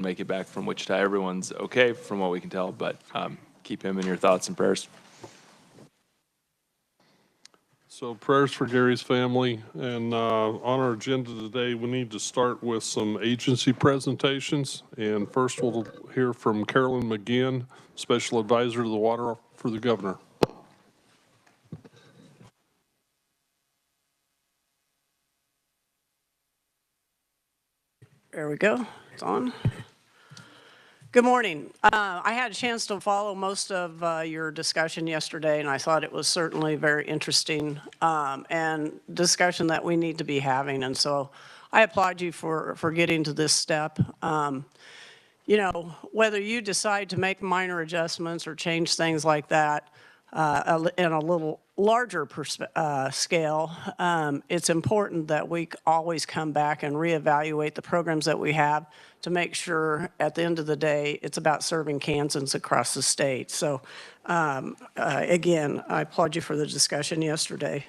make it back from Wichita. Everyone's okay from what we can tell, but keep him in your thoughts and prayers. So prayers for Gary's family. And on our agenda today, we need to start with some agency presentations. And first we'll hear from Carolyn McGinn, Special Advisor to the Water for the Governor. There we go. It's on. Good morning. I had a chance to follow most of your discussion yesterday, and I thought it was certainly very interesting and discussion that we need to be having. And so I applaud you for getting to this step. You know, whether you decide to make minor adjustments or change things like that in a little larger scale, it's important that we always come back and reevaluate the programs that we have to make sure at the end of the day it's about serving Kansans across the state. So again, I applaud you for the discussion yesterday.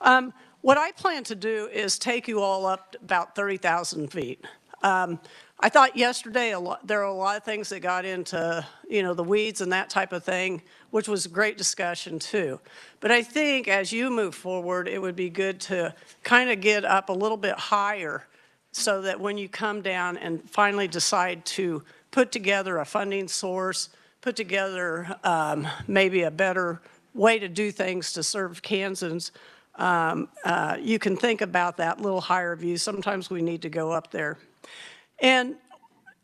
What I plan to do is take you all up about 30,000 feet. I thought yesterday there were a lot of things that got into, you know, the weeds and that type of thing, which was a great discussion too. But I think as you move forward, it would be good to kind of get up a little bit higher so that when you come down and finally decide to put together a funding source, put together maybe a better way to do things to serve Kansans, you can think about that little higher view. Sometimes we need to go up there. And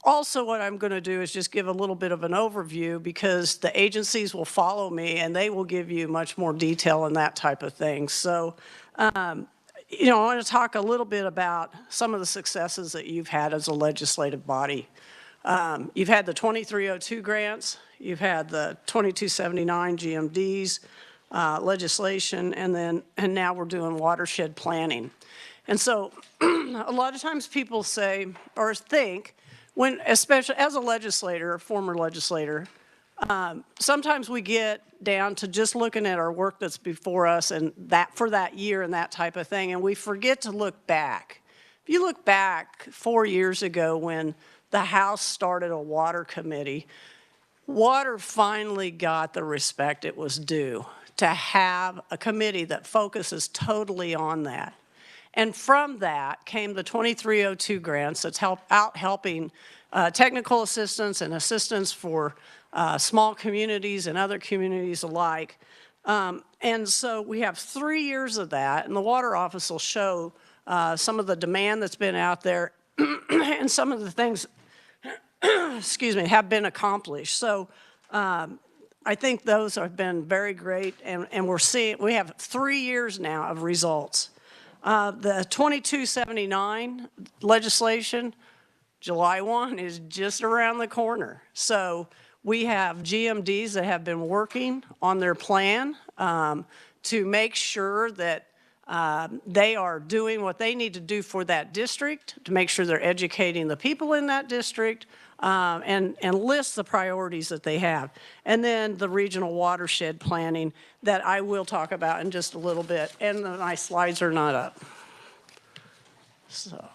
also what I'm going to do is just give a little bit of an overview because the agencies will follow me and they will give you much more detail and that type of thing. So, you know, I want to talk a little bit about some of the successes that you've had as a legislative body. You've had the 2302 grants, you've had the 2279 GMDs, legislation, and now we're doing watershed planning. And so a lot of times people say or think, when, especially as a legislator, a former legislator, sometimes we get down to just looking at our work that's before us and that for that year and that type of thing, and we forget to look back. If you look back 4 years ago when the House started a water committee, water finally got the respect it was due to have a committee that focuses totally on that. And from that came the 2302 grants that's helping technical assistance and assistance for small communities and other communities alike. And so we have 3 years of that, and the Water Office will show some of the demand that's been out there and some of the things, excuse me, have been accomplished. So I think those have been very great, and we have 3 years now of results. The 2279 legislation, July 1 is just around the corner. So we have GMDs that have been working on their plan to make sure that they are doing what they need to do for that district, to make sure they're educating the people in that district, and list the priorities that they have. And then the regional watershed planning that I will talk about in just a little bit. And my slides are not up. So.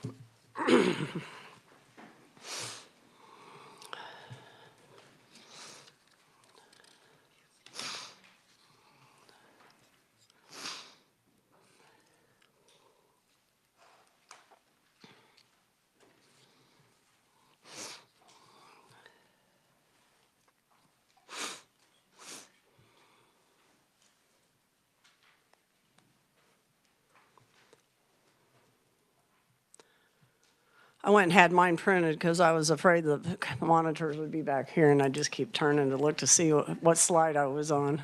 I went and had mine printed because I was afraid that the monitors would be back here, and I just keep turning to look to see what slide I was on.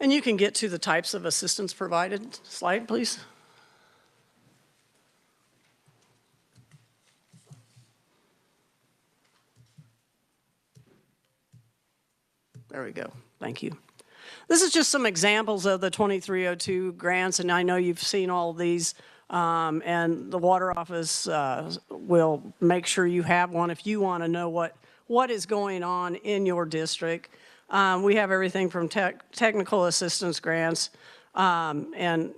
And you can get to the types of assistance provided. Slide, please. There we go. Thank you. This is just some examples of the 2302 grants, and I know you've seen all of these, and the Water Office will make sure you have one if you want to know what is going on in your district. We have everything from technical assistance grants and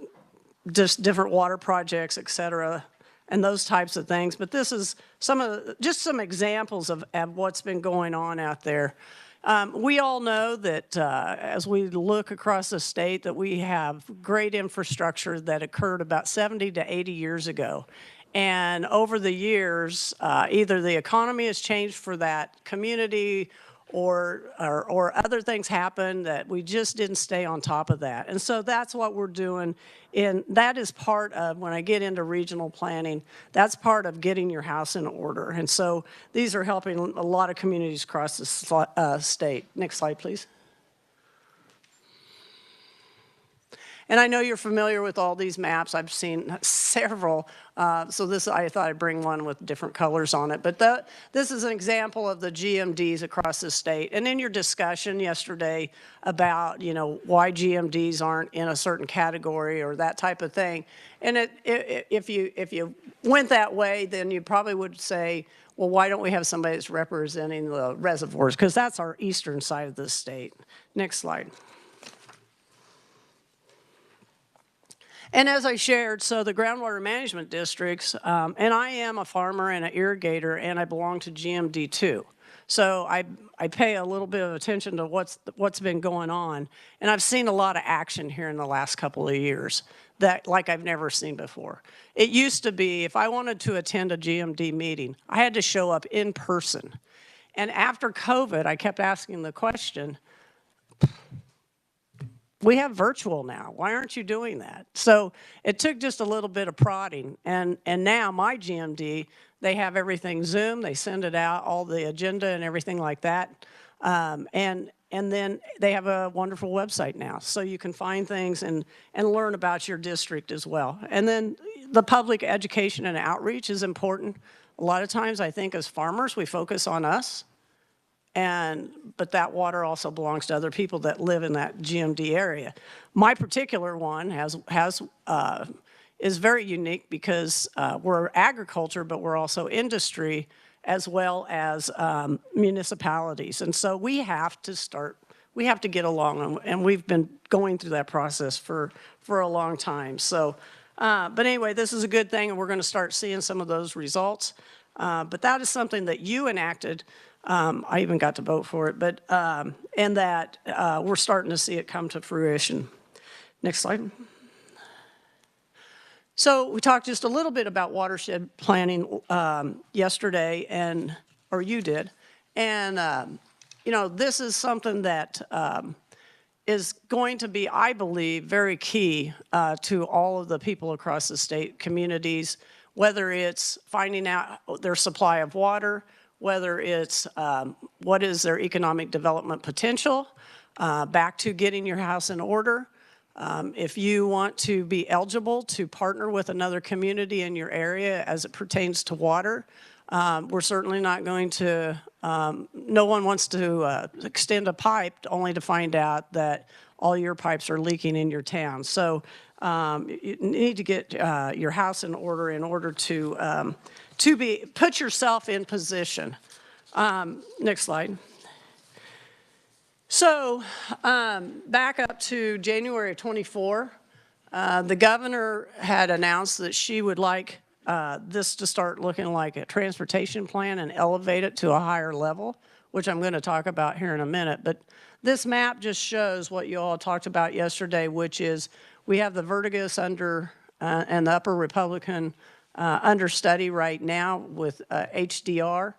just different water projects, et cetera, and those types of things. But this is just some examples of what's been going on out there. We all know that as we look across the state that we have great infrastructure that occurred about 70 to 80 years ago. And over the years, either the economy has changed for that community or other things happen that we just didn't stay on top of that. And so that's what we're doing. And that is part of, when I get into regional planning, that's part of getting your house in order. And so these are helping a lot of communities across the state. Next slide, please. And I know you're familiar with all these maps. I've seen several. So this, I thought I'd bring one with different colors on it. But this is an example of the GMDs across the state. And in your discussion yesterday about, why GMDs aren't in a certain category or that type of thing. And if you went that way, then you probably would say, well, why don't we have somebody that's representing the reservoirs? Because that's our eastern side of the state. Next slide. And as I shared, so the groundwater management districts, and I am a farmer and an irrigator, and I belong to GMD too. So I pay a little bit of attention to what's been going on, and I've seen a lot of action here in the last couple of years that like I've never seen before. It used to be if I wanted to attend a GMD meeting, I had to show up in person. And after COVID, I kept asking the question, we have virtual now. Why aren't you doing that? So it took just a little bit of prodding. And now my GMD, they have everything Zoom. They send it out, all the agenda and everything like that. And then they have a wonderful website now. So you can find things and learn about your district as well. And then the public education and outreach is important. A lot of times I think as farmers, we focus on us. But that water also belongs to other people that live in that GMD area. My particular one is very unique because we're agriculture, but we're also industry as well as municipalities. And so we have to get along, and we've been going through that process for a long time. So, but anyway, this is a good thing, and we're going to start seeing some of those results. But that is something that you enacted. I even got to vote for it, but and that we're starting to see it come to fruition. Next slide. So we talked just a little bit about watershed planning yesterday, or you did, and this is something that is going to be, I believe, very key to all of the people across the state communities, whether it's finding out their supply of water, whether it's what is their economic development potential, back to getting your house in order. If you want to be eligible to partner with another community in your area as it pertains to water, we're certainly not going to, no one wants to extend a pipe only to find out that all your pipes are leaking in your town. So you need to get your house in order to put yourself in position. Next slide. So back up to January of 24, the governor had announced that she would like this to start looking like a transportation plan and elevate it to a higher level, which I'm going to talk about here in a minute. But this map just shows what you all talked about yesterday, which is we have the Vertigus and the Upper Republican under study right now with HDR.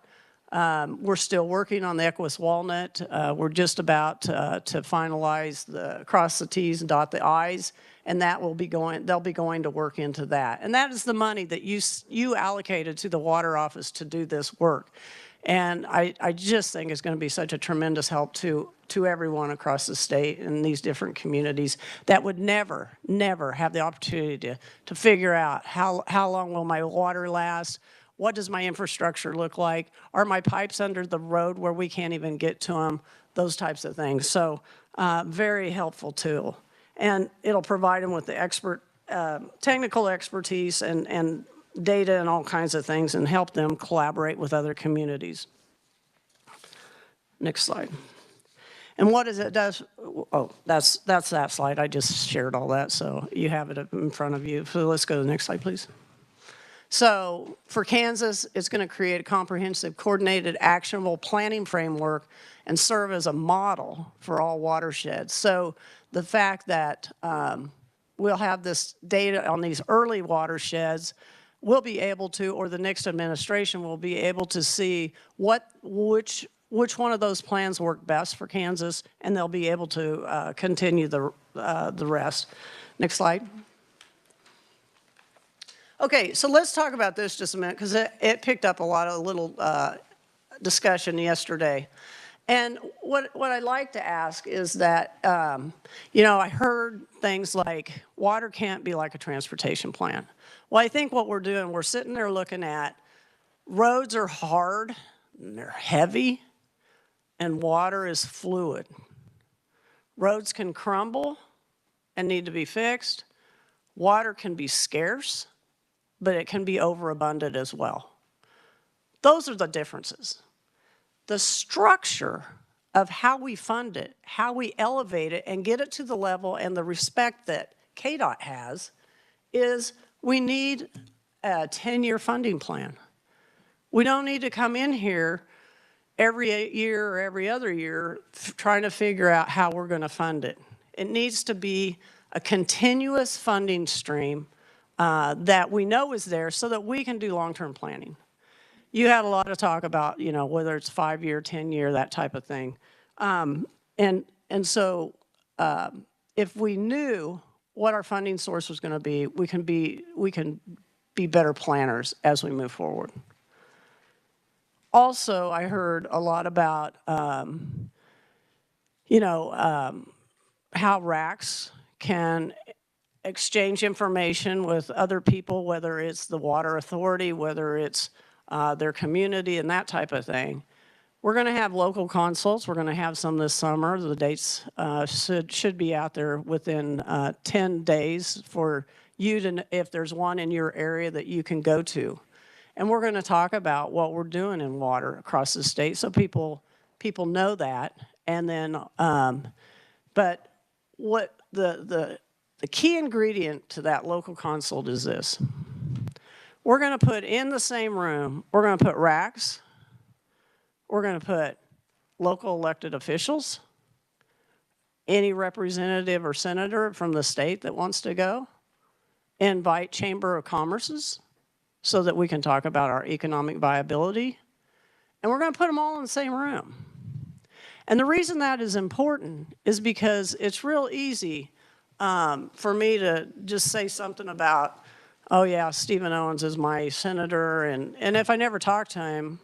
We're still working on the Equus Walnut. We're just about to finalize cross the T's and dot the I's, and that will be going. They'll be going to work into that, and that is the money that you allocated to the water office to do this work. And I just think it's going to be such a tremendous help to everyone across the state and these different communities that would never have the opportunity to figure out how long will my water last, what does my infrastructure look like, are my pipes under the road where we can't even get to them, those types of things. So very helpful tool. And it'll provide them with the technical expertise and data and all kinds of things and help them collaborate with other communities. Next slide. And what does it does? Oh, that's that slide. I just shared all that, so you have it in front of you. So let's go to the next slide, please. So for Kansas, it's going to create a comprehensive, coordinated, actionable planning framework and serve as a model for all watersheds. So the fact that we'll have this data on these early watersheds, we'll be able to, or the next administration will be able to see which one of those plans work best for Kansas, and they'll be able to continue the rest. Next slide. Okay, so let's talk about this just a minute, because it picked up a lot of little discussion yesterday. And what I'd like to ask is that, I heard things like water can't be like a transportation plan. Well, I think what we're doing, we're sitting there looking at roads are hard, and they're heavy, and water is fluid. Roads can crumble and need to be fixed. Water can be scarce, but it can be overabundant as well. Those are the differences. The structure of how we fund it, how we elevate it and get it to the level and the respect that KDOT has is we need a 10-year funding plan. We don't need to come in here every year or every other year trying to figure out how we're going to fund it. It needs to be a continuous funding stream that we know is there so that we can do long-term planning. You had a lot of talk about, whether it's 5-year, 10-year, that type of thing. So if we knew what our funding source was going to be, we can be better planners as we move forward. Also, I heard a lot about, how RACs can exchange information with other people, whether it's the water authority, whether it's their community and that type of thing. We're going to have local consults. We're going to have some this summer. The dates should be out there within 10 days for you to, if there's one in your area that you can go to. And we're going to talk about what we're doing in water across the state so people know that. And then, but what the key ingredient to that local consult is this. We're going to put in the same room, we're going to put RACs, we're going to put local elected officials, any representative or senator from the state that wants to go, invite Chamber of Commerce's so that we can talk about our economic viability, and we're going to put them all in the same room. And the reason that is important is because it's real easy for me to just say something about, oh yeah, Stephen Owens is my senator, and if I never talk to him,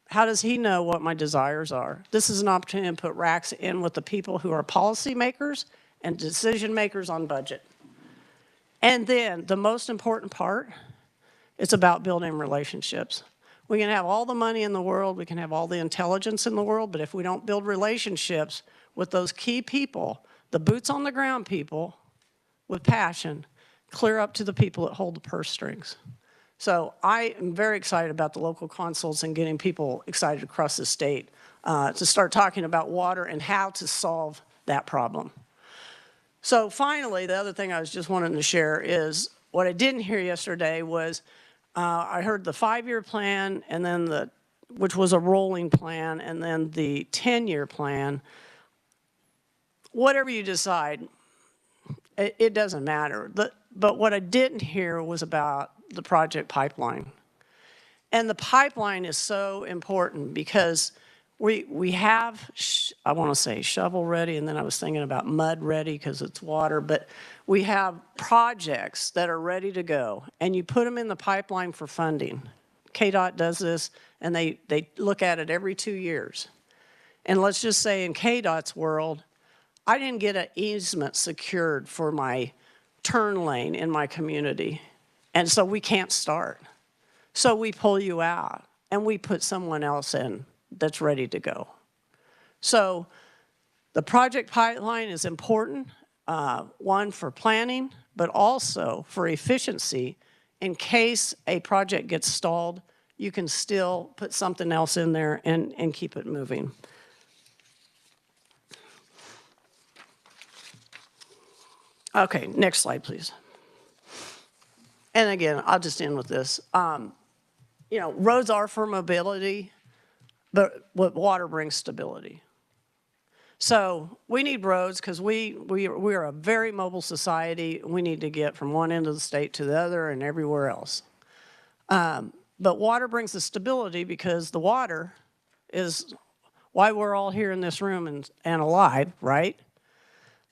how does he know what my desires are? This is an opportunity to put RACs in with the people who are policymakers and decision makers on budget. And then the most important part, it's about building relationships. We can have all the money in the world, we can have all the intelligence in the world, but if we don't build relationships with those key people, the boots on the ground people with passion, clear up to the people that hold the purse strings. So I am very excited about the local consults and getting people excited across the state to start talking about water and how to solve that problem. So finally, the other thing I was just wanting to share is what I didn't hear yesterday was I heard the 5-year plan and then which was a rolling plan, and then the 10-year plan. Whatever you decide, it doesn't matter. But what I didn't hear was about the project pipeline. And the pipeline is so important because we have, I want to say shovel ready, and then I was thinking about mud ready because it's water, but we have projects that are ready to go, and you put them in the pipeline for funding. KDOT does this, and they look at it every 2 years. And let's just say in KDOT's world, I didn't get an easement secured for my turn lane in my community, and so we can't start. So we pull you out, and we put someone else in that's ready to go. So the project pipeline is important, one for planning, but also for efficiency. In case a project gets stalled, you can still put something else in there and keep it moving. Okay, next slide, please. And again, I'll just end with this. You know, roads are for mobility, but what water brings stability. So we need roads because we're a very mobile society. We need to get from one end of the state to the other and everywhere else. But water brings the stability because the water is why we're all here in this room and alive, right?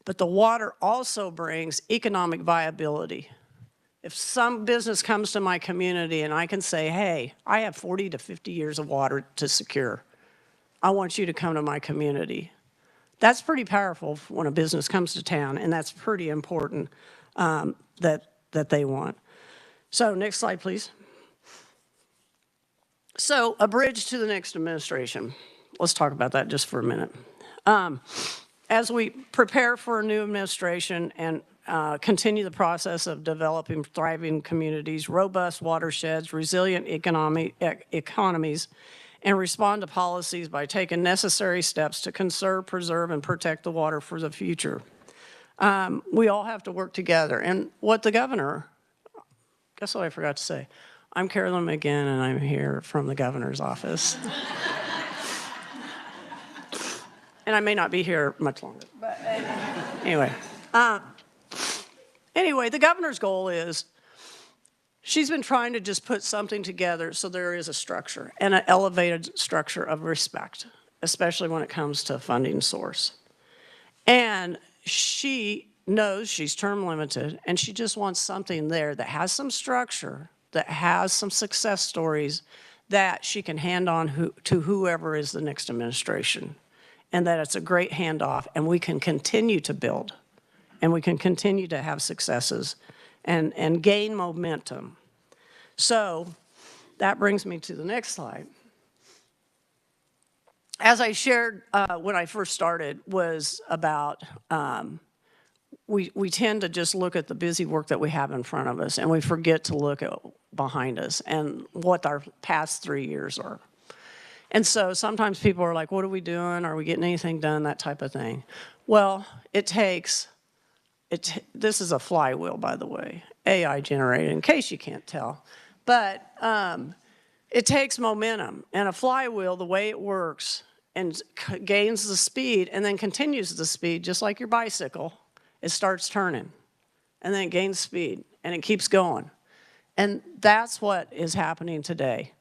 But the water also brings economic viability. If some business comes to my community and I can say, hey, I have 40 to 50 years of water to secure. I want you to come to my community. That's pretty powerful when a business comes to town, and that's pretty important that they want. So next slide, please. So a bridge to the next administration. Let's talk about that just for a minute. As we prepare for a new administration and continue the process of developing thriving communities, robust watersheds, resilient economies, and respond to policies by taking necessary steps to conserve, preserve, and protect the water for the future. We all have to work together. And what the governor, guess what I forgot to say? I'm Carolyn McGinn, and I'm here from the governor's office. And I may not be here much longer, but anyway. Anyway, the governor's goal is she's been trying to just put something together so there is a structure and an elevated structure of respect, especially when it comes to funding source. And she knows she's term limited, and she just wants something there that has some structure, that has some success stories that she can hand on to whoever is the next administration. And that it's a great handoff, and we can continue to build, and we can continue to have successes and gain momentum. So that brings me to the next slide. As I shared when I first started was about we tend to just look at the busy work that we have in front of us, and we forget to look at behind us and what our past 3 years are. And so sometimes people are like, what are we doing? Are we getting anything done? That type of thing. Well, this is a flywheel, by the way, AI generated, in case you can't tell. But it takes momentum. And a flywheel, the way it works, and gains the speed and then continues the speed, just like your bicycle, it starts turning. And then it gains speed, and it keeps going. And that's what is happening today.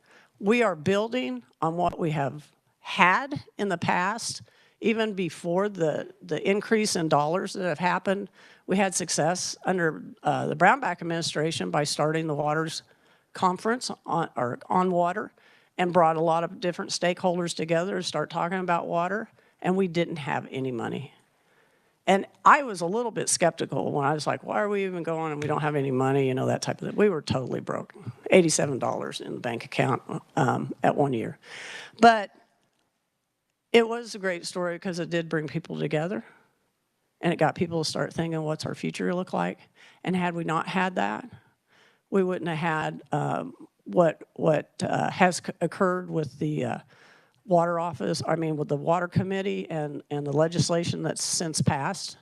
We are building on what we have had in the past, even before the increase in dollars that have happened. We had success under the Brownback administration by starting the Waters Conference on water and brought a lot of different stakeholders together to start talking about water, and we didn't have any money. And I was a little bit skeptical when I was like, why are we even going and we don't have any money, you know, that type of thing. We were totally broke, $87 in the bank account at 1 year. But it was a great story because it did bring people together, and it got people to start thinking, what's our future look like? And had we not had that, we wouldn't have had what has occurred with the Water Office, with the Water Committee and the legislation that's since passed.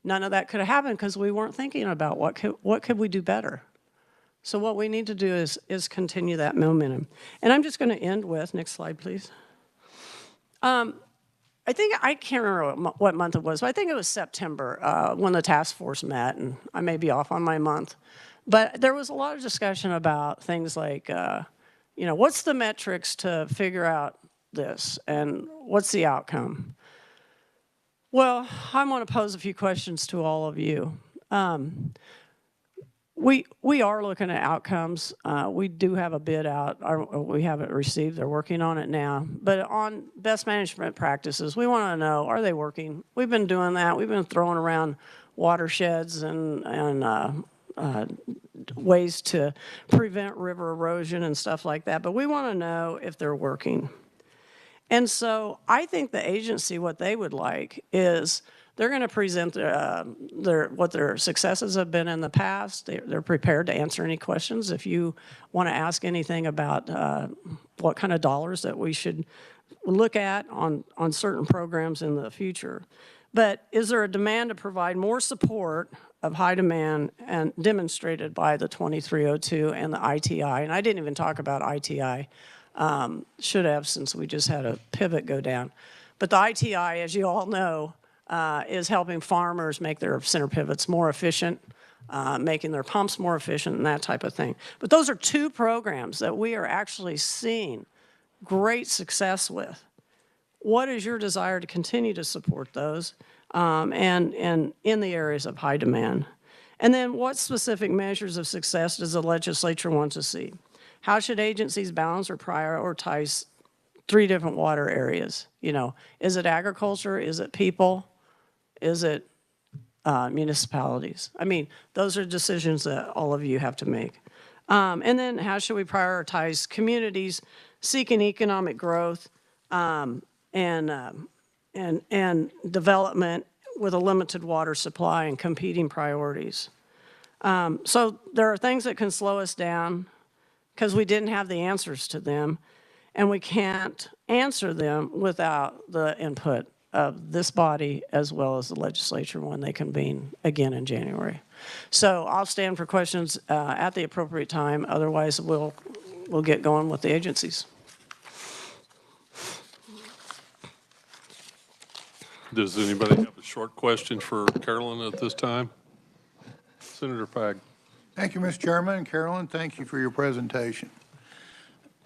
None of that could have happened because we weren't thinking about what could we do better. So what we need to do is continue that momentum. And I'm just going to end with, next slide, please. I can't remember what month it was, but I think it was September when the task force met, and I may be off on my month. But there was a lot of discussion about things like, what's the metrics to figure out this, and what's the outcome? Well, I want to pose a few questions to all of you. We are looking at outcomes. We do have a bid out. We haven't received. They're working on it now. But on best management practices, we want to know, are they working? We've been doing that. We've been throwing around watersheds and ways to prevent river erosion and stuff like that. But we want to know if they're working. And so I think the agency, what they would like is they're going to present what their successes have been in the past. They're prepared to answer any questions. If you want to ask anything about what kind of dollars that we should look at on certain programs in the future. But is there a demand to provide more support of high demand and demonstrated by the 2302 and the ITI. And I didn't even talk about ITI. Should have, since we just had a pivot go down. But the ITI, as you all know, is helping farmers make their center pivots more efficient, making their pumps more efficient and that type of thing. But those are two programs that we are actually seeing great success with. What is your desire to continue to support those and in the areas of high demand? And then what specific measures of success does the legislature want to see? How should agencies balance or prioritize 3 different water areas? You know, is it agriculture? Is it people? Is it municipalities? I mean, those are decisions that all of you have to make. And then how should we prioritize communities seeking economic growth and development with a limited water supply and competing priorities? So there are things that can slow us down because we didn't have the answers to them, and we can't answer them without the input of this body as well as the legislature when they convene again in January. So I'll stand for questions at the appropriate time. Otherwise, we'll get going with the agencies. Does anybody have a short question for Carolyn at this time? Senator Pag. Thank you, Mr. Chairman. Carolyn, thank you for your presentation.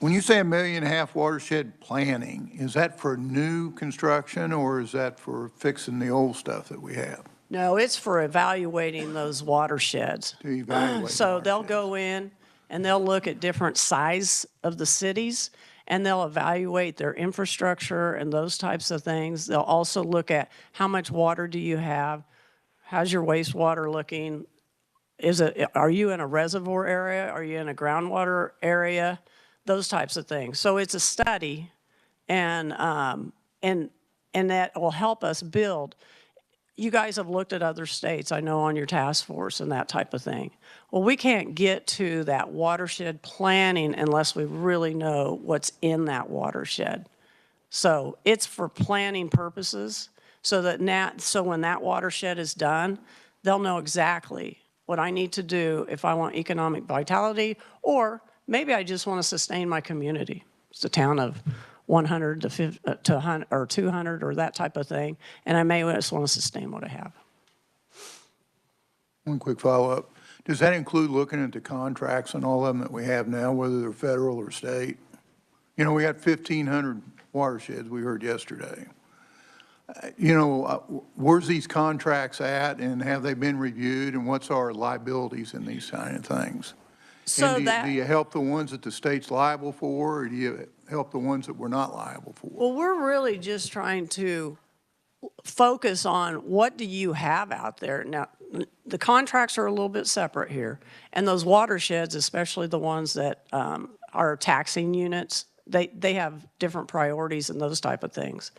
When you say $1.5 million watershed planning, is that for new construction or is that for fixing the old stuff that we have? No, it's for evaluating those watersheds. To evaluate So the they'll watershed. go in and they'll look at different size of the cities and they'll evaluate their infrastructure and those types of things. They'll also look at how much water do you have? How's your wastewater looking? Are you in a reservoir area? Are you in a groundwater area? Those types of things. So it's a study, and that will help us build. You guys have looked at other states, I know, on your task force and that type of thing. Well, we can't get to that watershed planning unless we really know what's in that watershed. So it's for planning purposes, so when that watershed is done, they'll know exactly what I need to do if I want economic vitality, or maybe I just want to sustain my community. It's a town of 100 to 100 or 200 or that type of thing, and I may just want to sustain what I have. One quick follow-up. Does that include looking at the contracts and all of them that we have now, whether they're federal or state? You know, we got 1,500 watersheds we heard yesterday. Where's these contracts at, and have they been reviewed, and what's our liabilities in these kind of things? So And do you help the ones that the state's liable for, or do you help the ones that we're not liable for? Well, we're really just trying to focus on what do you have out there. Now, the contracts are a little bit separate here, and those watersheds, especially the ones that are taxing units, they have different priorities and those type of things.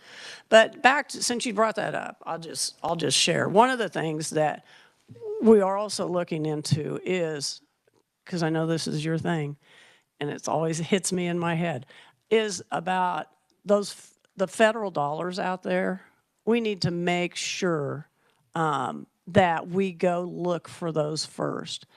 But since you brought that up, I'll just share. One of the things that we are also looking into is, because I know this is your thing, and it's always hits me in my head, is about the federal dollars out there. We need to make sure that we go look for those first.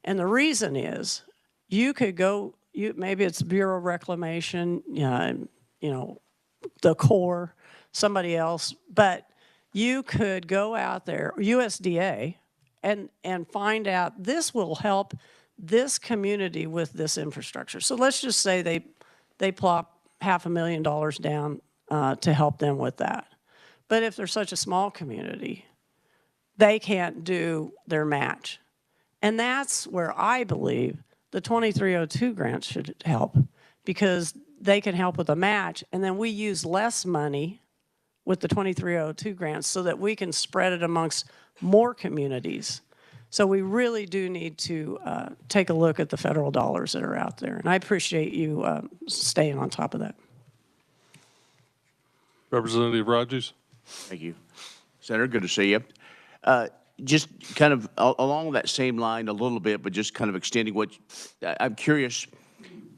And the reason is, you could go, maybe it's Bureau of Reclamation, the Corps, somebody else, but you could go out there, USDA, and find out this will help this community with this infrastructure. So let's just say they plop $500,000 down to help them with that. But if they're such a small community, they can't do their match. And that's where I believe the 2302 grants should help, because they can help with a match, and then we use less money with the 2302 grants so that we can spread it amongst more communities. So we really do need to take a look at the federal dollars that are out there. And I appreciate you staying on top of that. Representative Rogers. Thank you. Senator, good to see you. Just kind of along that same line a little bit, but just kind of extending what, I'm curious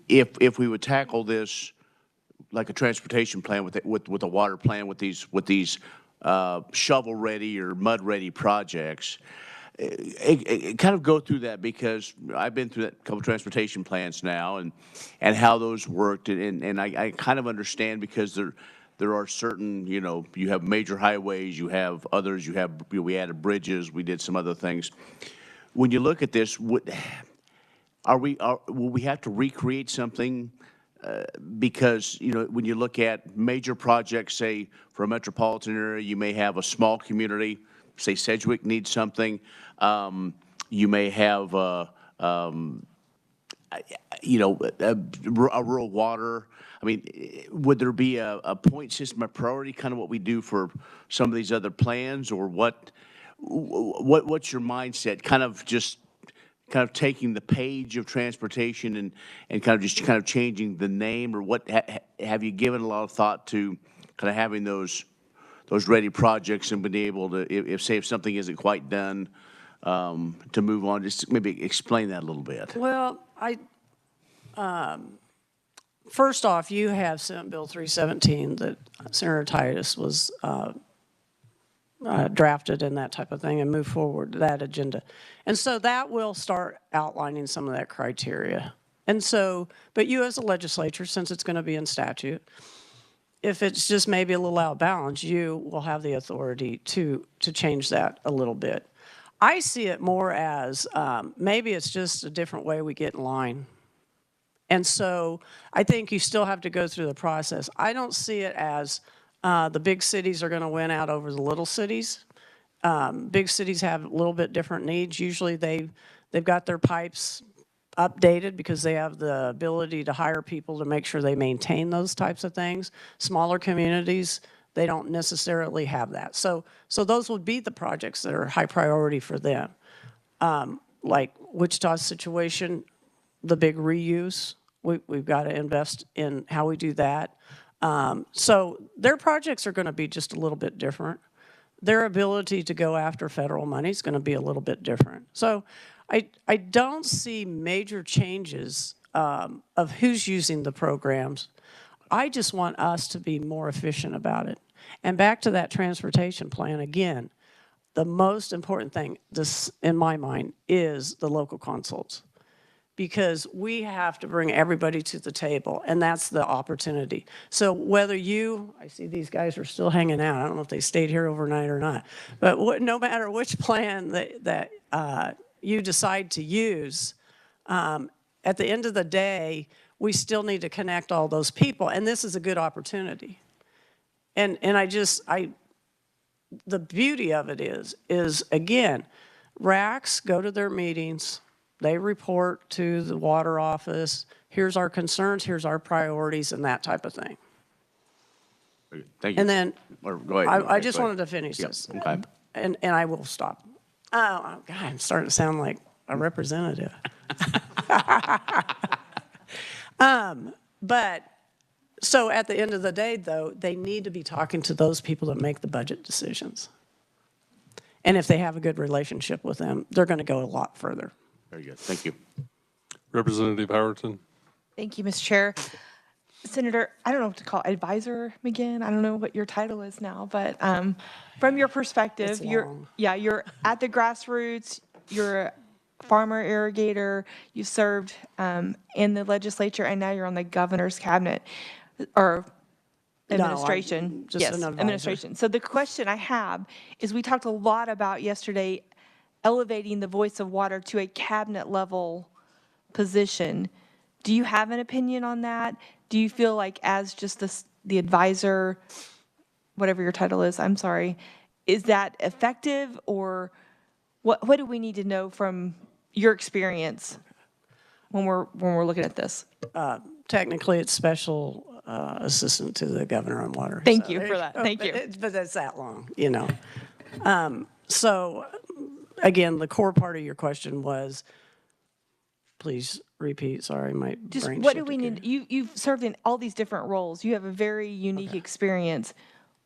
if we would tackle this like a transportation plan with a water plan with these shovel-ready or mud-ready projects. kind of go through that, because I've been through that couple transportation plans now, and how those worked, and I kind of understand, because there are certain, you have major highways, you have others, we added bridges, we did some other things. When you look at this, will we have to recreate something? Because, when you look at major projects, say, for a metropolitan area, you may have a small community, say Sedgwick needs something. You may have, a rural water. I mean, would there be a point system, a priority, kind of what we do for some of these other plans, or what's your mindset? Kind of taking the page of transportation and kind of changing the name, or what? Have you given a lot of thought to kind of having those ready projects, and being able to, if something isn't quite done, to move on? Just maybe explain that a little bit. Well, first off, you have Senate Bill 317 that Senator Titus was drafted and that type of thing, and move forward that agenda. And so that will start outlining some of that criteria. And so, but you as a legislature, since it's going to be in statute, if it's just maybe a little out of balance, you will have the authority to change that a little bit. I see it more as maybe it's just a different way we get in line. And so I think you still have to go through the process. I don't see it as the big cities are going to win out over the little cities. Big cities have a little bit different needs. Usually they've got their pipes updated because they have the ability to hire people to make sure they maintain those types of things. Smaller communities, they don't necessarily have that. So those would be the projects that are high priority for them. Like Wichita's situation, the big reuse, we've got to invest in how we do that. So their projects are going to be just a little bit different. Their ability to go after federal money is going to be a little bit different. So I don't see major changes of who's using the programs. I just want us to be more efficient about it. And back to that transportation plan, again, the most important thing, this, in my mind, is the local consults. Because we have to bring everybody to the table, and that's the opportunity. So whether I see these guys are still hanging out. I don't know if they stayed here overnight or not. But no matter which plan that you decide to use, at the end of the day, we still need to connect all those people, and this is a good opportunity. And the beauty of it is again, RACs go to their meetings. They report to the water office. Here's our concerns, here's our priorities, and that type of thing. Thank you. And then Or go ahead. I just wanted to finish this. Okay. And I will stop. Oh, God, I'm starting to sound like a representative. But so at the end of the day, though, they need to be talking to those people that make the budget decisions. And if they have a good relationship with them, they're going to go a lot further. Very good. Thank you. Representative Howerton. Thank you, Mr. Chair. Senator, I don't know what to call it, Advisor McGinn. I don't know what your title is now, but from your perspective, It's you're at the grassroots. You're a farmer irrigator. You served in the legislature, and now you're on the governor's cabinet or administration. No, I'm just yes, an advisor. administration. So the question I have is, we talked a lot about yesterday elevating the voice of water to a cabinet level position. Do you have an opinion on that? Do you feel like, as just the advisor, whatever your title is, I'm sorry, is that effective, or what do we need to know from your experience when we're looking at this? Technically, it's special assistant to the governor on water. Thank you for that. Thank you. But it's that long, you know. So again, the core part of your question was, please repeat. Sorry, my Just brain what do shifted we gears. need? You've served in all these different roles. You have a very unique experience.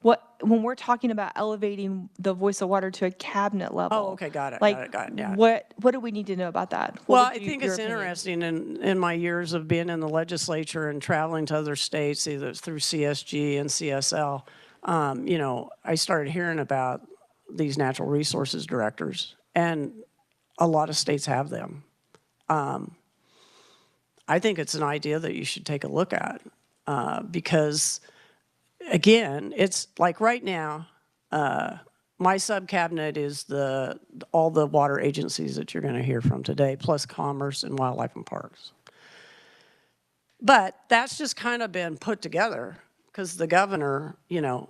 When we're talking about elevating the voice of water to a cabinet level? Oh, okay, got it, Like, got it, yeah. What do we need to know about that? Well, What I would think your it's opinion? interesting in my years of being in the legislature and traveling to other states, either through CSG and CSL, you know, I started hearing about these natural resources directors. And a lot of states have them. I think it's an idea that you should take a look at because, again, it's like right now, my sub-cabinet is all the water agencies that you're going to hear from today, plus Commerce and Wildlife and Parks. But that's just kind of been put together because the governor,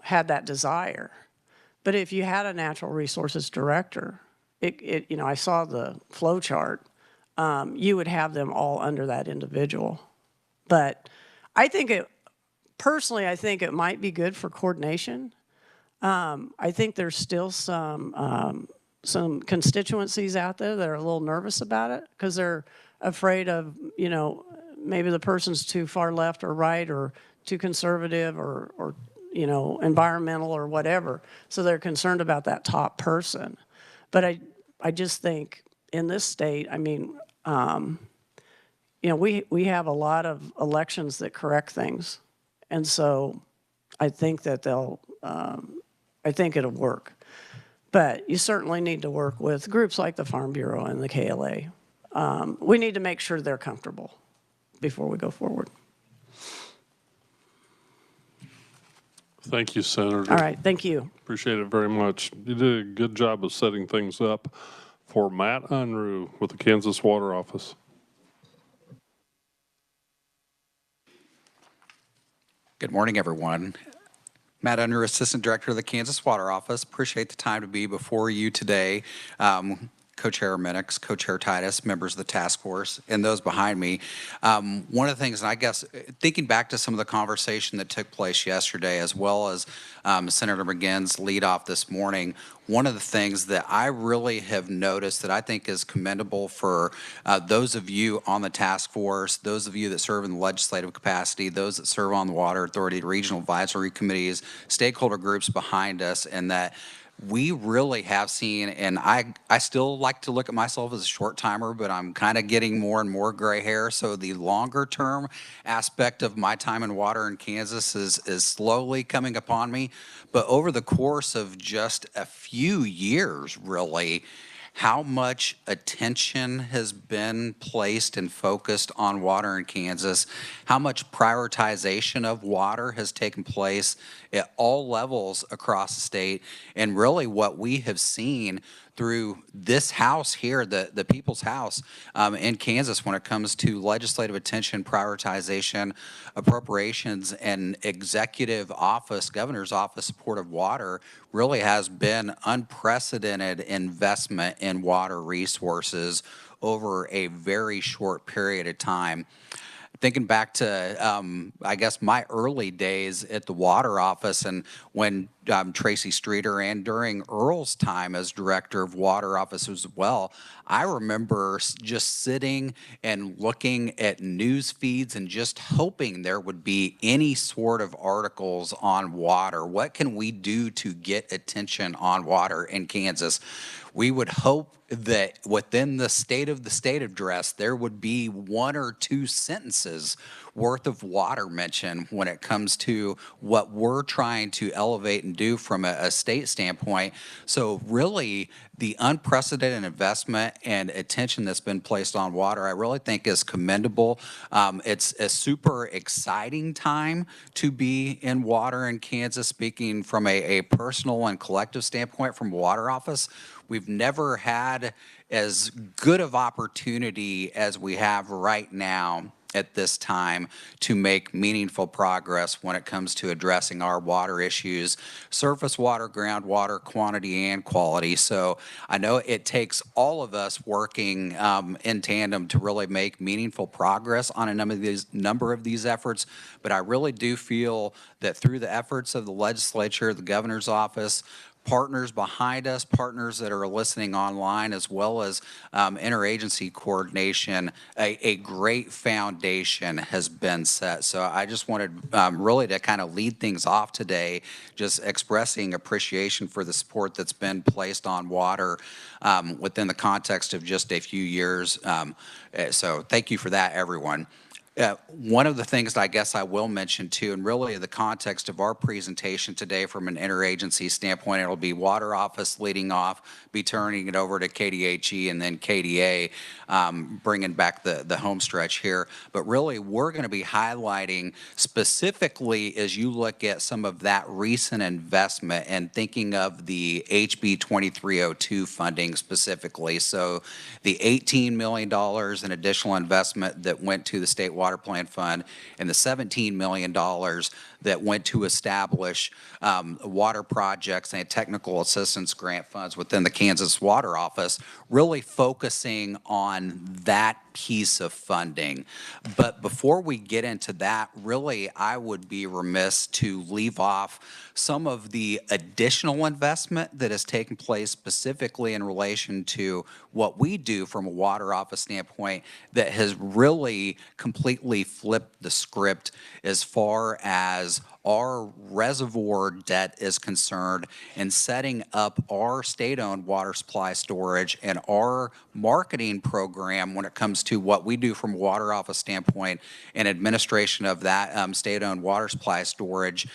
had that desire. But if you had a natural resources director, I saw the flow chart, you would have them all under that individual. But personally, I think it might be good for coordination. I think there's still some constituencies out there that are a little nervous about it because they're afraid of, maybe the person's too far left or right or too conservative or environmental or whatever. So they're concerned about that top person. But I just think in this state, we have a lot of elections that correct things. And so I think that I think it'll work. But you certainly need to work with groups like the Farm Bureau and the KLA. We need to make sure they're comfortable before we go forward. Thank you, Senator. All right, thank you. Appreciate it very much. You did a good job of setting things up for Matt Unruh with the Kansas Water Office. Good morning, everyone. Matt Unruh, Assistant Director of the Kansas Water Office. Appreciate the time to be before you today. Co-Chair Minix, Co-Chair Titus, members of the task force, and those behind me. One of the things, and I guess thinking back to some of the conversation that took place yesterday, as well as Senator McGinn's lead off this morning, one of the things that I really have noticed that I think is commendable for those of you on the task force, those of you that serve in the legislative capacity, those that serve on the Water Authority, regional advisory committees, stakeholder groups behind us, and that we really have seen, and I still like to look at myself as a short timer, but I'm kind of getting more and more gray hair. So the longer term aspect of my time in water in Kansas is slowly coming upon me. But over the course of just a few years, really, how much attention has been placed and focused on water in Kansas, how much prioritization of water has taken place at all levels across the state, and really what we have seen through this house here, the People's House in Kansas, when it comes to legislative attention, prioritization, appropriations, and executive office, governor's office support of water, really has been unprecedented investment in water resources over a very short period of time. Thinking back to, I guess, my early days at the water office and when Tracy Streeter and during Earl's time as director of water office as well, I remember just sitting and looking at news feeds and just hoping there would be any sort of articles on water. What can we do to get attention on water in Kansas? We would hope that within the State address, there would be 1 or 2 sentences worth of water mention when it comes to what we're trying to elevate and do from a state standpoint. So really, the unprecedented investment and attention that's been placed on water, I really think is commendable. It's a super exciting time to be in water in Kansas, speaking from a personal and collective standpoint from water office. We've never had as good of opportunity as we have right now at this time to make meaningful progress when it comes to addressing our water issues, surface water, groundwater, quantity and quality. So I know it takes all of us working in tandem to really make meaningful progress on a number of these efforts, but I really do feel that through the efforts of the legislature, the governor's office, partners behind us, partners that are listening online, as well as interagency coordination, a great foundation has been set. So I just wanted really to kind of lead things off today, just expressing appreciation for the support that's been placed on water within the context of just a few years. So thank you for that, everyone. One of the things that I guess I will mention too, and really in the context of our presentation today from an interagency standpoint, it'll be Water Office leading off, be turning it over to KDHE and then KDA, bringing back the home stretch here. But really, we're going to be highlighting specifically as you look at some of that recent investment and thinking of the HB 2302 funding specifically. So the $18 million in additional investment that went to the State Water Plan Fund and the $17 million that went to establish water projects and technical assistance grant funds within the Kansas Water Office, really focusing on that piece of funding. But before we get into that, really, I would be remiss to leave off some of the additional investment that has taken place specifically in relation to what we do from a water office standpoint that has really completely flipped the script as far as our reservoir debt is concerned and setting up our state-owned water supply storage and our marketing program when it comes to what we do from a water office standpoint and administration of that state-owned water supply storage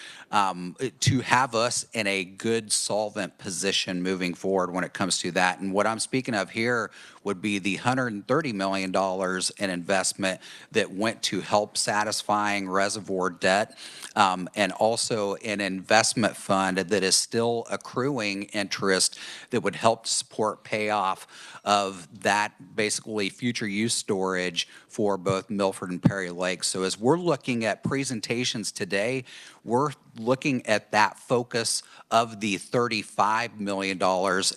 to have us in a good solvent position moving forward when it comes to that. And what I'm speaking of here would be the $130 million in investment that went to help satisfying reservoir debt and also an investment fund that is still accruing interest that would help support payoff of that basically future use storage for both Milford and Perry Lake. So as we're looking at presentations today, we're looking at that focus of the $35 million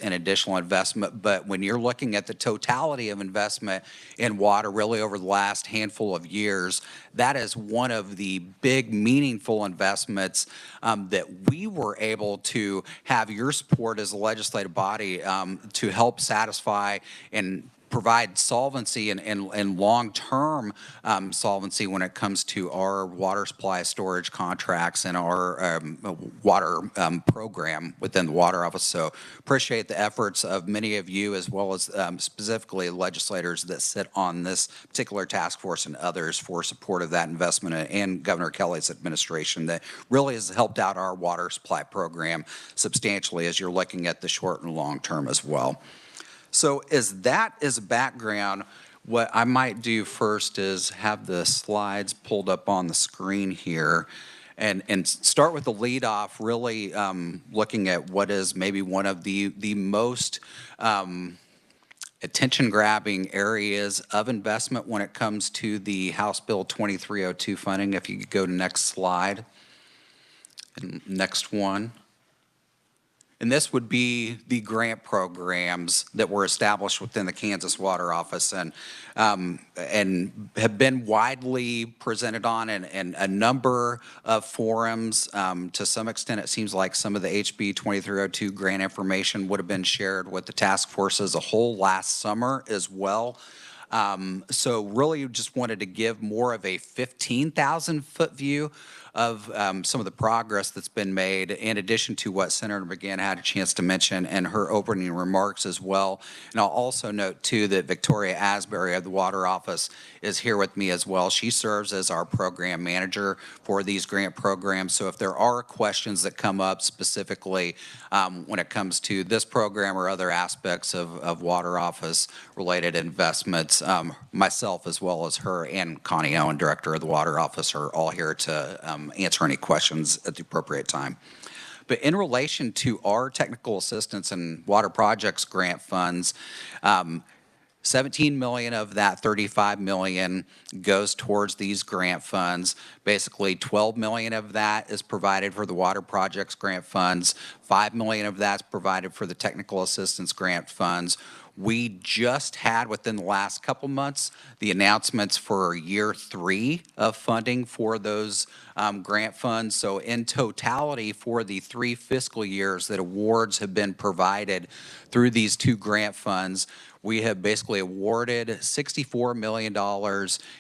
in additional investment. But when you're looking at the totality of investment in water really over the last handful of years, that is one of the big meaningful investments that we were able to have your support as a legislative body to help satisfy and provide solvency and long-term solvency when it comes to our water supply storage contracts and our water program within the Water Office. So appreciate the efforts of many of you as well as specifically legislators that sit on this particular task force and others for support of that investment and Governor Kelly's administration that really has helped out our water supply program substantially as you're looking at the short and long term as well. So as that is background, what I might do first is have the slides pulled up on the screen here and start with the lead off, really looking at what is maybe one of the most attention-grabbing areas of investment when it comes to the House Bill 2302 funding. If you could go to next slide, and next one. And this would be the grant programs that were established within the Kansas Water Office and have been widely presented on in a number of forums. To some extent, it seems like some of the HB 2302 grant information would have been shared with the task force as a whole last summer as well. So really just wanted to give more of a 15,000-foot view of some of the progress that's been made, in addition to what Senator McGinn had a chance to mention in her opening remarks as well. And I'll also note, too, that Victoria Asbury of the Water Office is here with me as well. She serves as our program manager for these grant programs. So if there are questions that come up specifically when it comes to this program or other aspects of Water Office related investments, myself as well as her and Connie Owen, Director of the Water Office, are all here to answer any questions at the appropriate time. But in relation to our technical assistance and water projects grant funds, 17 million of that 35 million goes towards these grant funds. Basically 12 million of that is provided for the water projects grant funds. 5 million of that's provided for the technical assistance grant funds. We just had within the last couple months the announcements for year 3 of funding for those grant funds. So in totality for the 3 fiscal years that awards have been provided through these 2 grant funds, we have basically awarded $64 million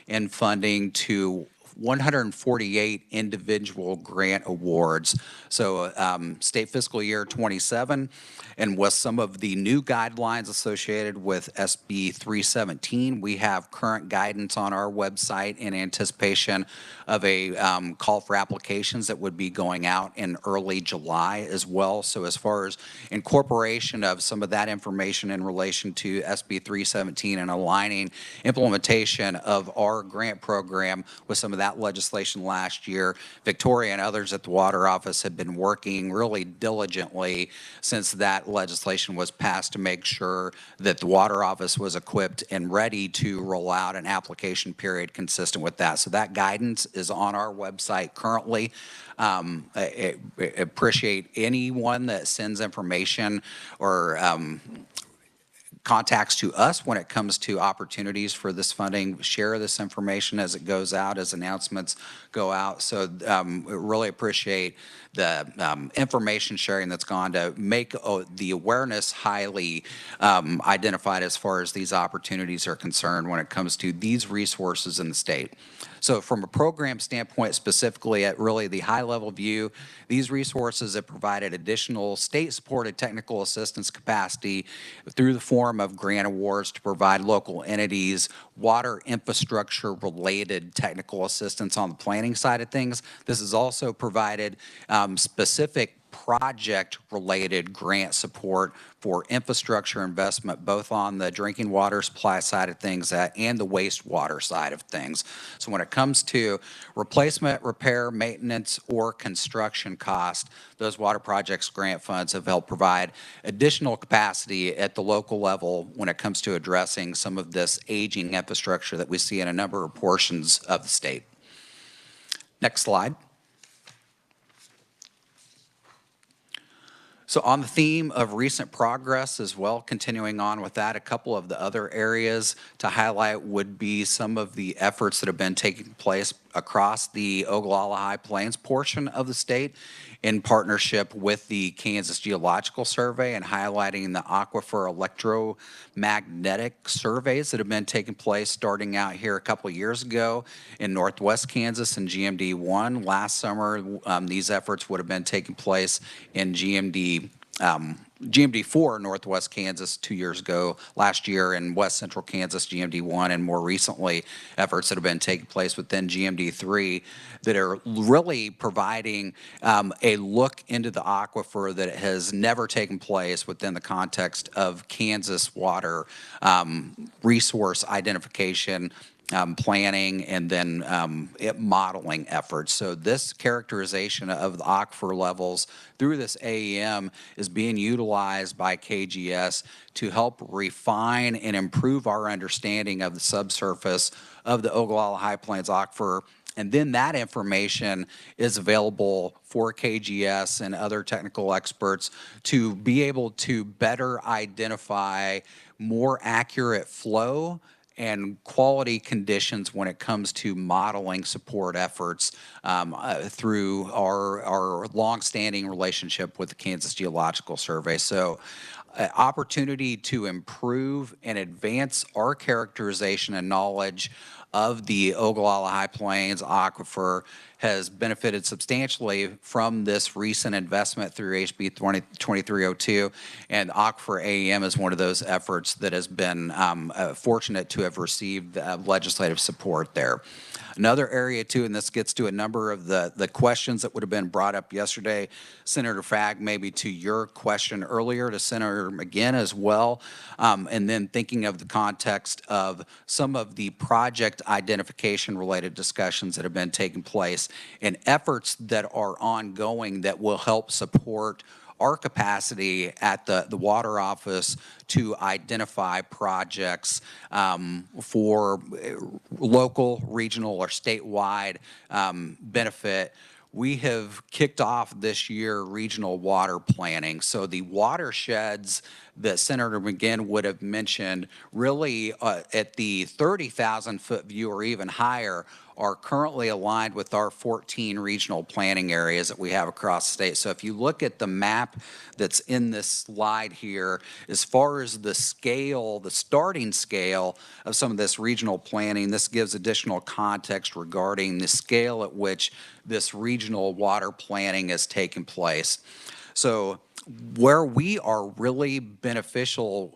in funding to 148 individual grant awards. So state fiscal year 27, and with some of the new guidelines associated with SB 317, we have current guidance on our website in anticipation of a call for applications that would be going out in early July as well. So as far as incorporation of some of that information in relation to SB 317 and aligning implementation of our grant program with some of that legislation last year, Victoria and others at the Water Office have been working really diligently since that legislation was passed to make sure that the Water Office was equipped and ready to roll out an application period consistent with that. So that guidance is on our website currently. I appreciate anyone that sends information or contacts to us when it comes to opportunities for this funding. Share this information as it goes out, as announcements go out. So really appreciate the information sharing that's gone to make the awareness highly identified as far as these opportunities are concerned when it comes to these resources in the state. So from a program standpoint, specifically at really the high-level view, these resources have provided additional state-supported technical assistance capacity through the form of grant awards to provide local entities water infrastructure-related technical assistance on the planning side of things. This has also provided specific project-related grant support for infrastructure investment, both on the drinking water supply side of things and the wastewater side of things. So when it comes to replacement, repair, maintenance, or construction cost, those water projects grant funds have helped provide additional capacity at the local level when it comes to addressing some of this aging infrastructure that we see in a number of portions of the state. Next slide. So on the theme of recent progress as well, continuing on with that, a couple of the other areas to highlight would be some of the efforts that have been taking place across the Ogallala High Plains portion of the state in partnership with the Kansas Geological Survey and highlighting the aquifer electromagnetic surveys that have been taking place starting out here a couple of years ago in Northwest Kansas and GMD1. Last summer, these efforts would have been taking place in GMD4 Northwest Kansas 2 years ago, last year in West Central Kansas GMD1, and more recently efforts that have been taking place within GMD3 that are really providing a look into the aquifer that has never taken place within the context of Kansas water resource identification, planning, and then modeling efforts. So this characterization of the aquifer levels through this AEM is being utilized by KGS to help refine and improve our understanding of the subsurface of the Ogallala High Plains aquifer. And then that information is available for KGS and other technical experts to be able to better identify more accurate flow and quality conditions when it comes to modeling support efforts through our longstanding relationship with the Kansas Geological Survey. So opportunity to improve and advance our characterization and knowledge of the Ogallala High Plains aquifer has benefited substantially from this recent investment through HB 2302, and Aquifer AEM is one of those efforts that has been fortunate to have received legislative support there. Another area too, and this gets to a number of the questions that would have been brought up yesterday, Senator Fagg, maybe to your question earlier, to Senator McGinn as well, and then thinking of the context of some of the project identification related discussions that have been taking place and efforts that are ongoing that will help support our capacity at the Water Office to identify projects for local, regional, or statewide benefit. We have kicked off this year regional water planning. So the watersheds that Senator McGinn would have mentioned, really at the 30,000-foot view or even higher, are currently aligned with our 14 regional planning areas that we have across the state. So if you look at the map that's in this slide here, as far as the scale, the starting scale of some of this regional planning, this gives additional context regarding the scale at which this regional water planning is taking place. So where we are really beneficial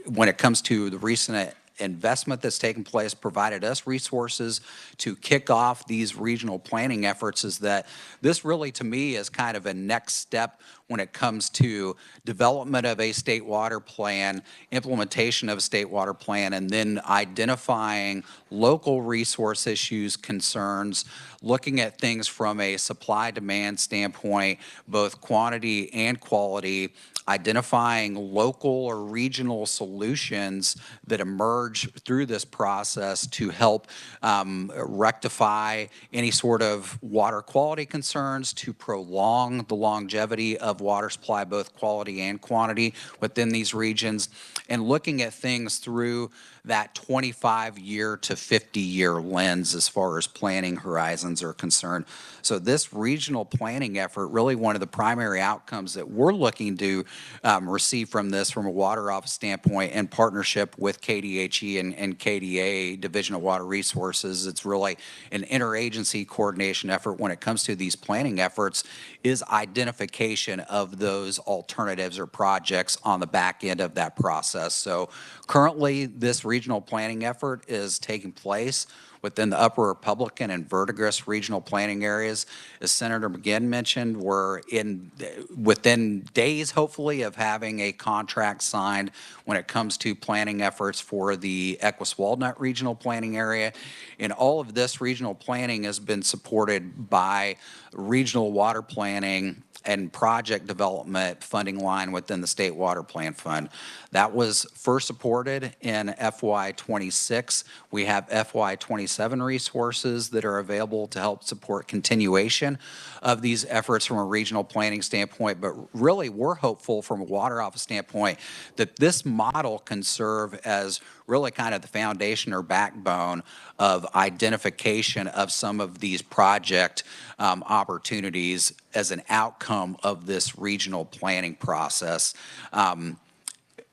when it comes to the recent investment that's taken place, provided us resources to kick off these regional planning efforts, is that this really, to me, is kind of a next step when it comes to development of a state water plan, implementation of a state water plan, and then identifying local resource issues, concerns, looking at things from a supply-demand standpoint, both quantity and quality, identifying local or regional solutions that emerge through this process to help rectify any sort of water quality concerns, to prolong the longevity of water supply, both quality and quantity within these regions, and looking at things through that 25-year to 50-year lens as far as planning horizons are concerned. So this regional planning effort, really one of the primary outcomes that we're looking to receive from this from a water office standpoint in partnership with KDHE and KDA, Division of Water Resources. It's really an interagency coordination effort when it comes to these planning efforts, is identification of those alternatives or projects on the back end of that process. So currently, this regional planning effort is taking place within the Upper Republican and Verdigris regional planning areas. As Senator McGinn mentioned, we're within days, hopefully, of having a contract signed when it comes to planning efforts for the Equus Walnut regional planning area. And all of this regional planning has been supported by regional water planning and project development funding line within the State Water Plan Fund. That was first supported in FY26. We have FY27 resources that are available to help support continuation of these efforts from a regional planning standpoint. But really, we're hopeful from a water office standpoint that this model can serve as really kind of the foundation or backbone of identification of some of these project opportunities as an outcome of this regional planning process.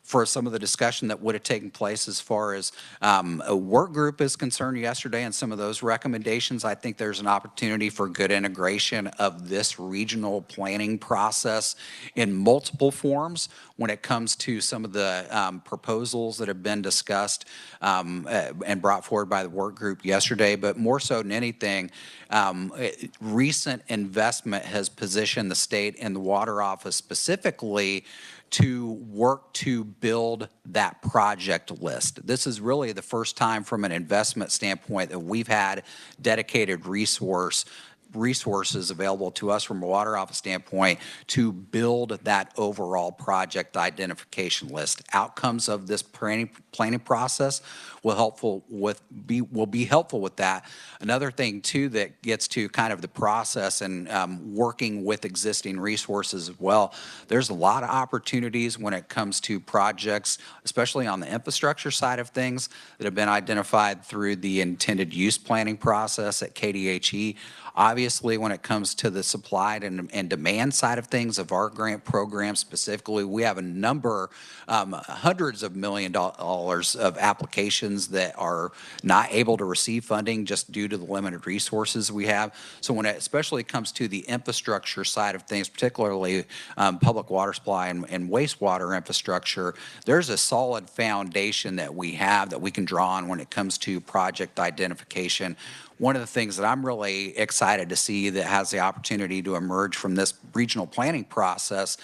For some of the discussion that would have taken place as far as a work group is concerned yesterday and some of those recommendations, I think there's an opportunity for good integration of this regional planning process in multiple forms when it comes to some of the proposals that have been discussed and brought forward by the work group yesterday. But more so than anything, recent investment has positioned the state and the water office specifically to work to build that project list. This is really the first time from an investment standpoint that we've had dedicated resources available to us from a water office standpoint to build that overall project identification list. Outcomes of this planning process will be helpful with that. Another thing too that gets to kind of the process and working with existing resources as well. There's a lot of opportunities when it comes to projects, especially on the infrastructure side of things, that have been identified through the intended use planning process at KDHE. Obviously, when it comes to the supply and demand side of things of our grant program specifically, we have a number, hundreds of $millions of applications that are not able to receive funding just due to the limited resources we have. So when it especially comes to the infrastructure side of things, particularly public water supply and wastewater infrastructure, there's a solid foundation that we have that we can draw on when it comes to project identification. One of the things that I'm really excited to see that has the opportunity to emerge from this regional planning process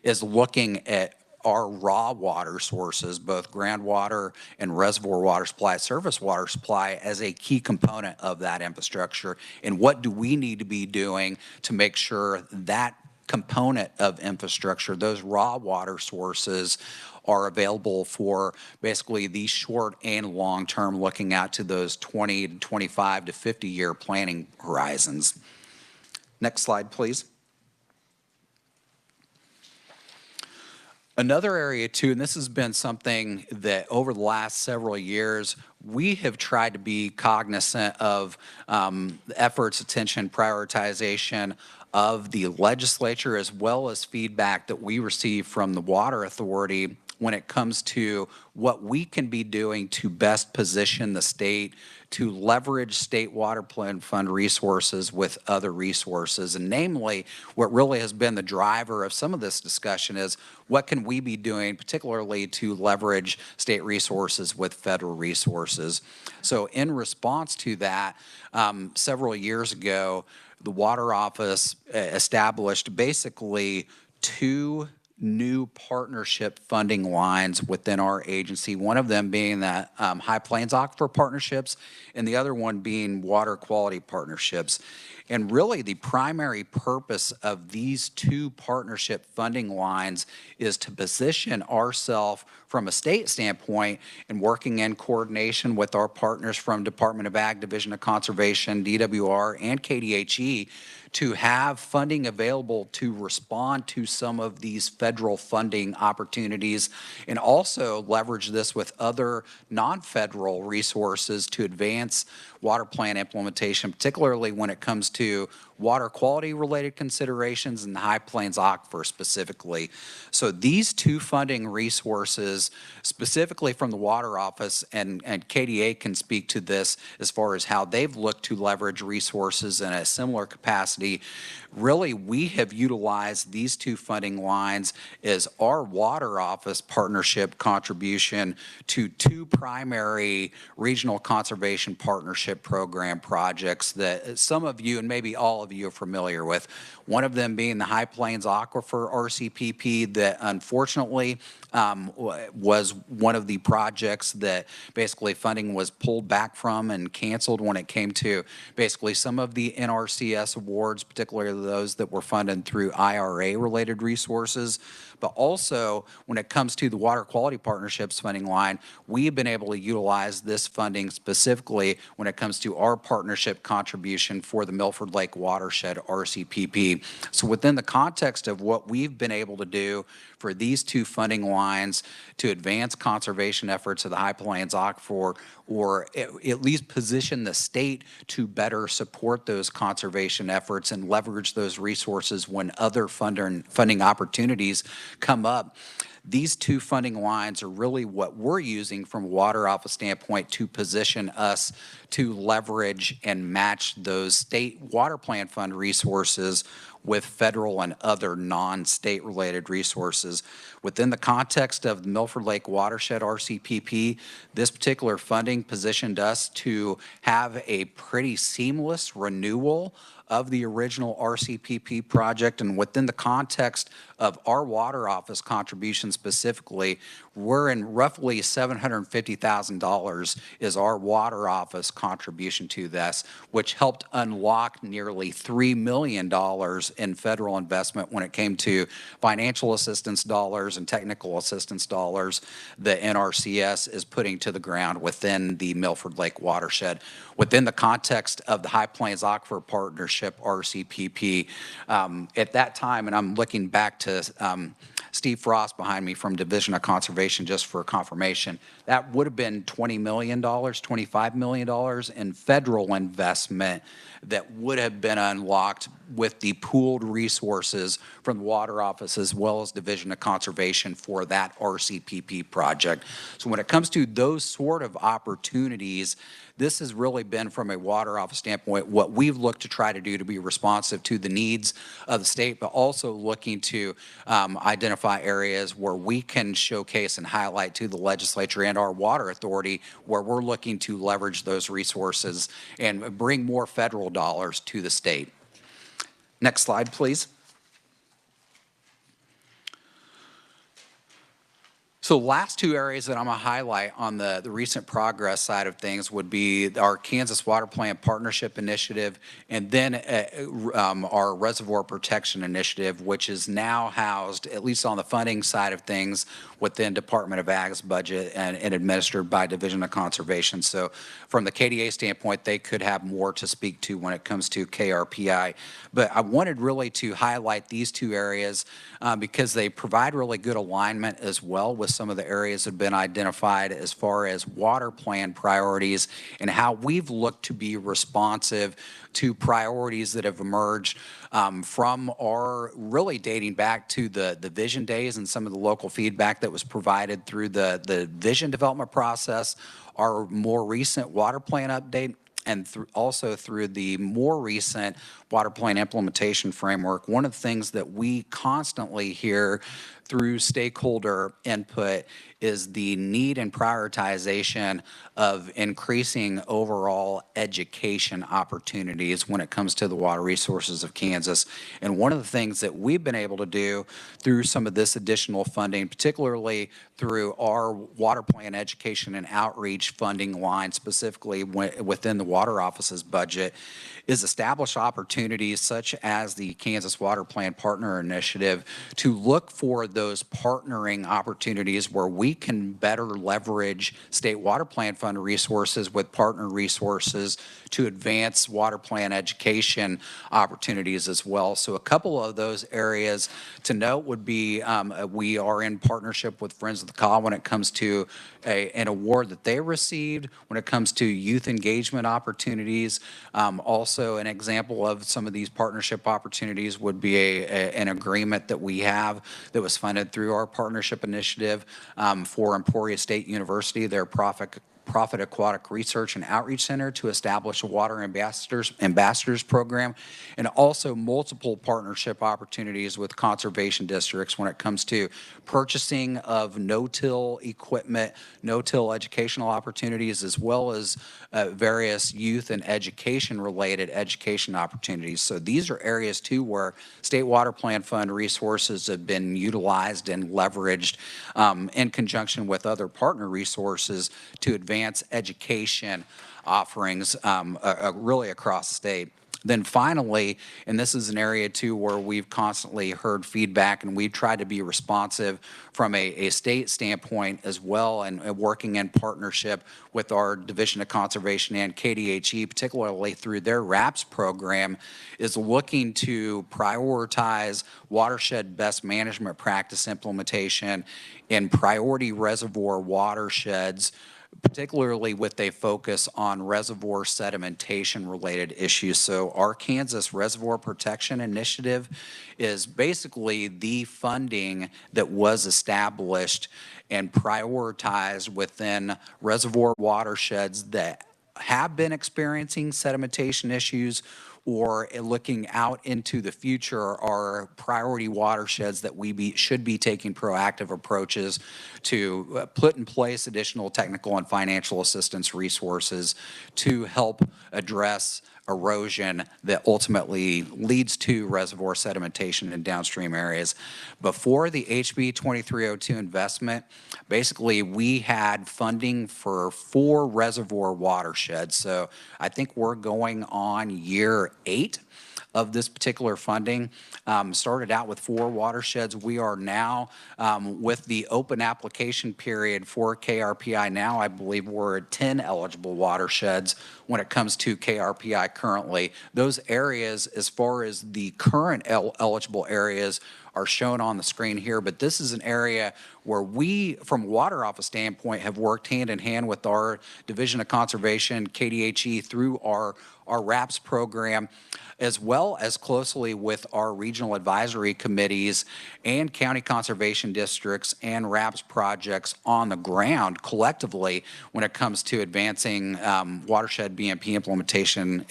is looking at our raw water sources, both groundwater and reservoir water supply, surface water supply, as a key component of that infrastructure. And what do we need to be doing to make sure that component of infrastructure, those raw water sources, are available for basically the short and long term, looking out to those 20 to 25 to 50-year planning horizons. Next slide, please. Another area too, and this has been something that over the last several years, we have tried to be cognizant of the efforts, attention, prioritization of the legislature, as well as feedback that we receive from the Water Authority when it comes to what we can be doing to best position the state to leverage state water plan fund resources with other resources. And namely, what really has been the driver of some of this discussion is what can we be doing, particularly to leverage state resources with federal resources. So in response to that, several years ago, the Water Office established basically two new partnership funding lines within our agency, one of them being the High Plains Aquifer Partnerships, and the other one being Water Quality Partnerships. And really, the primary purpose of these two partnership funding lines is to position ourselves from a state standpoint and working in coordination with our partners from Department of Ag, Division of Conservation, DWR, and KDHE to have funding available to respond to some of these federal funding opportunities, and also leverage this with other non-federal resources to advance water plan implementation, particularly when it comes to water quality related considerations and the High Plains Aquifer specifically. So these two funding resources, specifically from the Water Office, and KDA can speak to this as far as how they've looked to leverage resources in a similar capacity. Really, we have utilized these two funding lines as our Water Office partnership contribution to two primary regional conservation partnership program projects that some of you and maybe all of you are familiar with. One of them being the High Plains Aquifer RCPP that unfortunately was one of the projects that basically funding was pulled back from and canceled when it came to basically some of the NRCS awards, particularly those that were funded through IRA-related resources. But also, when it comes to the Water Quality Partnerships funding line, we've been able to utilize this funding specifically when it comes to our partnership contribution for the Milford Lake Watershed RCPP. So within the context of what we've been able to do for these two funding lines to advance conservation efforts of the High Plains Aquifer, or at least position the state to better support those conservation efforts and leverage those resources when other funding opportunities come up. These two funding lines are really what we're using from a Water Office standpoint to position us to leverage and match those state water plan fund resources with federal and other non-state related resources. Within the context of the Milford Lake Watershed RCPP, this particular funding positioned us to have a pretty seamless renewal of the original RCPP project. And within the context of our Water Office contribution specifically, we're in roughly $750,000 is our Water Office contribution to this, which helped unlock nearly $3 million in federal investment when it came to financial assistance dollars and technical assistance dollars that NRCS is putting to the ground within the Milford Lake Watershed. Within the context of the High Plains Aquifer Partnership, RCPP, at that time, and I'm looking back to Steve Frost behind me from Division of Conservation just for confirmation, that would have been $20 million, $25 million in federal investment that would have been unlocked with the pooled resources from the Water Office as well as Division of Conservation for that RCPP project. So when it comes to those sort of opportunities, this has really been, from a Water Office standpoint, what we've looked to try to do to be responsive to the needs of the state, but also looking to identify areas where we can showcase and highlight to the legislature and our Water Authority where we're looking to leverage those resources and bring more federal dollars to the state. Next slide, please. So last two areas that I'm going to highlight on the recent progress side of things would be our Kansas Water Plan Partnership Initiative, and then our Reservoir Protection Initiative, which is now housed, at least on the funding side of things, within Department of Ag's budget and administered by Division of Conservation. So from the KDA standpoint, they could have more to speak to when it comes to KRPI. But I wanted really to highlight these two areas because they provide really good alignment as well with some of the areas that have been identified as far as water plan priorities and how we've looked to be responsive to priorities that have emerged from our really dating back to the vision days and some of the local feedback that was provided through the vision development process, our more recent water plan update, and also through the more recent water plan implementation framework. One of the things that we constantly hear through stakeholder input is the need and prioritization of increasing overall education opportunities when it comes to the water resources of Kansas. And one of the things that we've been able to do through some of this additional funding, particularly through our water plan education and outreach funding line, specifically within the water office's budget, is establish opportunities such as the Kansas Water Plan Partner Initiative to look for those partnering opportunities where we can better leverage state water plan fund resources with partner resources to advance water plan education opportunities as well. So a couple of those areas to note would be we are in partnership with Friends of the Call when it comes to an award that they received, when it comes to youth engagement opportunities. Also, an example of some of these partnership opportunities would be an agreement that we have that was funded through our partnership initiative for Emporia State University, their Profit Aquatic Research and Outreach Center, to establish a water ambassadors program, and also multiple partnership opportunities with conservation districts when it comes to purchasing of no-till equipment, no-till educational opportunities, as well as various youth and education-related education opportunities. So these are areas too where state water plan fund resources have been utilized and leveraged in conjunction with other partner resources to advance education offerings really across the state. Then finally, and this is an area too where we've constantly heard feedback and we've tried to be responsive from a state standpoint as well, and working in partnership with our Division of Conservation and KDHE, particularly through their RAPS program, is looking to prioritize watershed best management practice implementation in priority reservoir watersheds, particularly with a focus on reservoir sedimentation related issues. So our Kansas Reservoir Protection Initiative is basically the funding that was established and prioritized within reservoir watersheds that have been experiencing sedimentation issues or looking out into the future are priority watersheds that we should be taking proactive approaches to put in place additional technical and financial assistance resources to help address erosion that ultimately leads to reservoir sedimentation in downstream areas. Before the HB 2302 investment, basically we had funding for 4 reservoir watersheds. So I think we're going on year 8 of this particular funding. Started out with 4 watersheds. We are now with the open application period for KRPI now, I believe we're at 10 eligible watersheds when it comes to KRPI currently. Those areas, as far as the current eligible areas, are shown on the screen here, but this is an area where we, from a water office standpoint, have worked hand in hand with our Division of Conservation, KDHE, through our RAPS program, as well as closely with our regional advisory committees and county conservation districts and RAPS projects on the ground collectively when it comes to advancing watershed BMP implementation,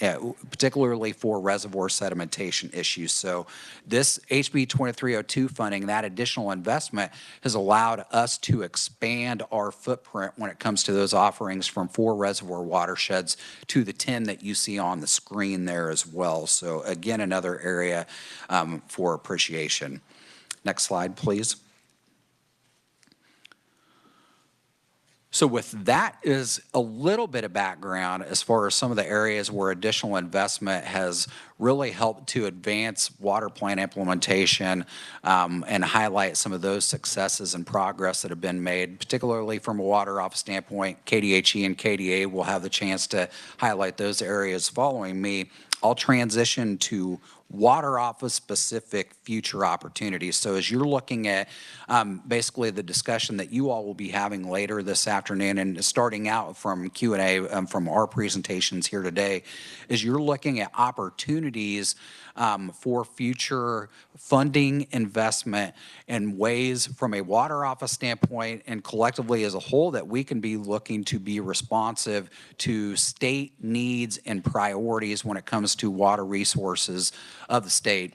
particularly for reservoir sedimentation issues. So this HB 2302 funding, that additional investment, has allowed us to expand our footprint when it comes to those offerings from 4 reservoir watersheds to the 10 that you see on the screen there as well. So again, another area for appreciation. Next slide, please. So with that is a little bit of background as far as some of the areas where additional investment has really helped to advance water plan implementation and highlight some of those successes and progress that have been made, particularly from a water office standpoint. KDHE and KDA will have the chance to highlight those areas following me. I'll transition to water office specific future opportunities. So as you're looking at basically the discussion that you all will be having later this afternoon and starting out from Q&A from our presentations here today, is you're looking at opportunities for future funding investment and ways from a water office standpoint and collectively as a whole that we can be looking to be responsive to state needs and priorities when it comes to water resources of the state.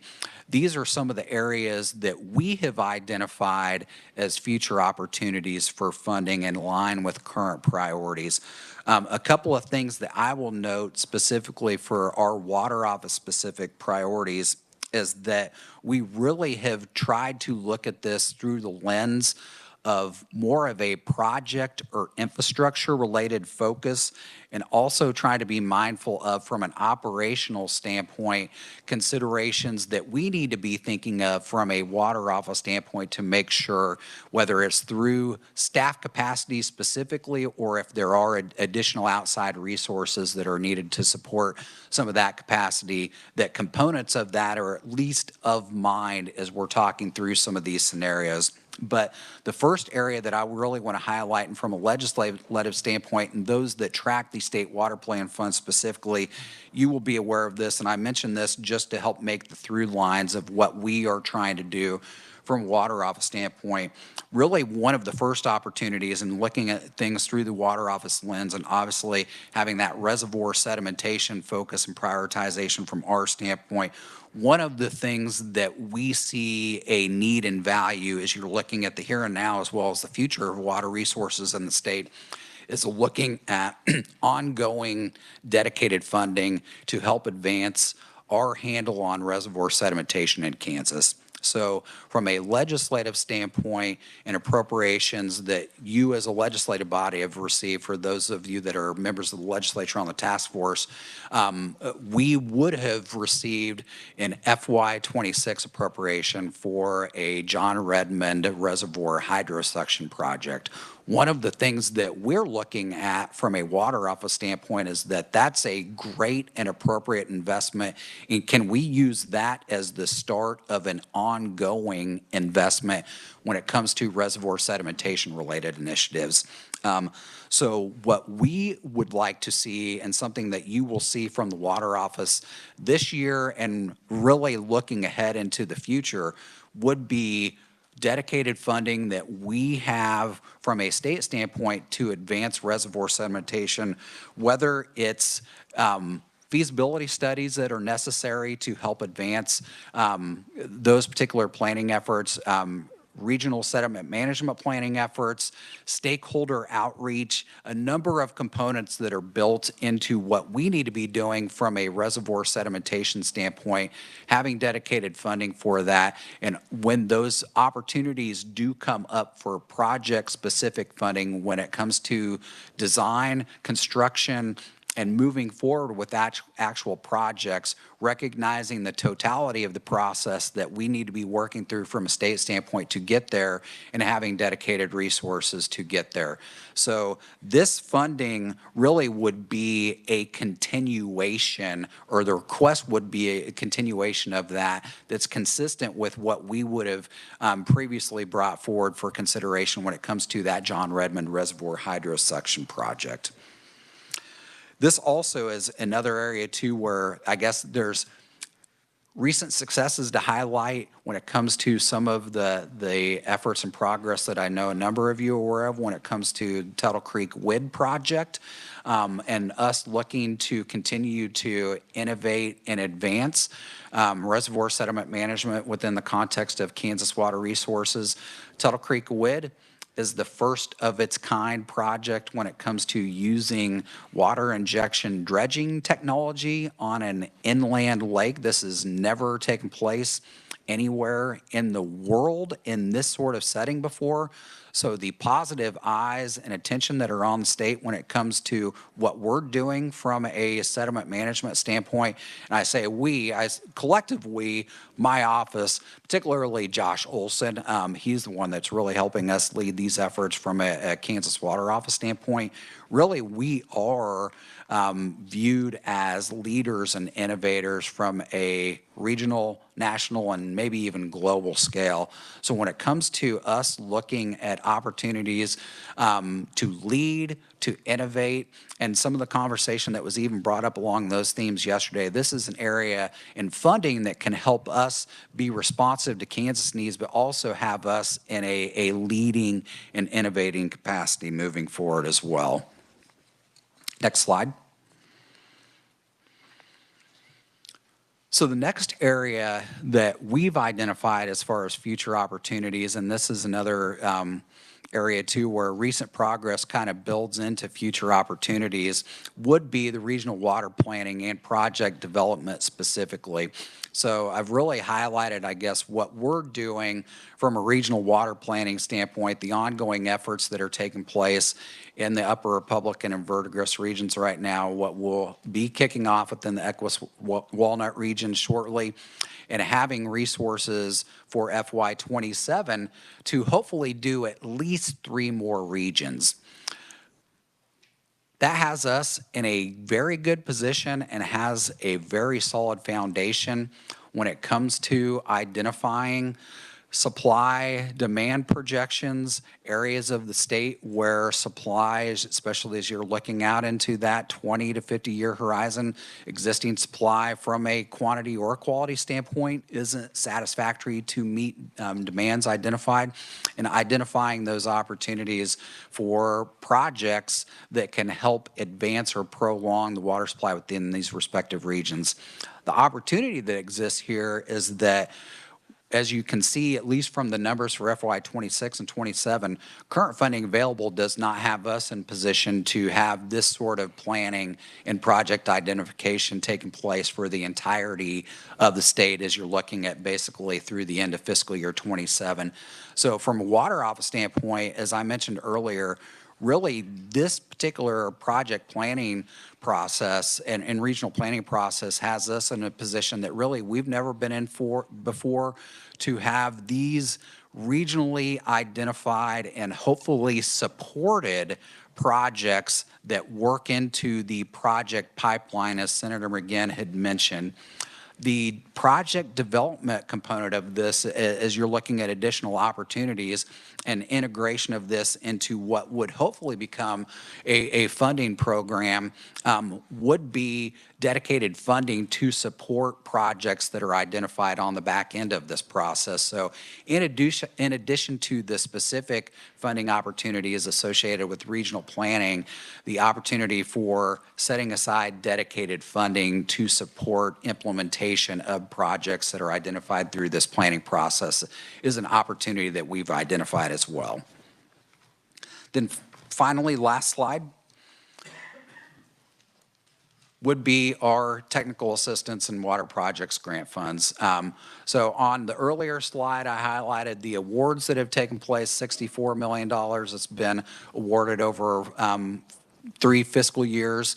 These are some of the areas that we have identified as future opportunities for funding in line with current priorities. A couple of things that I will note specifically for our water office specific priorities is that we really have tried to look at this through the lens of more of a project or infrastructure related focus, and also trying to be mindful of, from an operational standpoint, considerations that we need to be thinking of from a water office standpoint to make sure, whether it's through staff capacity specifically or if there are additional outside resources that are needed to support some of that capacity, that components of that are at least of mind as we're talking through some of these scenarios. But the first area that I really want to highlight, and from a legislative standpoint, and those that track the state water plan fund specifically, you will be aware of this, and I mention this just to help make the through lines of what we are trying to do from a water office standpoint. Really, one of the first opportunities in looking at things through the water office lens, and obviously having that reservoir sedimentation focus and prioritization from our standpoint, one of the things that we see a need and value as you're looking at the here and now as well as the future of water resources in the state is looking at ongoing dedicated funding to help advance our handle on reservoir sedimentation in Kansas. So from a legislative standpoint and appropriations that you as a legislative body have received, for those of you that are members of the legislature on the task force, we would have received an FY26 appropriation for a John Redmond Reservoir hydrosuction project. One of the things that we're looking at from a water office standpoint is that that's a great and appropriate investment. And can we use that as the start of an ongoing investment when it comes to reservoir sedimentation related initiatives? So what we would like to see, and something that you will see from the water office this year and really looking ahead into the future, would be dedicated funding that we have from a state standpoint to advance reservoir sedimentation, whether it's feasibility studies that are necessary to help advance those particular planning efforts, regional sediment management planning efforts, stakeholder outreach, a number of components that are built into what we need to be doing from a reservoir sedimentation standpoint, having dedicated funding for that. And when those opportunities do come up for project-specific funding, when it comes to design, construction, and moving forward with actual projects, recognizing the totality of the process that we need to be working through from a state standpoint to get there, and having dedicated resources to get there. So this funding really would be a continuation, or the request would be a continuation of that, that's consistent with what we would have previously brought forward for consideration when it comes to that John Redmond Reservoir hydrosuction project. This also is another area too where I guess there's recent successes to highlight when it comes to some of the efforts and progress that I know a number of you are aware of when it comes to Tuttle Creek WID project, and us looking to continue to innovate and advance reservoir sediment management within the context of Kansas Water Resources. Tuttle Creek WID is the first of its kind project when it comes to using water injection dredging technology on an inland lake. This has never taken place anywhere in the world in this sort of setting before. So the positive eyes and attention that are on the state when it comes to what we're doing from a sediment management standpoint, and I say we, collective we, my office, particularly Josh Olson, he's the one that's really helping us lead these efforts from a Kansas Water Office standpoint. Really, we are viewed as leaders and innovators from a regional, national, and maybe even global scale. So when it comes to us looking at opportunities to lead, to innovate, and some of the conversation that was even brought up along those themes yesterday, this is an area in funding that can help us be responsive to Kansas needs, but also have us in a leading and innovating capacity moving forward as well. Next slide. So the next area that we've identified as far as future opportunities, and this is another area too where recent progress kind of builds into future opportunities, would be the regional water planning and project development specifically. So I've really highlighted, I guess, what we're doing from a regional water planning standpoint, the ongoing efforts that are taking place in the Upper Republican and Verdigris regions right now, what will be kicking off within the Equus Walnut region shortly, and having resources for FY27 to hopefully do at least 3 more regions. That has us in a very good position and has a very solid foundation when it comes to identifying supply demand projections, areas of the state where supplies, especially as you're looking out into that 20 to 50 year horizon, existing supply from a quantity or quality standpoint isn't satisfactory to meet demands identified, and identifying those opportunities for projects that can help advance or prolong the water supply within these respective regions. The opportunity that exists here is that, as you can see, at least from the numbers for FY26 and 27, current funding available does not have us in position to have this sort of planning and project identification taking place for the entirety of the state as you're looking at basically through the end of fiscal year 27. So from a water office standpoint, as I mentioned earlier, really this particular project planning process and regional planning process has us in a position that really we've never been in for before, to have these regionally identified and hopefully supported projects that work into the project pipeline, as Senator McGinn had mentioned. The project development component of this, as you're looking at additional opportunities and integration of this into what would hopefully become a funding program, would be dedicated funding to support projects that are identified on the back end of this process. So in addition to the specific funding opportunities associated with regional planning, the opportunity for setting aside dedicated funding to support implementation of projects that are identified through this planning process is an opportunity that we've identified as well. Then finally, last slide would be our technical assistance and water projects grant funds. So on the earlier slide, I highlighted the awards that have taken place, $64 million. It's been awarded over 3 fiscal years.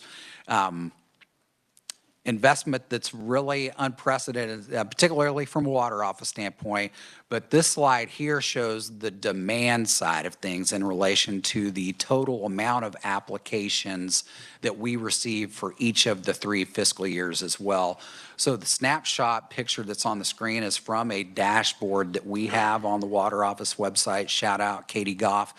Investment that's really unprecedented, particularly from a water office standpoint. But this slide here shows the demand side of things in relation to the total amount of applications that we receive for each of the 3 fiscal years as well. So the snapshot picture that's on the screen is from a dashboard that we have on the water office website. Shout out Katie Goff.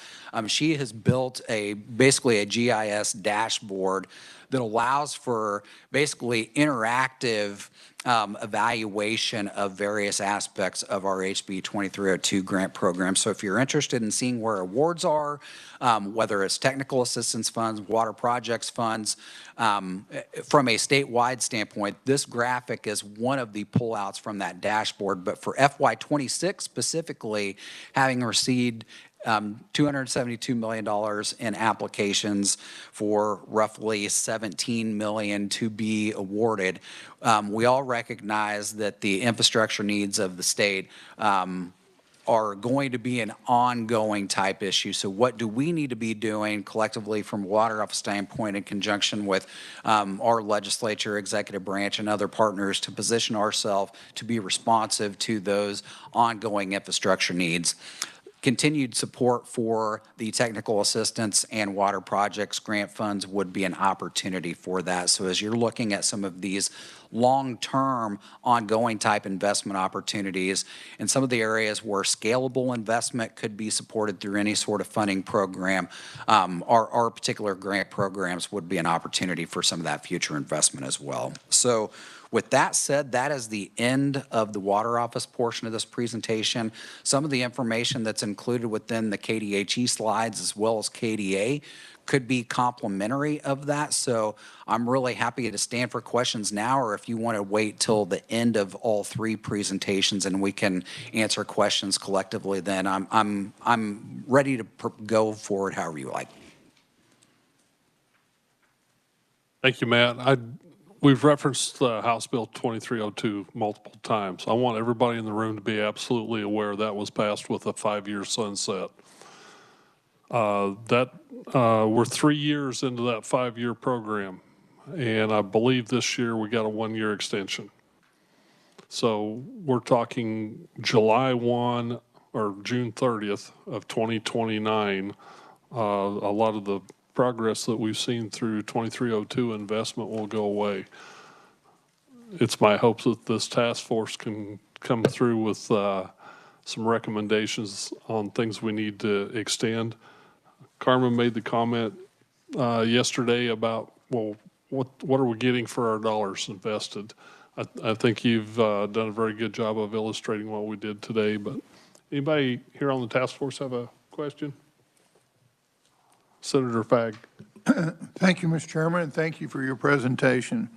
She has built basically a GIS dashboard that allows for basically interactive evaluation of various aspects of our HB 2302 grant program. So if you're interested in seeing where awards are, whether it's technical assistance funds, water projects funds, from a statewide standpoint, this graphic is one of the pullouts from that dashboard. But for FY26 specifically, having received $272 million in applications for roughly $17 million to be awarded. We all recognize that the infrastructure needs of the state are going to be an ongoing type issue. So what do we need to be doing collectively from a water office standpoint in conjunction with our legislature, executive branch, and other partners to position ourselves to be responsive to those ongoing infrastructure needs? Continued support for the technical assistance and water projects grant funds would be an opportunity for that. So as you're looking at some of these long-term, ongoing type investment opportunities in some of the areas where scalable investment could be supported through any sort of funding program, our particular grant programs would be an opportunity for some of that future investment as well. So with that said, that is the end of the water office portion of this presentation. Some of the information that's included within the KDHE slides as well as KDA could be complementary of that. So I'm really happy to stand for questions now, or if you want to wait till the end of all three presentations and we can answer questions collectively, then I'm ready to go forward however you like. Thank you, Matt. We've referenced House Bill 2302 multiple times. I want everybody in the room to be absolutely aware that was passed with a 5-year sunset. We're 3 years into that 5-year program, and I believe this year we got a 1-year extension. So we're talking July 1 or June 30th of 2029. A lot of the progress that we've seen through 2302 investment will go away. It's my hope that this task force can come through with some recommendations on things we need to extend. Carmen made the comment yesterday about, well, what are we getting for our dollars invested? I think you've done a very good job of illustrating what we did today, but anybody here on the task force have a question? Senator Fagg. Thank you, Mr. Chairman, and thank you for your presentation.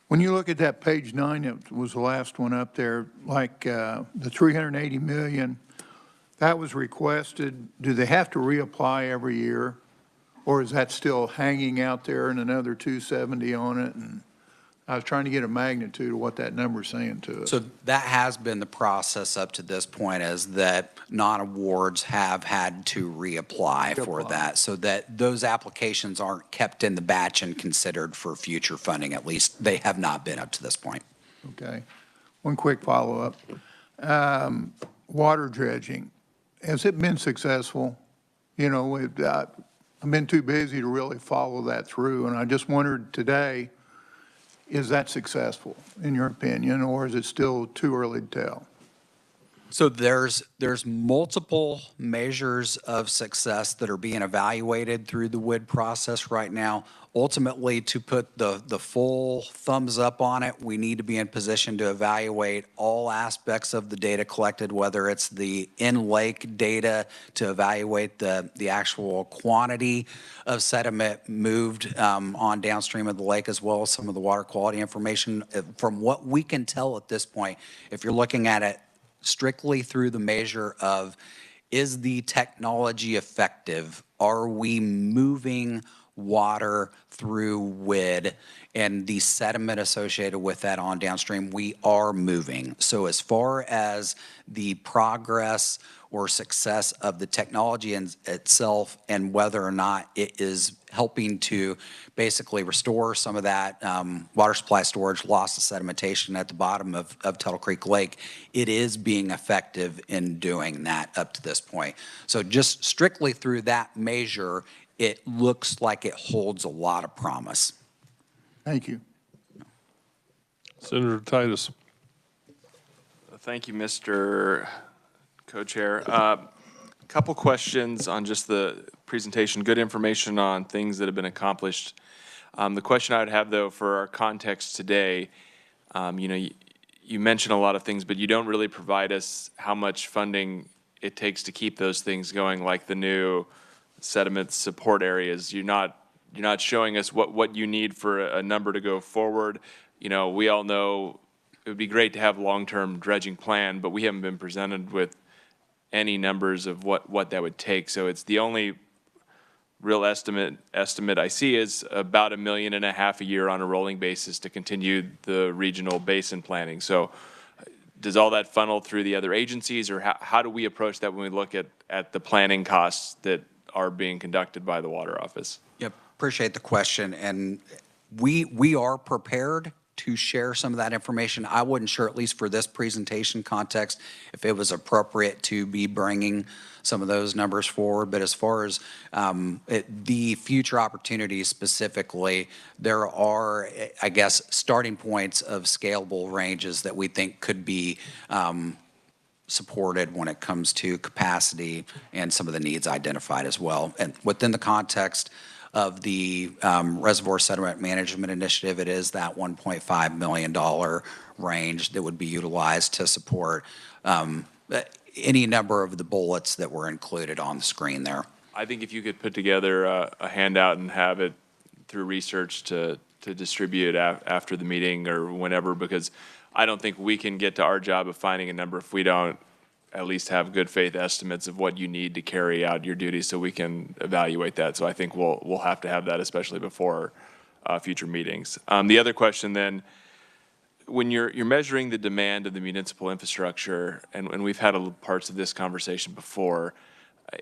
When you look at that page 9, it was the last one up there, like the $380 million, that was requested. Do they have to reapply every year? Or is that still hanging out there and another 270 on it? And I was trying to get a magnitude of what that number's saying to us. So that has been the process up to this point, is that non-awards have had to reapply for that, so that those applications aren't kept in the batch and considered for future funding. At least they have not been up to this point. Okay. One quick follow-up. Water dredging, has it been successful? You know, I've been too busy to really follow that through, and I just wondered today, is that successful in your opinion, or is it still too early to tell? So there's multiple measures of success that are being evaluated through the WID process right now. Ultimately, to put the full thumbs up on it, we need to be in position to evaluate all aspects of the data collected, whether it's the in-lake data to evaluate the actual quantity of sediment moved on downstream of the lake, as well as some of the water quality information. From what we can tell at this point, if you're looking at it strictly through the measure of, is the technology effective? Are we moving water through WID and the sediment associated with that on downstream? We are moving. So as far as the progress or success of the technology in itself and whether or not it is helping to basically restore some of that water supply storage, loss of sedimentation at the bottom of Tuttle Creek Lake, it is being effective in doing that up to this point. So just strictly through that measure, it looks like it holds a lot of promise. Thank you. Senator Titus. Thank you, Mr. Co-Chair. A couple questions on just the presentation. Good information on things that have been accomplished. The question I would have, though, for our context today, you know, you mention a lot of things, but you don't really provide us how much funding it takes to keep those things going, like the new sediment support areas. You're not showing us what you need for a number to go forward. You know, we all know it would be great to have a long-term dredging plan, but we haven't been presented with any numbers of what that would take. So it's the only real estimate I see is about $1.5 million a year on a rolling basis to continue the regional basin planning. So does all that funnel through the other agencies, or how do we approach that when we look at the planning costs that are being conducted by the water office? Yep, appreciate the question, and we are prepared to share some of that information. I wasn't sure, at least for this presentation context, if it was appropriate to be bringing some of those numbers forward. But as far as the future opportunities specifically, there are, I guess, starting points of scalable ranges that we think could be supported when it comes to capacity and some of the needs identified as well. And within the context of the Reservoir Sediment Management Initiative, it is that $1.5 million range that would be utilized to support any number of the bullets that were included on the screen there. I think if you could put together a handout and have it through research to distribute after the meeting or whenever, because I don't think we can get to our job of finding a number if we don't at least have good faith estimates of what you need to carry out your duties, so we can evaluate that. So I think we'll have to have that, especially before future meetings. The other question then, when you're measuring the demand of the municipal infrastructure, and we've had parts of this conversation before,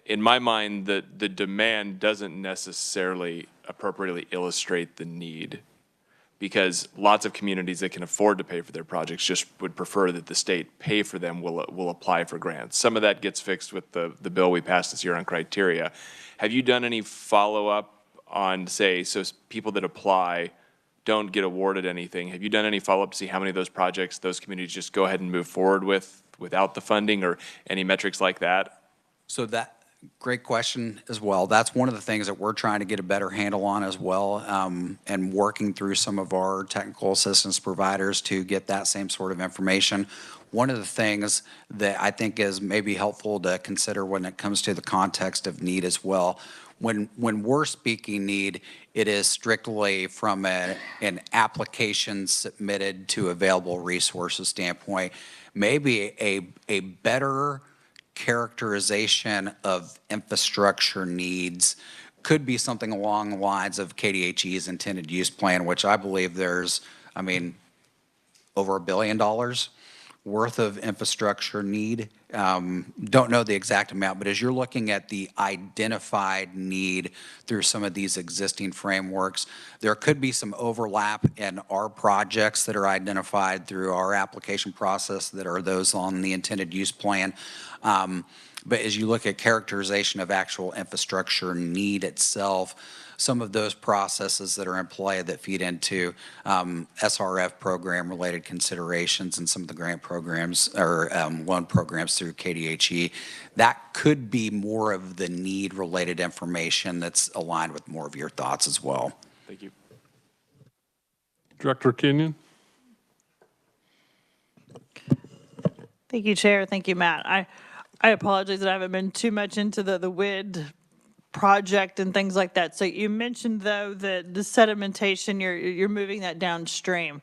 in my mind, the demand doesn't necessarily appropriately illustrate the need, because lots of communities that can afford to pay for their projects just would prefer that the state pay for them, will apply for grants. Some of that gets fixed with the bill we passed this year on criteria. Have you done any follow-up on, say, so people that apply don't get awarded anything? Have you done any follow-up to see how many of those projects those communities just go ahead and move forward with without the funding, or any metrics like that? So great question as well. That's one of the things that we're trying to get a better handle on as well, and working through some of our technical assistance providers to get that same sort of information. One of the things that I think is maybe helpful to consider when it comes to the context of need as well, when we're speaking need, it is strictly from an application submitted to available resources standpoint. Maybe a better characterization of infrastructure needs could be something along the lines of KDHE's intended use plan, which I believe there's, over $1 billion worth of infrastructure need. Don't know the exact amount, but as you're looking at the identified need through some of these existing frameworks, there could be some overlap in our projects that are identified through our application process that are those on the intended use plan. But as you look at characterization of actual infrastructure need itself, some of those processes that are in play that feed into SRF program-related considerations and some of the grant programs or loan programs through KDHE, that could be more of the need-related information that's aligned with more of your thoughts as well. Thank you. Director Kenyon? Thank you, Chair. Thank you, Matt. I apologize that I haven't been too much into the WID project and things like that. So you mentioned, though, that the sedimentation, you're moving that downstream.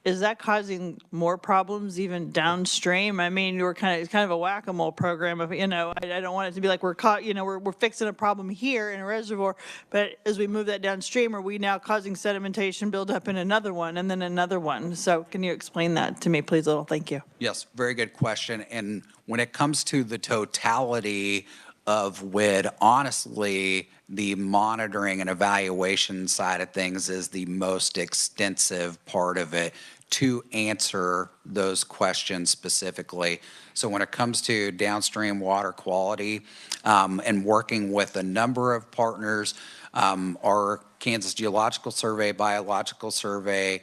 Is that causing more problems even downstream? I mean, it's kind of a whack-a-mole program of, I don't want it to be like we're caught, we're fixing a problem here in a reservoir, but as we move that downstream, are we now causing sedimentation buildup in another one and then another one? So can you explain that to me, please, Little? Thank you. Yes, very good question. And when it comes to the totality of WID, honestly, the monitoring and evaluation side of things is the most extensive part of it to answer those questions specifically. So when it comes to downstream water quality and working with a number of partners, our Kansas Geological Survey, Biological Survey,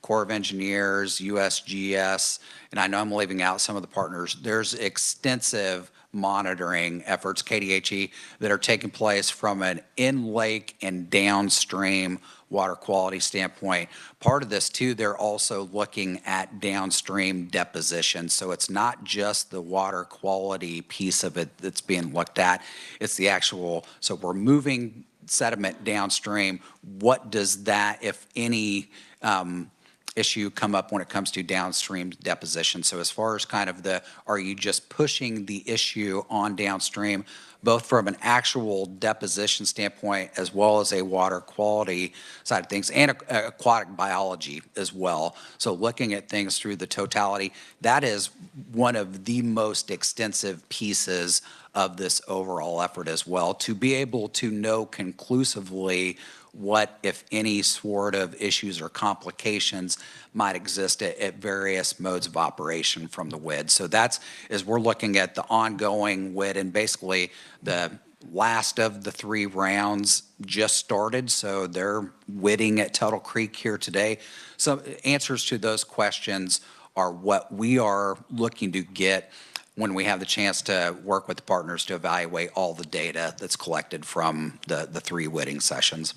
Corps of Engineers, USGS, and I know I'm leaving out some of the partners, there's extensive monitoring efforts, KDHE, that are taking place from an in-lake and downstream water quality standpoint. Part of this, too, they're also looking at downstream deposition. So it's not just the water quality piece of it that's being looked at. It's the actual, so we're moving sediment downstream. What does that, if any, issue come up when it comes to downstream deposition. So as far as kind of are you just pushing the issue on downstream, both from an actual deposition standpoint as well as a water quality side of things and aquatic biology as well. So looking at things through the totality, that is one of the most extensive pieces of this overall effort as well, to be able to know conclusively what, if any, sort of issues or complications might exist at various modes of operation from the WID. So that's, as we're looking at the ongoing WID, and basically the last of the 3 rounds just started, so they're WIDing at Tuttle Creek here today. So answers to those questions are what we are looking to get when we have the chance to work with the partners to evaluate all the data that's collected from the 3 WIDing sessions.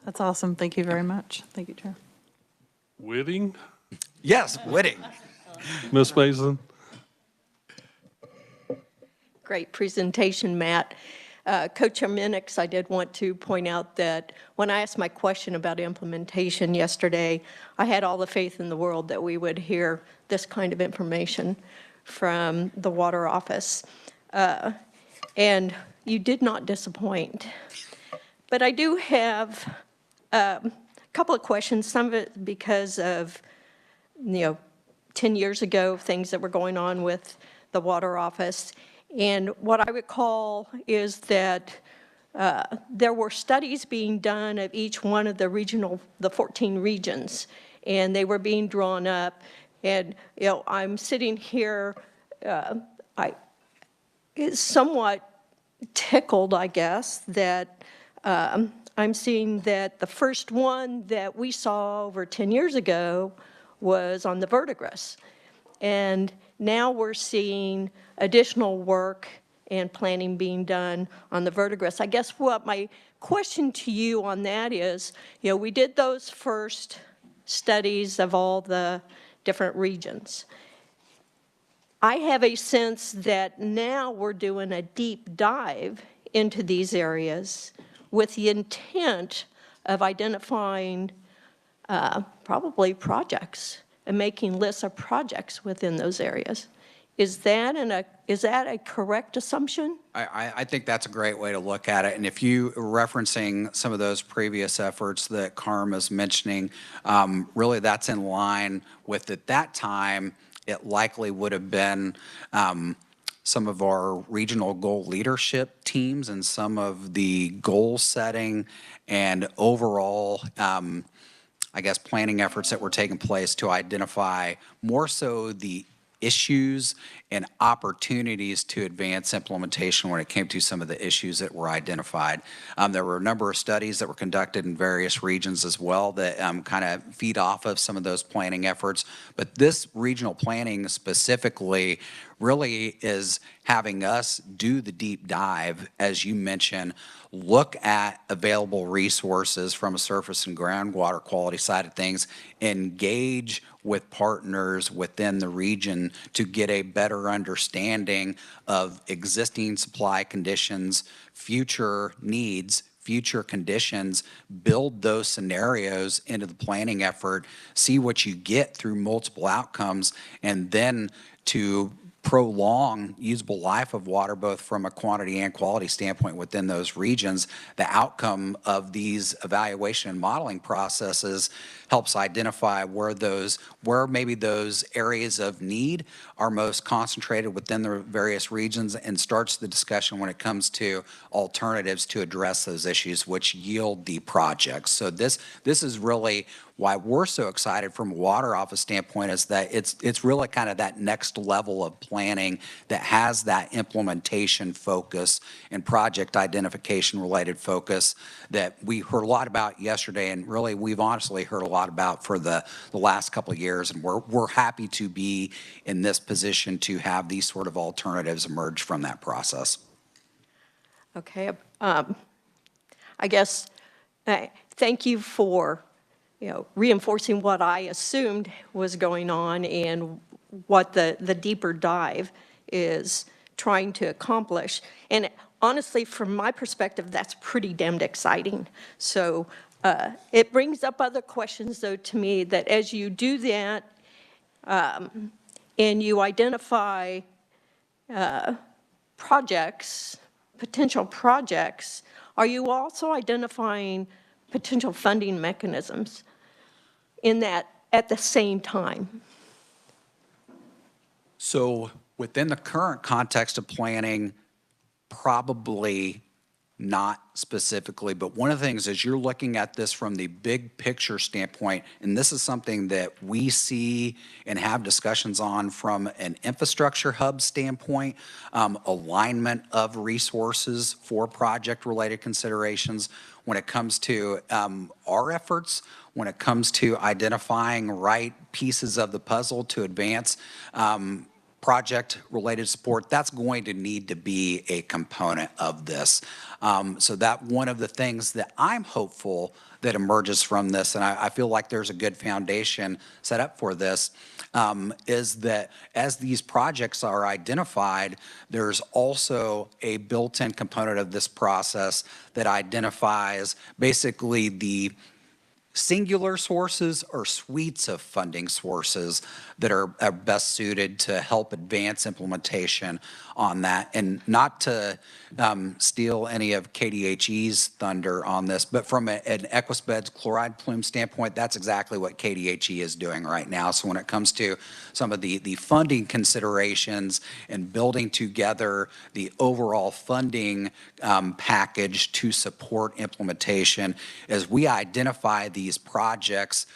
That's awesome. Thank you very much. Thank you, Chair. Whitting? Yes, WIDing. Ms. Mason? Great presentation, Matt. Co-Chair Minix, I did want to point out that when I asked my question about implementation yesterday, I had all the faith in the world that we would hear this kind of information from the Water Office. And you did not disappoint. But I do have a couple of questions, some of it because of, 10 years ago, things that were going on with the Water Office. And what I recall is that there were studies being done of each one of the 14 regions, and they were being drawn up. And, I'm sitting here, somewhat tickled, I guess, that I'm seeing that the first one that we saw over 10 years ago was on the verdigris. And now we're seeing additional work and planning being done on the verdigris. I guess what my question to you on that is, we did those first studies of all the different regions. I have a sense that now we're doing a deep dive into these areas with the intent of identifying probably projects and making lists of projects within those areas. Is that a correct assumption? I think that's a great way to look at it. And if you referencing some of those previous efforts that Carm is mentioning, really that's in line with, at that time, it likely would have been some of our regional goal leadership teams and some of the goal setting and overall, I guess, planning efforts that were taking place to identify more so the issues and opportunities to advance implementation when it came to some of the issues that were identified. There were a number of studies that were conducted in various regions as well that kind of feed off of some of those planning efforts. But this regional planning specifically really is having us do the deep dive, as you mentioned, look at available resources from a surface and groundwater quality side of things, engage with partners within the region to get a better understanding of existing supply conditions, future needs, future conditions, build those scenarios into the planning effort, see what you get through multiple outcomes, and then to prolong usable life of water, both from a quantity and quality standpoint within those regions. The outcome of these evaluation and modeling processes helps identify where maybe those areas of need are most concentrated within the various regions, and starts the discussion when it comes to alternatives to address those issues, which yield the projects. So this is really why we're so excited from a Water Office standpoint, is that it's really kind of that next level of planning that has that implementation focus and project identification related focus that we heard a lot about yesterday, and really we've honestly heard a lot about for the last couple of years. And we're happy to be in this position to have these sort of alternatives emerge from that process. Okay, I guess, thank you for reinforcing what I assumed was going on and what the deeper dive is trying to accomplish. And honestly, from my perspective, that's pretty damned exciting. So It brings up other questions, though, to me, that as you do that, and you identify projects, potential projects, are you also identifying potential funding mechanisms in that at the same time? So within the current context of planning, probably not specifically, but one of the things is you're looking at this from the big picture standpoint, and this is something that we see and have discussions on from an infrastructure hub standpoint, alignment of resources for project-related considerations when it comes to our efforts, when it comes to identifying right pieces of the puzzle to advance project-related support, that's going to need to be a component of this. So that one of the things that I'm hopeful that emerges from this, and I feel like there's a good foundation set up for this, is that as these projects are identified, there's also a built-in component of this process that identifies basically the singular sources or suites of funding sources that are best suited to help advance implementation on that. And not to steal any of KDHE's thunder on this, but from an Equisbed's chloride plume standpoint, that's exactly what KDHE is doing right now. So when it comes to some of the funding considerations and building together the overall funding package to support implementation, as we identify these projects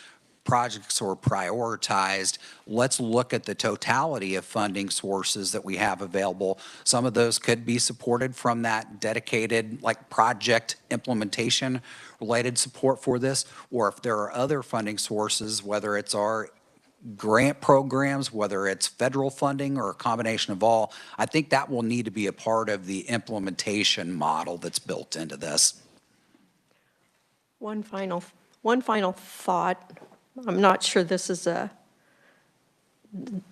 are prioritized, let's look at the totality of funding sources that we have available. Some of those could be supported from that dedicated, like, project implementation related support for this, or if there are other funding sources, whether it's our grant programs, whether it's federal funding or a combination of all, I think that will need to be a part of the implementation model that's built into this. One final thought. I'm not sure this is the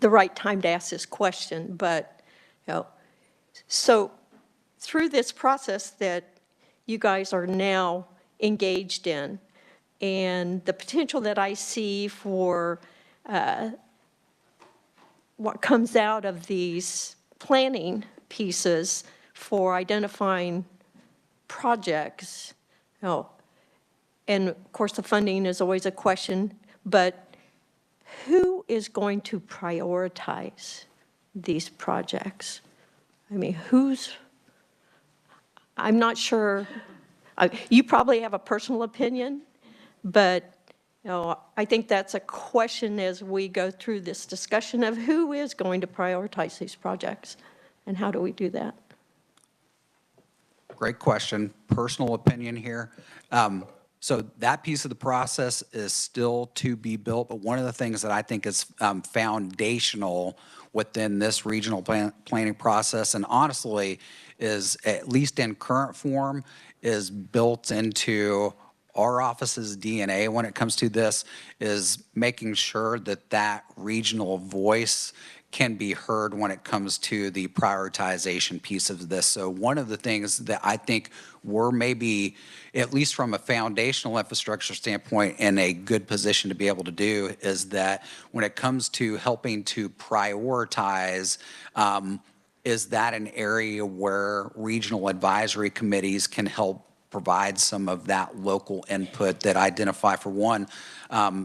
right time to ask this question, but, so through this process that you guys are now engaged in, and the potential that I see for what comes out of these planning pieces for identifying projects, and of course the funding is always a question, but who is going to prioritize these projects? I mean, I'm not sure, you probably have a personal opinion, but I think that's a question as we go through this discussion of who is going to prioritize these projects, and how do we do that? Great question. Personal opinion here. So that piece of the process is still to be built, but one of the things that I think is foundational within this regional planning process, and honestly is, at least in current form, is built into our office's DNA when it comes to this, is making sure that that regional voice can be heard when it comes to the prioritization piece of this. So one of the things that I think we're maybe, at least from a foundational infrastructure standpoint, in a good position to be able to do is that when it comes to helping to prioritize, is that an area where regional advisory committees can help provide some of that local input that identify, for one,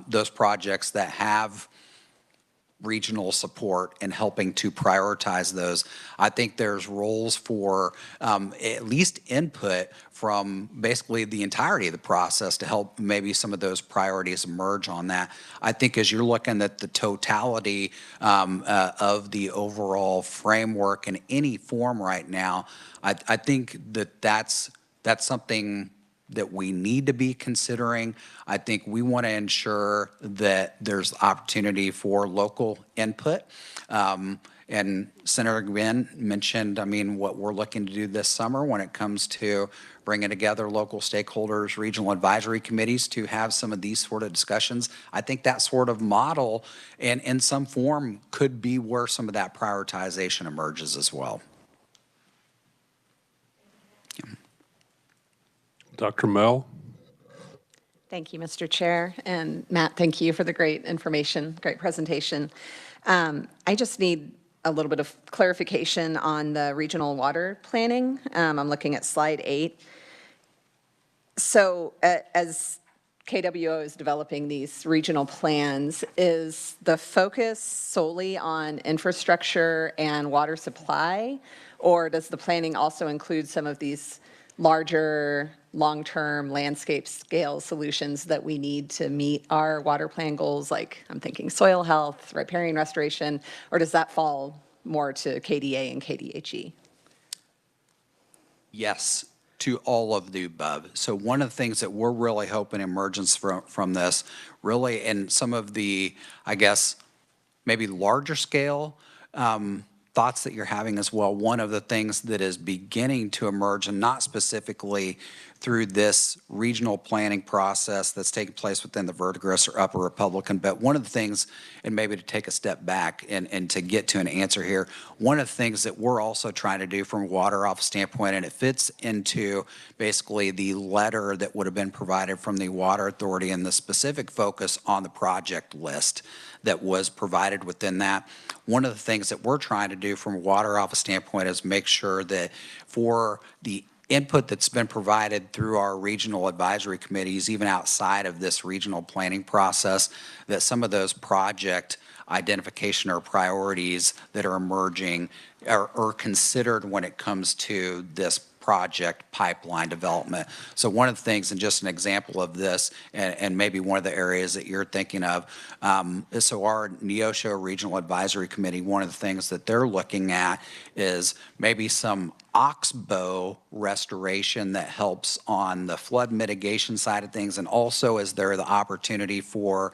those projects that have regional support and helping to prioritize those. I think there's roles for at least input from basically the entirety of the process to help maybe some of those priorities emerge on that. I think as you're looking at the totality of the overall framework in any form right now, I think that that's something that we need to be considering. I think we want to ensure that there's opportunity for local input. And Senator Gwynn mentioned, what we're looking to do this summer when it comes to bringing together local stakeholders, regional advisory committees to have some of these sort of discussions. I think that sort of model, and in some form, could be where some of that prioritization emerges as well. Dr. Mell? Thank you, Mr. Chair. And Matt, thank you for the great information, great presentation. I just need a little bit of clarification on the regional water planning. I'm looking at slide 8. So as KWO is developing these regional plans, is the focus solely on infrastructure and water supply? Or does the planning also include some of these larger, long-term landscape scale solutions that we need to meet our water plan goals? Like I'm thinking soil health, riparian restoration, or does that fall more to KDA and KDHE? Yes, to all of the above. So one of the things that we're really hoping emergence from this, really in some of the, I guess, maybe larger scale thoughts that you're having as well, one of the things that is beginning to emerge, and not specifically through this regional planning process that's taking place within the Verdigris or Upper Republican, but one of the things, and maybe to take a step back and to get to an answer here, one of the things that we're also trying to do from a water office standpoint, and it fits into basically the letter that would have been provided from the Water Authority and the specific focus on the project list that was provided within that. One of the things that we're trying to do from a water office standpoint is make sure that for the input that's been provided through our regional advisory committees, even outside of this regional planning process, that some of those project identification or priorities that are emerging are considered when it comes to this project pipeline development. So one of the things, and just an example of this, and maybe one of the areas that you're thinking of, so our Neosho Regional Advisory Committee, one of the things that they're looking at is maybe some oxbow restoration that helps on the flood mitigation side of things, and also is there the opportunity for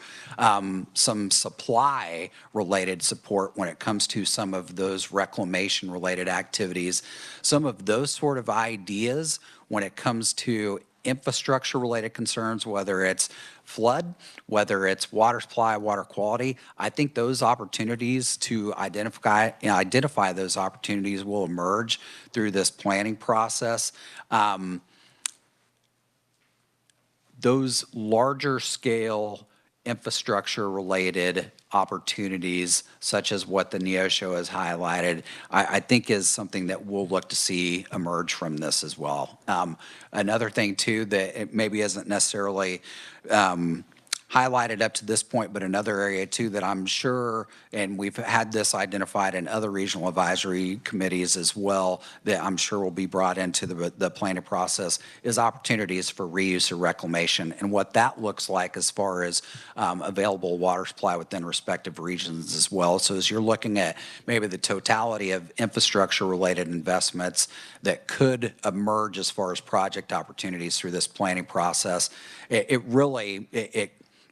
some supply related support when it comes to some of those reclamation related activities. Some of those sort of ideas when it comes to infrastructure related concerns, whether it's flood, whether it's water supply, water quality, I think those opportunities to identify those opportunities will emerge through this planning process. Those larger scale infrastructure related opportunities, such as what the Neosho has highlighted, I think is something that we'll look to see emerge from this as well. Another thing too that it maybe isn't necessarily highlighted up to this point, but another area too that I'm sure, and we've had this identified in other regional advisory committees as well, that I'm sure will be brought into the planning process, is opportunities for reuse or reclamation, and what that looks like as far as available water supply within respective regions as well. So as you're looking at maybe the totality of infrastructure related investments that could emerge as far as project opportunities through this planning process,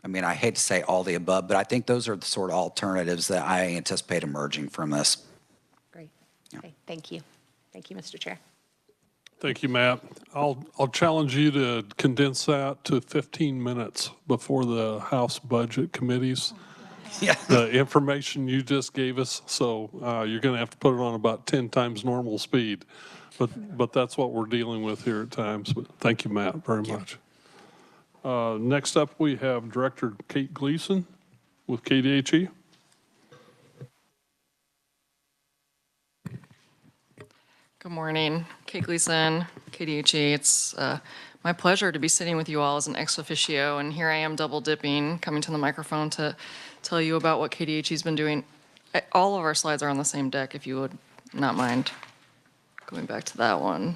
I mean, I hate to say all the above, but I think those are the sort of alternatives that I anticipate emerging from this. Great. Okay, thank you. Thank you, Mr. Chair. Thank you, Matt. I'll challenge you to condense that to 15 minutes before the House Budget Committees. Yeah. The information you just gave us, so you're going to have to put it on about 10 times normal speed. But that's what we're dealing with here at times. But thank you, Matt, very much. Next up, we have Director Kate Gleason with KDHE. Good morning, Kate Gleason, KDHE. It's my pleasure to be sitting with you all as an ex officio, and here I am double dipping, coming to the microphone to tell you about what KDHE's been doing. All of our slides are on the same deck, if you would not mind going back to that one.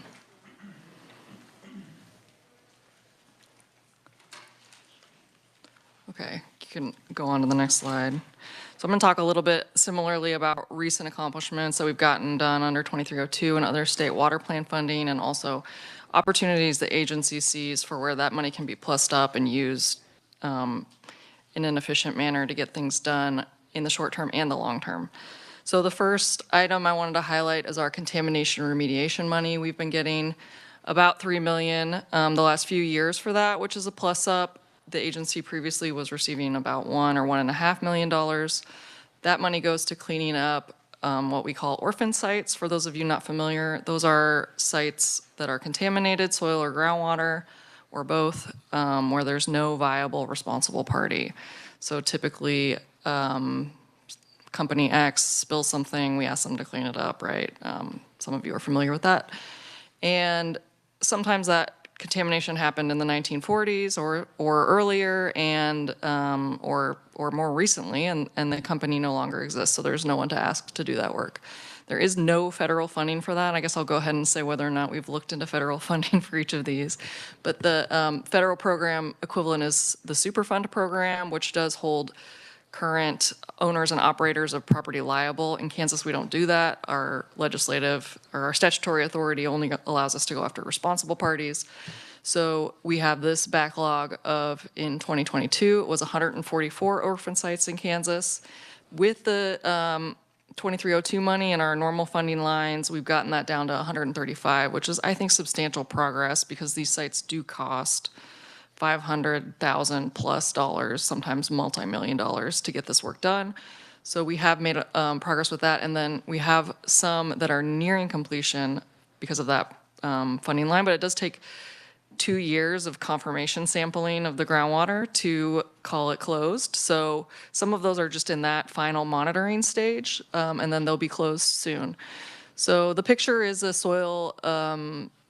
Okay, you can go on to the next slide. So I'm going to talk a little bit similarly about recent accomplishments that we've gotten done under 2302 and other state water plan funding, and also opportunities the agency sees for where that money can be plussed up and used in an efficient manner to get things done in the short term and the long term. So the first item I wanted to highlight is our contamination remediation money. We've been getting about $3 million the last few years for that, which is a plus up. The agency previously was receiving about $1 or $1.5 million. That money goes to cleaning up what we call orphan sites. For those of you not familiar, those are sites that are contaminated, soil or groundwater, or both, where there's no viable responsible party. So typically, company X spills something, we ask them to clean it up, right? Some of you are familiar with that. And sometimes that contamination happened in the 1940s or earlier, and or more recently, and the company no longer exists, so there's no one to ask to do that work. There is no federal funding for that. I guess I'll go ahead and say whether or not we've looked into federal funding for each of these. But the federal program equivalent is the Superfund program, which does hold current owners and operators of property liable. In Kansas, we don't do that. Our legislative or our statutory authority only allows us to go after responsible parties. So we have this backlog of, in 2022, it was 144 orphan sites in Kansas. With the 2302 money and our normal funding lines, we've gotten that down to 135, which is, I think, substantial progress because these sites do cost $500,000 plus dollars, sometimes multi-million dollars to get this work done. So we have made progress with that, and then we have some that are nearing completion because of that funding line, but it does take 2 years of confirmation sampling of the groundwater to call it closed. So some of those are just in that final monitoring stage, and then they'll be closed soon. So the picture is a soil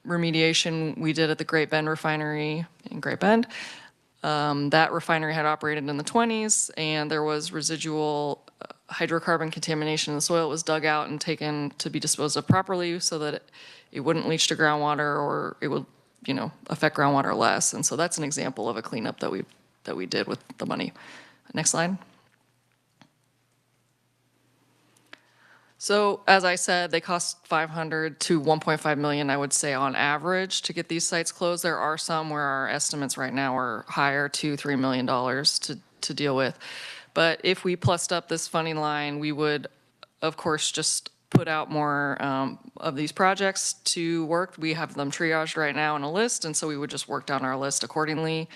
remediation we did at the Great Bend refinery in Great Bend. That refinery had operated in the 20s, and there was residual hydrocarbon contamination in the soil. It was dug out and taken to be disposed of properly so that it wouldn't leach to groundwater, or it would, affect groundwater less. And so that's an example of a cleanup that we did with the money. Next slide. So as I said, they cost $500 to $1.5 million, I would say, on average to get these sites closed. There are some where our estimates right now are higher, $2-3 million to deal with. But if we plussed up this funding line, we would, of course, just put out more of these projects to work. We have them triaged right now in a list, and so we would just work down our list accordingly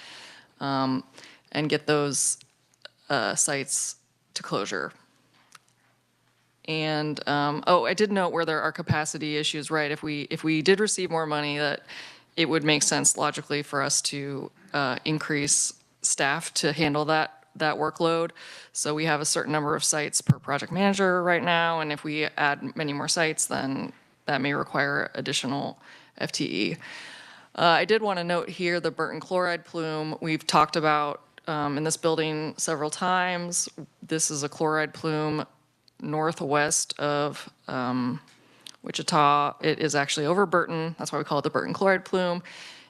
and get those sites to closure. And, I did note where there are capacity issues, right? If we did receive more money, that it would make sense logically for us to increase staff to handle that workload. So we have a certain number of sites per project manager right now, and if we add many more sites, then that may require additional FTE. I did want to note here the Burton chloride plume we've talked about in this building several times. This is a chloride plume northwest of Wichita. It is actually over Burton. That's why we call it the Burton chloride plume.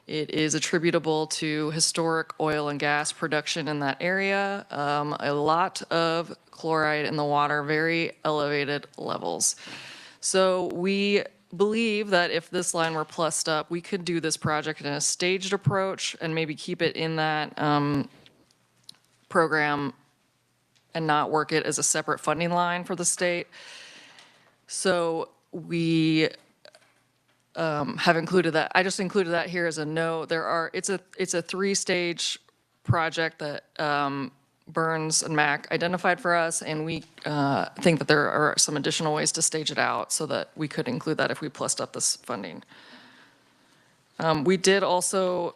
It is attributable to historic oil and gas production in that area. A lot of chloride in the water, very elevated levels. So we believe that if this line were plussed up, we could do this project in a staged approach and maybe keep it in that program and not work it as a separate funding line for the state. So we have included that. I just included that here as a note. It's a 3-stage project that Burns and Mac identified for us, and we think that there are some additional ways to stage it out so that we could include that if we plussed up this funding. We did also,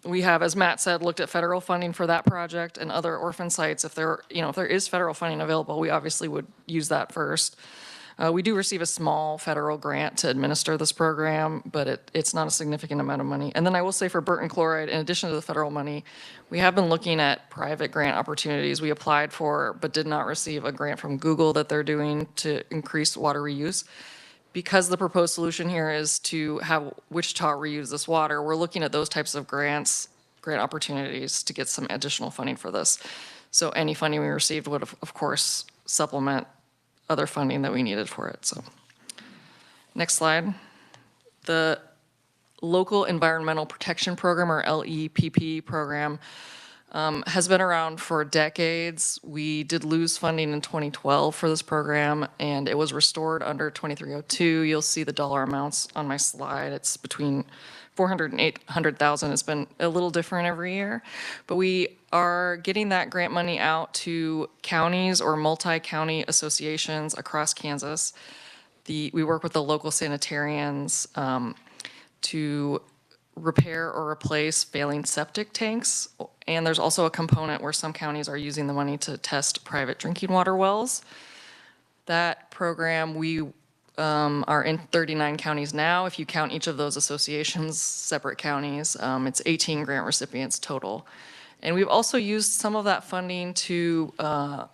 we have, as Matt said, looked at federal funding for that project and other orphan sites. If there is federal funding available, we obviously would use that first. We do receive a small federal grant to administer this program, but it's not a significant amount of money. And then I will say for Burton chloride, in addition to the federal money, we have been looking at private grant opportunities we applied for, but did not receive a grant from Google that they're doing to increase water reuse. Because the proposed solution here is to have Wichita reuse this water, we're looking at those types of grant opportunities to get some additional funding for this. So any funding we received would, of course, supplement other funding that we needed for it. So, next slide. The Local Environmental Protection Program, or LEPP program, has been around for decades. We did lose funding in 2012 for this program, and it was restored under 2302. You'll see the dollar amounts on my slide. It's between 400 and 800,000. It's been a little different every year, but we are getting that grant money out to counties or multi-county associations across Kansas. We work with the local sanitarians to repair or replace failing septic tanks. And there's also a component where some counties are using the money to test private drinking water wells. That program, we are in 39 counties now. If you count each of those associations, separate counties, it's 18 grant recipients total. And we've also used some of that funding to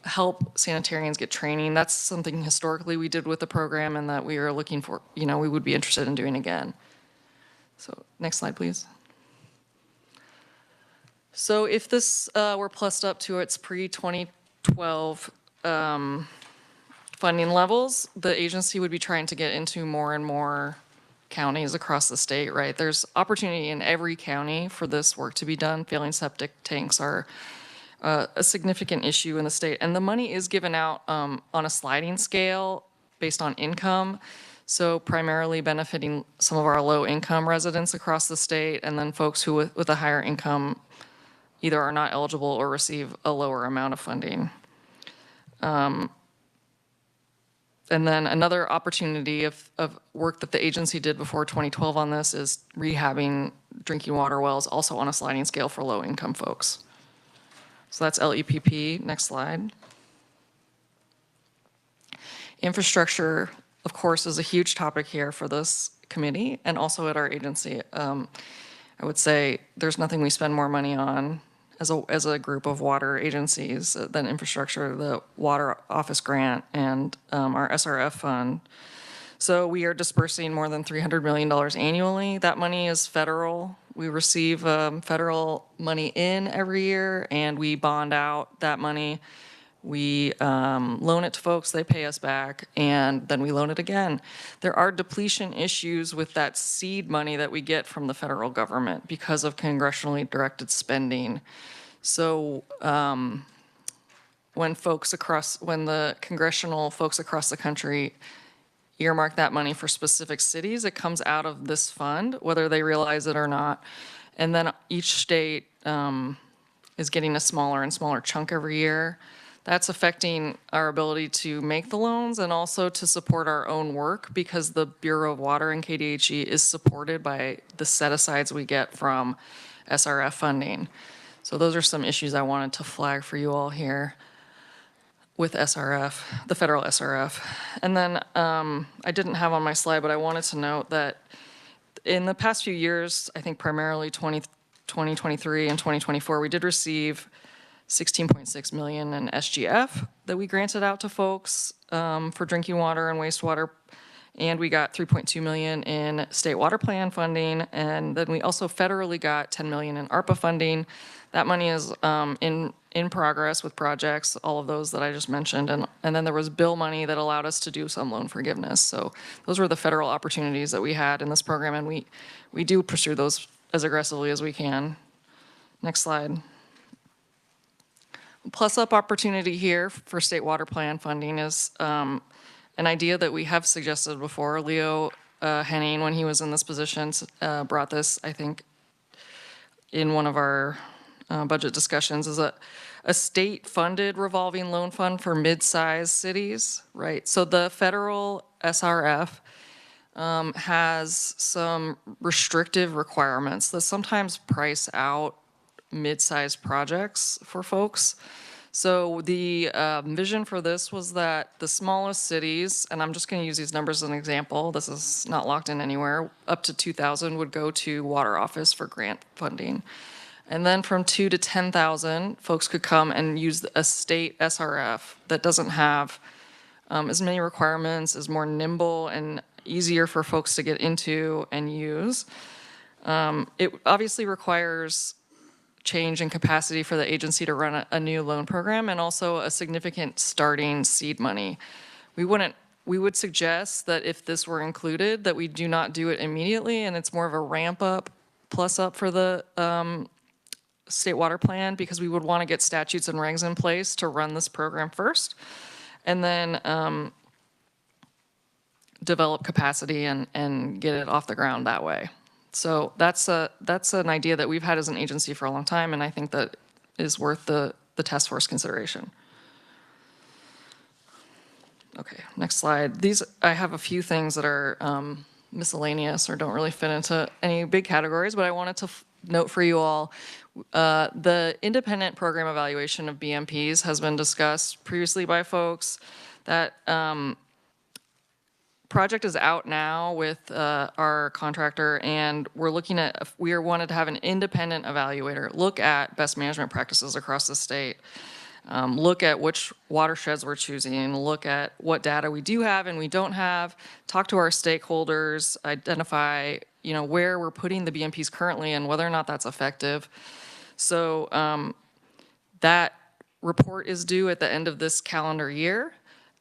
help sanitarians get training. That's something historically we did with the program and that we are looking for, we would be interested in doing again. So next slide, please. So if this were plussed up to its pre-2012 funding levels, the agency would be trying to get into more and more counties across the state, right? There's opportunity in every county for this work to be done. Failing septic tanks are a significant issue in the state. And the money is given out on a sliding scale based on income. So primarily benefiting some of our low-income residents across the state, and then folks who with a higher income either are not eligible or receive a lower amount of funding. And then another opportunity of work that the agency did before 2012 on this is rehabbing drinking water wells, also on a sliding scale for low-income folks. So that's LEPP. Next slide. Infrastructure, of course, is a huge topic here for this committee and also at our agency. I would say there's nothing we spend more money on as a group of water agencies than infrastructure, the Water Office Grant, and our SRF fund. So we are dispersing more than $300 million annually. That money is federal. We receive federal money in every year, and we bond out that money. We loan it to folks, they pay us back, and then we loan it again. There are depletion issues with that seed money that we get from the federal government because of congressionally directed spending. So when the congressional folks across the country earmark that money for specific cities, it comes out of this fund, whether they realize it or not. And then each state is getting a smaller and smaller chunk every year. That's affecting our ability to make the loans and also to support our own work because the Bureau of Water and KDHE is supported by the set-asides we get from SRF funding. So those are some issues I wanted to flag for you all here with SRF, the federal SRF. And then I didn't have on my slide, but I wanted to note that in the past few years, I think primarily 2023 and 2024, we did receive $16.6 million in SGF that we granted out to folks for drinking water and wastewater. And we got $3.2 million in state water plan funding. And then we also federally got $10 million in ARPA funding. That money is in progress with projects, all of those that I just mentioned. And then there was bill money that allowed us to do some loan forgiveness. So those were the federal opportunities that we had in this program. And we do pursue those as aggressively as we can. Next slide. Plus up opportunity here for state water plan funding is an idea that we have suggested before. Leo Henning, when he was in this position, brought this, I think, in one of our budget discussions, is a state-funded revolving loan fund for mid-sized cities, right? So the federal SRF has some restrictive requirements that sometimes price out mid-sized projects for folks. So the vision for this was that the smallest cities, and I'm just going to use these numbers as an example, this is not locked in anywhere, up to 2,000 would go to Water Office for grant funding. And then from 2 to 10,000, folks could come and use a state SRF that doesn't have as many requirements, is more nimble and easier for folks to get into and use. It obviously requires change in capacity for the agency to run a new loan program and also a significant starting seed money. We would suggest that if this were included, that we do not do it immediately, and it's more of a ramp up plus up for the state water plan, because we would want to get statutes and regs in place to run this program first, and then develop capacity and get it off the ground that way. So that's an idea that we've had as an agency for a long time, and I think that is worth the task force consideration. Okay, next slide. I have a few things that are miscellaneous or don't really fit into any big categories, but I wanted to note for you all, the independent program evaluation of BMPs has been discussed previously by folks. That project is out now with our contractor, and we're looking at, we wanted to have an independent evaluator look at best management practices across the state. Look at which watersheds we're choosing, look at what data we do have and we don't have, talk to our stakeholders, identify, where we're putting the BMPs currently and whether or not that's effective. So that report is due at the end of this calendar year.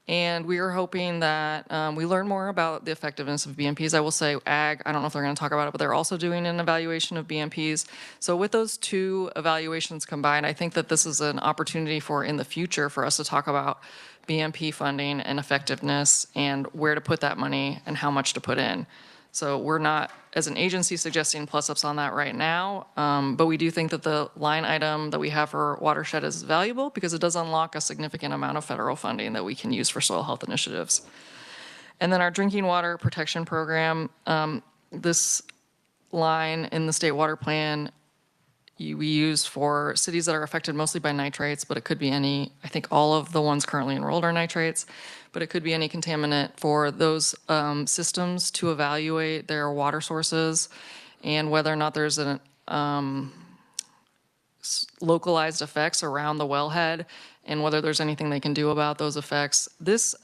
And we are hoping that we learn more about the effectiveness of BMPs. I will say ag, I don't know if they're going to talk about it, but they're also doing an evaluation of BMPs. So with those two evaluations combined, I think that this is an opportunity for in the future for us to talk about BMP funding and effectiveness and where to put that money and how much to put in. So we're not, as an agency, suggesting plus-ups on that right now, but we do think that the line item that we have for watershed is valuable because it does unlock a significant amount of federal funding that we can use for soil health initiatives. And then our drinking water protection program, this line in the state water plan, we use for cities that are affected mostly by nitrates, but it could be any, I think all of the ones currently enrolled are nitrates, but it could be any contaminant for those systems to evaluate their water sources and whether or not there's an localized effects around the wellhead and whether there's anything they can do about those effects. This,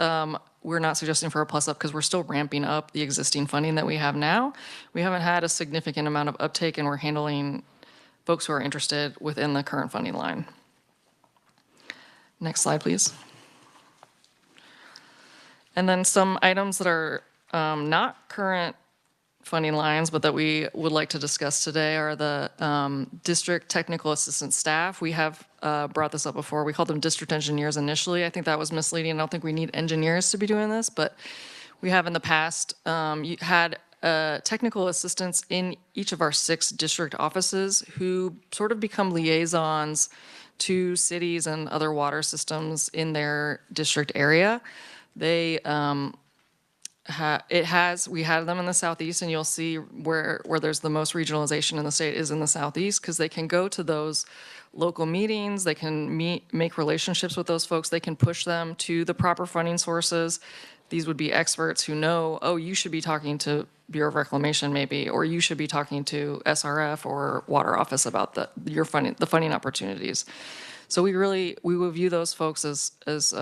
we're not suggesting for a plus up because we're still ramping up the existing funding that we have now. We haven't had a significant amount of uptake and we're handling folks who are interested within the current funding line. Next slide, please. And then some items that are not current funding lines, but that we would like to discuss today are the district technical assistant staff. We have brought this up before. We called them district engineers initially. I think that was misleading. I don't think we need engineers to be doing this, but we have in the past had technical assistants in each of our 6 district offices who sort of become liaisons to cities and other water systems in their district area. They we had them in the southeast, and you'll see where there's the most regionalization in the state is in the southeast, because they can go to those local meetings, they can make relationships with those folks, they can push them to the proper funding sources. These would be experts who know, oh, you should be talking to Bureau of Reclamation maybe, or you should be talking to SRF or Water Office about the funding opportunities. So we will view those folks as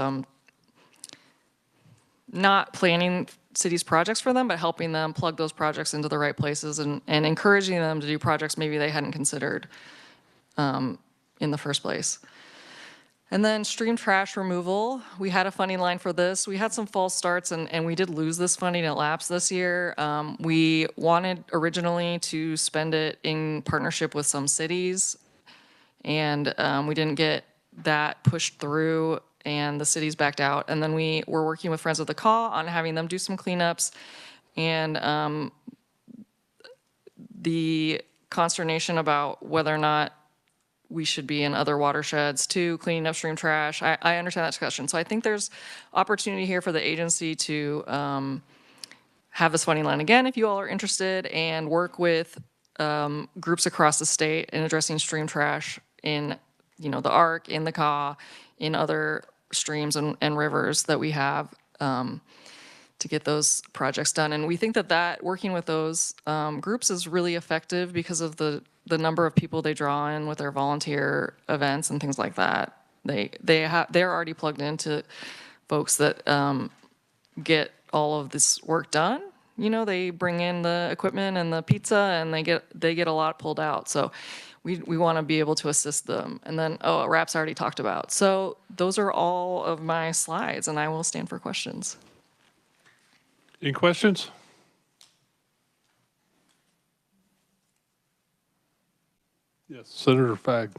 not planning cities' projects for them, but helping them plug those projects into the right places and encouraging them to do projects maybe they hadn't considered in the first place. And then stream trash removal, we had a funding line for this. We had some false starts and we did lose this funding. It lapsed this year. We wanted originally to spend it in partnership with some cities, and we didn't get that pushed through and the cities backed out. And then we were working with Friends of the Caw on having them do some cleanups, and the consternation about whether or not we should be in other watersheds too, cleaning upstream trash. I understand that discussion. So I think there's opportunity here for the agency to have this funding line again, if you all are interested, and work with groups across the state in addressing stream trash in, the ARC, in the CAW, in other streams and rivers that we have to get those projects done. And we think that working with those groups is really effective because of the number of people they draw in with their volunteer events and things like that. They're already plugged into folks that get all of this work done. They bring in the equipment and the pizza, and they get a lot pulled out. So we want to be able to assist them. And then, RAP's already talked about. So those are all of my slides, and I will stand for questions. Any questions? Yes, Senator Fagg.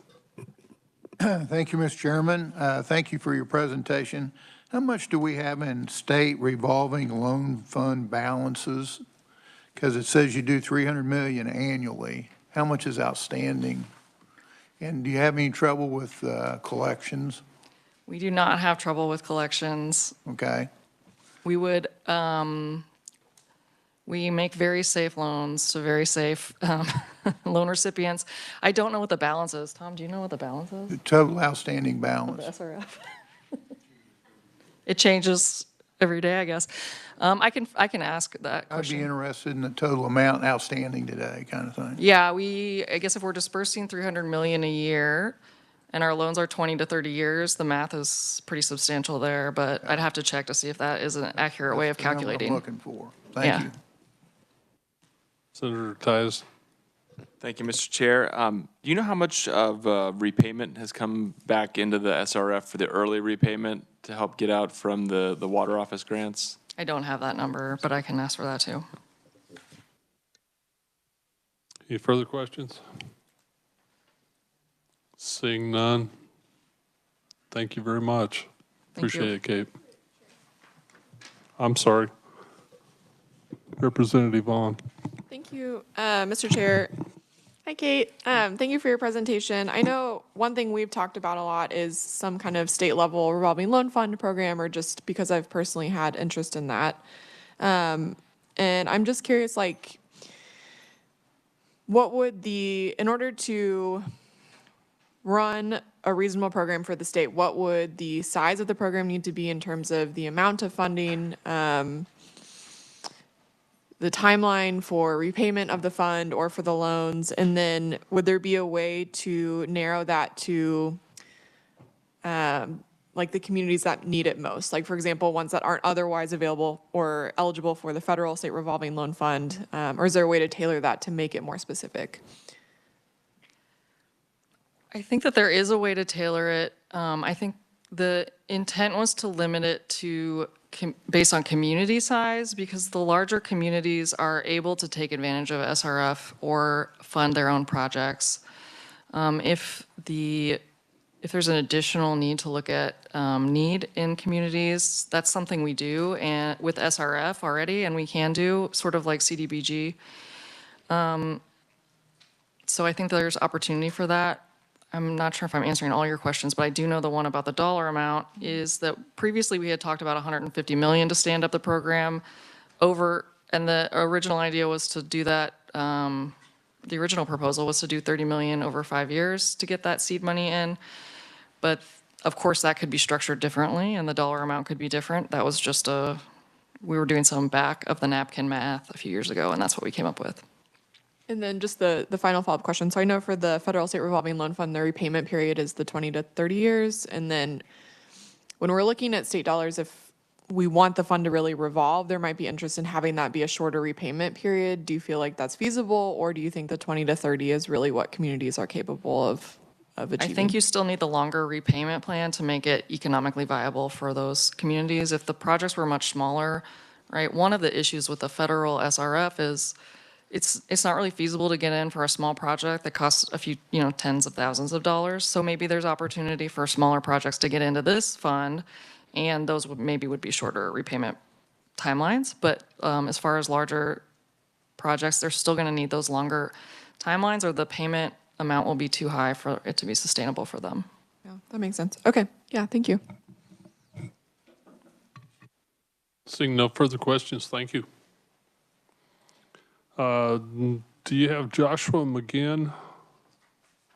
Thank you, Mr. Chairman. Thank you for your presentation. How much do we have in state revolving loan fund balances? Because it says you do $300 million annually. How much is outstanding? And do you have any trouble with collections? We do not have trouble with collections. Okay. We would, We make very safe loans to very safe loan recipients. I don't know what the balance is. Tom, do you know what the balance is? The total outstanding The balance. SRF? It changes every day, I guess. I can ask that I'd be question. interested in the total amount outstanding today, kind of thing. Yeah, I guess if we're dispersing 300 million a year and our loans are 20 to 30 years, the math is pretty substantial there, but I'd have to check to see if that is an accurate way of That's the number calculating. I'm looking for. Thank Yeah. you. Senator Titus. Thank you, Mr. Chair. Do you know how much of repayment has come back into the SRF for the early repayment to help get out from the water office grants? I don't have that number, but I can ask for that too. Any further questions? Seeing none. Thank you very much. Thank you. Appreciate it, Kate. I'm sorry. Representative Vaughn. Thank you, Mr. Chair. Hi, Kate. Thank you for your presentation. I know one thing we've talked about a lot is some kind of state level revolving loan fund program, or just because I've personally had interest in that. And I'm just curious, like, what would in order to run a reasonable program for the state, what would the size of the program need to be in terms of the amount of funding, the timeline for repayment of the fund or for the loans? And then would there be a way to narrow that to like the communities that need it most? Like, for example, ones that aren't otherwise available or eligible for the federal state revolving loan fund? Or is there a way to tailor that to make it more specific? I think that there is a way to tailor it. I think the intent was to limit it to based on community size, because the larger communities are able to take advantage of SRF or fund their own projects. If there's an additional need to look at need in communities, that's something we do and with SRF already, and we can do sort of like CDBG. So I think there's opportunity for that. I'm not sure if I'm answering all your questions, but I do know the one about the dollar amount is that previously we had talked about 150 million to stand up the program and the original idea was to do that, the original proposal was to do 30 million over 5 years to get that seed money in. But of course that could be structured differently and the dollar amount could be different. That was just we were doing some back of the napkin math a few years ago, and that's what we came up with. And then just the final follow-up question. So I know for the federal state revolving loan fund, the repayment period is the 20 to 30 years. And then when we're looking at state dollars, if we want the fund to really revolve, there might be interest in having that be a shorter repayment period. Do you feel like that's feasible, or do you think the 20 to 30 is really what communities are capable of achieving? I think you still need the longer repayment plan to make it economically viable for those communities. If the projects were much smaller, right? One of the issues with the federal SRF is it's not really feasible to get in for a small project that costs a few, tens of thousands of dollars. So maybe there's opportunity for smaller projects to get into this fund, and those would be shorter repayment timelines. But as far as larger projects, they're still going to need those longer timelines, or the payment amount will be too high for it to be sustainable for them. Yeah, that makes sense. Okay, yeah, thank you. Seeing no further questions, thank you. Do you have Joshua McGinn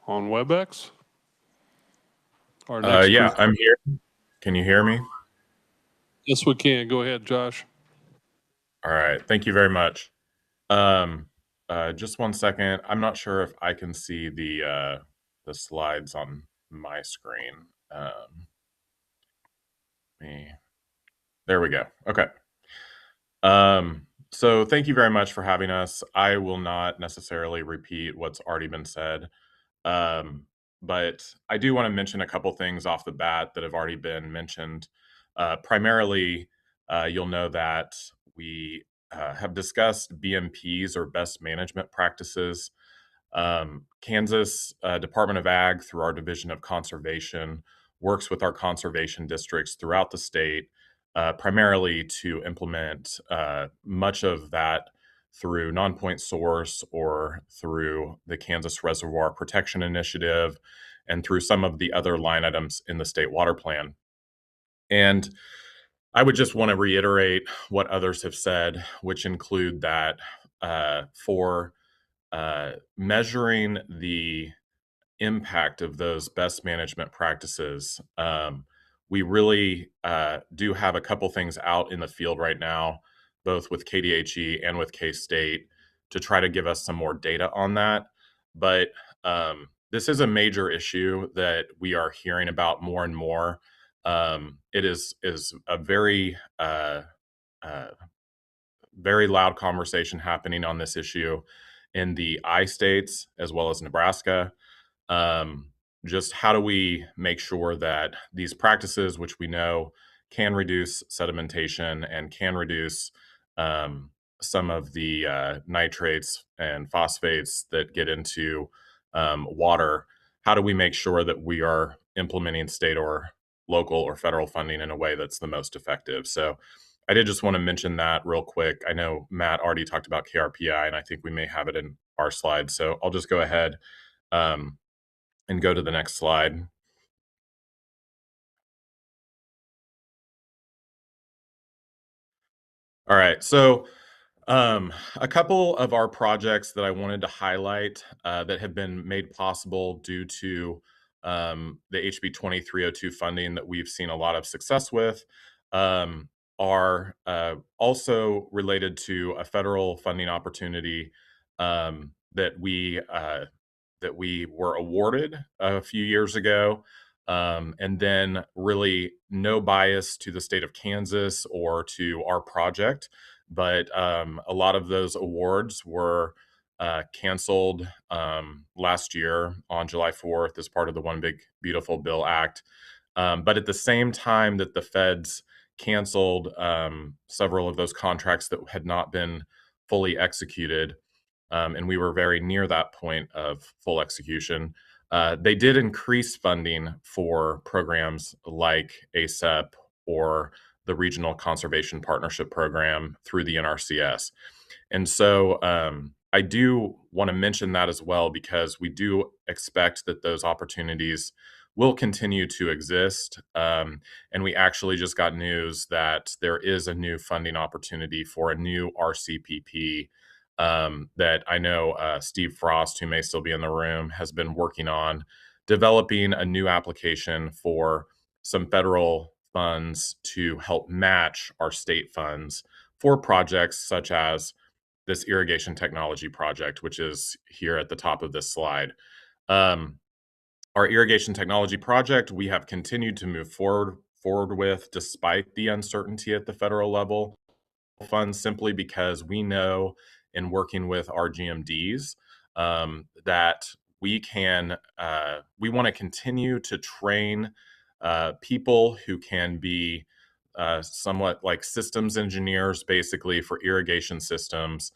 on WebEx? Yeah, I'm here. Can you hear me? Yes, we can. Go ahead, Josh. All right. Thank you very much. Just 1 second. I'm not sure if I can see the slides on my screen. There we go. Okay. So thank you very much for having us. I will not necessarily repeat what's already been said, but I do want to mention a couple things off the bat that have already been mentioned. Primarily, you'll know that we have discussed BMPs, or best management practices. Kansas Department of Ag, through our Division of Conservation, works with our conservation districts throughout the state, primarily to implement much of that through non-point source or through the Kansas Reservoir Protection Initiative and through some of the other line items in the state water plan. And I would just want to reiterate what others have said, which include that for measuring the impact of those best management practices, we really do have a couple things out in the field right now, both with KDHE and with K-State, to try to give us some more data on that. But this is a major issue that we are hearing about more and more. It is a uh, very loud conversation happening on this issue in the I states as well as Nebraska. Um, just how do we make sure that these practices, which we know can reduce sedimentation and can reduce um, some of the nitrates and phosphates that get into water, how do we make sure that we are implementing state or local or federal funding in a way that's the most effective? So I did just want to mention that real quick. I know Matt already talked about KRPI, and I think we may have it in our slides. So I'll just go ahead um, and go to the next slide. All right. So a couple of our projects that I wanted to highlight that have been made possible due to the HB 2302 funding that we've seen a lot of success with um, are also related to a federal funding opportunity that we were awarded a few years ago. And then really no bias to the state of Kansas or to our project, but a lot of those awards were canceled last year on July 4th as part of the One Big Beautiful Bill Act. But at the same time that the feds canceled several of those contracts that had not been fully executed, and we were very near that point of full execution. They did increase funding for programs like ASEP or the Regional Conservation Partnership Program through the NRCS. And so I do want to mention that as well, because we do expect that those opportunities will continue to exist. And we actually just got news that there is a new funding opportunity for a new RCPP that I know Steve Frost, who may still be in the room, has been working on developing a new application for some federal funds to help match our state funds for projects such as this irrigation technology project, which is here at the top of this slide. Um, our irrigation technology project, we have continued to move forward with despite the uncertainty at the federal level. Funds simply because we know in working with our GMDs that we want to continue to train people who can be somewhat like systems engineers, basically for irrigation systems,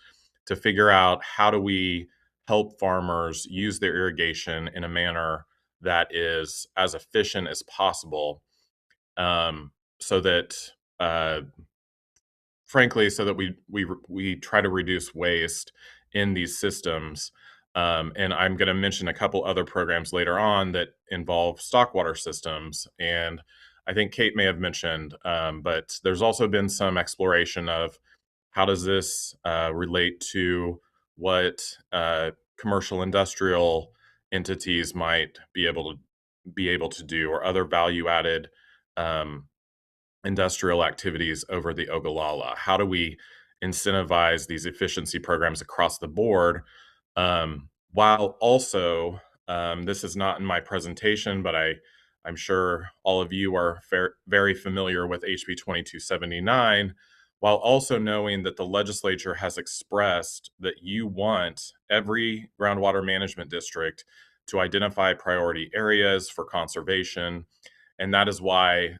to figure out how do we help farmers use their irrigation in a manner that is as efficient as possible, so that frankly, so that we try to reduce waste in these systems. And I'm going to mention a couple other programs later on that involve stockwater systems. And I think Kate may have mentioned, but there's also been some exploration of how does this relate to what commercial industrial entities might be able to do, or other value added um, industrial activities over the Ogallala? How do we incentivize these efficiency programs across the board, while also, this is not in my presentation, but I'm sure all of you are very familiar with HB 2279, while also knowing that the legislature has expressed that you want every groundwater management district to identify priority areas for conservation. And that is why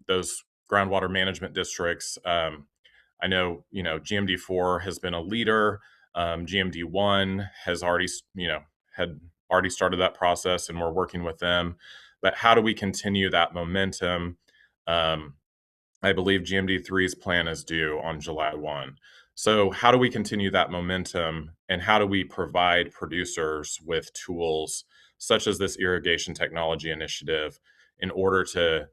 those groundwater management districts, I know, GMD4 has been a leader. GMD1 has already, had already started that process, and we're working with them. But how do we continue that momentum? I believe GMD3's plan is due on July 1. So how do we continue that momentum, and how do we provide producers with tools such as this irrigation technology initiative in order to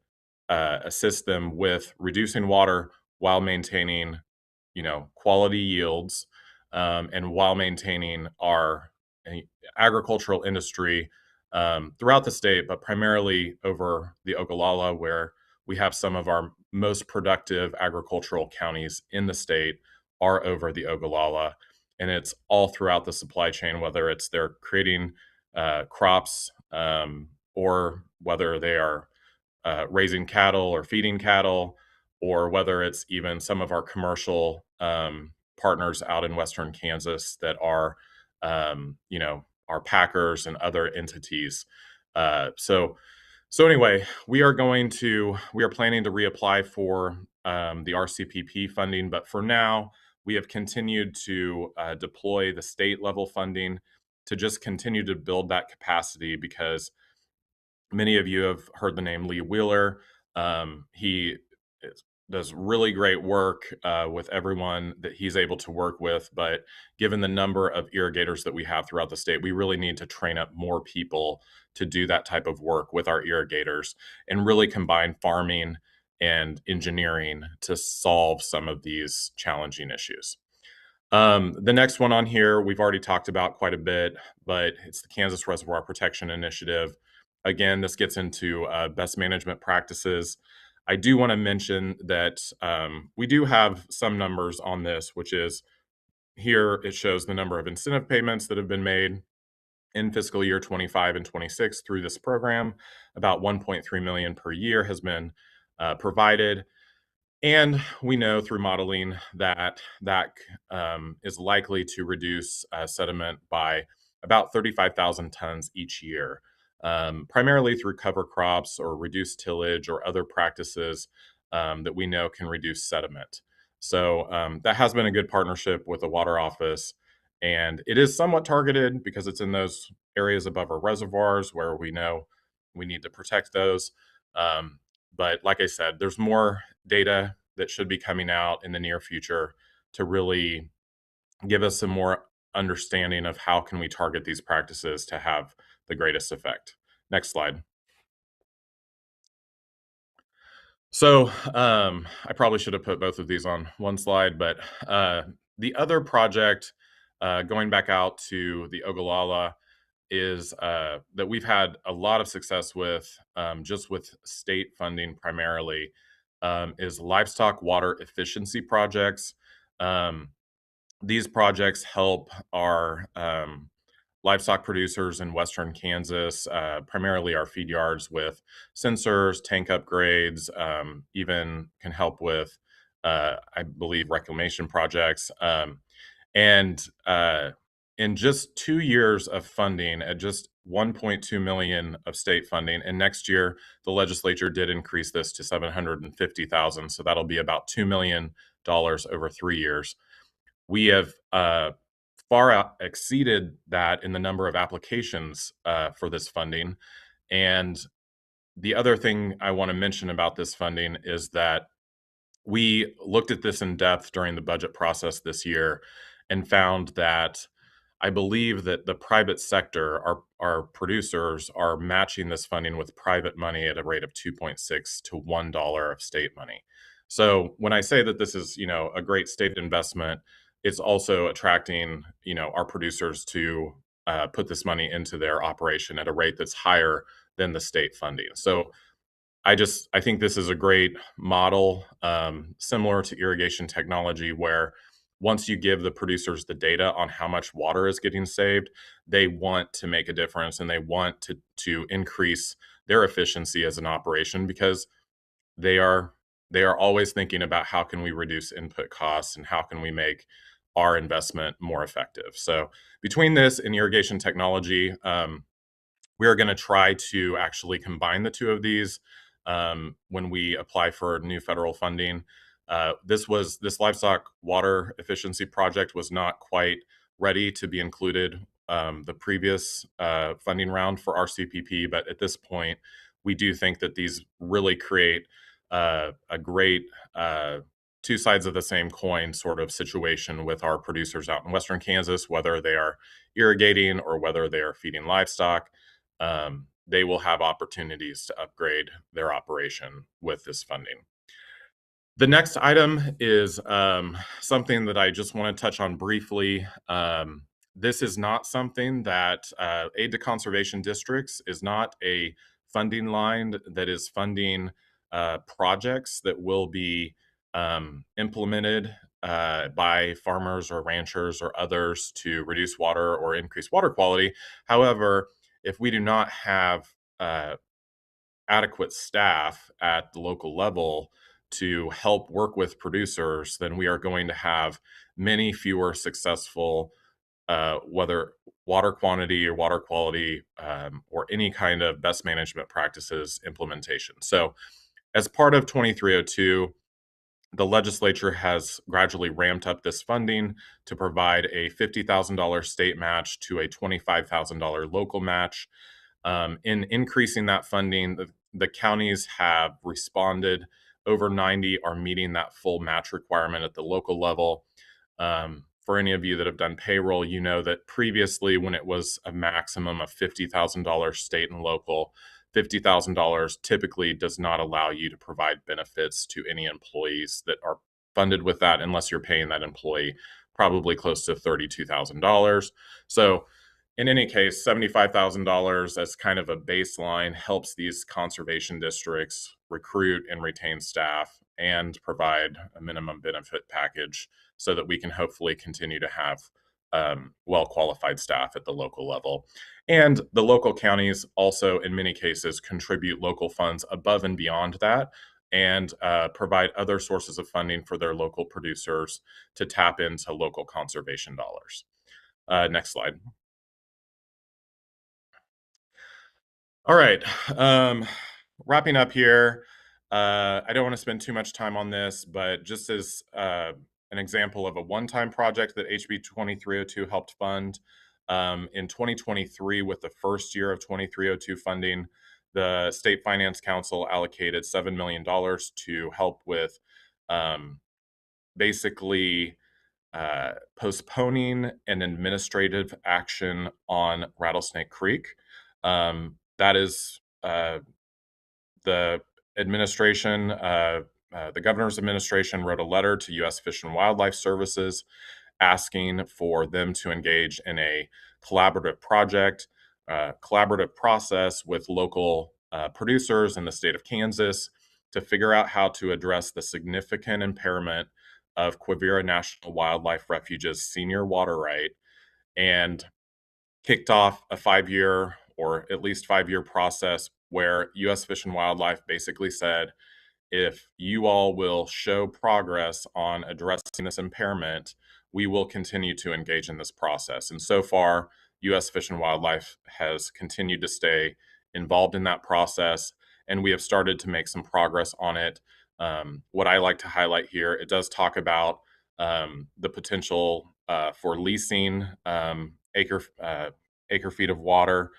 assist them with reducing water while maintaining, quality yields, and while maintaining our agricultural industry throughout the state, but primarily over the Ogallala, where we have some of our most productive agricultural counties in the state are over the Ogallala. And it's all throughout the supply chain, whether it's they're creating crops or whether they are raising cattle or feeding cattle, or whether it's even some of our commercial partners out in Western Kansas that are, our packers and other entities. So anyway, we are planning to reapply for the RCPP funding, but for now, we have continued to deploy the state level funding to just continue to build that capacity, because many of you have heard the name Lee Wheeler. He does really great work with everyone that he's able to work with. But given the number of irrigators that we have throughout the state, we really need to train up more people to do that type of work with our irrigators and really combine farming and engineering to solve some of these challenging issues. The next one on here, we've already talked about quite a bit, but it's the Kansas Reservoir Protection Initiative. Again, this gets into best management practices. I do want to mention that we do have some numbers on this, which is here it shows the number of incentive payments that have been made in fiscal year 25 and 26 through this program. About 1.3 million per year has been provided. And we know through modeling that is likely to reduce sediment by about 35,000 tons each year, primarily through cover crops or reduced tillage or other practices that we know can reduce sediment. So that has been a good partnership with the Water Office. And it is somewhat targeted because it's in those areas above our reservoirs where we know we need to protect those. But like I said, there's more data that should be coming out in the near future to really give us some more understanding of how can we target these practices to have the greatest effect. Next slide. So I probably should have put both of these on one slide, but the other project going back out to the Ogallala is that we've had a lot of success with, just with state funding primarily, is livestock water efficiency projects. These projects help our livestock producers in Western Kansas, primarily our feed yards, with sensors, tank upgrades, even can help with, I believe, reclamation projects. And in just 2 years of funding at just 1.2 million of state funding, and next year the legislature did increase this to 750,000, so that'll be about $2 million over 3 years. We have far exceeded that in the number of applications for this funding. And the other thing I want to mention about this funding is that we looked at this in depth during the budget process this year and found that I believe that the private sector, our producers, are matching this funding with private money at a rate of 2.6 to $1 of state money. So when I say that this is, a great state investment, it's also attracting, our producers to put this money into their operation at a rate that's higher than the state funding. So I think this is a great model, similar to irrigation technology, where once you give the producers the data on how much water is getting saved, they want to make a difference and they want to increase their efficiency as an operation, because they are always thinking about how can we reduce input costs and how can we make our investment more effective. So between this and irrigation technology, we are going to try to actually combine the two of these when we apply for new federal funding. This livestock water efficiency project was not quite ready to be included the previous funding round for RCPP, but at this point, we do think that these really create a great two sides of the same coin sort of situation with our producers out in Western Kansas, whether they are irrigating or whether they are feeding livestock. they will have opportunities to upgrade their operation with this funding. The next item is something that I just want to touch on briefly. This is not something that aid to conservation districts is not a funding line that is funding projects that will be implemented by farmers or ranchers or others to reduce water or increase water quality. However, if we do not have adequate staff at the local level to help work with producers, then we are going to have many fewer successful, whether water quantity or water quality or any kind of best management practices implementation. So, as part of 2302, the legislature has gradually ramped up this funding to provide a $50,000 state match to a $25,000 local match. In increasing that funding, the counties have responded. Over 90 are meeting that full match requirement at the local level. For any of you that have done payroll, you know that previously, when it was a maximum of $50,000 state and local, $50,000 typically does not allow you to provide benefits to any employees that are funded with that unless you're paying that employee probably close to $32,000. So in any case, $75,000 as kind of a baseline helps these conservation districts recruit and retain staff and provide a minimum benefit package so that we can hopefully continue to have well-qualified staff at the local level. And the local counties also, in many cases, contribute local funds above and beyond that and provide other sources of funding for their local producers to tap into local conservation dollars. Next slide. All right, wrapping up here. I don't want to spend too much time on this, but just as an example of a one-time project that HB 2302 helped fund, in 2023, with the first year of 2302 funding, the State Finance Council allocated $7 million to help with basically postponing an administrative action on Rattlesnake Creek. That is the administration, the governor's administration wrote a letter to U.S. Fish and Wildlife Services asking for them to engage in a collaborative process with local producers in the state of Kansas to figure out how to address the significant impairment of Quivira National Wildlife Refuge's senior water right, and kicked off a 5-year or at least 5-year process where U.S. Fish and Wildlife basically said, if you all will show progress on addressing this impairment, we will continue to engage in this process. And so far, U.S. Fish and Wildlife has continued to stay involved in that process, and we have started to make some progress on it. What I like to highlight here, it does talk about the potential for leasing acre feet of water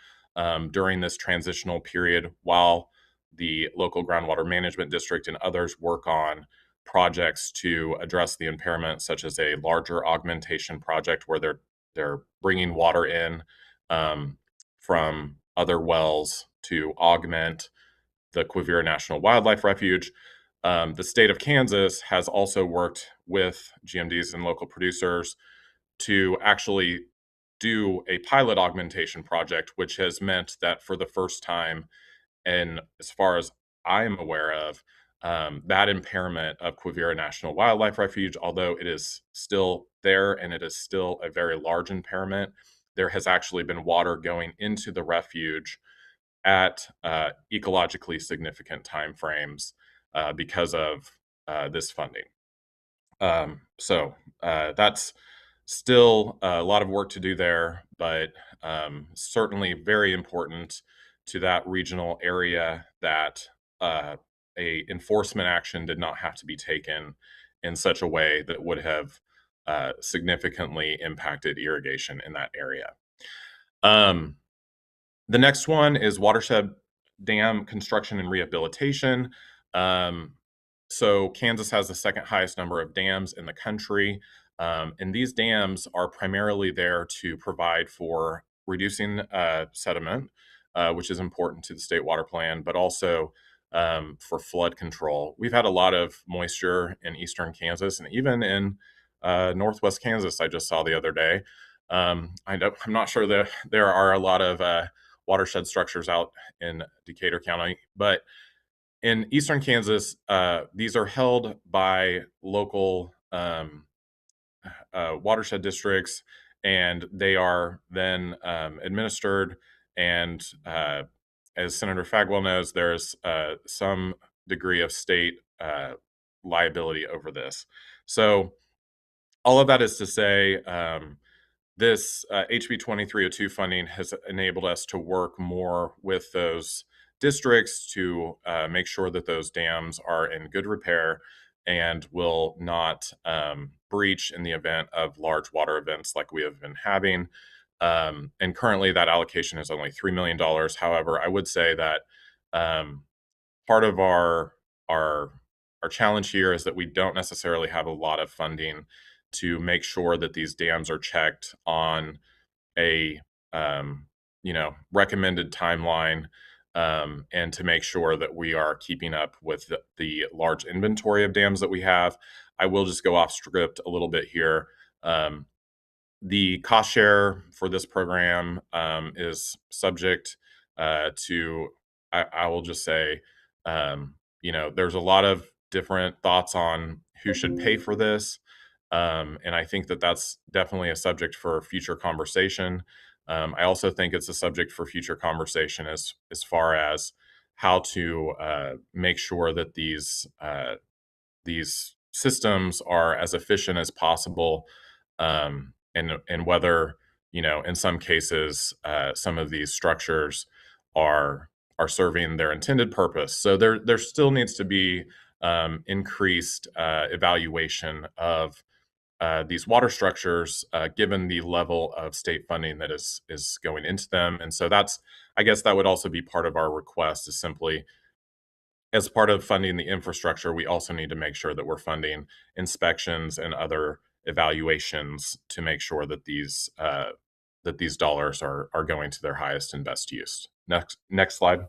during this transitional period while the local groundwater management district and others work on projects to address the impairment, such as a larger augmentation project where they're bringing water in from other wells to augment the Quivira National Wildlife Refuge. The state of Kansas has also worked with GMDs and local producers to actually do a pilot augmentation project, which has meant that for the first time, and as far as I'm aware of, that impairment of Quivira National Wildlife Refuge, although it is still there and it is still a very large impairment, there has actually been water going into the refuge at ecologically significant timeframes because of this funding. So that's still a lot of work to do there, but certainly very important to that regional area that a enforcement action did not have to be taken in such a way that would have significantly impacted irrigation in that area. The next one is watershed dam construction and rehabilitation. So Kansas has the second highest number of dams in the country. And these dams are primarily there to provide for reducing sediment, which is important to the state water plan, but also for flood control. We've had a lot of moisture in eastern Kansas and even in northwest Kansas, I just saw the other day. I'm not sure that there are a lot of watershed structures out in Decatur County, but in eastern Kansas, these are held by local watershed districts, and they are then administered. And as Senator Fagwell knows, there's some degree of state liability over this. So all of that is to say, this HB 2302 funding has enabled us to work more with those districts to make sure that those dams are in good repair and will not breach in the event of large water events like we have been having. And currently that allocation is only $3 million. However, I would say that part of our challenge here is that we don't necessarily have a lot of funding to make sure that these dams are checked on a recommended timeline, and to make sure that we are keeping up with the large inventory of dams that we have. I will just go off script a little bit here. The cost share for this program is subject to, I will just say, there's a lot of different thoughts on who should pay for this. And I think that that's definitely a subject for future conversation. I also think it's a subject for future conversation as far as how to make sure that these systems are as efficient as possible, and whether in some cases some of these structures are serving their intended purpose. So there still needs to be increased evaluation of these water structures, given the level of state funding that is going into them. And so I guess that would also be part of our request, is simply, as part of funding the infrastructure, we also need to make sure that we're funding inspections and other evaluations to make sure that these dollars are going to their highest and best use. Next slide.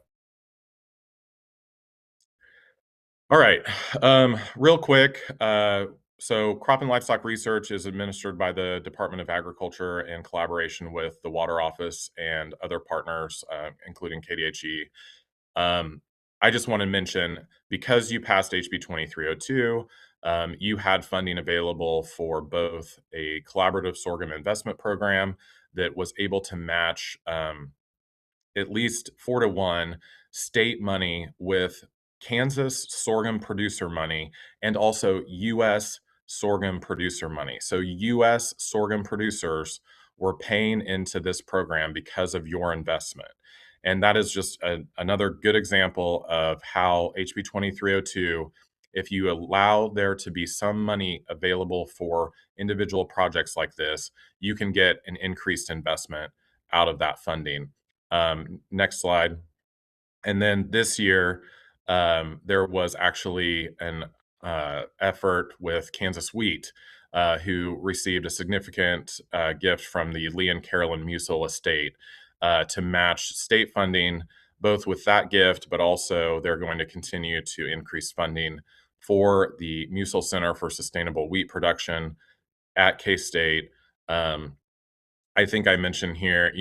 All right, real quick. So crop and livestock research is administered by the Department of Agriculture in collaboration with the Water Office and other partners, including KDHE. I just want to mention, because you passed HB 2302, you had funding available for both a collaborative sorghum investment program that was able to match at least 4-to-1 state money with Kansas sorghum producer money, and also U.S. sorghum producer money. So U.S. sorghum producers were paying into this program because of your investment. And that is just another good example of how HB 2302, if you allow there to be some money available for individual projects like this, you can get an increased investment out of that funding. Next slide. And then this year, there was actually an effort with Kansas Wheat, who received a significant gift from the Lee and Carolyn Musil estate to match state funding, both with that gift, but also they're going to continue to increase funding for the Musil Center for Sustainable Wheat Production at K-State. I think I mentioned here,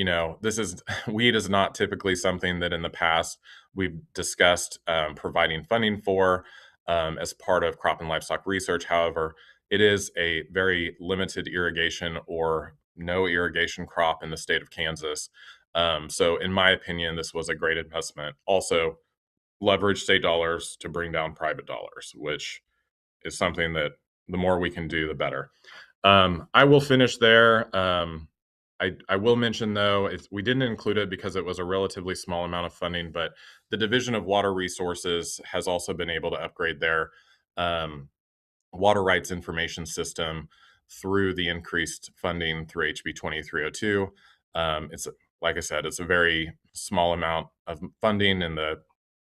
wheat is not typically something that in the past we've discussed providing funding for as part of crop and livestock research. However, it is a very limited irrigation or no irrigation crop in the state of Kansas. So in my opinion, this was a great investment. Also, leverage state dollars to bring down private dollars, which is something that the more we can do, the better. I will finish there. I will mention, though, we didn't include it because it was a relatively small amount of funding, but the Division of Water Resources has also been able to upgrade their water rights information system through the increased funding through HB 2302. It's, like I said, it's a very small amount of funding in the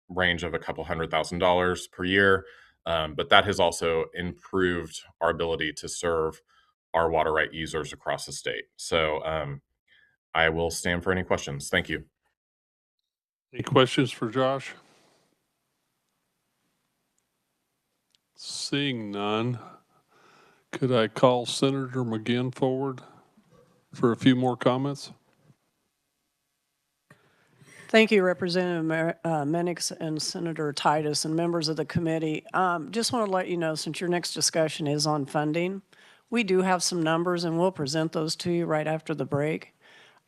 range of a couple $100,000 per year, but that has also improved our ability to serve our water right users across the state. So I will stand for any questions. Thank you. Any questions for Josh? Seeing none, could I call Senator McGinn forward for a few more comments? Thank you, Representative Mennix and Senator Titus and members of the committee. Just want to let you know, since your next discussion is on funding, we do have some numbers and we'll present those to you right after the break.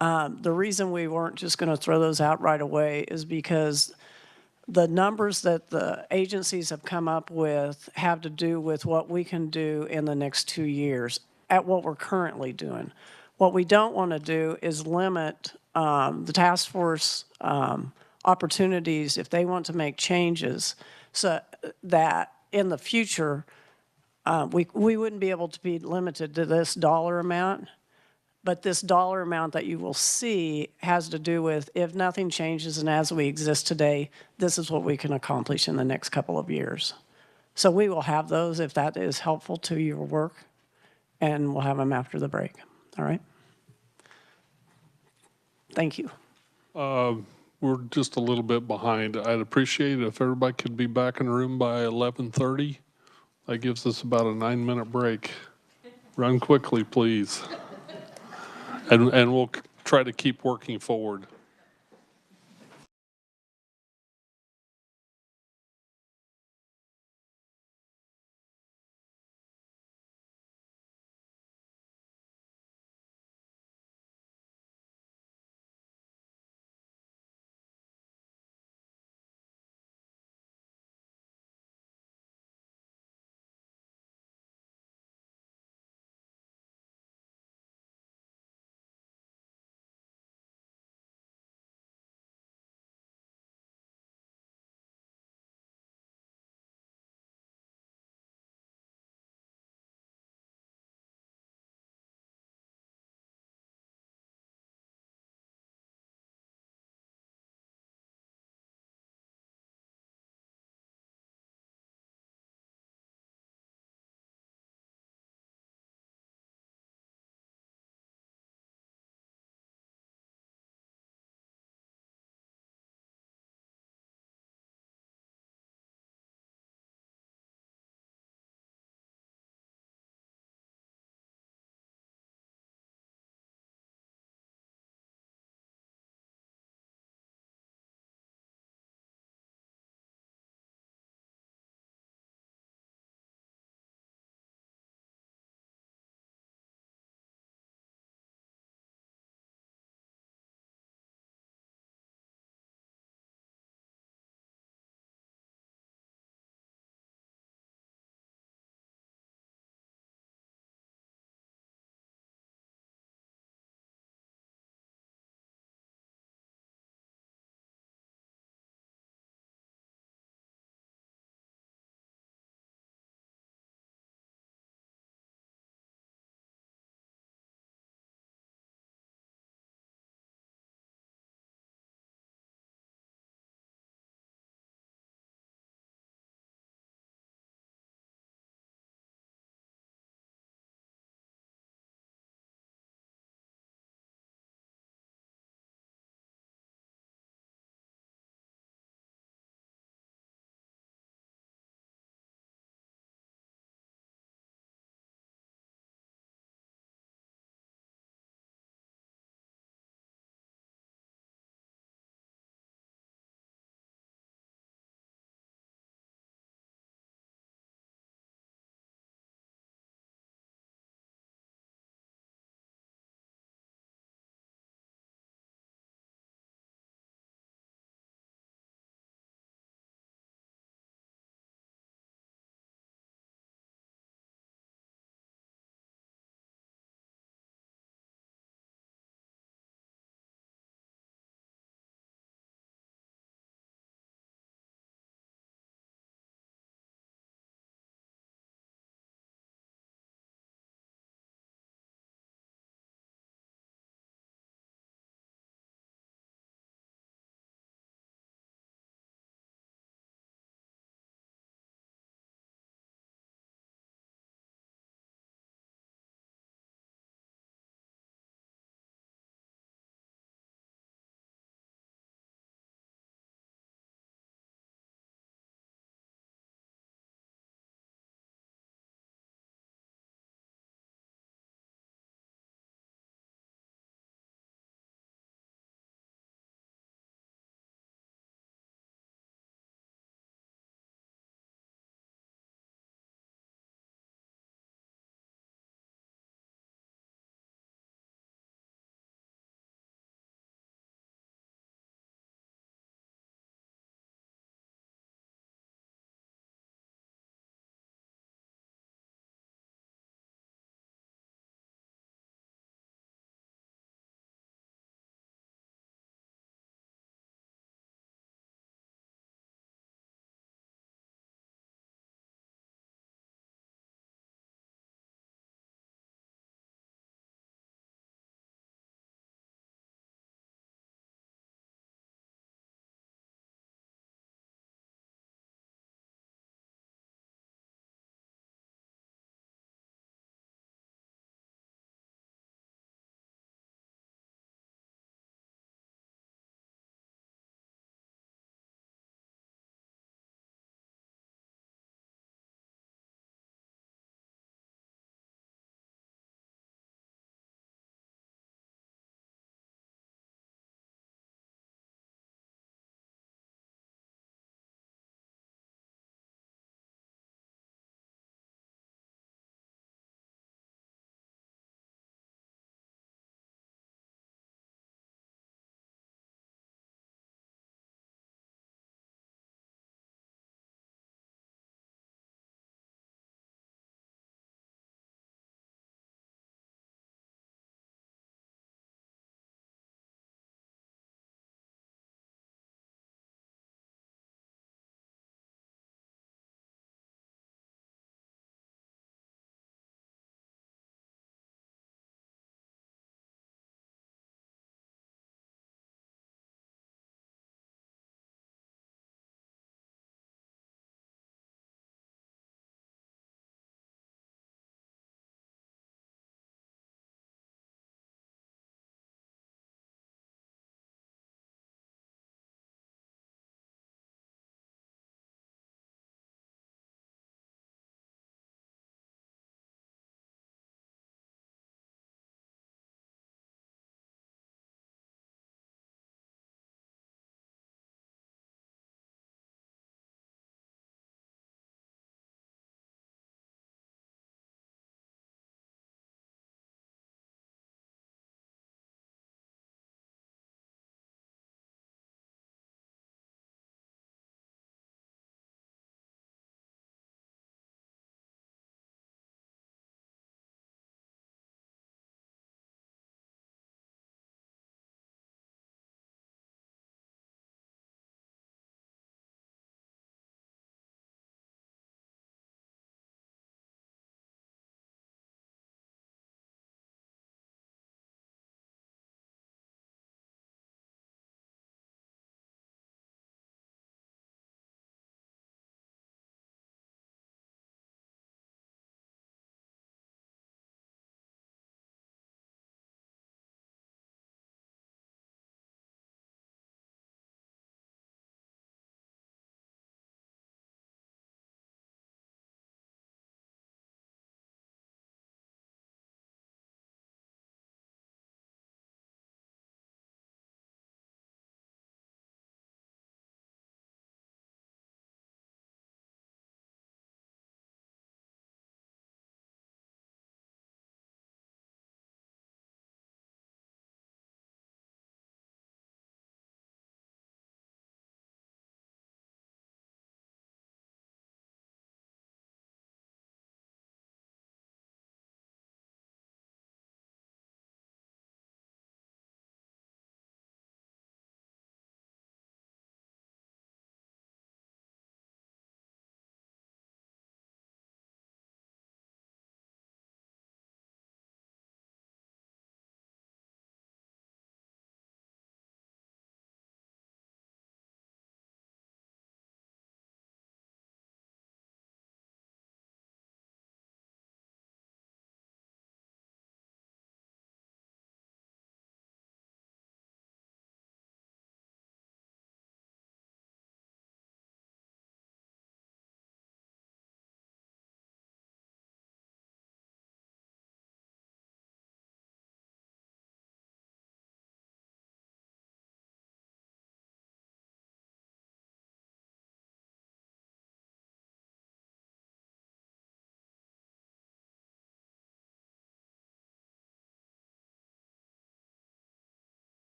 The reason we weren't just going to throw those out right away is because the numbers that the agencies have come up with have to do with what we can do in the next 2 years at what we're currently doing. What we don't want to do is limit the task force opportunities if they want to make changes so that in the future we wouldn't be able to be limited to this dollar amount. But this dollar amount that you will see has to do with if nothing changes and as we exist today, this is what we can accomplish in the next couple of years. So we will have those if that is helpful to your work, and we'll have them after the break. All right? Thank you. We're just a little bit behind. I'd appreciate it if everybody could be back in the room by 11:30. That gives us about a 9-minute break. Run quickly, please. And we'll try to keep working forward.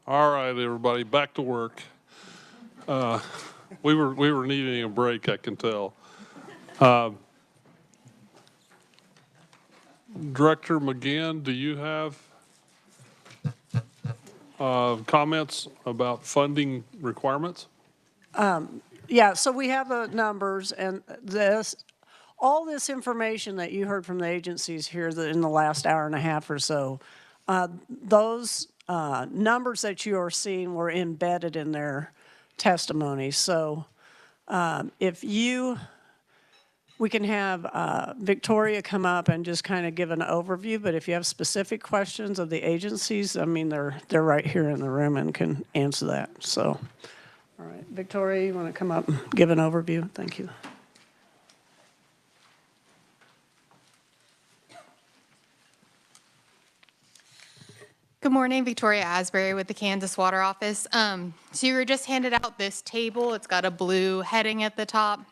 All right, everybody, back to work. We were needing a break, I can tell. Director McGinn, do you have comments about funding requirements? Yeah, so we have the numbers and all this information that you heard from the agencies here in the last hour and a half or so, those numbers that you are seeing were embedded in their testimony. So we can have Victoria come up and just kind of give an overview, but if you have specific questions of the agencies, I mean, they're right here in the room and can answer that. So, all right, Victoria, you want to come up and give an overview? Thank you. Good morning, Victoria Asbury with the Kansas Water Office. So you were just handed out this table. It's got a blue heading at the top.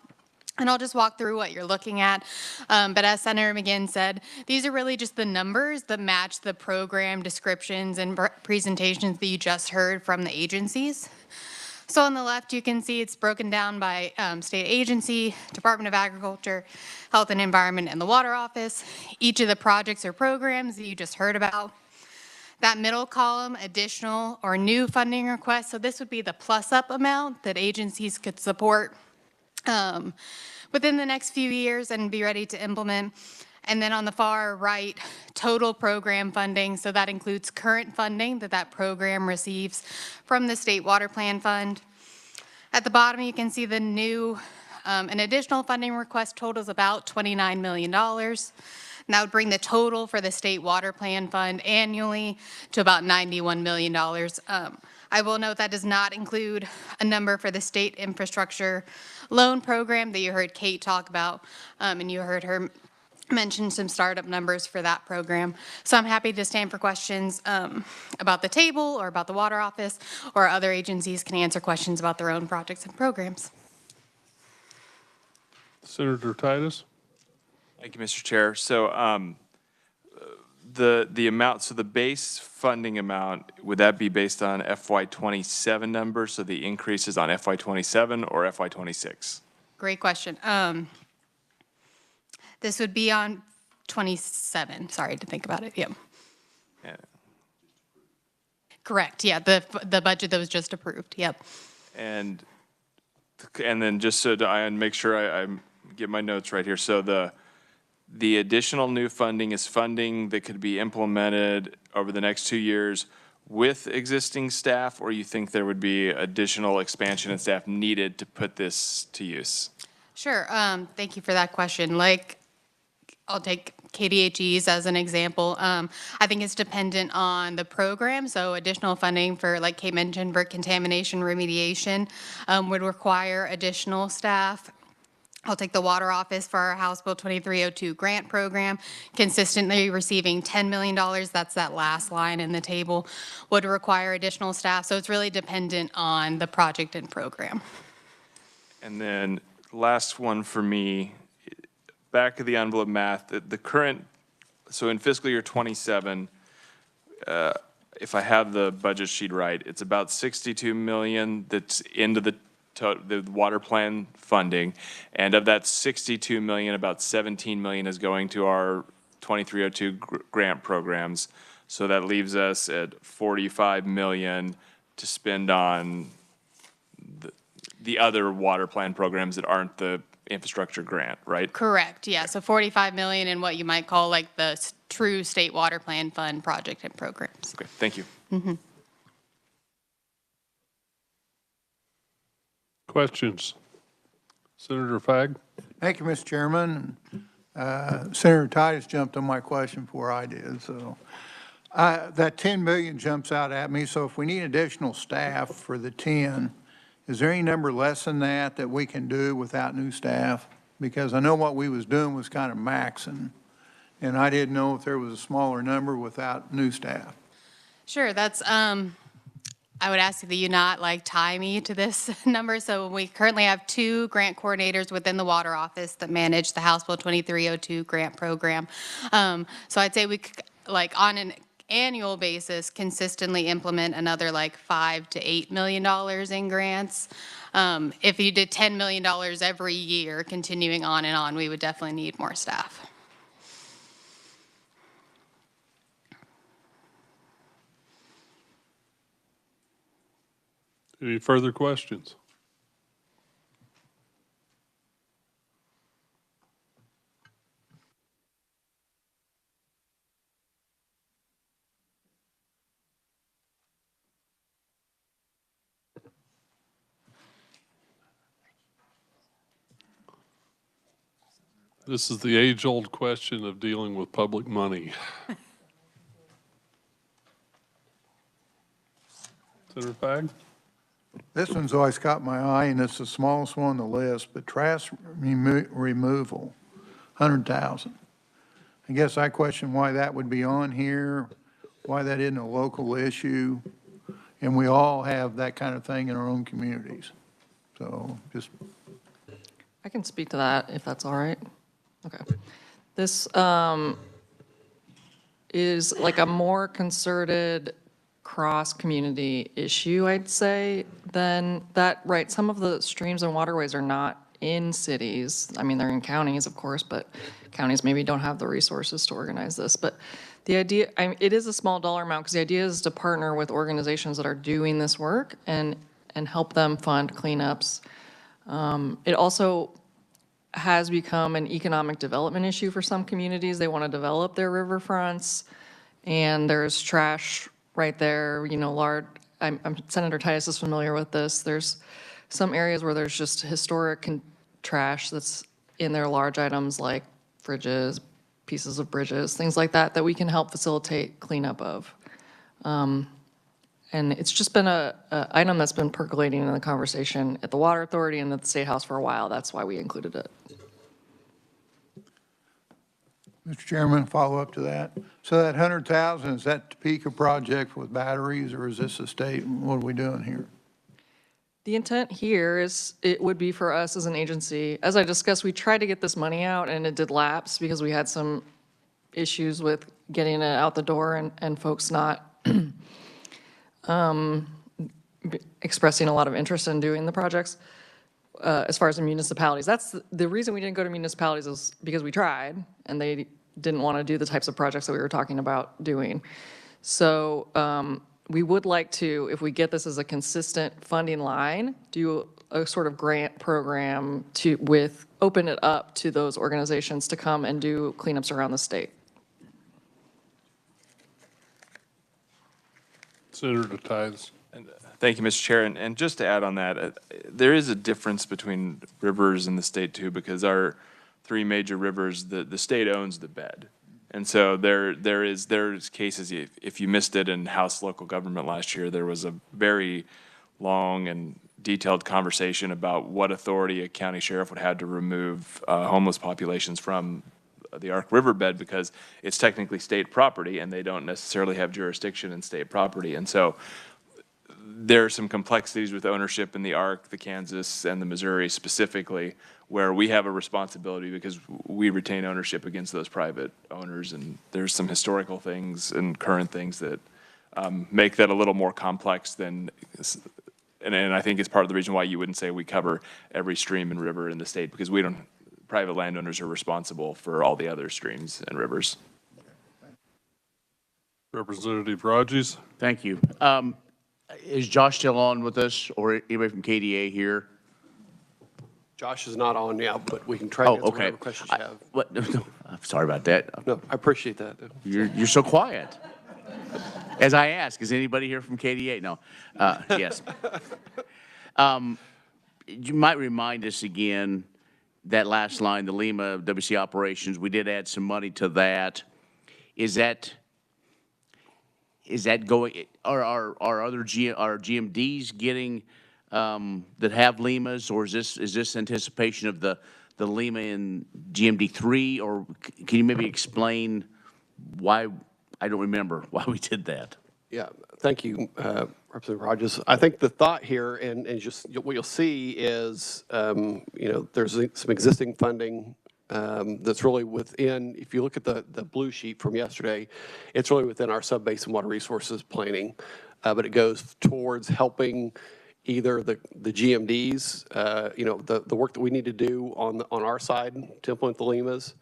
And I'll just walk through what you're looking at. But as Senator McGinn said, these are really just the numbers that match the program descriptions and presentations that you just heard from the agencies. So on the left, you can see it's broken down by state agency, Department of Agriculture, Health and Environment, and the Water Office. Each of the projects or programs that you just heard about. That middle column, additional or new funding requests. So this would be the plus up amount that agencies could support within the next few years and be ready to implement. And then on the far right, total program funding. So that includes current funding that program receives from the State Water Plan Fund. At the bottom, you can see the new, an additional funding request totals about $29 million. And that would bring the total for the State Water Plan Fund annually to about $91 million. I will note that does not include a number for the State Infrastructure Loan Program that you heard Kate talk about, and you heard her mention some startup numbers for that program. So I'm happy to stand for questions about the table or about the Water Office, or other agencies can answer questions about their own projects and programs. Senator Titus? Thank you, Mr. Chair. So the amount, so the base funding amount, would that be based on FY27 numbers? So the increase is on FY27 or FY26? Great question. This would be on 27. Sorry to think about it. Yep. Yeah. Correct. Yeah. The budget that was just approved. Yep. And then just so I make sure I get my notes right here. So the additional new funding is funding that could be implemented over the next 2 years with existing staff, or you think there would be additional expansion in staff needed to put this to use? Sure. Thank you for that question. Like, I'll take KDHEs as an example. I think it's dependent on the program. So additional funding for, like Kate mentioned, for contamination remediation would require additional staff. I'll take the Water Office for our House Bill 2302 grant program, consistently receiving $10 million. That's that last line in the table, would require additional staff. So it's really dependent on the project and program. And then last one for me, back of the envelope math, the current, so in fiscal year 27, if I have the budget sheet right, it's about 62 million that's into the water plan funding, and of that 62 million, about 17 million is going to our 2302 grant programs. So that leaves us at 45 million to spend on the other water plan programs that aren't the infrastructure grant, right? Correct. Yeah. So 45 million in what you might call like the true State Water Plan Fund project and programs. Okay, thank you. Mm-hmm. Questions? Senator Fagg? Thank you, Mr. Chairman. Senator Titus jumped on my question before I did, so. That 10 million jumps out at me, so if we need additional staff for the 10, is there any number less than that we can do without new staff? Because I know what we was doing was kind of maxing, and I didn't know if there was a smaller number without new staff. Sure. That's, I would ask that you not like tie me to this number. So we currently have 2 grant coordinators within the Water Office that manage the House Bill 2302 grant program. So I'd say we could, like on an annual basis, consistently implement another like $5 to $8 million in grants. If you did $10 million every year, continuing on and on, we would definitely need more staff. Any further questions? This is the age-old question of dealing with public money. Senator Fagg? This one's always caught my eye, and it's the smallest one on the list, but trash removal, 100,000. I guess I question why that would be on here, why that isn't a local issue, and we all have that kind of thing in our own communities. So just. I can speak to that if that's all right. Okay. This is like a more concerted cross-community issue, I'd say, than that, right? Some of the streams and waterways are not in cities. I mean, they're in counties, of course, but counties maybe don't have the resources to organize this. But the idea, it is a small dollar amount because the idea is to partner with organizations that are doing this work and help them fund cleanups. It also has become an economic development issue for some communities. They want to develop their riverfronts, and there's trash right there, you know, Senator Titus is familiar with this. There's some areas where there's just historic trash that's in their large items like fridges, pieces of bridges, things like that, that we can help facilitate cleanup of. And it's just been a item that's been percolating in the conversation at the Water Authority and at the State House for a while. That's why we included it. Mr. Chairman, follow up to that. So that 100,000, is that Topeka project with batteries, or is this a state? What are we doing here? The intent here is it would be for us as an agency. As I discussed, we tried to get this money out and it did lapse because we had some issues with getting it out the door and folks not expressing a lot of interest in doing the projects. As far as the municipalities, that's the reason we didn't go to municipalities is because we tried and they didn't want to do the types of projects that we were talking about doing. So we would like to, if we get this as a consistent funding line, do a sort of grant program open it up to those organizations to come and do cleanups around the state. Senator Titus. Thank you, Mr. Chair. And just to add on that, there is a difference between rivers in the state too, because our three major rivers, the state owns the bed. And so there's cases, if you missed it in House local government last year, there was a very long and detailed conversation about what authority a county sheriff would have to remove homeless populations from the Ark Riverbed because it's technically state property and they don't necessarily have jurisdiction in state property. And so there are some complexities with ownership in the Ark, the Kansas, and the Missouri specifically, where we have a responsibility because we retain ownership against those private owners, and there's some historical things and current things that make that a little more complex than, and I think it's part of the reason why you wouldn't say we cover every stream and river in the state, because we don't, private landowners are responsible for all the other streams and rivers. Representative Rogers. Thank you. Is Josh still on with us, or anybody from KDA here? Josh is not on now, but we can try to answer whatever questions you have. No, I'm sorry about that. No, I appreciate that. You're so quiet. As I ask, is anybody here from KDA? No. Yes. You might remind us again, that last line, the Lima WC operations, we did add some money to that. Is that going, are other GMDs getting, that have Limas, or is this anticipation of the Lima in GMD 3, or can you maybe explain why, I don't remember why we did that? Yeah, thank you, Representative Rogers. I think the thought here, and just what you'll see is, there's some existing funding that's really within, if you look at the blue sheet from yesterday, it's really within our sub-basin water resources planning. But it goes towards helping either the GMDs, the work that we need to do on our side to implement the LEMAs,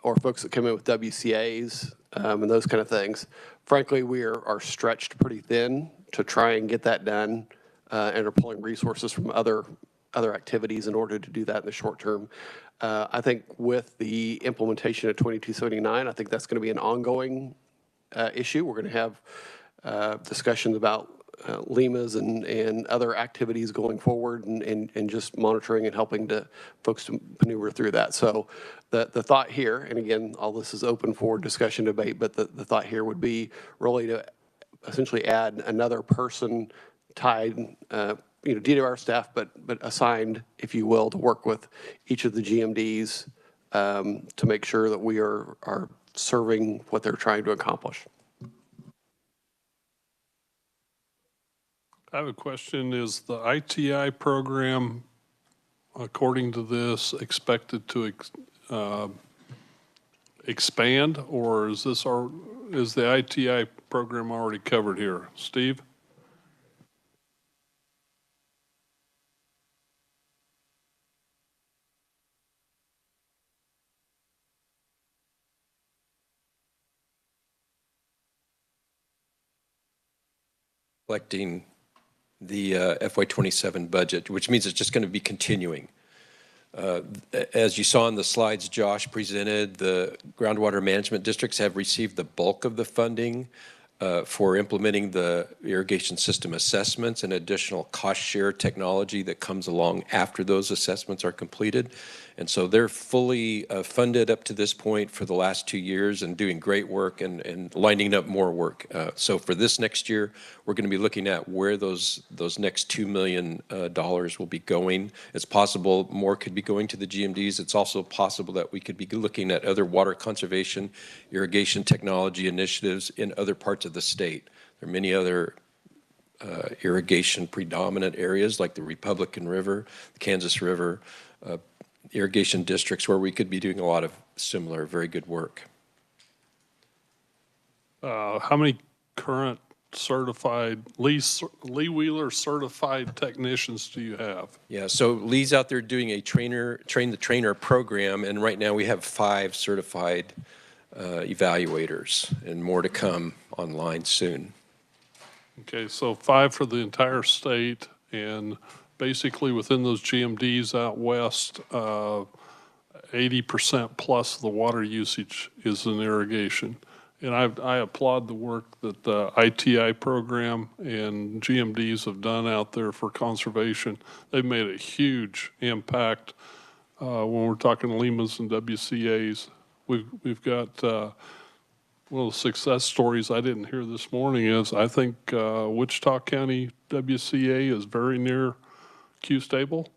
or folks that come in with WCAs, and those kind of things. Frankly, we are stretched pretty thin to try and get that done, and are pulling resources from other activities in order to do that in the short term. I think with the implementation of 2279, I think that's going to be an ongoing issue. We're going to have discussions about LEMAs and other activities going forward, and just monitoring and helping folks to maneuver through that. So the thought here, and again, all this is open for discussion, debate, but the thought here would be really to essentially add another person tied, DWR staff, but assigned, if you will, to work with each of the GMDs to make sure that we are serving what they're trying to accomplish. I have a question. Is the ITI program, according to this, expected to expand, or is the ITI program already covered here? Steve? Reflecting the FY27 budget, which means it's just going to be continuing. As you saw in the slides Josh presented, the groundwater management districts have received the bulk of the funding for implementing the irrigation system assessments and additional cost share technology that comes along after those assessments are completed. And so they're fully funded up to this point for the last 2 years and doing great work and lining up more work. So for this next year, we're going to be looking at where those next $2 million will be going. It's possible more could be going to the GMDs. It's also possible that we could be looking at other water conservation, irrigation technology initiatives in other parts of the state. There are many other irrigation predominant areas like the Republican River, the Kansas River, irrigation districts where we could be doing a lot of similar, very good work. How many current certified, Lee Wheeler certified technicians do you have? Yeah, so Lee's out there doing a train the trainer program, and right now we have 5 certified evaluators, and more to come online soon. Okay, so 5 for the entire state, and basically within those GMDs out west, 80% plus the water usage is in irrigation. And I applaud the work that the ITI program and GMDs have done out there for conservation. They've made a huge impact when we're talking LEMAs and WCAs. We've got one of the success stories I didn't hear this morning is I think Wichita County WCA is very near Q Stable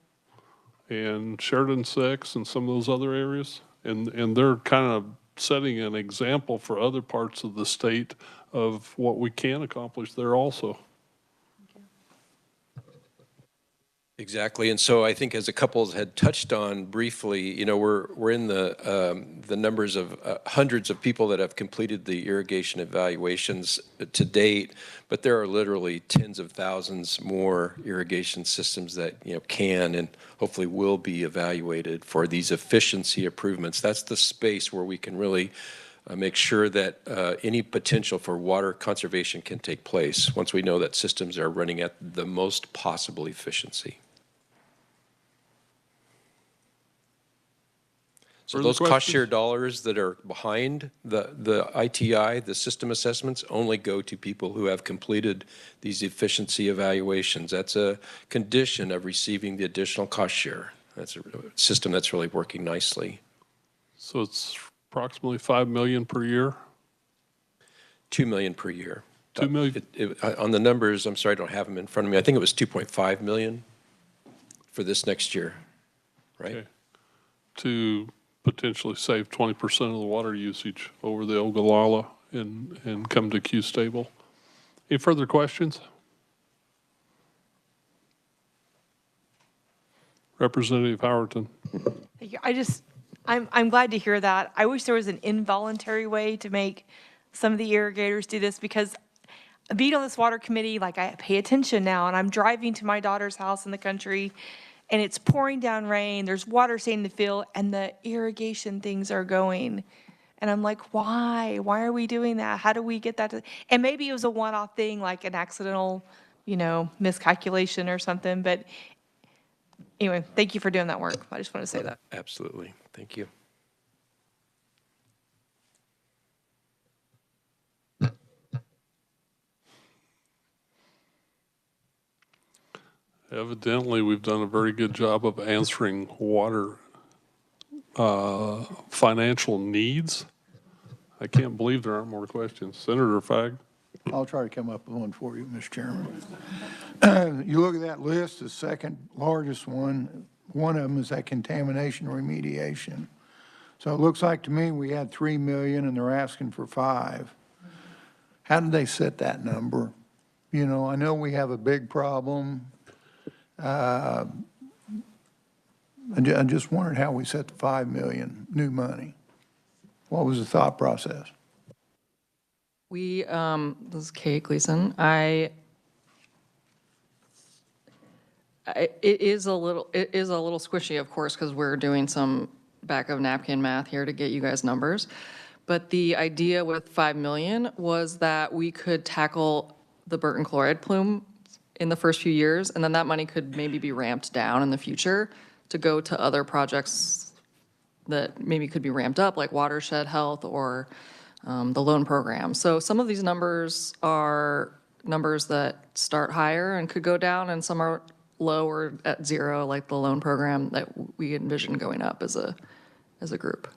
and Sheridan 6 and some of those other areas. And they're kind of setting an example for other parts of the state of what we can accomplish there also. Exactly, and so I think as a couple had touched on briefly, we're in the numbers of hundreds of people that have completed the irrigation evaluations to date, but there are literally tens of thousands more irrigation systems that can and hopefully will be evaluated for these efficiency improvements. That's the space where we can really make sure that any potential for water conservation can take place once we know that systems are running at the most possible efficiency. So those cost share dollars that are behind the ITI, the system assessments, only go to people who have completed these efficiency evaluations. That's a condition of receiving the additional cost share. That's a system that's really working nicely. So it's approximately $5 million per year? $2 million per year. $2 million? On the numbers, I'm sorry, I don't have them in front of me. I think it was $2.5 million for this next year, right? Okay. To potentially save 20% of the water usage over the Ogallala and come to Q Stable. Any further questions? Representative Howerton. Thank you. I'm glad to hear that. I wish there was an involuntary way to make some of the irrigators do this, because being on this water committee, like, I pay attention now, and I'm driving to my daughter's house in the country, and it's pouring down rain, there's water staying in the field, and the irrigation things are going. And I'm like, why? Why are we doing that? How do we get that to, and maybe it was a one-off thing, like an accidental, miscalculation or something, but anyway, thank you for doing that work. I just want to say that. Absolutely. Thank you. Evidently, we've done a very good job of answering water financial needs. I can't believe there aren't more questions. Senator Fagg? I'll try to come up with one for you, Mr. Chairman. You look at that list, the second largest one of them is that contamination remediation. So it looks like to me we had 3 million and they're asking for 5. How did they set that number? I know we have a big problem. I just wondered how we set the 5 million new money. What was the thought process? This is Kate Gleason. It is a little squishy, of course, because we're doing some back of napkin math here to get you guys numbers. But the idea with 5 million was that we could tackle the Burton chloride plume in the first few years, and then that money could maybe be ramped down in the future to go to other projects that maybe could be ramped up, like watershed health or the loan program. So some of these numbers are numbers that start higher and could go down, and some are low or at zero, like the loan program that we envision going up as a group.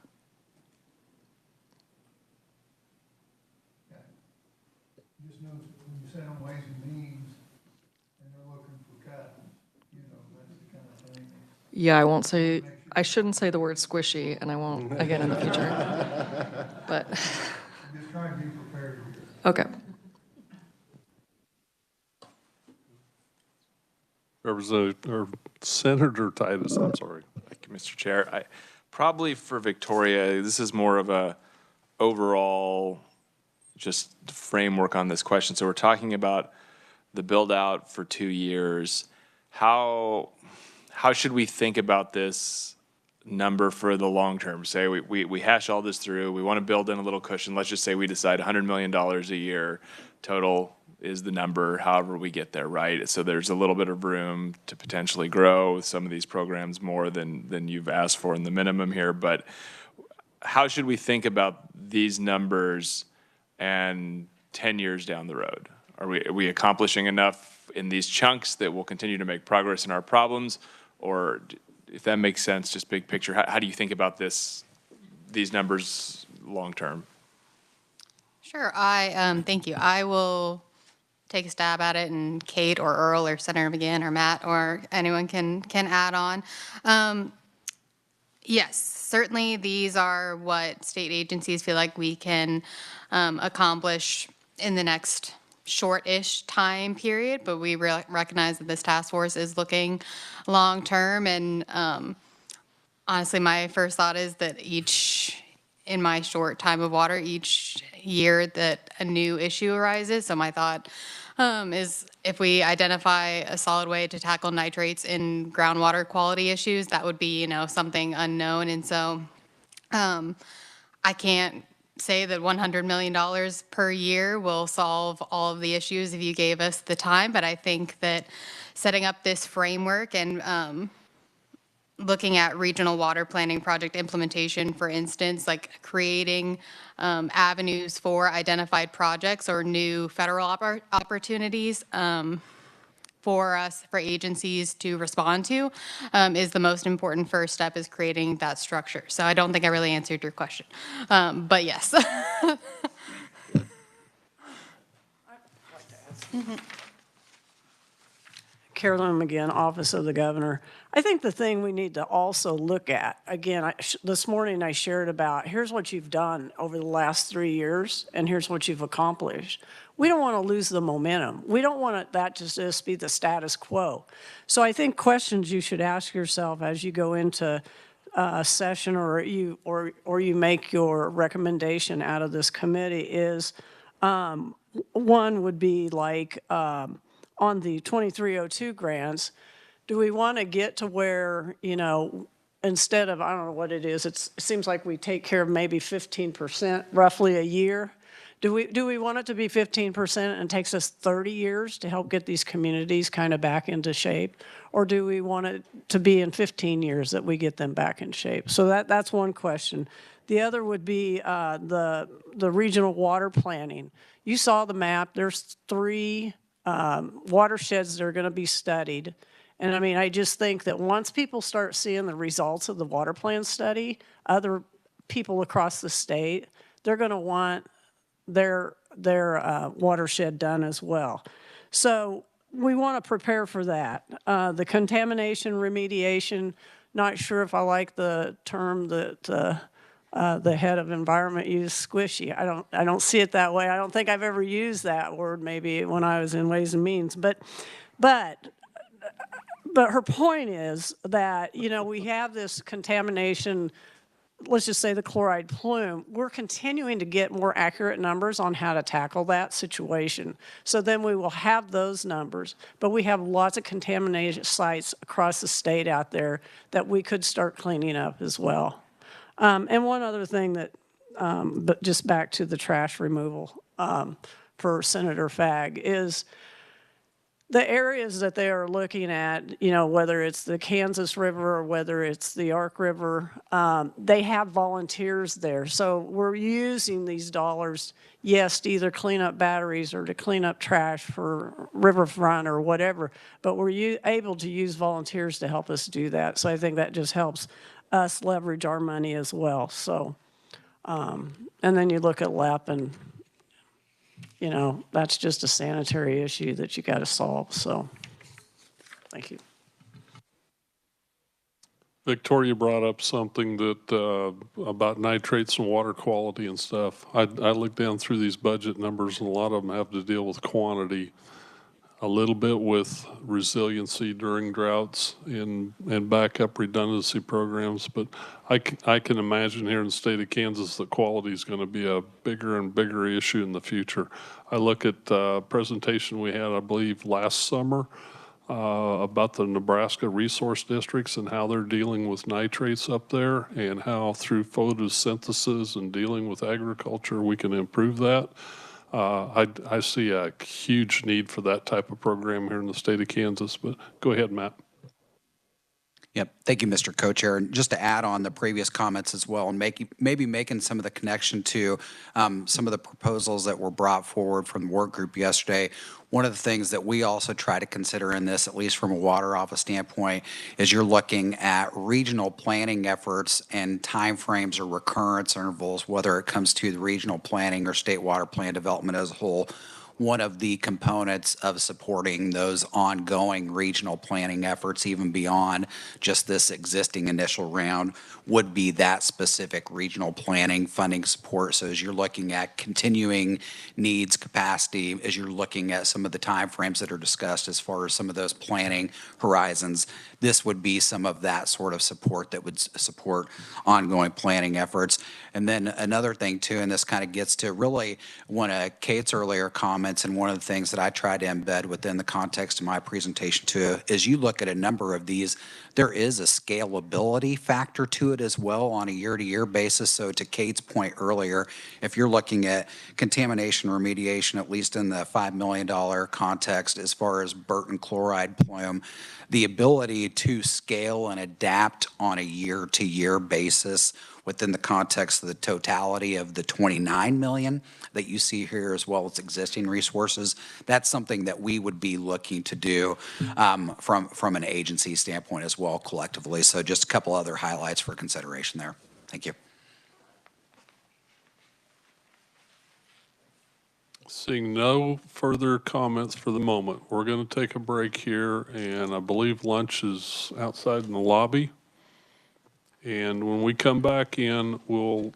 Just notice when you say on Ways and Means and they're looking for cuts, that's the kind of thing. Yeah, I shouldn't say the word squishy, and I won't again in the future. But I'm just trying to be prepared here. okay. Senator Titus, I'm sorry. Thank you, Mr. Chair. Probably for Victoria, this is more of a overall just framework on this question. So we're talking about the build out for 2 years. How should we think about this number for the long term? Say we hash all this through, we want to build in a little cushion. Let's just say we decide $100 million a year total is the number, however we get there, right? So there's a little bit of room to potentially grow some of these programs more than you've asked for in the minimum here. But how should we think about these numbers and 10 years down the road? Are we accomplishing enough in these chunks that we'll continue to make progress in our problems? Or if that makes sense, just big picture, how do you think about these numbers long term? Sure, thank you. I will take a stab at it, and Kate or Earl or Senator McGinn or Matt or anyone can add on. Yes, certainly these are what state agencies feel like we can accomplish in the next short-ish time period, but we recognize that this task force is looking long-term, and honestly, my first thought is that in my short time of water, each year that a new issue arises, so my thought is if we identify a solid way to tackle nitrates in groundwater quality issues, that would be, something unknown, and so I can't say that $100 million per year will solve all of the issues if you gave us the time, but I think that setting up this framework and looking at regional water planning project implementation, for instance, like creating avenues for identified projects or new federal opportunities for agencies to respond to is the most important first step, is creating that structure. So I don't think I really answered your question, but yes. Carolyn McGinn, Office of the Governor. I think the thing we need to also look at, again, this morning I shared about, here's what you've done over the last 3 years, and here's what you've accomplished. We don't want to lose the momentum. We don't want that to just be the status quo. So I think questions you should ask yourself as you go into a session or you make your recommendation out of this committee is, one would be like, on the 2302 grants, do we want to get to where, you know, instead of, I don't know what it is, it seems like we take care of maybe 15% roughly a year. Do we want it to be 15% and it takes us 30 years to help get these communities kind of back into shape? Or do we want it to be in 15 years that we get them back in shape? So that's one question. The other would be the regional water planning. You saw the map. There's 3 watersheds that are going to be studied. And I mean, I just think that once people start seeing the results of the water plan study, other people across the state, they're going to want their watershed done as well. So we want to prepare for that. The contamination remediation, not sure if I like the term that the head of environment used, squishy. I don't see it that way. I don't think I've ever used that word, maybe when I was in Ways and Means. But her point is that, you know, we have this contamination, let's just say the chloride plume. We're continuing to get more accurate numbers on how to tackle that situation. So then we will have those numbers, but we have lots of contaminated sites across the state out there that we could start cleaning up as well. And one other thing that, but just back to the trash removal for Senator Fagg, is the areas that they are looking at, you know, whether it's the Kansas River or whether it's the Ark River, they have volunteers there. So we're using these dollars, yes, to either clean up batteries or to clean up trash for riverfront or whatever, but we're able to use volunteers to help us do that. So I think that just helps us leverage our money as well. So, and then you look at LEP and, you know, that's just a sanitary issue that you got to solve. So, thank you. Victoria brought up something that about nitrates and water quality and stuff. I looked down through these budget numbers, and a lot of them have to deal with quantity, a little bit with resiliency during droughts and backup redundancy programs. But I can imagine here in the state of Kansas that quality is going to be a bigger and bigger issue in the future. I look at a presentation we had, I believe, last summer about the Nebraska resource districts and how they're dealing with nitrates up there, and how through photosynthesis and dealing with agriculture we can improve that. I see a huge need for that type of program here in the state of Kansas, but go ahead, Matt. Yep. Thank you, Mr. Co-Chair. And just to add on the previous comments as well, and maybe making some of the connection to some of the proposals that were brought forward from the work group yesterday, one of the things that we also try to consider in this, at least from a water office standpoint, is you're looking at regional planning efforts and timeframes or recurrence intervals, whether it comes to the regional planning or state water plan development as a whole. One of the components of supporting those ongoing regional planning efforts, even beyond just this existing initial round, would be that specific regional planning funding support. So as you're looking at continuing needs capacity, as you're looking at some of the timeframes that are discussed as far as some of those planning horizons, this would be some of that sort of support that would support ongoing planning efforts. And then another thing too, and this kind of gets to really one of Kate's earlier comments, and one of the things that I tried to embed within the context of my presentation too, is you look at a number of these, there is a scalability factor to it as well on a year-to-year basis. So to Kate's point earlier, if you're looking at contamination remediation, at least in the $5 million context, as far as Burton chloride plume, the ability to scale and adapt on a year-to-year basis within the context of the totality of the 29 million that you see here, as well as existing resources, that's something that we would be looking to do from an agency standpoint as well collectively. So just a couple other highlights for consideration there. Thank you. Seeing no further comments for the moment, we're going to take a break here, and I believe lunch is outside in the lobby. And when we come back in, we'll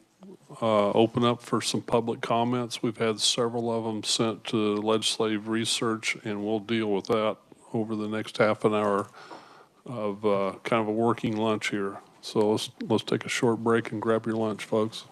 open up for some public comments. We've had several of them sent to legislative research, and we'll deal with that over the next half an hour of kind of a working lunch here. So let's take a short break and grab your lunch, folks.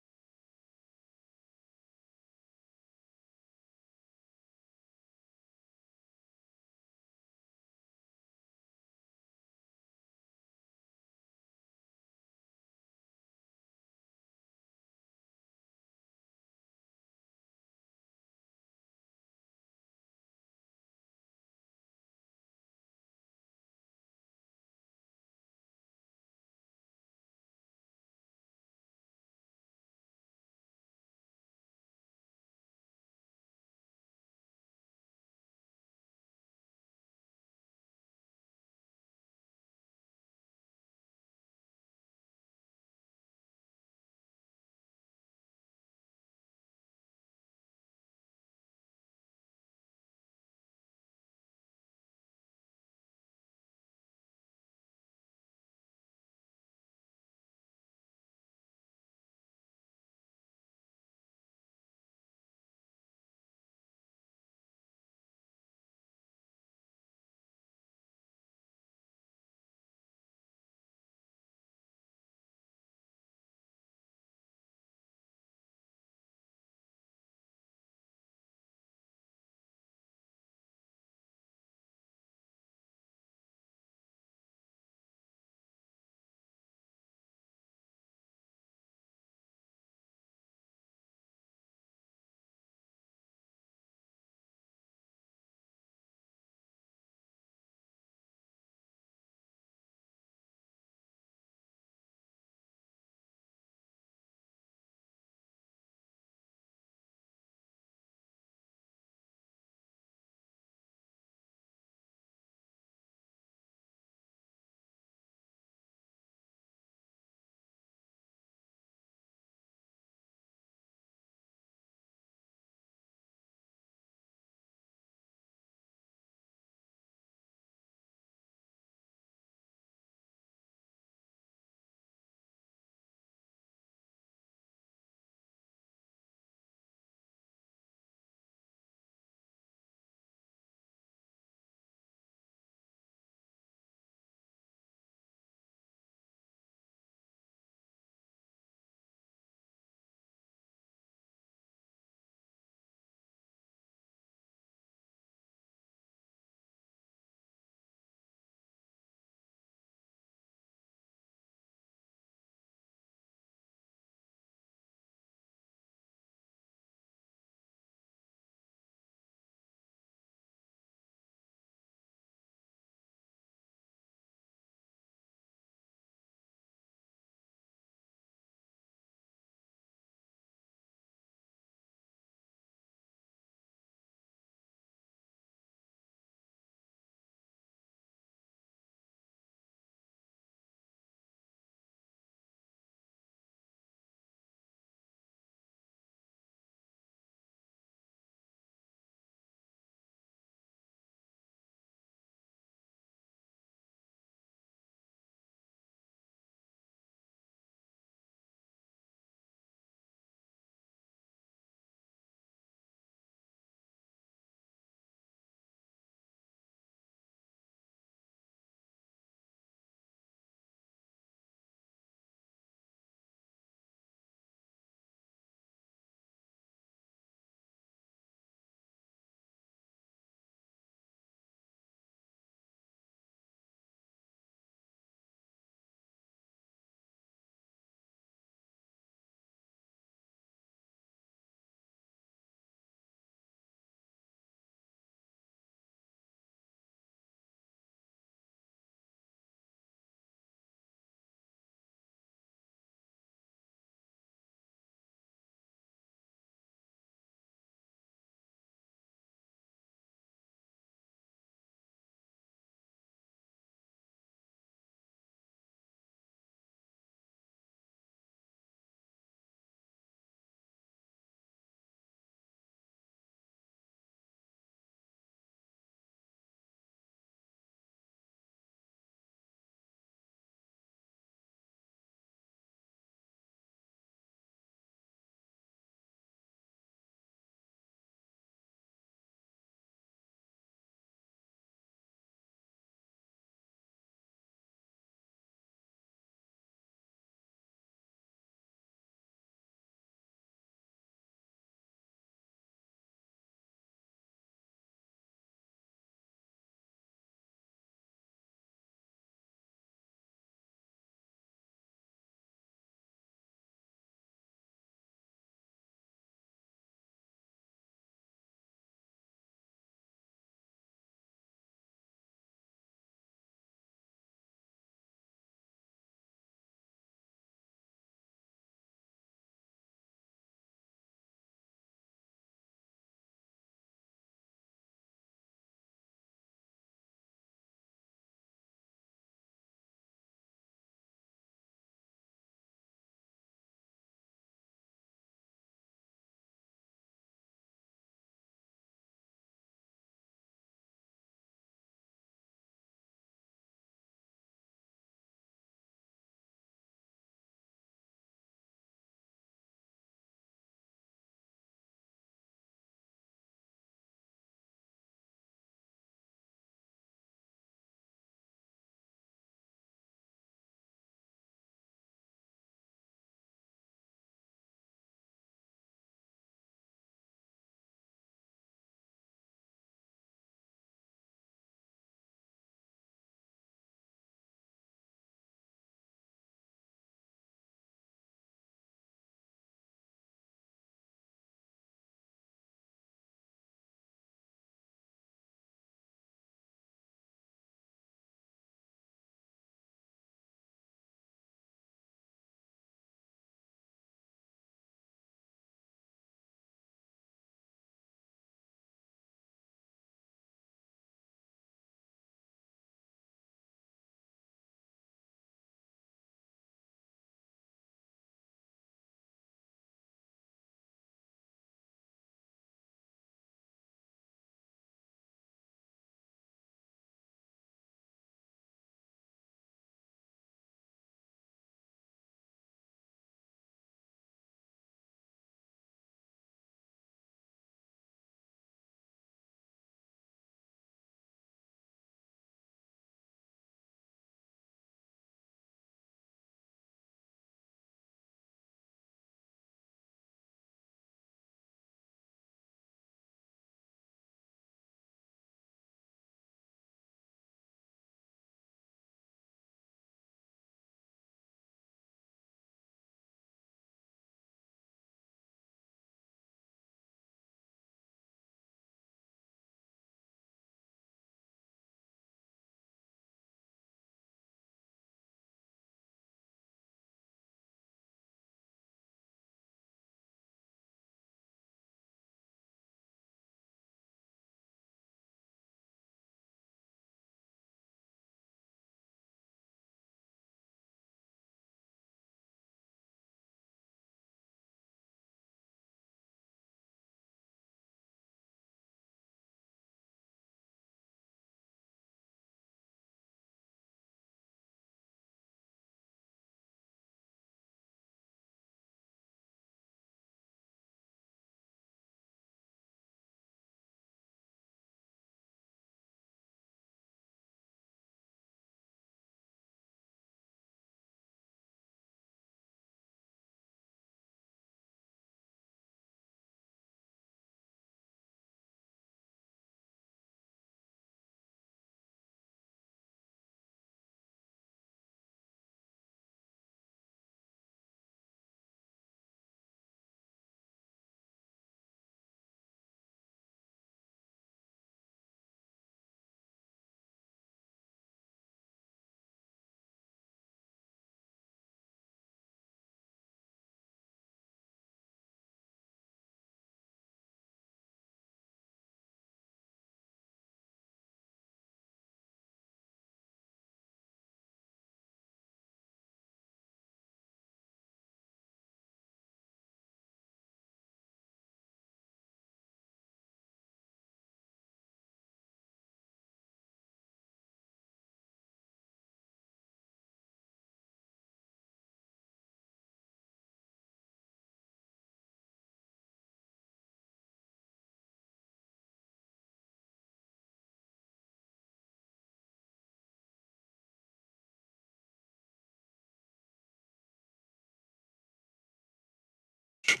much,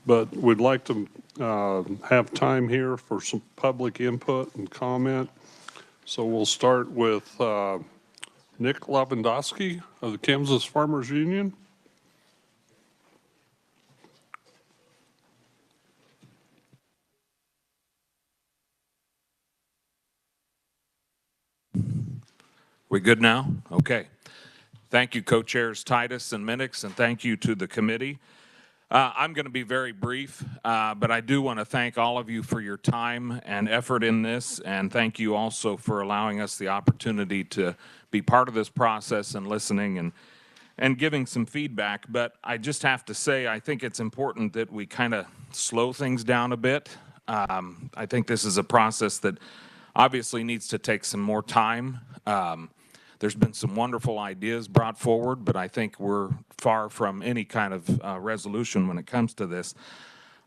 but we'd like to have time here for some public input and comment. So we'll start with Nick Lavandowski of the Kansas Farmers Union. We good now? Okay. Thank you, co-chairs Titus and Minix, and thank you to the committee. I'm going to be very brief, but I do want to thank all of you for your time and effort in this, and thank you also for allowing us the opportunity to be part of this process and listening and giving some feedback. But I just have to say, I think it's important that we kind of slow things down a bit. I think this is a process that obviously needs to take some more time. There's been some wonderful ideas brought forward, but I think we're far from any kind of resolution when it comes to this.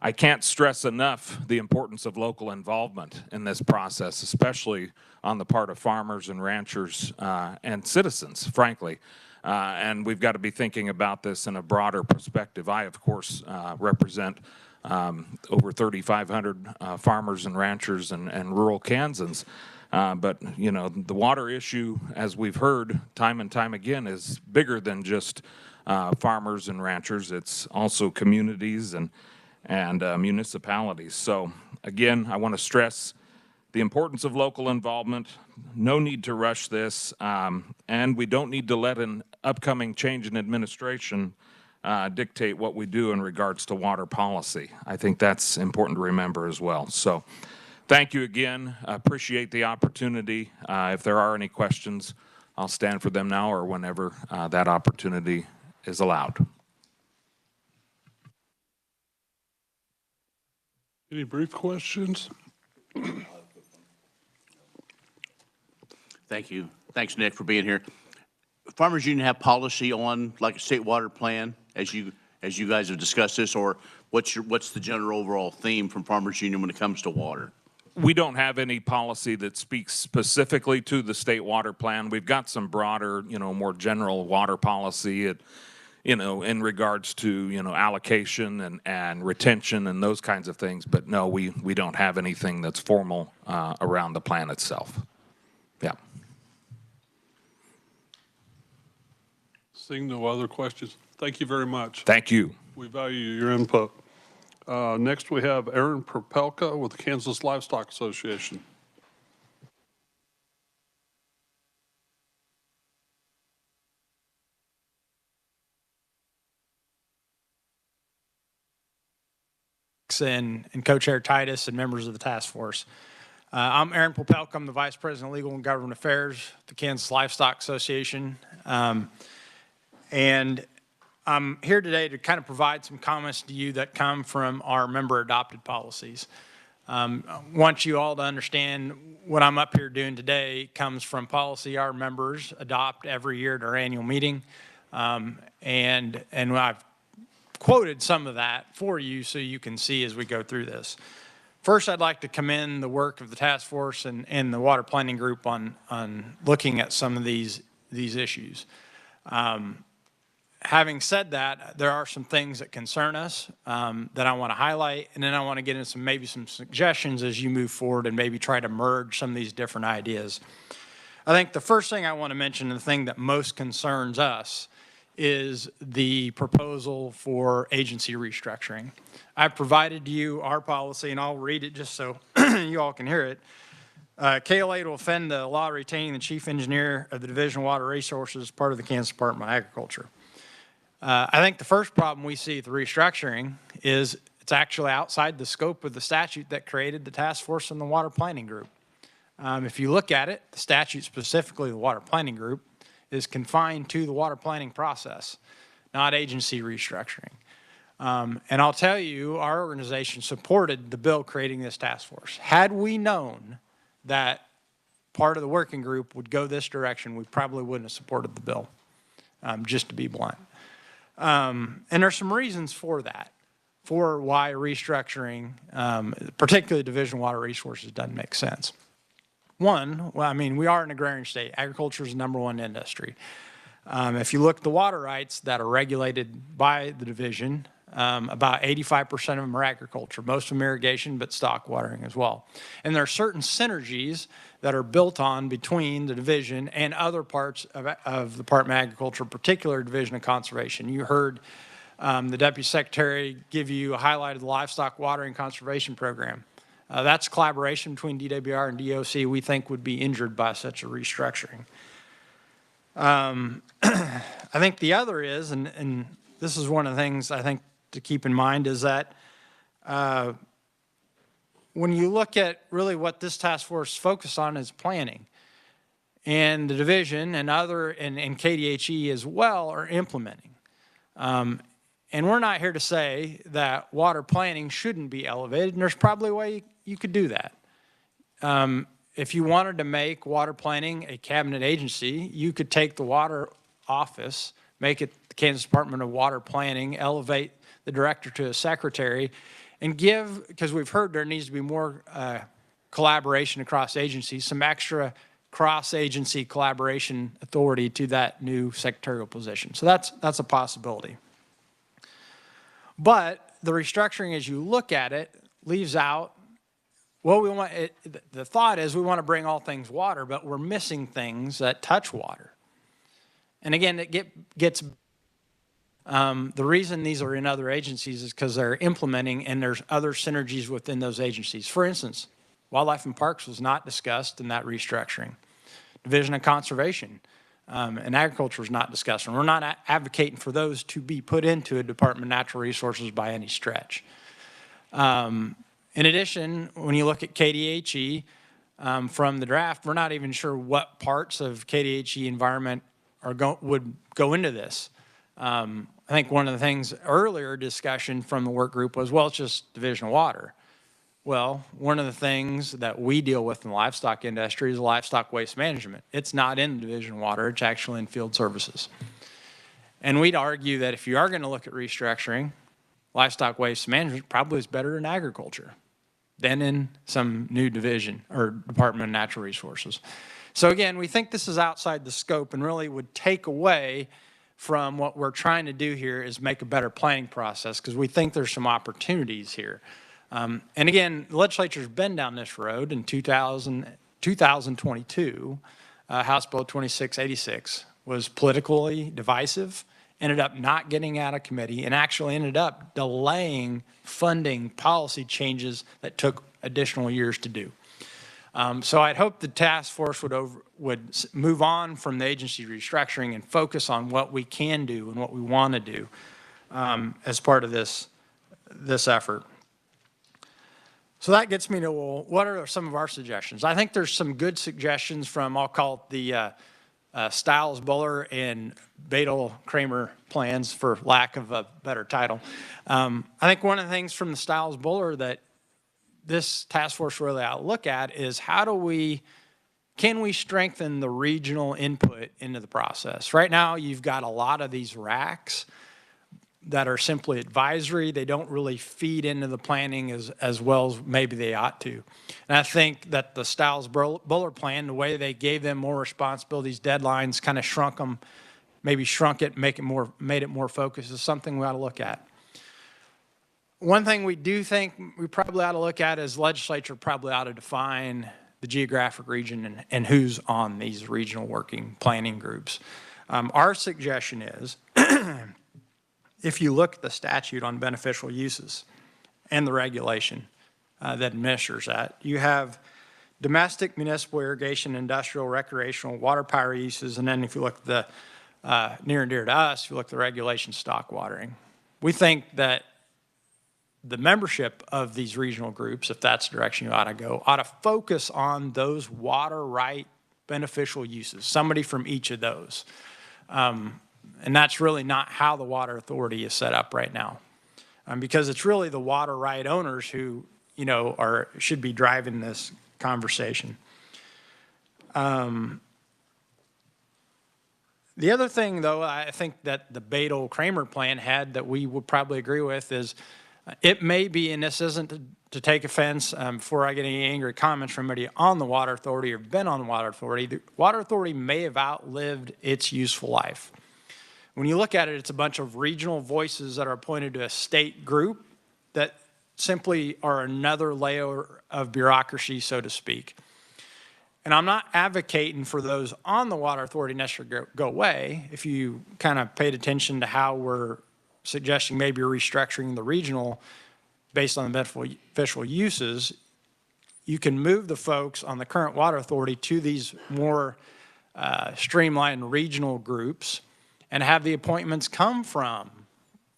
I can't stress enough the importance of local involvement in this process, especially on the part of farmers and ranchers and citizens, frankly. And we've got to be thinking about this in a broader perspective. I, of course, represent over 3,500 farmers and ranchers and rural Kansans. But, you know, the water issue, as we've heard time and time again, is bigger than just farmers and ranchers. It's also communities and municipalities. So, again, I want to stress the importance of local involvement. No need to rush this, and we don't need to let an upcoming change in administration dictate what we do in regards to water policy. I think that's important to remember as well. So, thank you again. I appreciate the opportunity. If there are any questions, I'll stand for them now or whenever that opportunity is allowed. Any brief questions? Thank you. Thanks, Nick, for being here. Farmers Union have policy on like a state water plan as you guys have discussed this, or what's the general overall theme from Farmers Union when it comes to water? We don't have any policy that speaks specifically to the state water plan. We've got some broader, you know, more general water policy, you know, in regards to, you know, allocation and retention and those kinds of things. But no, we don't have anything that's formal around the plan itself. Yeah. Seeing no other questions, thank you very much. Thank you. We value your input. Next, we have Aaron Propelka with the Kansas Livestock Association. And co-chair Titus and members of the task force. I'm Aaron Popelka. I'm the Vice President of Legal and Government Affairs, at the Kansas Livestock Association. And I'm here today to kind of provide some comments to you that come from our member adopted policies. I want you all to understand what I'm up here doing today comes from policy our members adopt every year at our annual meeting. And I've quoted some of that for you so you can see as we go through this. First, I'd like to commend the work of the task force and the water planning group on looking at some of these issues. Having said that, there are some things that concern us that I want to highlight, and then I want to get into maybe some suggestions as you move forward and maybe try to merge some of these different ideas. I think the first thing I want to mention, and the thing that most concerns us, is the proposal for agency restructuring. I've provided you our policy, and I'll read it just so you all can hear it. KLA to offend the law retaining the chief engineer of the Division of Water Resources as part of the Kansas Department of Agriculture. I think the first problem we see with the restructuring is it's actually outside the scope of the statute that created the task force and the water planning group. If you look at it, the statute, specifically the water planning group, is confined to the water planning process, not agency restructuring. And I'll tell you, our organization supported the bill creating this task force. Had we known that part of the working group would go this direction, we probably wouldn't have supported the bill, just to be blunt. And there's some reasons for that, for why restructuring, particularly Division of Water Resources, doesn't make sense. One, well, I mean, we are an agrarian state. Agriculture is the #1 industry. If you look at the water rights that are regulated by the division, About 85% of them are agriculture, most of them irrigation, but stock watering as well. And there are certain synergies that are built on between the division and other parts of the Department of Agriculture, particular Division of Conservation. You heard the Deputy Secretary give you a highlight of the Livestock Watering Conservation Program. That's collaboration between DWR and DOC we think would be injured by such a restructuring. I think the other is, and this is one of the things I think to keep in mind, is that when you look at really what this task force focused on is planning, and the division and KDHE as well are implementing. And we're not here to say that water planning shouldn't be elevated, and there's probably a way you could do that. If you wanted to make water planning a cabinet agency, you could take the water office, make it the Kansas Department of Water Planning, elevate the director to a secretary, and give, because we've heard there needs to be more collaboration across agencies, some extra cross-agency collaboration authority to that new secretarial position. So that's a possibility. But the restructuring, as you look at it, leaves out, well, the thought is we want to bring all things water, but we're missing things that touch water. And again, it gets, the reason these are in other agencies is because they're implementing and there's other synergies within those agencies. For instance, Wildlife and Parks was not discussed in that restructuring. Division of Conservation and Agriculture was not discussed. And we're not advocating for those to be put into a Department of Natural Resources by any stretch. In addition, when you look at KDHE from the draft, we're not even sure what parts of KDHE environment would go into this. I think one of the things earlier discussion from the work group was, well, it's just Division of Water. Well, one of the things that we deal with in the livestock industry is livestock waste management. It's not in the Division of Water, it's actually in field services. And we'd argue that if you are going to look at restructuring, livestock waste management probably is better in agriculture than in some new division or Department of Natural Resources. So again, we think this is outside the scope and really would take away from what we're trying to do here is make a better planning process, because we think there's some opportunities here. And again, the legislature's been down this road. In 2022, House Bill 2686 was politically divisive, ended up not getting out of committee, and actually ended up delaying funding policy changes that took additional years to do. So I'd hope the task force would move on from the agency restructuring and focus on what we can do and what we want to do as part of this effort. So that gets me to, well, what are some of our suggestions? I think there's some good suggestions from, I'll call it the Stiles, Buller, and Badel-Kramer plans, for lack of a better title. I think one of the things from the Stiles, Buller that this task force really ought to look at is can we strengthen the regional input into the process? Right now, you've got a lot of these RACs that are simply advisory. They don't really feed into the planning as well as maybe they ought to. And I think that the Stiles-Buller plan, the way they gave them more responsibilities, deadlines, kind of shrunk them, maybe shrunk it, made it more focused, is something we ought to look at. One thing we do think we probably ought to look at is legislature probably ought to define the geographic region and who's on these regional working planning groups. Our suggestion is, if you look at the statute on beneficial uses and the regulation that administers that, you have domestic, municipal, irrigation, industrial, recreational, water power uses, and then if you look at the near and dear to us, if you look at the regulation stock watering. We think that the membership of these regional groups, if that's the direction you ought to go, ought to focus on those water right beneficial uses, somebody from each of those. And that's really not how the Water Authority is set up right now, because it's really the water right owners who, should be driving this conversation. The other thing, though, I think that the Badel-Kramer plan had that we would probably agree with is it may be, and this isn't to take offense before I get any angry comments from anybody on the Water Authority or been on the Water Authority may have outlived its useful life. When you look at it, it's a bunch of regional voices that are appointed to a state group that simply are another layer of bureaucracy, so to speak. And I'm not advocating for those on the Water Authority necessarily go away. If you kind of paid attention to how we're suggesting maybe restructuring the regional based on the beneficial uses, you can move the folks on the current Water Authority to these more streamlined regional groups and have the appointments come from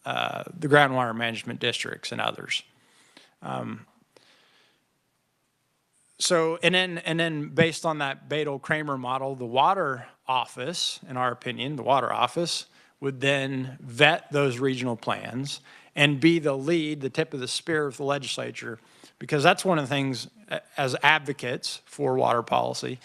the groundwater management districts and others. And then based on that Badel-Kramer model, the water office, in our opinion, the water office would then vet those regional plans and be the lead, the tip of the spear of the legislature, because that's one of the things as advocates for water policy,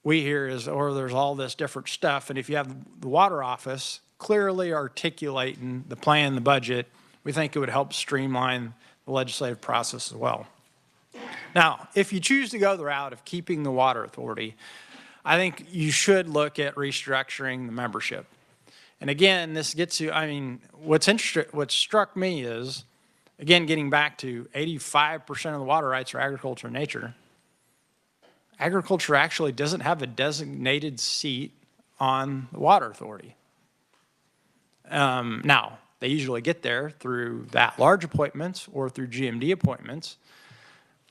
we hear is, or there's all this different stuff. And if you have the water office clearly articulating the plan, the budget, we think it would help streamline the legislative process as well. Now, if you choose to go the route of keeping the water authority, I think you should look at restructuring the membership. And again, this gets you, I mean, what struck me is, again, getting back to 85% of the water rights are agriculture and nature. Agriculture actually doesn't have a designated seat on the water authority. Now, they usually get there through at-large appointments or through GMD appointments,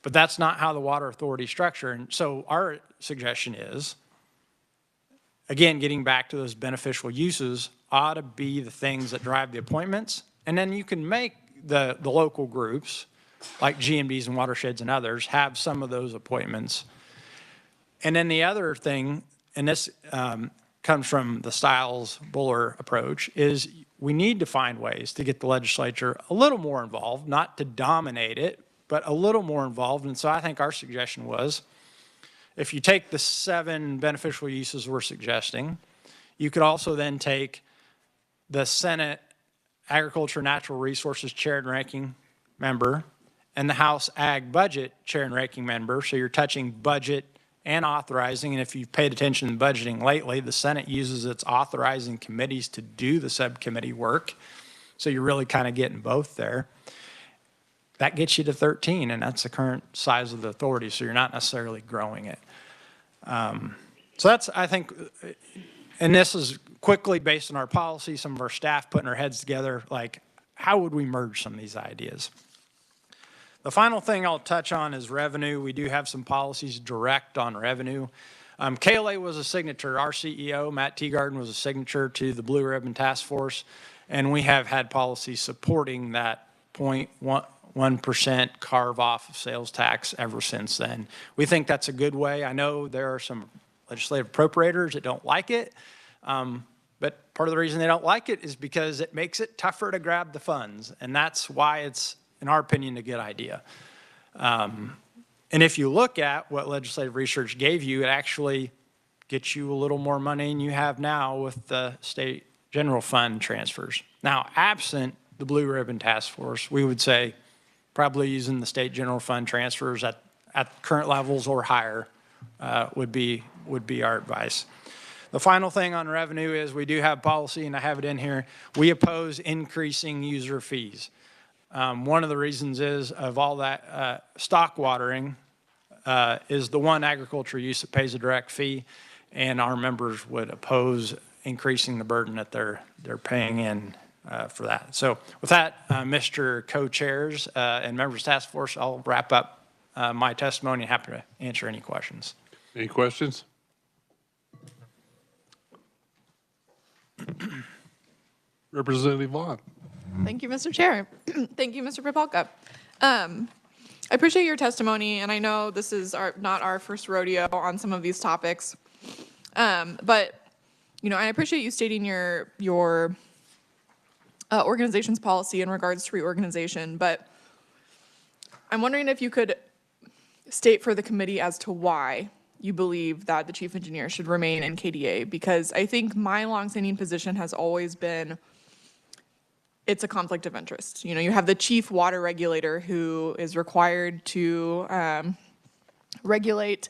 but that's not how the water authority is structured. And so our suggestion is, again, getting back to those beneficial uses ought to be the things that drive the appointments. And then you can make the local groups, like GMDs and watersheds and others, have some of those appointments. And then the other thing, and this comes from the Stiles-Buller approach, is we need to find ways to get the legislature a little more involved, not to dominate it, but a little more involved. And so I think our suggestion was, if you take the 7 beneficial uses we're suggesting, you could also then take the Senate Agriculture and Natural Resources Chair and Ranking Member and the House Ag Budget Chair and Ranking Member, so you're touching budget and authorizing. And if you've paid attention to budgeting lately, the Senate uses its authorizing committees to do the subcommittee work. So you're really kind of getting both there. That gets you to 13, and that's the current size of the authority, so you're not necessarily growing it. So that's, I think, and this is quickly based on our policy, some of our staff putting our heads together, like, how would we merge some of these ideas? The final thing I'll touch on is revenue. We do have some policies direct on revenue. KLA was a signature. Our CEO, Matt Teagarden, was a signature to the Blue Ribbon Task Force, and we have had policies supporting that 0.1% carve off of sales tax ever since then. We think that's a good way. I know there are some legislative appropriators that don't like it, but part of the reason they don't like it is because it makes it tougher to grab the funds, and that's why it's, in our opinion, a good idea. And if you look at what legislative research gave you, it actually gets you a little more money than you have now with the state general fund transfers. Now, absent the Blue Ribbon Task Force, we would say probably using the state general fund transfers at current levels or higher would be our advice. The final thing on revenue is we do have policy, and I have it in here. We oppose increasing user fees. One of the reasons is of all that stock watering is the one agriculture use that pays a direct fee, and our members would oppose increasing the burden that they're paying in for that. So with that, Mr. Co-Chairs and members of the task force, I'll wrap up my testimony and happy to answer any questions. Any questions? Representative Vaughn. Thank you, Mr. Chair. Thank you, Mr. Popolka. I appreciate your testimony, and I know this is not our first rodeo on some of these topics. But, you know, I appreciate you stating your organization's policy in regards to reorganization, but I'm wondering if you could state for the committee as to why you believe that the chief engineer should remain in KDA, because I think my longstanding position has always been it's a conflict of interest. You know, you have the chief water regulator who is required to regulate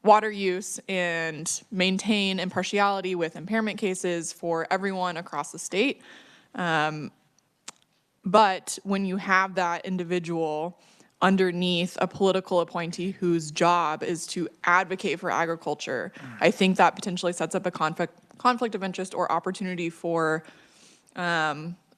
water use and maintain impartiality with impairment cases for everyone across the state. But when you have that individual underneath a political appointee whose job is to advocate for agriculture, I think that potentially sets up a conflict of interest or opportunity for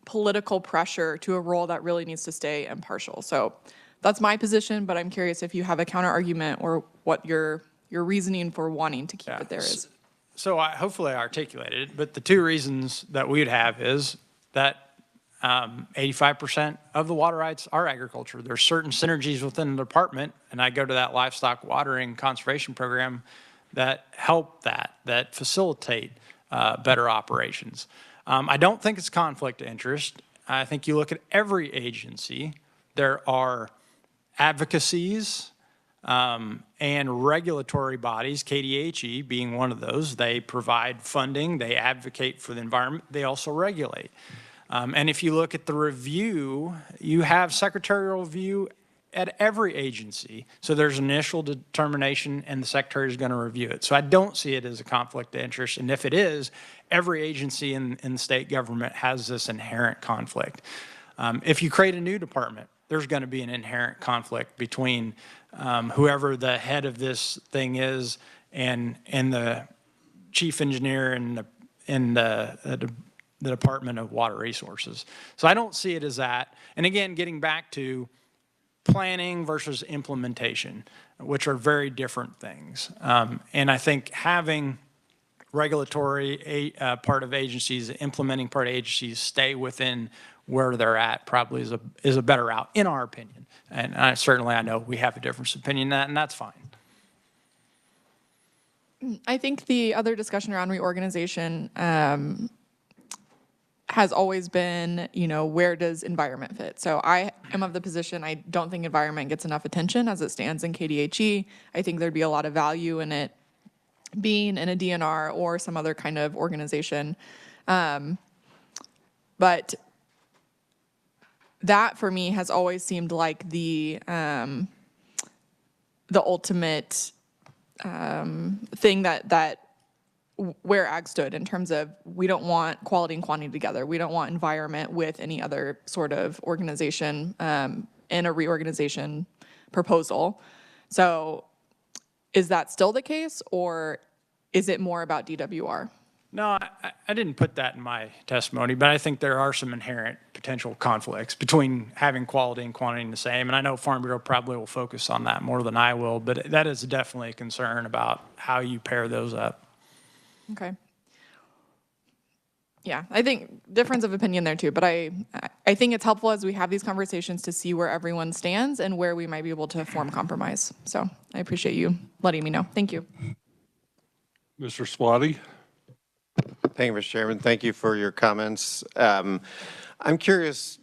political pressure to a role that really needs to stay impartial. So that's my position, but I'm curious if you have a counter argument or what your reasoning for wanting to keep it there is. So hopefully I articulated it, but the two reasons that we would have is that 85% of the water rights are agriculture. There's certain synergies within the department, and I go to that livestock watering conservation program that help that facilitate better operations. I don't think it's conflict of interest. I think you look at every agency, there are advocacies and regulatory bodies, KDHE being one of those. They provide funding, they advocate for the environment, they also regulate. And if you look at the review, you have secretarial review at every agency. So there's initial determination and the secretary is going to review it. So I don't see it as a conflict of interest. And if it is, every agency in the state government has this inherent conflict. If you create a new department, there's going to be an inherent conflict between whoever the head of this thing is and the chief engineer and the Department of Water Resources. So I don't see it as that. And again, getting back to planning versus implementation, which are very different things. And I think having regulatory part of agencies, implementing part of agencies stay within where they're at probably is a better route, in our opinion. And I know we have a different opinion than that, and that's fine. I think the other discussion around reorganization has always been, where does environment fit? So I am of the position, I don't think environment gets enough attention as it stands in KDHE. I think there'd be a lot of value in it being in a DNR or some other kind of organization. But that for me has always seemed like the ultimate thing that where ag stood in terms of we don't want quality and quantity together. We don't want environment with any other sort of organization in a reorganization proposal. So is that still the case, or is it more about DWR? No, I didn't put that in my testimony, but I think there are some inherent potential conflicts between having quality and quantity the same. And I know Farm Bureau probably will focus on that more than I will, but that is definitely a concern about how you pair those up. Okay. Yeah, I think difference of opinion there too, but I think it's helpful as we have these conversations to see where everyone stands and where we might be able to form compromise. So I appreciate you letting me know. Thank you. Mr. Swati. Thank you, Mr. Chairman. Thank you for your comments. I'm curious,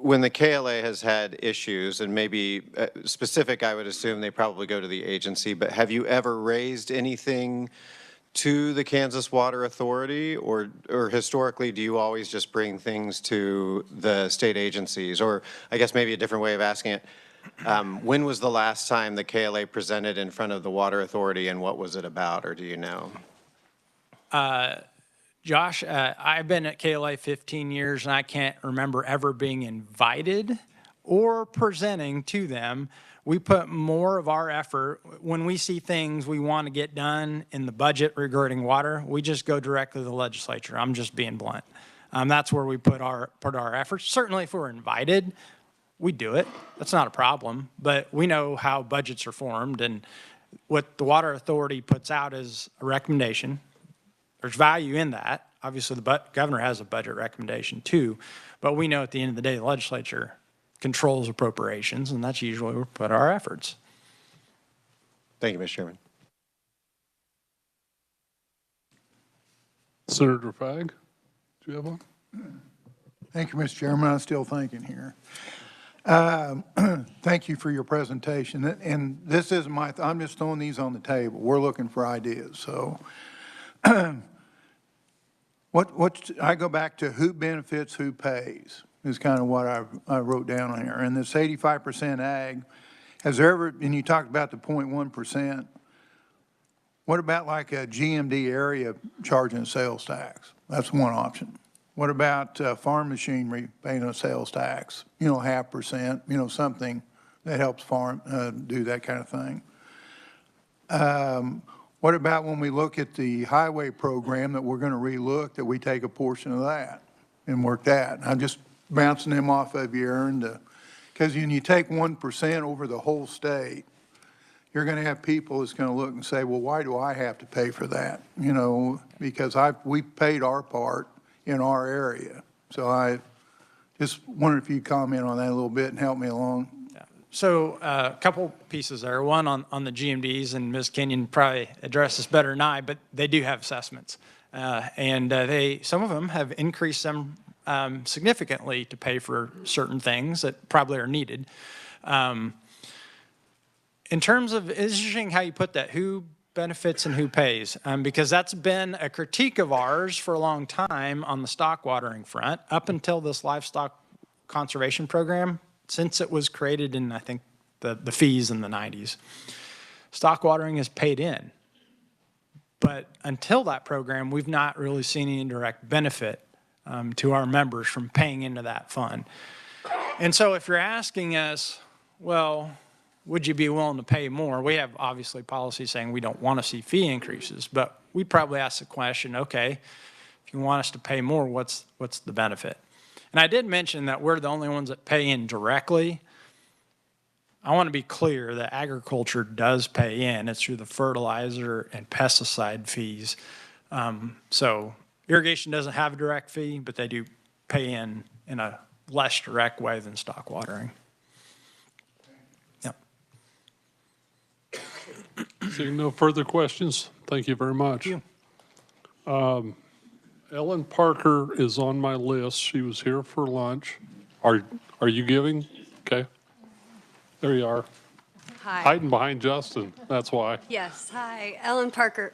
when the KLA has had issues, and maybe specific, I would assume they probably go to the agency, but have you ever raised anything to the Kansas Water Authority, or historically, do you always just bring things to the state agencies? Or I guess maybe a different way of asking it, when was the last time the KLA presented in front of the Water Authority, and what was it about, or do you know? Josh, I've been at KLA 15 years, and I can't remember ever being invited or presenting to them. We put more of our effort, when we see things we want to get done in the budget regarding water, we just go directly to the legislature. I'm just being blunt. That's where we put our efforts. Certainly if we're invited, we do it. That's not a problem, but we know how budgets are formed, and what the Water Authority puts out is a recommendation. There's value in that. Obviously, the governor has a budget recommendation too, but we know at the end of the day, the legislature controls appropriations, and that's usually where we put our efforts. Thank you, Mr. Chairman. Senator Fagg, do you have one? Thank you, Mr. Chairman. I'm still thinking here. Thank you for your presentation. And this is I'm just throwing these on the table. We're looking for ideas. So I go back to who benefits, who pays is kind of what I wrote down on here. And this 85% ag, has there ever, and you talked about the 0.1%, What about like a GMD area charging sales tax? That's one option. What about farm machinery paying a sales tax? 0.5%, something that helps farm do that kind of thing. What about when we look at the highway program that we're going to relook, that we take a portion of that and work that? I'm just bouncing them off of you, Aaron, because when you take 1% over the whole state, you're going to have people that's going to look and say, well, why do I have to pay for that? Because we paid our part in our area. So I just wondered if you'd comment on that a little bit and help me along. So a couple pieces there. One on the GMDs, and Ms. Kenyon probably addressed this better than I, but they do have assessments. Some of them have increased them significantly to pay for certain things that probably are needed. In terms of, it's interesting how you put that, who benefits and who pays, because that's been a critique of ours for a long time on the stock watering front, up until this livestock conservation program, since it was created in, I think, the fees in the 90s. Stock watering is paid in. But until that program, we've not really seen any direct benefit to our members from paying into that fund. And so if you're asking us, well, would you be willing to pay more? We have obviously policy saying we don't want to see fee increases, but we probably ask the question, okay, if you want us to pay more, what's the benefit? And I did mention that we're the only ones that pay in directly. I want to be clear that agriculture does pay in. It's through the fertilizer and pesticide fees. So irrigation doesn't have a direct fee, but they do pay in a less direct way than stock watering. Yep. Seeing no further questions, thank you very much. Thank you. Ellen Parker is on my list. She was here for lunch. Are you giving? Okay. There you are. Hi. Hiding behind Justin, that's why. Yes, hi, Ellen Parker.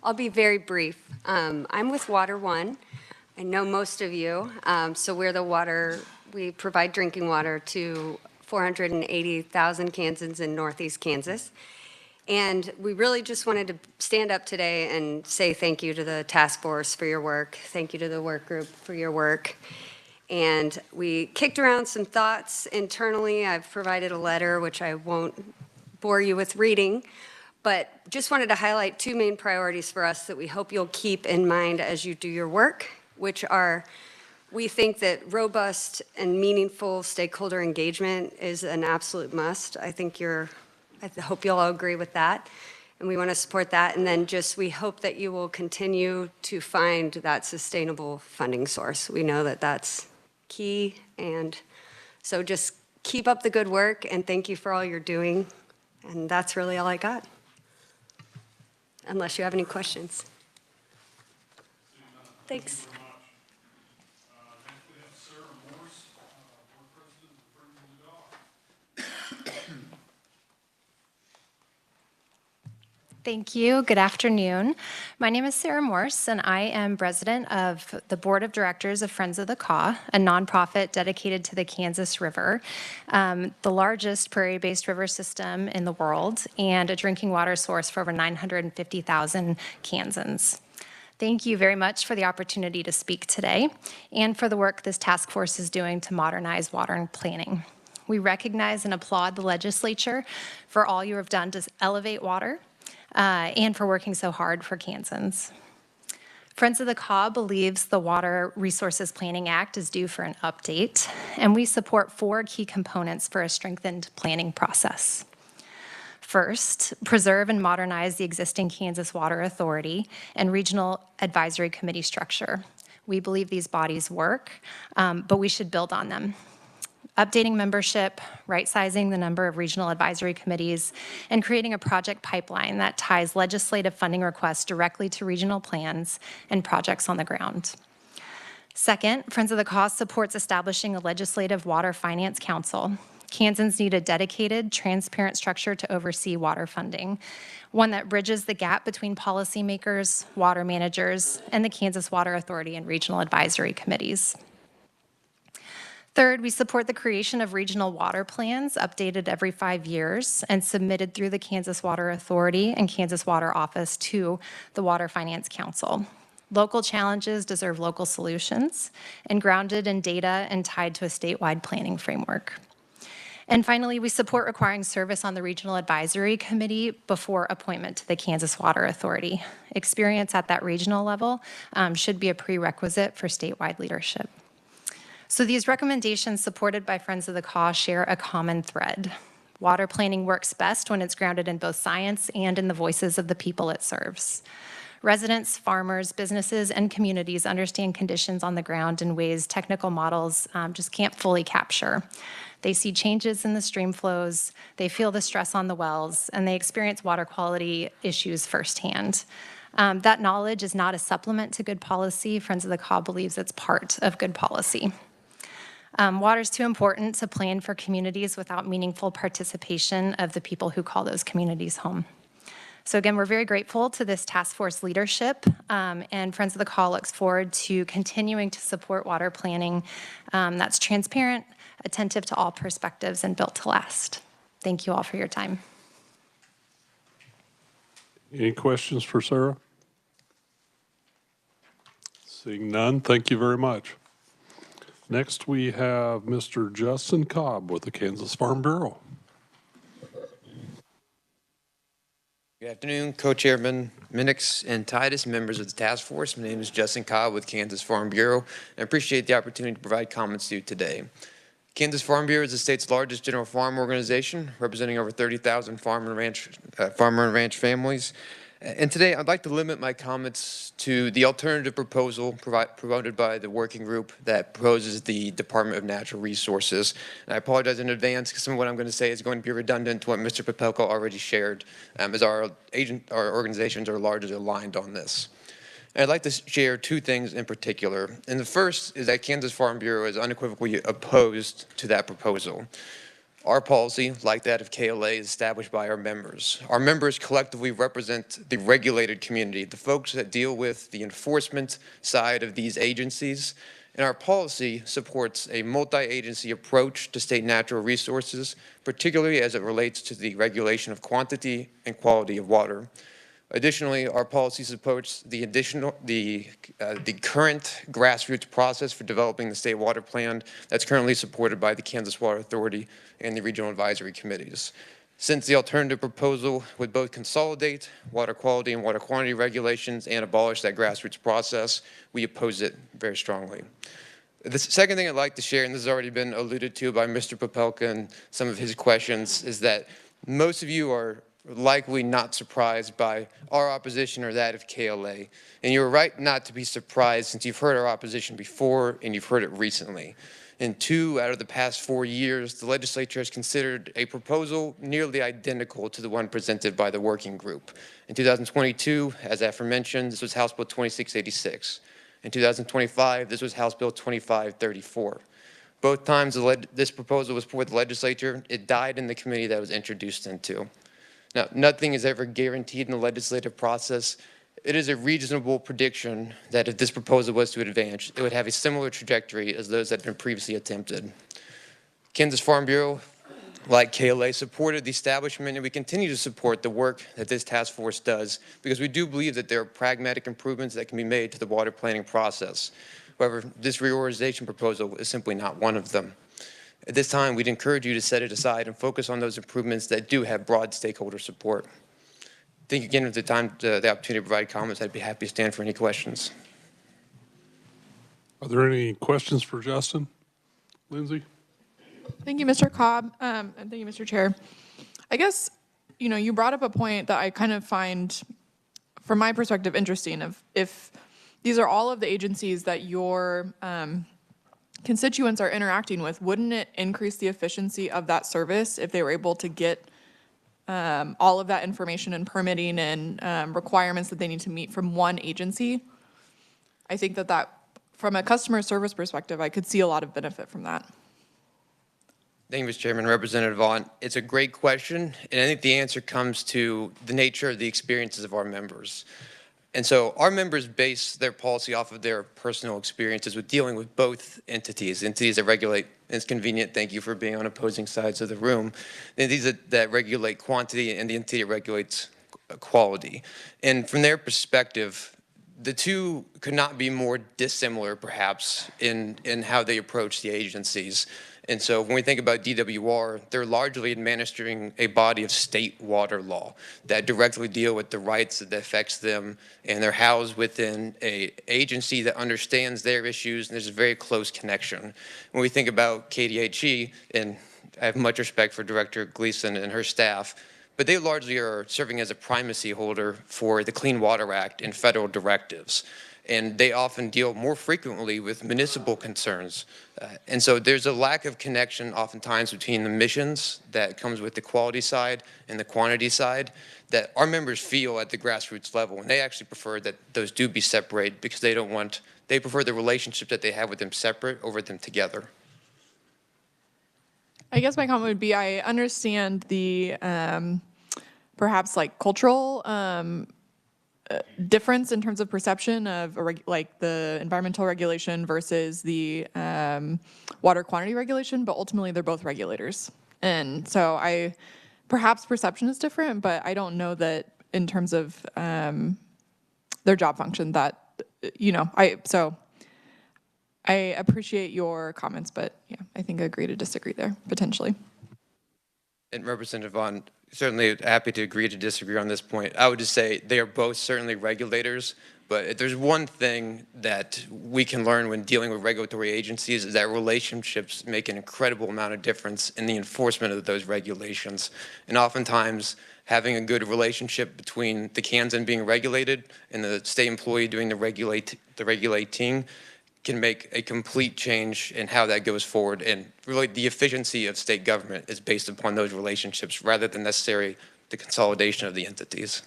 I'll be very brief. I'm with Water One. I know most of you. So we provide drinking water to 480,000 Kansans in Northeast Kansas. And we really just wanted to stand up today and say thank you to the task force for your work. Thank you to the work group for your work. And we kicked around some thoughts internally. I've provided a letter, which I won't bore you with reading, but just wanted to highlight two main priorities for us that we hope you'll keep in mind as you do your work, which are, we think that robust and meaningful stakeholder engagement is an absolute must. I hope you'll all agree with that, and we want to support that. And then we hope that you will continue to find that sustainable funding source. We know that that's key, and so just keep up the good work, and thank you for all you're doing. And that's really all I got, unless you have any questions. Thanks. Thank you. Good afternoon. My name is Sarah Morse, and I am president of the Board of Directors of Friends of the Kaw, a nonprofit dedicated to the Kansas River, the largest prairie-based river system in the world, and a drinking water source for over 950,000 Kansans. Thank you very much for the opportunity to speak today and for the work this task force is doing to modernize water and planning. We recognize and applaud the legislature for all you have done to elevate water and for working so hard for Kansans. Friends of the Kaw believes the Water Resources Planning Act is due for an update, and we support 4 key components for a strengthened planning process. First, preserve and modernize the existing Kansas Water Authority and Regional Advisory Committee structure. We believe these bodies work, but we should build on them. Updating membership, right-sizing the number of regional advisory committees, and creating a project pipeline that ties legislative funding requests directly to regional plans and projects on the ground. Second, Friends of the Kaw supports establishing a legislative water finance council. Kansans need a dedicated, transparent structure to oversee water funding, one that bridges the gap between policymakers, water managers, and the Kansas Water Authority and regional advisory committees. Third, we support the creation of regional water plans updated every 5 years and submitted through the Kansas Water Authority and Kansas Water Office to the Water Finance Council. Local challenges deserve local solutions and grounded in data and tied to a statewide planning framework. And finally, we support requiring service on the Regional Advisory Committee before appointment to the Kansas Water Authority. Experience at that regional level should be a prerequisite for statewide leadership. So these recommendations supported by Friends of the Cause share a common thread. Water planning works best when it's grounded in both science and in the voices of the people it serves. Residents, farmers, businesses, and communities understand conditions on the ground in ways technical models just can't fully capture. They see changes in the stream flows, they feel the stress on the wells, and they experience water quality issues firsthand. That knowledge is not a supplement to good policy. Friends of the Cause believes it's part of good policy. Water is too important to plan for communities without meaningful participation of the people who call those communities home. So again, we're very grateful to this task force leadership, and Friends of the Cause looks forward to continuing to support water planning that's transparent, attentive to all perspectives, and built to last. Thank you all for your time. Any questions for Sarah? Seeing none, thank you very much. Next, we have Mr. Justin Cobb with the Kansas Farm Bureau. Good afternoon, Co-Chairman Minix and Titus, members of the task force. My name is Justin Cobb with Kansas Farm Bureau, and I appreciate the opportunity to provide comments to you today. Kansas Farm Bureau is the state's largest general farm organization, representing over 30,000 farmer and ranch families. And today, I'd like to limit my comments to the alternative proposal promoted by the working group that proposes the Department of Natural Resources. And I apologize in advance because some of what I'm going to say is going to be redundant to what Mr. Popelka already shared, as our organizations are largely aligned on this. And I'd like to share two things in particular. And the first is that Kansas Farm Bureau is unequivocally opposed to that proposal. Our policy, like that of KLA, is established by our members. Our members collectively represent the regulated community, the folks that deal with the enforcement side of these agencies. And our policy supports a multi-agency approach to state natural resources, particularly as it relates to the regulation of quantity and quality of water. Additionally, our policy supports the current grassroots process for developing the state water plan that's currently supported by the Kansas Water Authority and the regional advisory committees. Since the alternative proposal would both consolidate water quality and water quantity regulations and abolish that grassroots process, we oppose it very strongly. The second thing I'd like to share, and this has already been alluded to by Mr. Popelka and some of his questions, is that most of you are likely not surprised by our opposition or that of KLA. And you're right not to be surprised since you've heard our opposition before and you've heard it recently. In 2 out of the past 4 years, the legislature has considered a proposal nearly identical to the one presented by the working group. In 2022, as aforementioned, this was House Bill 2686. In 2025, this was House Bill 2534. Both times this proposal was before the legislature, it died in the committee that it was introduced into. Now, nothing is ever guaranteed in the legislative process. It is a reasonable prediction that if this proposal was to advance, it would have a similar trajectory as those that have been previously attempted. Kansas Farm Bureau, like KLA, supported the establishment, and we continue to support the work that this task force does because we do believe that there are pragmatic improvements that can be made to the water planning process. However, this reorganization proposal is simply not one of them. At this time, we'd encourage you to set it aside and focus on those improvements that do have broad stakeholder support. Thank you again for the opportunity to provide comments. I'd be happy to stand for any questions. Are there any questions for Justin? Lindsay? Thank you, Mr. Cobb, and thank you, Mr. Chair. I guess, you brought up a point that I kind of find, from my perspective, interesting. If these are all of the agencies that your constituents are interacting with, wouldn't it increase the efficiency of that service if they were able to get all of that information and permitting and requirements that they need to meet from one agency? I think that from a customer service perspective, I could see a lot of benefit from that. Thank you, Mr. Chairman. Representative Vaughn, it's a great question, and I think the answer comes to the nature of the experiences of our members. And so our members base their policy off of their personal experiences with dealing with both entities that regulate, and it's convenient, thank you for being on opposing sides of the room, entities that regulate quantity and the entity that regulates quality. And from their perspective, the two could not be more dissimilar, perhaps, in how they approach the agencies. And so when we think about DWR, they're largely administering a body of state water law that directly deal with the rights that affects them, and they're housed within an agency that understands their issues, and there's a very close connection. When we think about KDHE, and I have much respect for Director Gleason and her staff, but they largely are serving as a primacy holder for the Clean Water Act and federal directives. And they often deal more frequently with municipal concerns. And so there's a lack of connection oftentimes between the missions that comes with the quality side and the quantity side that our members feel at the grassroots level. And they actually prefer that those do be separated because they prefer the relationship that they have with them separate over them together. I guess my comment would be I understand the perhaps like cultural difference in terms of perception of like the environmental regulation versus the water quantity regulation, but ultimately they're both regulators. And so perhaps perception is different, but I don't know that in terms of their job function that, I appreciate your comments, but yeah, I think I agree to disagree there, potentially. And Representative Vaughn, certainly happy to agree to disagree on this point. I would just say they are both certainly regulators, but if there's one thing that we can learn when dealing with regulatory agencies is that relationships make an incredible amount of difference in the enforcement of those regulations. And oftentimes, having a good relationship between the Kansan being regulated and the state employee doing the regulating can make a complete change in how that goes forward. And really the efficiency of state government is based upon those relationships rather than necessarily the consolidation of the entities.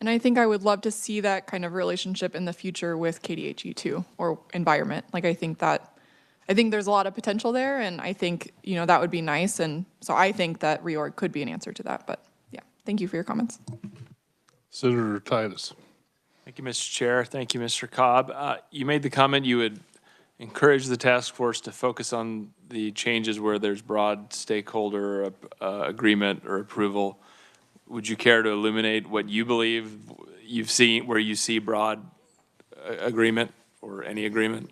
And I think I would love to see that kind of relationship in the future with KDHE too, or environment. Like I think there's a lot of potential there, and I think, that would be nice. And so I think that reorg could be an answer to that, but yeah, thank you for your comments. Senator Titus. Thank you, Mr. Chair. Thank you, Mr. Cobb. You made the comment you would encourage the task force to focus on the changes where there's broad stakeholder agreement or approval. Would you care to illuminate what you believe you've seen where you see broad agreement or any agreement?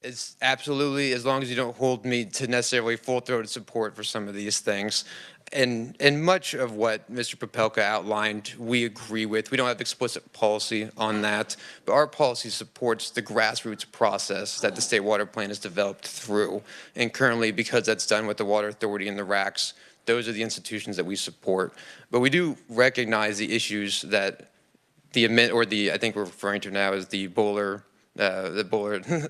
It's absolutely, as long as you don't hold me to necessarily full-throated support for some of these things. And much of what Mr. Popelka outlined, we agree with. We don't have explicit policy on that, but our policy supports the grassroots process that the State Water Plan is developed through. And currently, because that's done with the Water Authority and the RACs, those are the institutions that we support. But we do recognize the issues that I think we're referring to now as the Bowler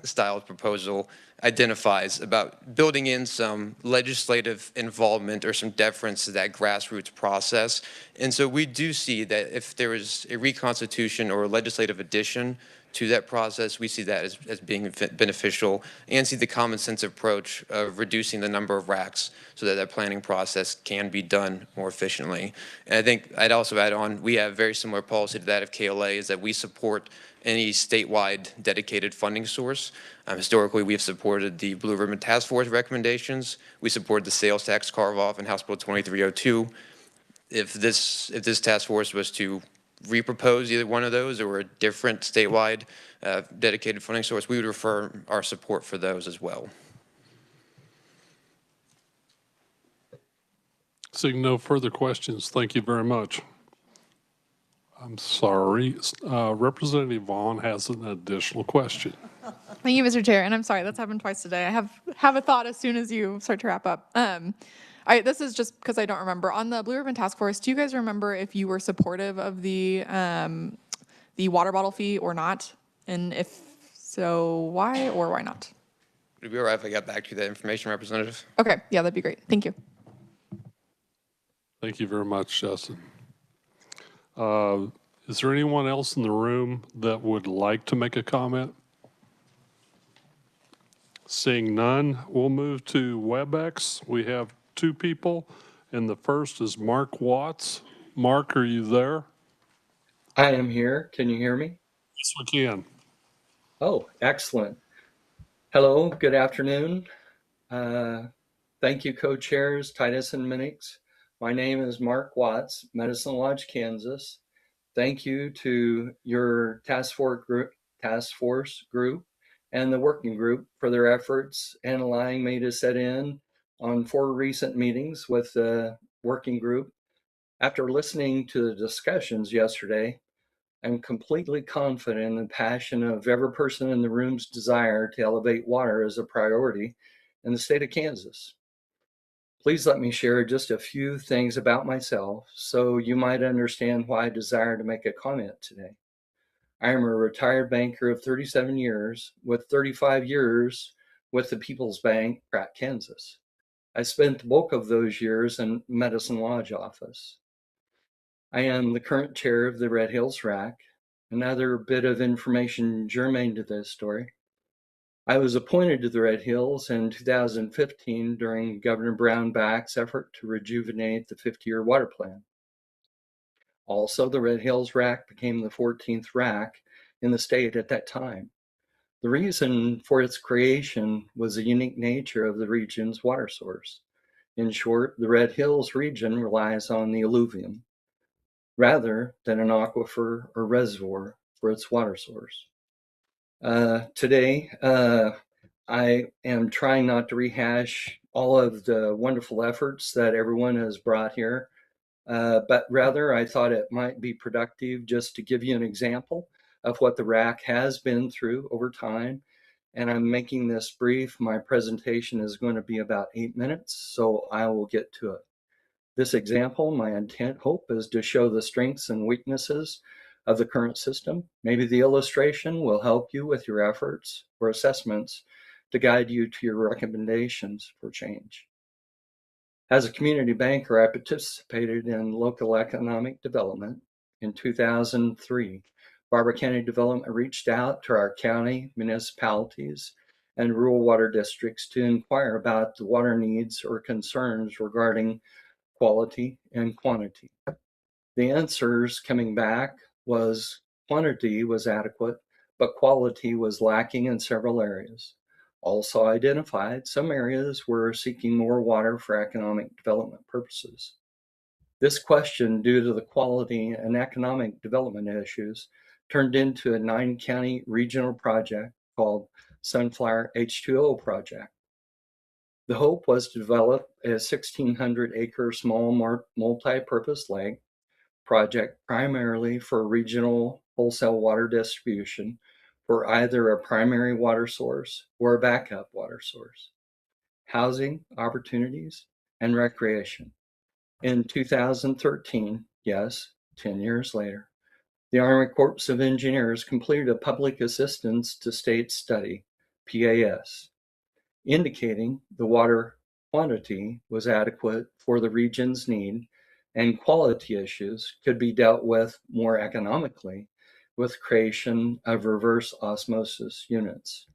style proposal identifies about building in some legislative involvement or some deference to that grassroots process. And so we do see that if there is a reconstitution or a legislative addition to that process, we see that as being beneficial, and see the common sense approach of reducing the number of RACs so that that planning process can be done more efficiently. And I think I'd also add on, we have very similar policy to that of KLA, is that we support any statewide dedicated funding source. Historically, we have supported the Blue Ribbon Task Force recommendations. We support the sales tax carve-off in House Bill 2302. If this task force was to repropose either one of those or a different statewide dedicated funding source, we would refer our support for those as well. Seeing no further questions, thank you very much. I'm sorry, Representative Vaughn has an additional question. Thank you, Mr. Chair, and I'm sorry, that's happened twice today. I have a thought as soon as you start to wrap up. This is just because I don't remember. On the Blue Ribbon Task Force, do you guys remember if you were supportive of the water bottle fee or not? And if so, why or why not? Would it be all right if I got back to you that information, Representative? Okay, yeah, that'd be great. Thank you. Thank you very much, Justin. Is there anyone else in the room that would like to make a comment? Seeing none, we'll move to WebEx. We have two people, and the first is Mark Watts. Mark, are you there? I am here. Can you hear me? Yes, we can. Oh, excellent. Hello, good afternoon. Uh, Thank you, co-chairs Titus and Minix. My name is Mark Watts, Medicine Lodge, Kansas. Thank you to your task force group and the working group for their efforts and allowing me to sit in on 4 recent meetings with the working group. After listening to the discussions yesterday, I'm completely confident in the passion of every person in the room's desire to elevate water as a priority in the state of Kansas. Please let me share just a few things about myself so you might understand why I desire to make a comment today. I am a retired banker of 37 years with 35 years with the People's Bank, Pratt, Kansas. I spent the bulk of those years in Medicine Lodge office. I am the current chair of the Red Hills RAC. Another bit of information germane to this story. I was appointed to the Red Hills in 2015 during Governor Brownback's effort to rejuvenate the 50-year water plan. Also, the Red Hills RAC became the 14th RAC in the state at that time. The reason for its creation was the unique nature of the region's water source. In short, the Red Hills region relies on the alluvium rather than an aquifer or reservoir for its water source. Today, I am trying not to rehash all of the wonderful efforts that everyone has brought here, but rather I thought it might be productive just to give you an example of what the RAC has been through over time. And I'm making this brief. My presentation is going to be about 8 minutes, so I will get to it. This example, my hope is to show the strengths and weaknesses of the current system. Maybe the illustration will help you with your efforts or assessments to guide you to your recommendations for change. As a community banker, I participated in local economic development. In 2003, Barber County Development reached out to our county, municipalities, and rural water districts to inquire about the water needs or concerns regarding quality and quantity. The answers coming back was quantity was adequate, but quality was lacking in several areas. Also identified some areas were seeking more water for economic development purposes. This question, due to the quality and economic development issues, turned into a 9-county regional project called Sunflower H2O Project. The hope was to develop a 1,600-acre small multi-purpose lake project primarily for regional wholesale water distribution for either a primary water source or a backup water source, housing opportunities, and recreation. In 2013, yes, 10 years later, the Army Corps of Engineers completed a public assistance to state study, PAS, indicating the water quantity was adequate for the region's need and quality issues could be dealt with more economically with creation of reverse osmosis units.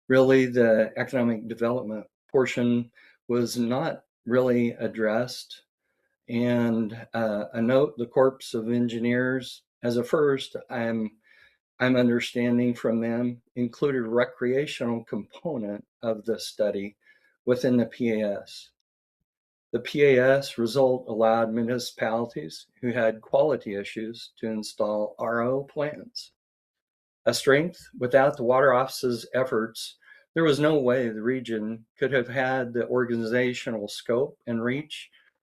Really, the economic development portion was not really addressed. And a note, the Corps of Engineers, as a first, I'm understanding from them, included a recreational component of the study within the PAS. The PAS result allowed municipalities who had quality issues to install RO plants. A strength without the Water Office's efforts, there was no way the region could have had the organizational scope and reach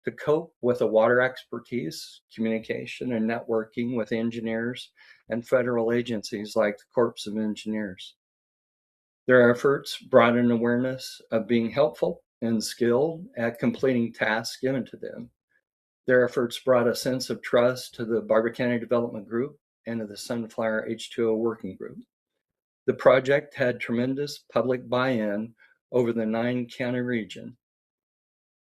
to cope with the water expertise, communication, and networking with engineers and federal agencies like the Corps of Engineers. Their efforts brought an awareness of being helpful and skilled at completing tasks given to them. Their efforts brought a sense of trust to the Barber County Development Group and to the Sunflower H2O Working Group. The project had tremendous public buy-in over the 9-county region.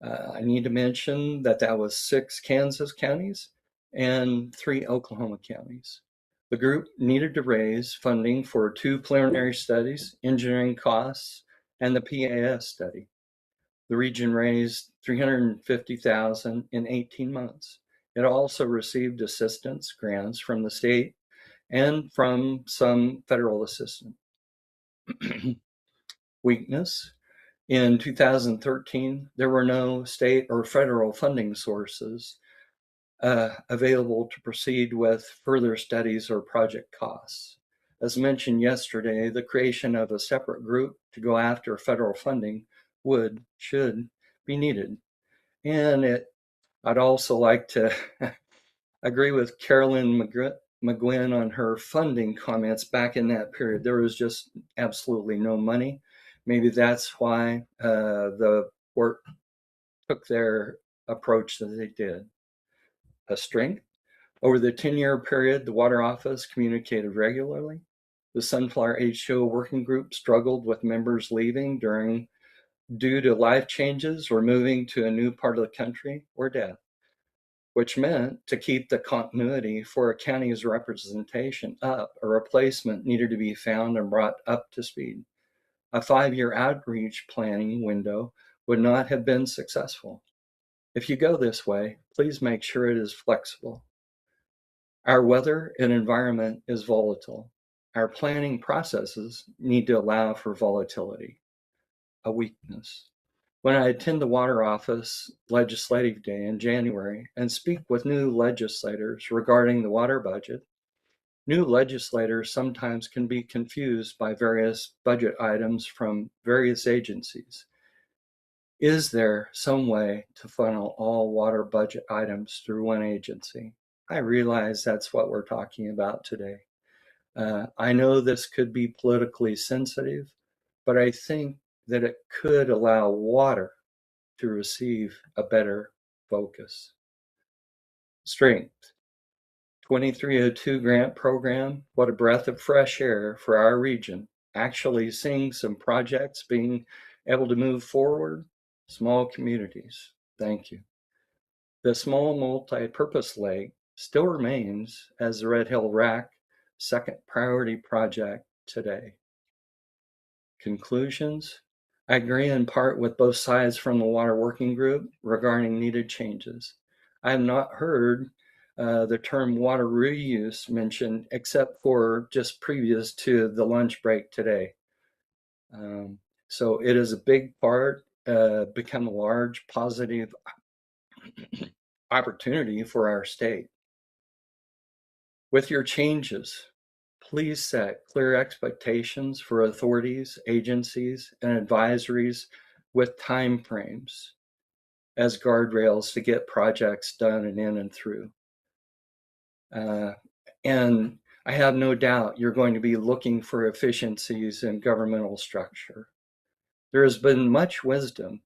I need to mention that that was 6 Kansas counties and 3 Oklahoma counties. The group needed to raise funding for 2 preliminary studies, engineering costs, and the PAS study. The region raised $350,000 in 18 months. It also received assistance grants from the state and from some federal assistance. Weakness. In 2013, there were no state or federal funding sources available to proceed with further studies or project costs. As mentioned yesterday, the creation of a separate group to go after federal funding should be needed. And I'd also like to agree with Carolyn McGuinn on her funding comments. Back in that period, there was just absolutely no money. Maybe that's why the board took their approach that they did. A strength. Over the 10-year period, the Water Office communicated regularly. The Sunflower H2O working group struggled with members leaving due to life changes or moving to a new part of the country or death, which meant to keep the continuity for a county's representation up, a replacement needed to be found and brought up to speed. A 5-year outreach planning window would not have been successful. If you go this way, please make sure it is flexible. Our weather and environment is volatile. Our planning processes need to allow for volatility, a weakness. When I attend the Water Office Legislative Day in January and speak with new legislators regarding the water budget, new legislators sometimes can be confused by various budget items from various agencies. Is there some way to funnel all water budget items through one agency? I realize that's what we're talking about today. I know this could be politically sensitive, but I think that it could allow water to receive a better focus. Strength. 2302 grant program, what a breath of fresh air for our region. Actually seeing some projects being able to move forward, small communities. Thank you. The small multi-purpose lake still remains as the Red Hill Rack second priority project today. Conclusions. I agree in part with both sides from the Water Working Group regarding needed changes. I have not heard the term water reuse mentioned except for just previous to the lunch break today. So it is a big part, become a large positive opportunity for our state. With your changes, please set clear expectations for authorities, agencies, and advisories with timeframes as guardrails to get projects done and in and through. And I have no doubt you're going to be looking for efficiencies in governmental structure. There has been much wisdom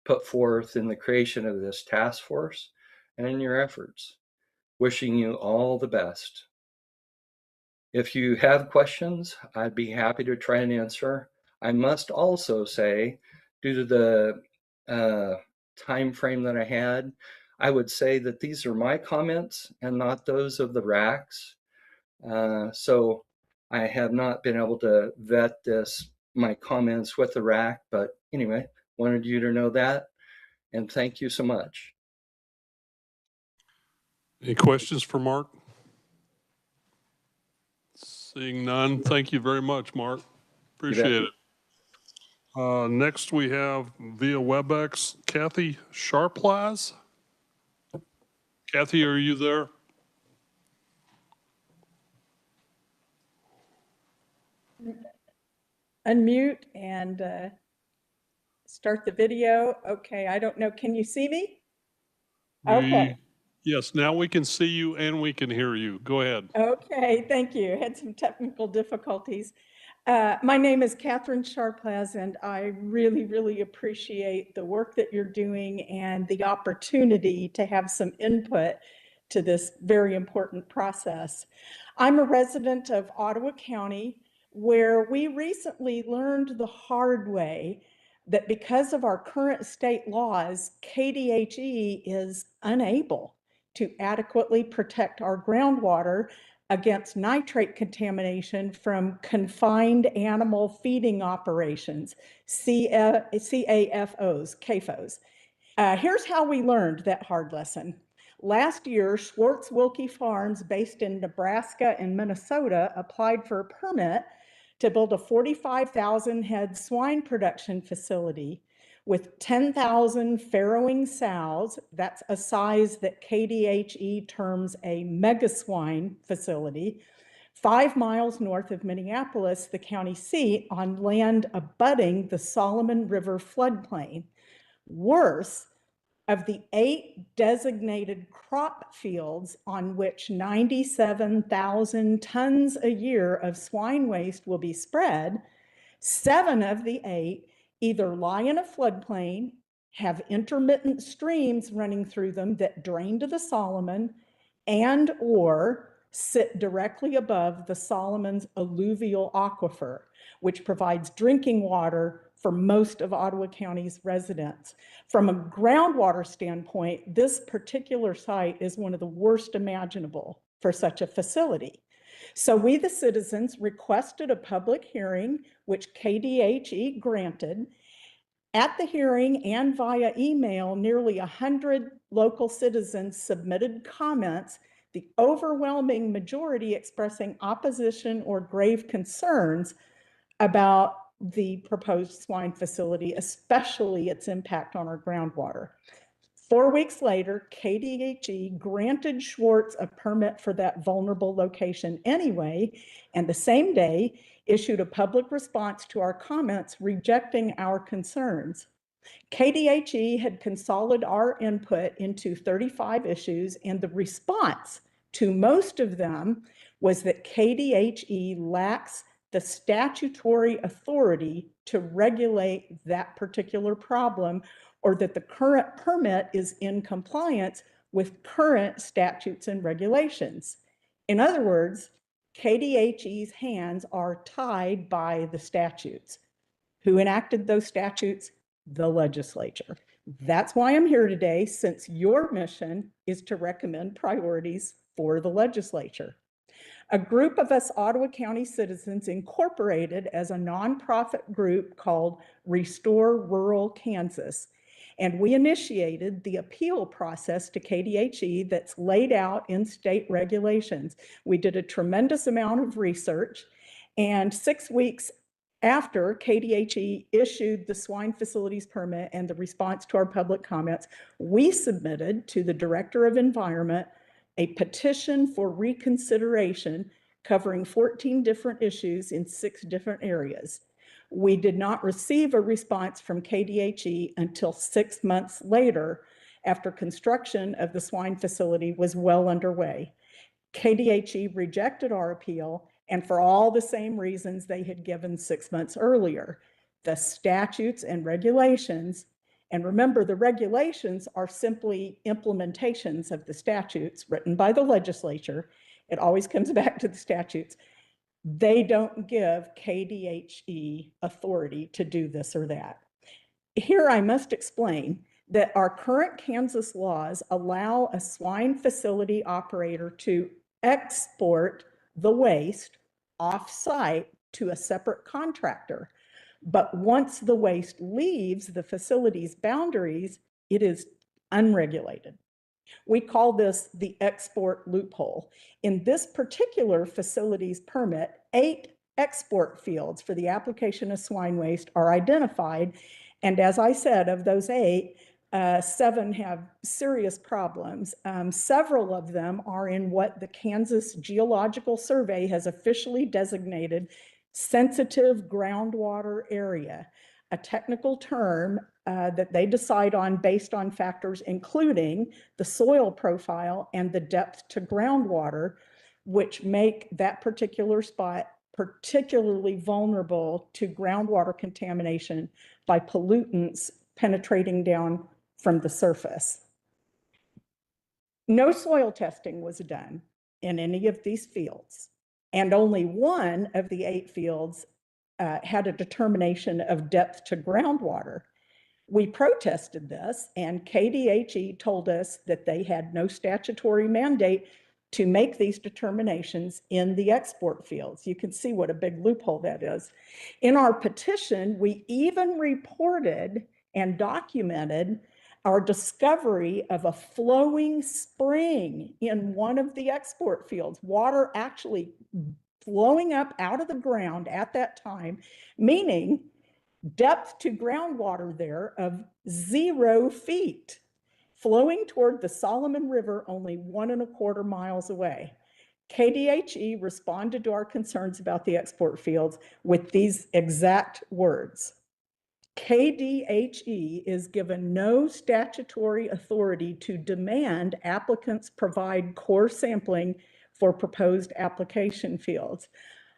put forth in the creation of this task force and in your efforts. Wishing you all the best. If you have questions, I'd be happy to try and answer. I must also say, due to the time frame that I had, I would say that these are my comments and not those of the RACs. So I have not been able to vet my comments with the RAC, but anyway, wanted you to know that, and thank you so much. Any questions for Mark? Seeing none, thank you very much, Mark. Appreciate it. Next, we have via WebEx, Kathy Sharplaz. Kathy, are you there? Unmute and start the video. Okay, I don't know. Can you see me? Okay. Yes, now we can see you and we can hear you. Go ahead. Okay, thank you. Had some technical difficulties. My name is Catherine Sharplaz, and I really, really appreciate the work that you're doing and the opportunity to have some input to this very important process. I'm a resident of Ottawa County, where we recently learned the hard way that because of our current state laws, KDHE is unable to adequately protect our groundwater against nitrate contamination from confined animal feeding operations, CAFOs, CAFOs. Here's how we learned that hard lesson. Last year, Schwartz Wilkie Farms, based in Nebraska and Minnesota, applied for a permit to build a 45,000 head swine production facility with 10,000 farrowing sows. That's a size that KDHE terms a mega swine facility, 5 miles north of Minneapolis, the county seat, on land abutting the Solomon River floodplain. Worse, of the 8 designated crop fields on which 97,000 tons a year of swine waste will be spread, 7 of the 8 either lie in a floodplain, have intermittent streams running through them that drain to the Solomon, and or sit directly above the Solomon's alluvial aquifer, which provides drinking water for most of Ottawa County's residents. From a groundwater standpoint, this particular site is one of the worst imaginable for such a facility. So we, the citizens, requested a public hearing, which KDHE granted. At the hearing and via email, nearly 100 local citizens submitted comments, the overwhelming majority expressing opposition or grave concerns about the proposed swine facility, especially its impact on our groundwater. 4 weeks later, KDHE granted Schwartz a permit for that vulnerable location anyway, and the same day issued a public response to our comments rejecting our concerns. KDHE had consolidated our input into 35 issues, and the response to most of them was that KDHE lacks the statutory authority to regulate that particular problem, or that the current permit is in compliance with current statutes and regulations. In other words, KDHE's hands are tied by the statutes. Who enacted those statutes? The legislature. That's why I'm here today, since your mission is to recommend priorities for the legislature. A group of us Ottawa County citizens incorporated as a nonprofit group called Restore Rural Kansas, and we initiated the appeal process to KDHE that's laid out in state regulations. We did a tremendous amount of research, and 6 weeks after KDHE issued the swine facilities permit and the response to our public comments, we submitted to the Director of Environment a petition for reconsideration covering 14 different issues in 6 different areas. We did not receive a response from KDHE until 6 months later, after construction of the swine facility was well underway. KDHE rejected our appeal, and for all the same reasons they had given 6 months earlier. The statutes and regulations, and remember, the regulations are simply implementations of the statutes written by the legislature. It always comes back to the statutes. They don't give KDHE authority to do this or that. Here I must explain that our current Kansas laws allow a swine facility operator to export the waste off-site to a separate contractor. But once the waste leaves the facility's boundaries, it is unregulated. We call this the export loophole. In this particular facility's permit, 8 export fields for the application of swine waste are identified. And as I said, of those 8, 7 have serious problems. Several of them are in what the Kansas Geological Survey has officially designated sensitive groundwater area, a technical term that they decide on based on factors including the soil profile and the depth to groundwater, which make that particular spot particularly vulnerable to groundwater contamination by pollutants penetrating down from the surface. No soil testing was done in any of these fields, and only 1 of the 8 fields had a determination of depth to groundwater. We protested this, and KDHE told us that they had no statutory mandate to make these determinations in the export fields. You can see what a big loophole that is. In our petition, we even reported and documented Our discovery of a flowing spring in one of the export fields, water actually flowing up out of the ground at that time, meaning depth to groundwater there of 0 feet, flowing toward the Solomon River only 1.25 miles away. KDHE responded to our concerns about the export fields with these exact words. KDHE is given no statutory authority to demand applicants provide core sampling for proposed application fields,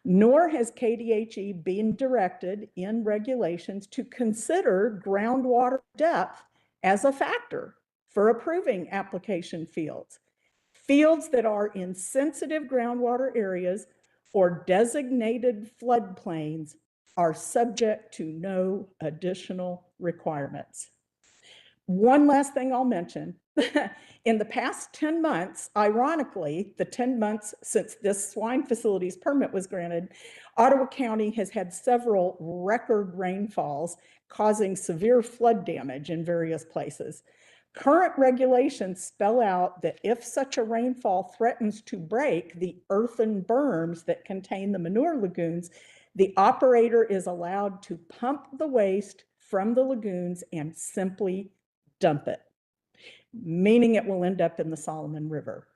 nor has KDHE been directed in regulations to consider groundwater depth as a factor for approving application fields. Fields that are in sensitive groundwater areas or designated floodplains are subject to no additional requirements. One last thing I'll mention. In the past 10 months, ironically, the 10 months since this swine facilities permit was granted, Ottawa County has had several record rainfalls causing severe flood damage in various places. Current regulations spell out that if such a rainfall threatens to break the earthen berms that contain the manure lagoons, the operator is allowed to pump the waste from the lagoons and simply dump it, meaning it will end up in the Solomon River.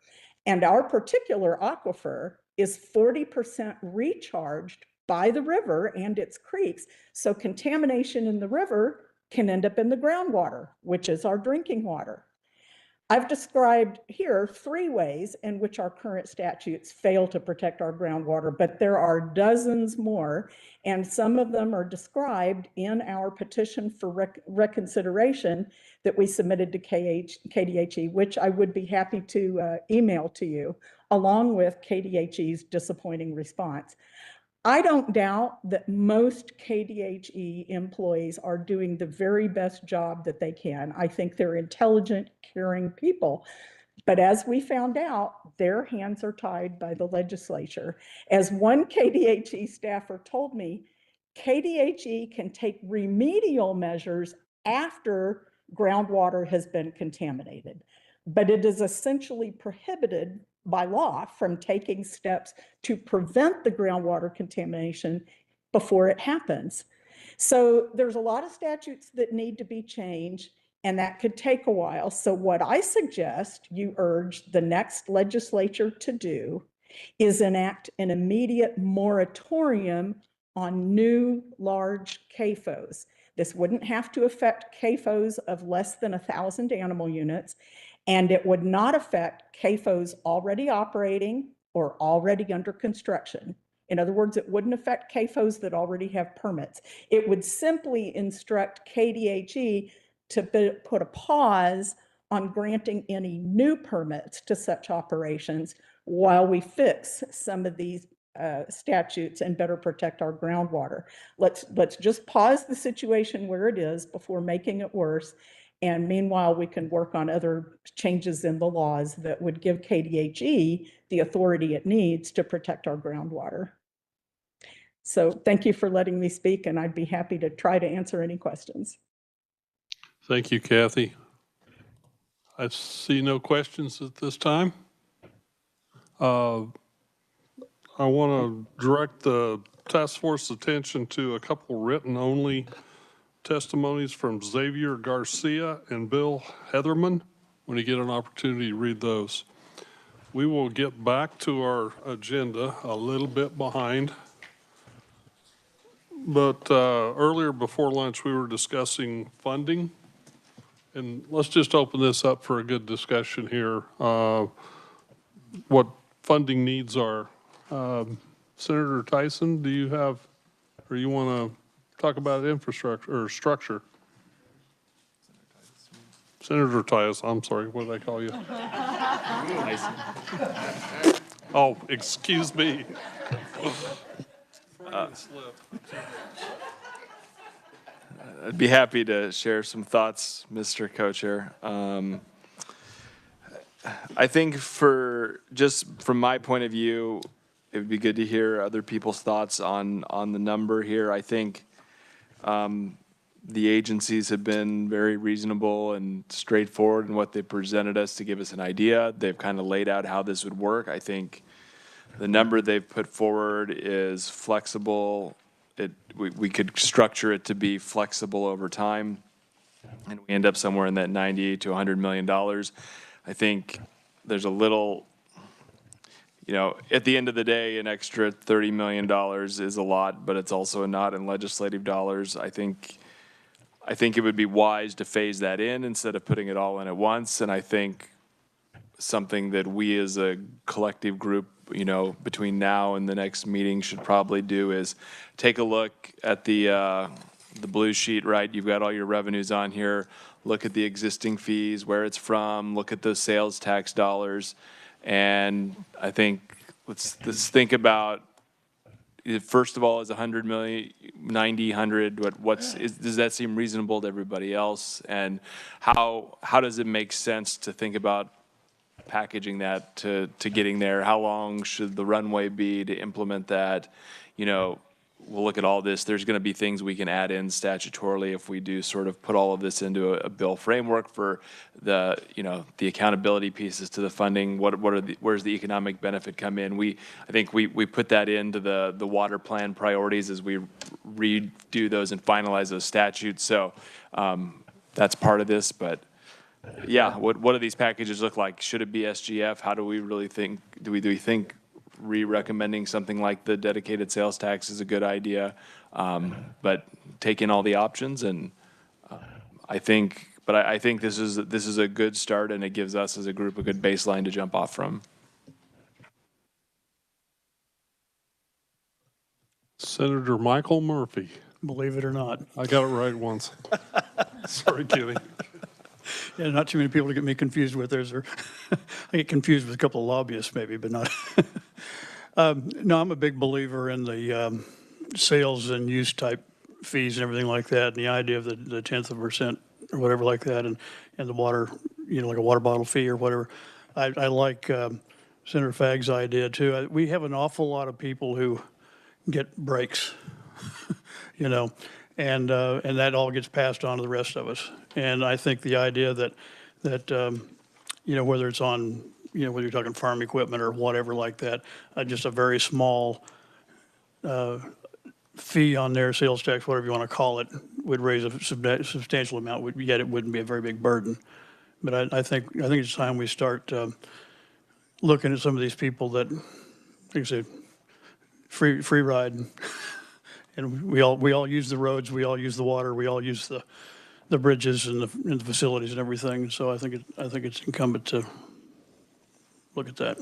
And our particular aquifer is 40% recharged by the river and its creeks, so contamination in the river can end up in the groundwater, which is our drinking water. I've described here 3 ways in which our current statutes fail to protect our groundwater, but there are dozens more, and some of them are described in our petition for reconsideration that we submitted to KDHE, which I would be happy to email to you, along with KDHE's disappointing response. I don't doubt that most KDHE employees are doing the very best job that they can. I think they're intelligent, caring people. But as we found out, their hands are tied by the legislature. As one KDHE staffer told me, KDHE can take remedial measures after groundwater has been contaminated, but it is essentially prohibited by law from taking steps to prevent the groundwater contamination before it happens. So there's a lot of statutes that need to be changed, and that could take a while. So what I suggest you urge the next legislature to do is enact an immediate moratorium on new large CAFOs. This wouldn't have to affect CAFOs of less than 1,000 animal units, and it would not affect CAFOs already operating or already under construction. In other words, it wouldn't affect CAFOs that already have permits. It would simply instruct KDHE to put a pause on granting any new permits to such operations while we fix some of these statutes and better protect our groundwater. Let's just pause the situation where it is before making it worse. And meanwhile, we can work on other changes in the laws that would give KDHE the authority it needs to protect our groundwater. So thank you for letting me speak, and I'd be happy to try to answer any questions. Thank you, Kathy. I see no questions at this time. I want to direct the task force attention to a couple written-only testimonies from Xavier Garcia and Bill Heatherman when you get an opportunity to read those. We will get back to our agenda a little bit behind. But earlier before lunch, we were discussing funding. And let's just open this up for a good discussion here. What funding needs are. Senator Tyson, do you have, or you want to talk about infrastructure or structure? Senator Tyson, I'm sorry, what did I call you? Oh, excuse me. I'd be happy to share some thoughts, Mr. Co-Chair. I think just from my point of view, it would be good to hear other people's thoughts on the number here. I think the agencies have been very reasonable and straightforward in what they presented us to give us an idea. They've kind of laid out how this would work. I think the number they've put forward is flexible. We could structure it to be flexible over time, and we end up somewhere in that $98 to $100 million. I think there's a little, at the end of the day, an extra $30 million is a lot, but it's also not in legislative dollars. I think it would be wise to phase that in instead of putting it all in at once. And I think something that we as a collective group, between now and the next meeting should probably do is take a look at the blue sheet, right? You've got all your revenues on here. Look at the existing fees, where it's from, look at those sales tax dollars. And I think let's think about, first of all, is 100 million, 90, 100, does that seem reasonable to everybody else? And how does it make sense to think about packaging that to getting there? How long should the runway be to implement that? We'll look at all this. There's going to be things we can add in statutorily if we do sort of put all of this into a bill framework for the, the accountability pieces to the funding. Where's the economic benefit come in? I think we put that into the water plan priorities as we redo those and finalize those statutes. So that's part of this, but yeah, what do these packages look like? Should it be SGF? How do we really think, do we think re-recommending something like the dedicated sales tax is a good idea, but take in all the options. And I think this is a good start, and it gives us as a group a good baseline to jump off from. Senator Michael Murphy. Believe it or not. I got it right once. Sorry, Kenny. Yeah, not too many people to get me confused with. I get confused with a couple of lobbyists maybe, but not. No, I'm a big believer in the sales and use type fees and everything like that, and the idea of the 10th of a percent or whatever like that, and the water, like a water bottle fee or whatever. I like Senator Fagg's idea too. We have an awful lot of people who get breaks, and that all gets passed on to the rest of us. And I think the idea that whether it's on, whether you're talking farm equipment or whatever like that, just a very small fee on their sales tax, whatever you want to call it, would raise a substantial amount, yet it wouldn't be a very big burden. But I think it's time we start looking at some of these people that, like I said, free ride. And we all use the roads, we all use the water, we all use the bridges and the facilities and everything. So I think it's incumbent to look at that.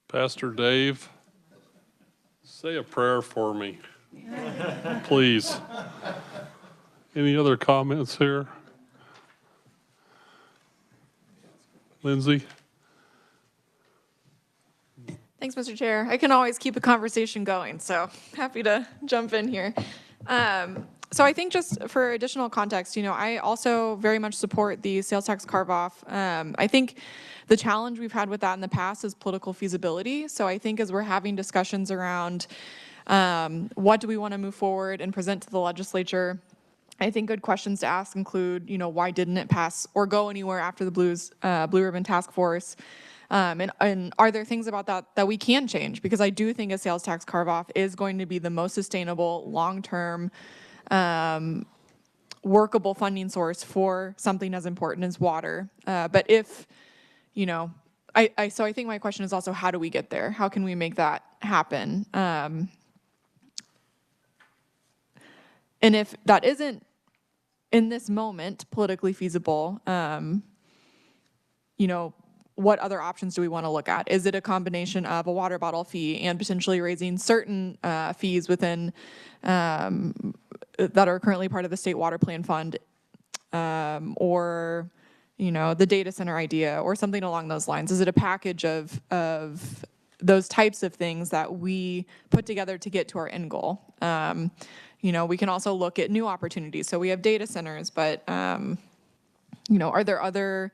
Pastor Dave, say a prayer for me, please. Any other comments here? Lindsay? Thanks, Mr. Chair. I can always keep a conversation going, so happy to jump in here. So I think just for additional context, I also very much support the sales tax carve-off. I think the challenge we've had with that in the past is political feasibility. So I think as we're having discussions around what do we want to move forward and present to the legislature, I think good questions to ask include, why didn't it pass or go anywhere after the Blue Ribbon Task Force? And are there things about that we can change? Because I do think a sales tax carve-off is going to be the most sustainable, long-term, workable funding source for something as important as water. But if, so I think my question is also, how do we get there? How can we make that happen? And if that isn't, in this moment, politically feasible, what other options do we want to look at? Is it a combination of a water bottle fee and potentially raising certain fees within that are currently part of the state water plan fund, or the data center idea or something along those lines? Is it a package of those types of things that we put together to get to our end goal? We can also look at new opportunities. So we have data centers, but are there other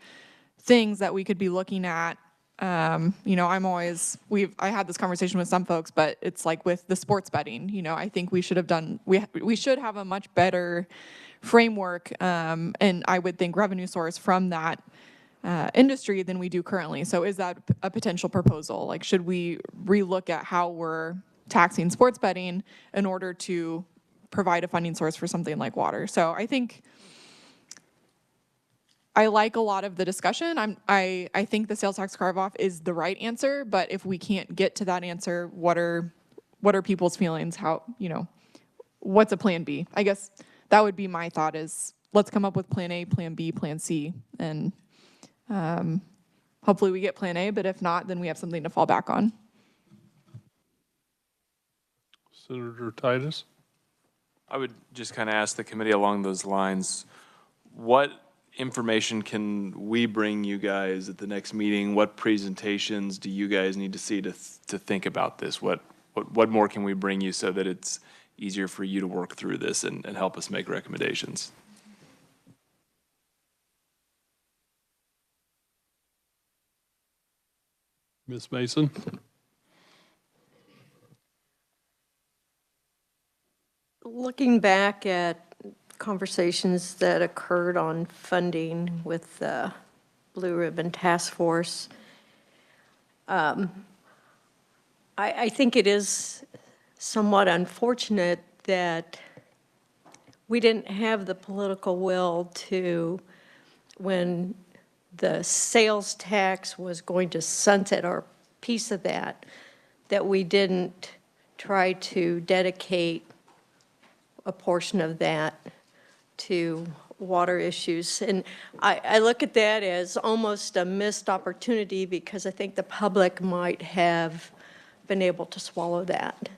things that we could be looking at? I had this conversation with some folks, but it's like with the sports betting, I think we should have a much better framework, and I would think revenue source from that industry than we do currently. So is that a potential proposal? Like, should we relook at how we're taxing sports betting in order to provide a funding source for something like water? So I think I like a lot of the discussion. I think the sales tax carve-off is the right answer, but if we can't get to that answer, what are people's feelings? What's a plan B? I guess that would be my thought is let's come up with plan A, plan B, plan C, and hopefully we get plan A, but if not, then we have something to fall back on. Senator Titus? I would just kind of ask the committee along those lines, what information can we bring you guys at the next meeting? What presentations do you guys need to see to think about this? What more can we bring you so that it's easier for you to work through this and help us make recommendations? Ms. Mason? Looking back at conversations that occurred on funding with the Blue Ribbon Task Force, I think it is somewhat unfortunate that we didn't have the political will to, when the sales tax was going to sunset or piece of that we didn't try to dedicate a portion of that to water issues. And I look at that as almost a missed opportunity because I think the public might have been able to swallow that.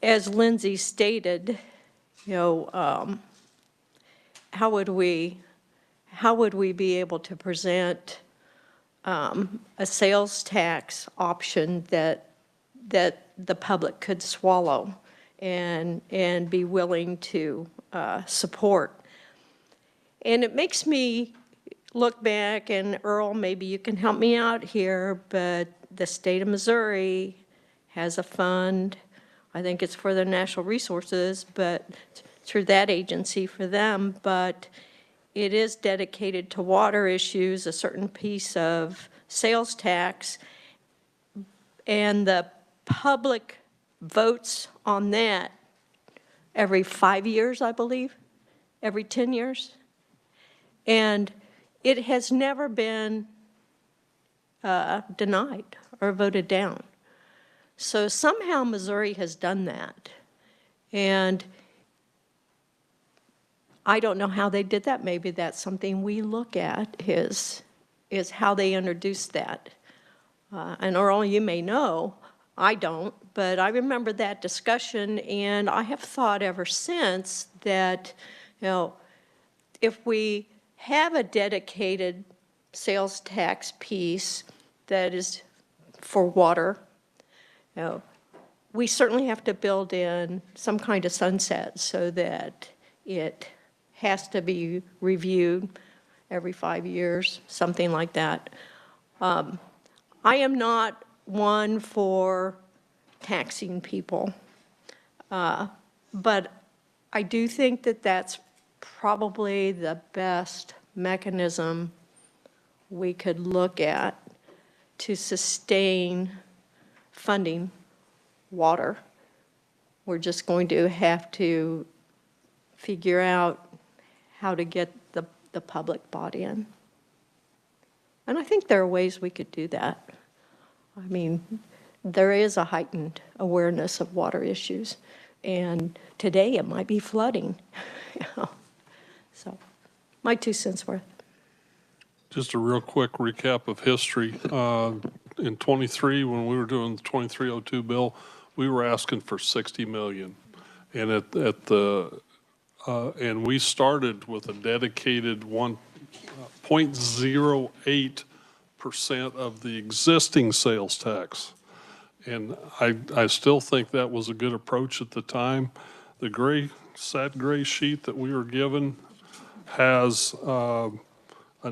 As Lindsay stated, how would we be able to present a sales tax option that the public could swallow and be willing to support? And it makes me look back, and Earl, maybe you can help me out here, but the state of Missouri has a fund, I think it's for the natural resources, but through that agency for them, but it is dedicated to water issues, a certain piece of sales tax, and the public votes on that every 5 years, I believe, every 10 years. And it has never been denied or voted down. So somehow Missouri has done that. And I don't know how they did that. Maybe that's something we look at is how they introduced that. And Earl, you may know, I don't, but I remember that discussion, and I have thought ever since that, if we have a dedicated sales tax piece that is for water, we certainly have to build in some kind of sunset so that it has to be reviewed every 5 years, something like that. I am not one for taxing people, but I do think that that's probably the best mechanism we could look at to sustain funding water. We're just going to have to figure out how to get the public bought in. And I think there are ways we could do that. I mean, there is a heightened awareness of water issues, and today it might be flooding. So, my 2 cents worth. Just a real quick recap of history. In 23, when we were doing the 2302 bill, we were asking for 60 million. And and we started with a dedicated 0.08% of the existing sales tax. And I still think that was a good approach at the time. The gray sad gray sheet that we were given has an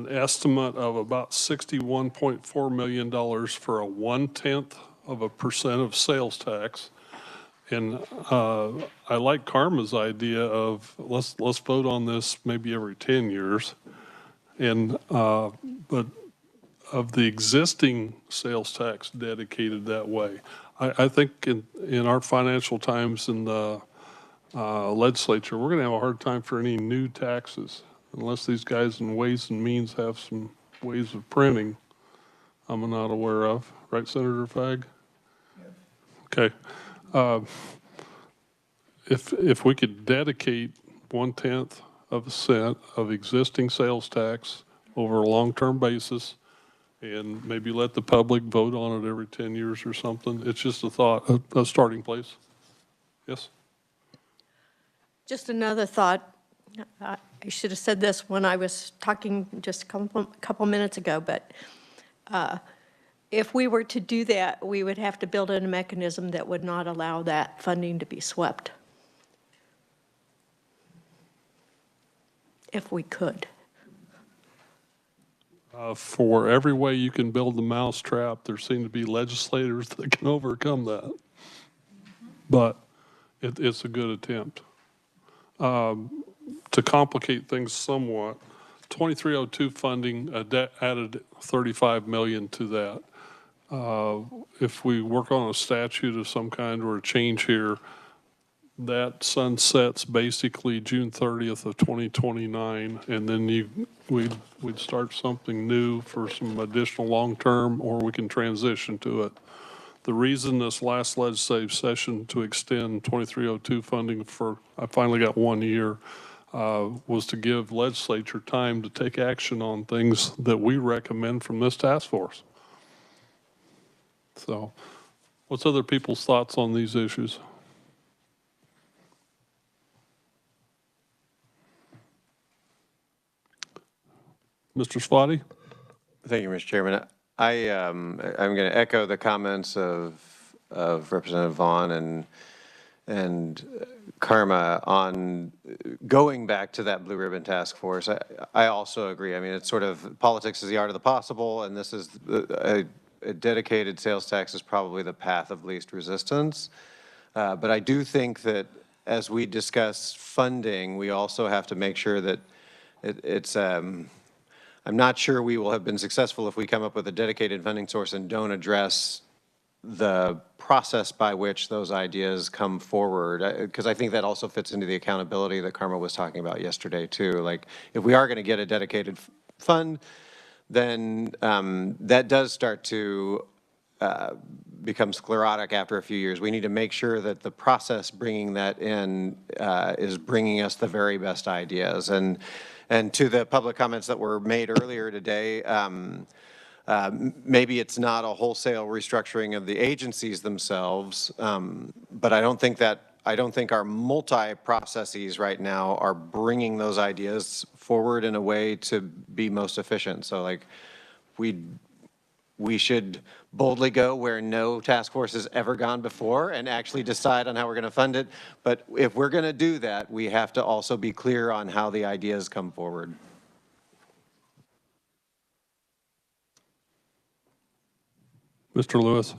estimate of about $61.4 million for a 0.1% of sales tax. And I like Karma's idea of let's vote on this maybe every 10 years. And but of the existing sales tax dedicated that way, I think in our financial times in the legislature, we're going to have a hard time for any new taxes unless these guys in Ways and Means have some ways of printing I'm not aware of. Right, Senator Fagg? Okay. If we could dedicate 0.1% of existing sales tax over a long-term basis and maybe let the public vote on it every 10 years or something, it's just a thought, a starting place. Yes? Just another thought. I should have said this when I was talking just a couple minutes ago, but if we were to do that, we would have to build in a mechanism that would not allow that funding to be swept. If we could. For every way you can build the mousetrap, there seem to be legislators that can overcome that. But it's a good attempt. To complicate things somewhat, 2302 funding added $35 million to that. If we work on a statute of some kind or a change here, that sunsets basically June 30th of 2029, and then we'd start something new for some additional long-term, or we can transition to it. The reason this last legislative session to extend 2302 funding for, I finally got 1 year, was to give legislature time to take action on things that we recommend from this task force. So, what's other people's thoughts on these issues? Mr. Spotty? Thank you, Mr. Chairman. I'm going to echo the comments of Representative Vaughn and Karma on going back to that blue ribbon task force. I also agree. I mean, it's sort of politics is the art of the possible, and this is a dedicated sales tax is probably the path of least resistance. But I do think that as we discuss funding, we also have to make sure that it's I'm not sure we will have been successful if we come up with a dedicated funding source and don't address the process by which those ideas come forward, because I think that also fits into the accountability that Karma was talking about yesterday too. Like, if we are going to get a dedicated fund, then that does start to become sclerotic after a few years. We need to make sure that the process bringing that in is bringing us the very best ideas. And to the public comments that were made earlier today, maybe it's not a wholesale restructuring of the agencies themselves, but I don't think our multi-processes right now are bringing those ideas forward in a way to be most efficient. So like we should boldly go where no task force has ever gone before and actually decide on how we're going to fund it. But if we're going to do that, we have to also be clear on how the ideas come forward. Mr. Lewis.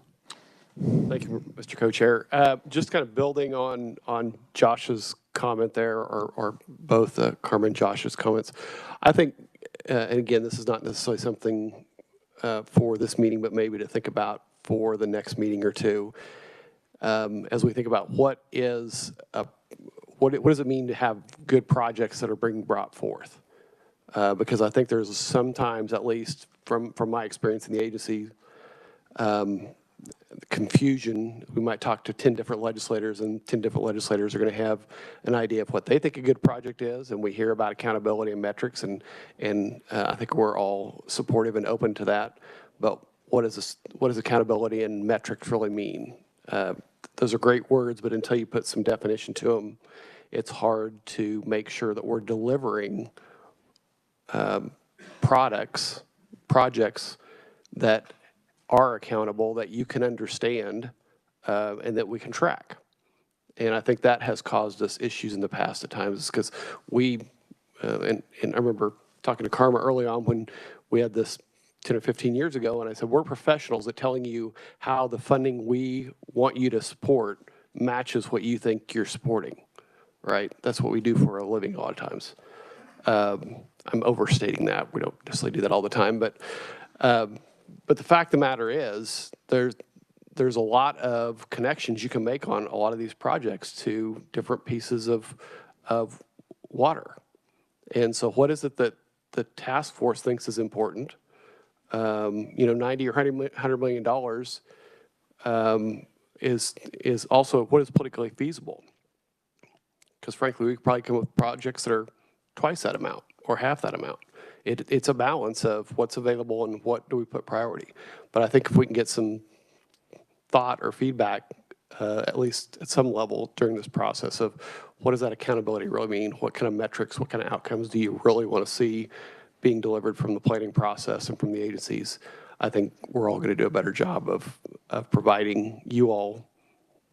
Thank you, Mr. Co-Chair. Just kind of building on Josh's comment there, or both Karma and Josh's comments. I think, and again, this is not necessarily something for this meeting, but maybe to think about for the next meeting or two, as we think about what does it mean to have good projects that are being brought forth? Because I think there's sometimes, at least from my experience in the agency, confusion. We might talk to 10 different legislators, and 10 different legislators are going to have an idea of what they think a good project is, and we hear about accountability and metrics, and I think we're all supportive and open to that. But what does accountability and metrics really mean? Those are great words, but until you put some definition to them, it's hard to make sure that we're delivering projects that are accountable, that you can understand, and that we can track. And I think that has caused us issues in the past at times because we, and I remember talking to Karma early on when we had this 10 or 15 years ago, and I said, we're professionals at telling you how the funding we want you to support matches what you think you're supporting, right? That's what we do for a living a lot of times. I'm overstating that. We don't necessarily do that all the time, but the fact of the matter is there's a lot of connections you can make on a lot of these projects to different pieces of water. And so what is it that the task force thinks is important? 90 or $100 million is also what is politically feasible. Because frankly, we could probably come up with projects that are twice that amount or half that amount. It's a balance of what's available and what do we put priority. But I think if we can get some thought or feedback, at least at some level during this process of what does that accountability really mean? What kind of metrics, what kind of outcomes do you really want to see being delivered from the planning process and from the agencies? I think we're all going to do a better job of providing you all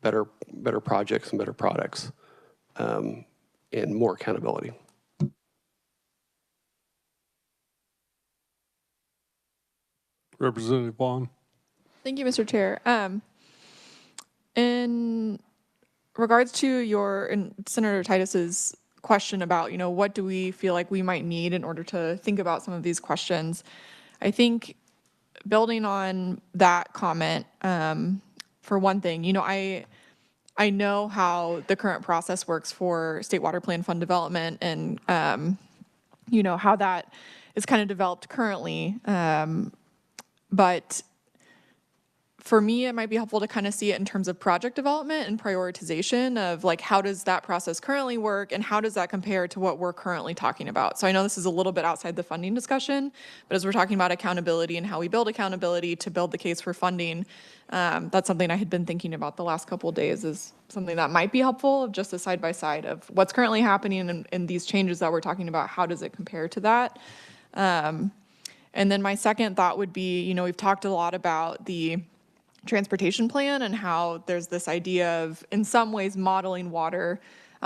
better projects and better products and more accountability. Representative Vaughn. Thank you, Mr. Chair. In regards to and Senator Titus's question about, what do we feel like we might need in order to think about some of these questions, I think building on that comment, for one thing, I know how the current process works for state water plan fund development and, how that is kind of developed currently. But for me, it might be helpful to kind of see it in terms of project development and prioritization of like, how does that process currently work and how does that compare to what we're currently talking about? So I know this is a little bit outside the funding discussion, but as we're talking about accountability and how we build accountability to build the case for funding, that's something I had been thinking about the last couple of days is something that might be helpful, of just a side by side of what's currently happening and these changes that we're talking about, how does it compare to that? And then my second thought would be, we've talked a lot about the transportation plan and how there's this idea of, in some ways, modeling water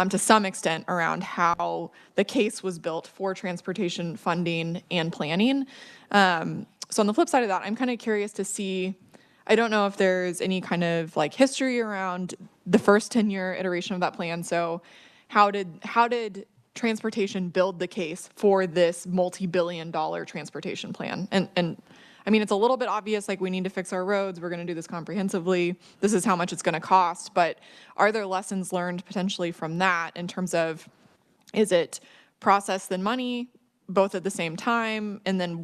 to some extent around how the case was built for transportation funding and planning. So on the flip side of that, I'm kind of curious to see, I don't know if there's any kind of like history around the first 10-year iteration of that plan. So how did transportation build the case for this multi-billion-dollar transportation plan? And I mean, it's a little bit obvious, like we need to fix our roads, we're gonna do this comprehensively, this is how much it's gonna cost, but are there lessons learned potentially from that in terms of, is it process then money, both at the same time? And then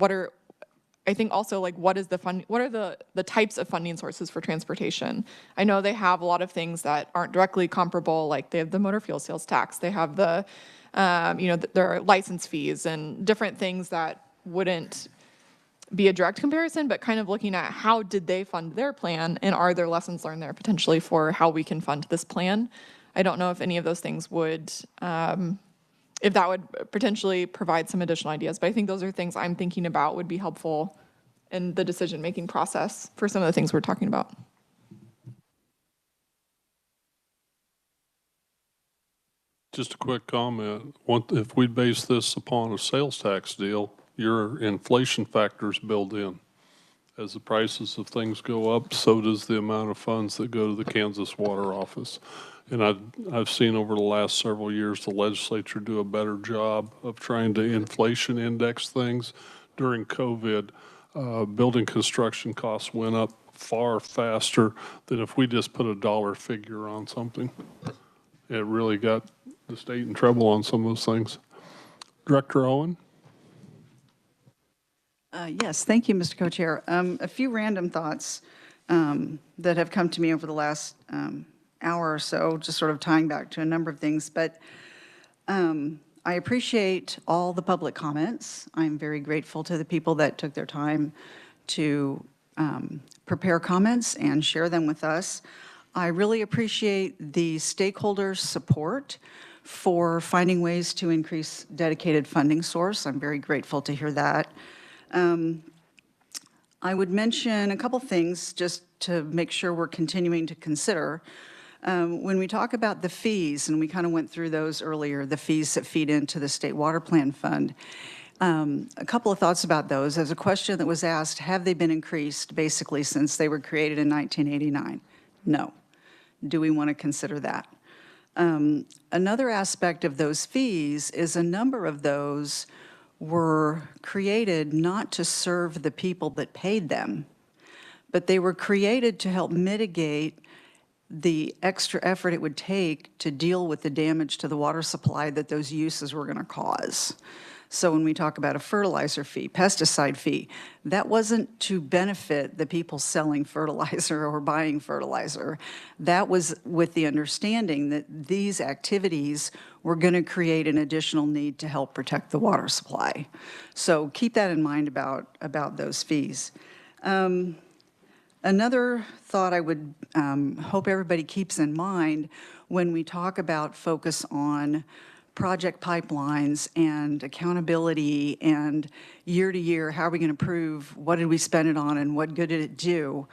I think also like what are the types of funding sources for transportation? I know they have a lot of things that aren't directly comparable, like they have the motor fuel sales tax, they have the, there are license fees and different things that wouldn't be a direct comparison, but kind of looking at how did they fund their plan and are there lessons learned there potentially for how we can fund this plan? I don't know if any of those things would, if that would potentially provide some additional ideas, but I think those are things I'm thinking about would be helpful in the decision-making process for some of the things we're talking about. Just a quick comment. If we base this upon a sales tax deal, your inflation factors build in. As the prices of things go up, so does the amount of funds that go to the Kansas Water Office. And I've seen over the last several years the legislature do a better job of trying to inflation index things. During COVID, building construction costs went up far faster than if we just put a dollar figure on something. It really got the state in trouble on some of those things. Director Owen? Yes, thank you, Mr. Co-Chair. A few random thoughts that have come to me over the last hour or so, just sort of tying back to a number of things. But I appreciate all the public comments. I'm very grateful to the people that took their time to prepare comments and share them with us. I really appreciate the stakeholders' support for finding ways to increase dedicated funding source. I'm very grateful to hear that. I would mention a couple things just to make sure we're continuing to consider. When we talk about the fees, and we kind of went through those earlier, the fees that feed into the State Water Plan Fund, a couple of thoughts about those. As a question that was asked, have they been increased basically since they were created in 1989? No. Do we want to consider that? Another aspect of those fees is a number of those were created not to serve the people that paid them, but they were created to help mitigate the extra effort it would take to deal with the damage to the water supply that those uses were going to cause. So when we talk about a fertilizer fee, pesticide fee, that wasn't to benefit the people selling fertilizer or buying fertilizer. That was with the understanding that these activities were going to create an additional need to help protect the water supply. So keep that in mind about those fees. Another thought I would hope everybody keeps in mind when we talk about focus on project pipelines and accountability and year to year, how are we going to prove what did we spend it on and what good did it do?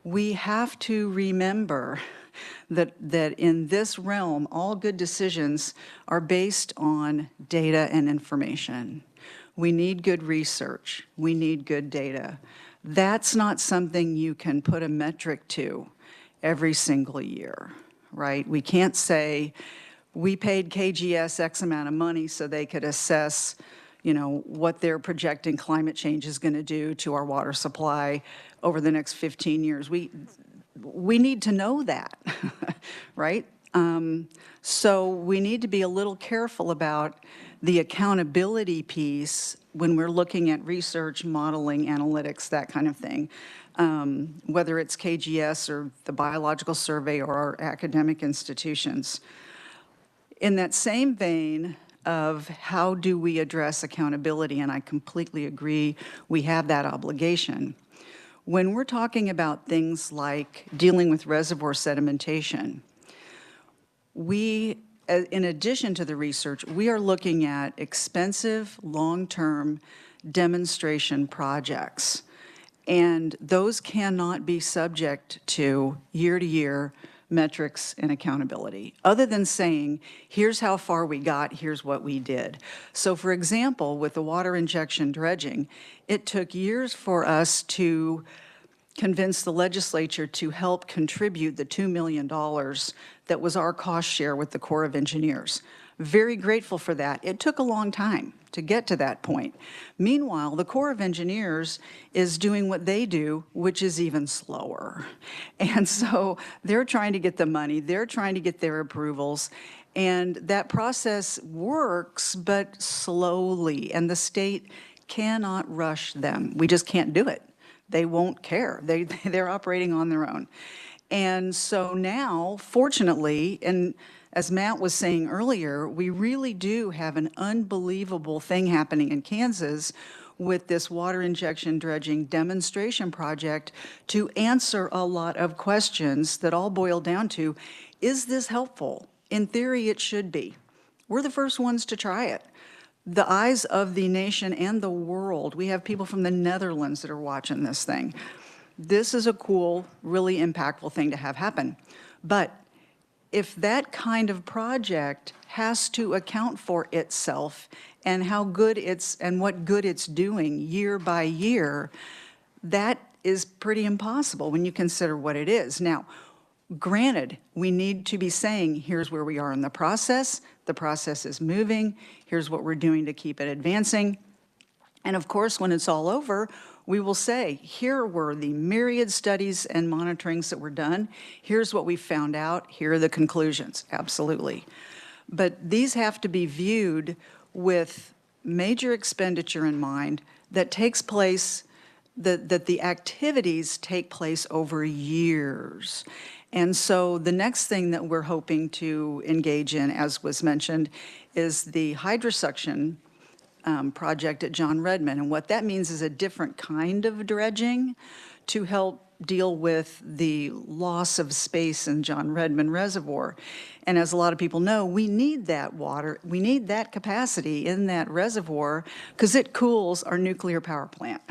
We have to remember that in this realm, all good decisions are based on data and information. We need good research. We need good data. That's not something you can put a metric to every single year, right? We can't say, we paid KGS X amount of money so they could assess, what they're projecting climate change is going to do to our water supply over the next 15 years. We need to know that, right? So we need to be a little careful about the accountability piece when we're looking at research, modeling, analytics, that kind of thing. Whether it's KGS or the Biological Survey or our academic institutions. In that same vein of how do we address accountability, and I completely agree we have that obligation. When we're talking about things like dealing with reservoir sedimentation, in addition to the research, we are looking at expensive, long-term demonstration projects. And those cannot be subject to year-to-year metrics and accountability, other than saying, here's how far we got, here's what we did. So for example, with the water injection dredging, it took years for us to convince the legislature to help contribute the $2 million that was our cost share with the Corps of Engineers. Very grateful for that. It took a long time to get to that point. Meanwhile, the Corps of Engineers is doing what they do, which is even slower. And so they're trying to get the money, they're trying to get their approvals, and that process works, but slowly, and the state cannot rush them. We just can't do it. They won't care. They're operating on their own. And so now, fortunately, and as Matt was saying earlier, we really do have an unbelievable thing happening in Kansas with this water injection dredging demonstration project to answer a lot of questions that all boil down to, is this helpful? In theory, it should be. We're the first ones to try it. The eyes of the nation and the world, we have people from the Netherlands that are watching this thing. This is a cool, really impactful thing to have happen. But if that kind of project has to account for itself and how good and what good it's doing year by year, that is pretty impossible when you consider what it is. Now, granted, we need to be saying, here's where we are in the process is moving, here's what we're doing to keep it advancing. And of course, when it's all over, we will say, here were the myriad studies and monitorings that were done. Here's what we found out. Here are the conclusions. Absolutely. But these have to be viewed with major expenditure in mind that takes place, that the activities take place over years. And so the next thing that we're hoping to engage in, as was mentioned, is the hydrosuction project at John Redmond. And what that means is a different kind of dredging to help deal with the loss of space in John Redmond Reservoir. And as a lot of people know, we need that water, we need that capacity in that reservoir because it cools our nuclear power plant.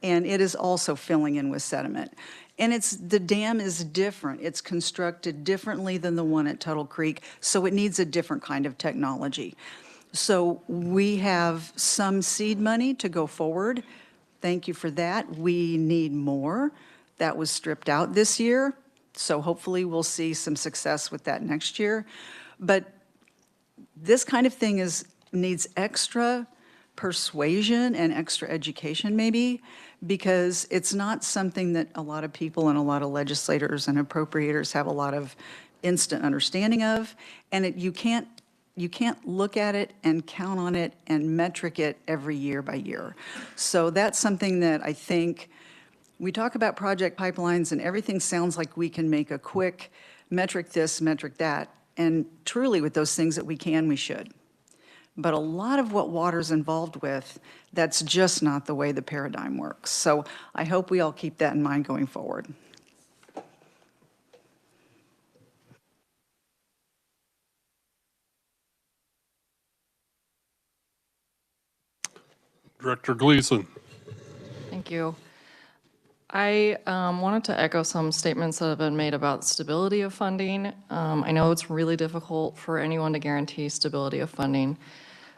and it is also filling in with sediment. And the dam is different. It's constructed differently than the one at Tuttle Creek, so it needs a different kind of technology. So we have some seed money to go forward. Thank you for that. We need more. That was stripped out this year, so hopefully we'll see some success with that next year. But this kind of thing needs extra persuasion and extra education maybe, because it's not something that a lot of people and a lot of legislators and appropriators have a lot of instant understanding of, and you can't look at it and count on it and metric it every year by year. So that's something that I think, we talk about project pipelines and everything sounds like we can make a quick metric this, metric that, and truly with those things that we can, we should. But a lot of what water's involved with, that's just not the way the paradigm works. So I hope we all keep that in mind going forward. Director Gleason. Thank you. I wanted to echo some statements that have been made about stability of funding. I know it's really difficult for anyone to guarantee stability of funding,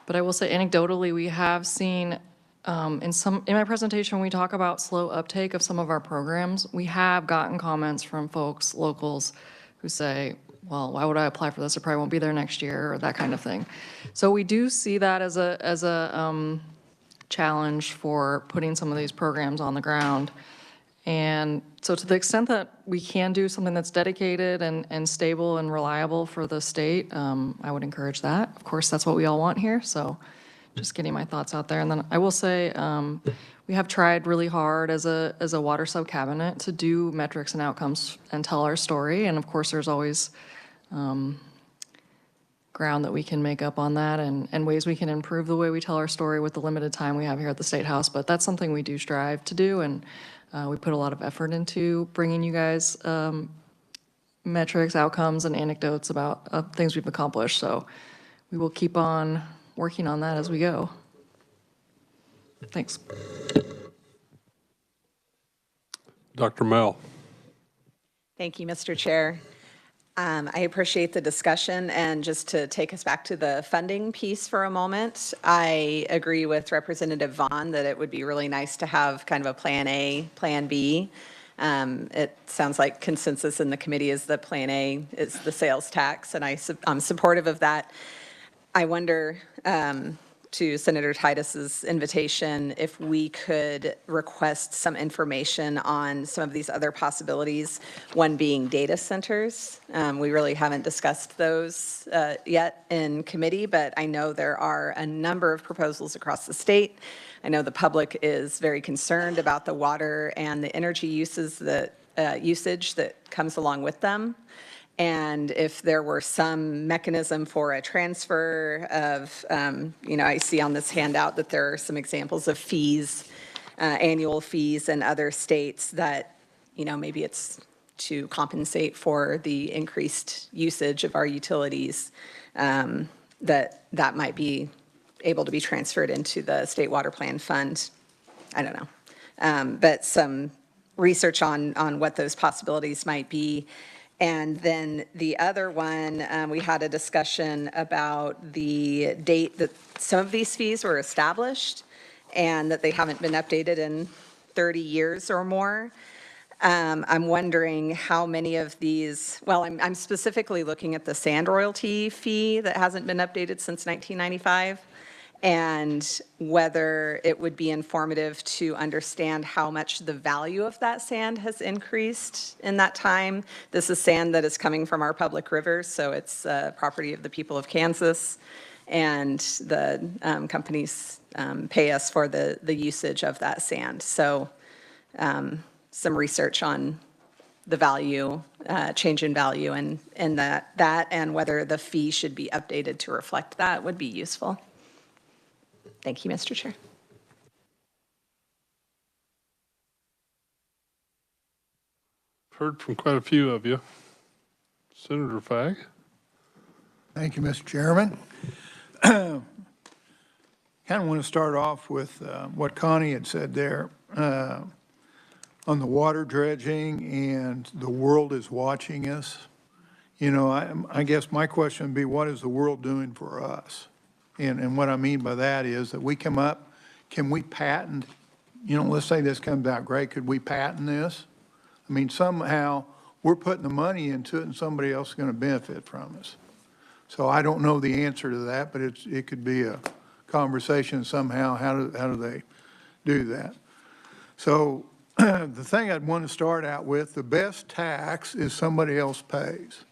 but I will say anecdotally, we have seen in my presentation, we talk about slow uptake of some of our programs. We have gotten comments from folks, locals, who say, well, why would I apply for this? It probably won't be there next year, or that kind of thing. So we do see that as a challenge for putting some of these programs on the ground. And so to the extent that we can do something that's dedicated and stable and reliable for the state, I would encourage that. Of course, that's what we all want here, so just getting my thoughts out there. And then I will say, we have tried really hard as a water sub-cabinet to do metrics and outcomes and tell our story. And of course, there's always ground that we can make up on that and ways we can improve the way we tell our story with the limited time we have here at the State House. But that's something we do strive to do, and we put a lot of effort into bringing you guys metrics, outcomes, and anecdotes about things we've accomplished. So we will keep on working on that as we go. Thanks. Dr. Mel. Thank you, Mr. Chair. I appreciate the discussion, and just to take us back to the funding piece for a moment, I agree with Representative Vaughn that it would be really nice to have kind of a plan A, plan B. It sounds like consensus in the committee is that plan A is the sales tax, and I'm supportive of that. I wonder, to Senator Titus's invitation, if we could request some information on some of these other possibilities, one being data centers. We really haven't discussed those yet in committee, but I know there are a number of proposals across the state. I know the public is very concerned about the water and the energy usage that comes along with them. And if there were some mechanism for a transfer of, I see on this handout that there are some examples of fees, annual fees in other states that, maybe it's to compensate for the increased usage of our utilities, that might be able to be transferred into the State Water Plan Fund. I don't know. But some research on what those possibilities might be. And then the other one, we had a discussion about the date that some of these fees were established and that they haven't been updated in 30 years or more. I'm wondering how many of these, well, I'm specifically looking at the sand royalty fee that hasn't been updated since 1995. And whether it would be informative to understand how much the value of that sand has increased in that time. This is sand that is coming from our public rivers, so it's property of the people of Kansas, and the companies pay us for the usage of that sand. So some research on the value, change in value, and that and whether the fee should be updated to reflect that would be useful. Thank you, Mr. Chair. Heard from quite a few of you. Senator Fagg. Thank you, Mr. Chairman. Kind of want to start off with what Connie had said there. on the water dredging and the world is watching us. You know, I guess my question would be, what is the world doing for us? And what I mean by that is that we come up, can we patent, you know, let's say this comes out great, could we patent this? I mean, somehow we're putting the money into it and somebody else is going to benefit from us. So I don't know the answer to that, but it could be a conversation somehow. How do they do that? So the thing I'd want to start out with, the best tax is somebody else pays.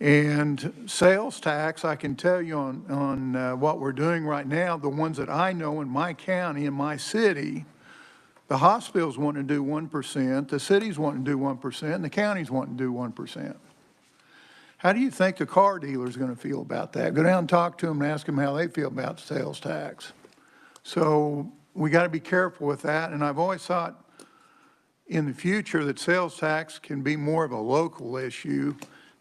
And sales tax, I can tell you on what we're doing right now, the ones that I know in my county, in my city, the hospitals want to do 1%, the cities want to do 1%, and the counties want to do 1%. How do you think the car dealer's going to feel about that? Go down and talk to them and ask them how they feel about the sales tax. So we got to be careful with that, and I've always thought in the future that sales tax can be more of a local issue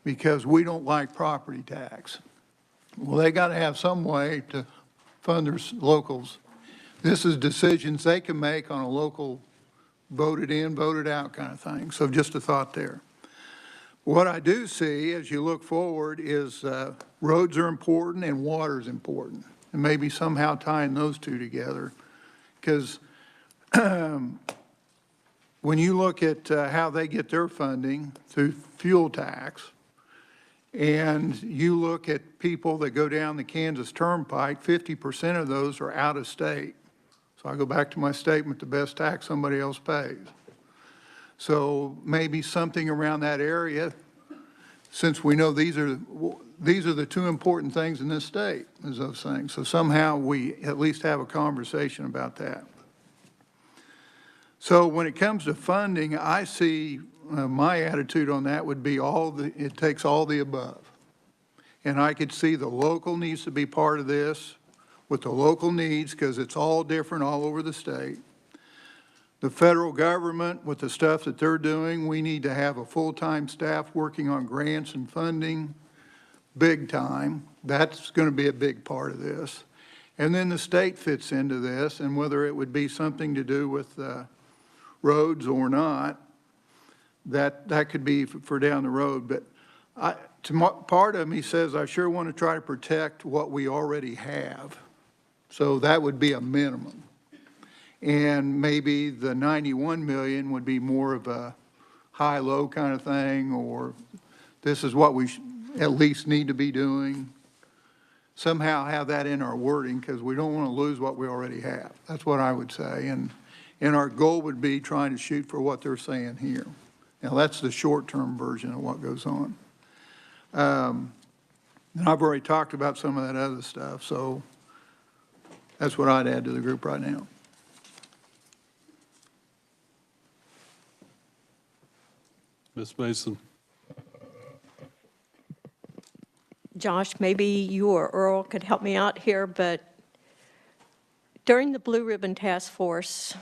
because we don't like property tax. Well, they got to have some way to fund their locals. This is decisions they can make on a local voted in, voted out kind of thing. So just a thought there. What I do see as you look forward is roads are important and water is important. And maybe somehow tying those two together. Because when you look at how they get their funding through fuel tax, and you look at people that go down the Kansas Turnpike, 50% of those are out of state. So I go back to my statement, the best tax somebody else pays. So maybe something around that area, since we know these are the two important things in this state, is those things. So somehow we at least have a conversation about that. So when it comes to funding, I see my attitude on that would be it takes all the above. And I could see the local needs to be part of this with the local needs because it's all different all over the state. The federal government, with the stuff that they're doing, we need to have a full-time staff working on grants and funding, big time. That's going to be a big part of this. And then the state fits into this, and whether it would be something to do with roads or not, that could be for down the road. But part of me says I sure want to try to protect what we already have. So that would be a minimum. And maybe the 91 million would be more of a high-low kind of thing, or this is what we at least need to be doing. Somehow have that in our wording because we don't want to lose what we already have. That's what I would say. And our goal would be trying to shoot for what they're saying here. Now, that's the short-term version of what goes on. And I've already talked about some of that other stuff, so that's what I'd add to the group right now. Ms. Mason. Josh, maybe you or Earl could help me out here, but during the Blue Ribbon Task Force,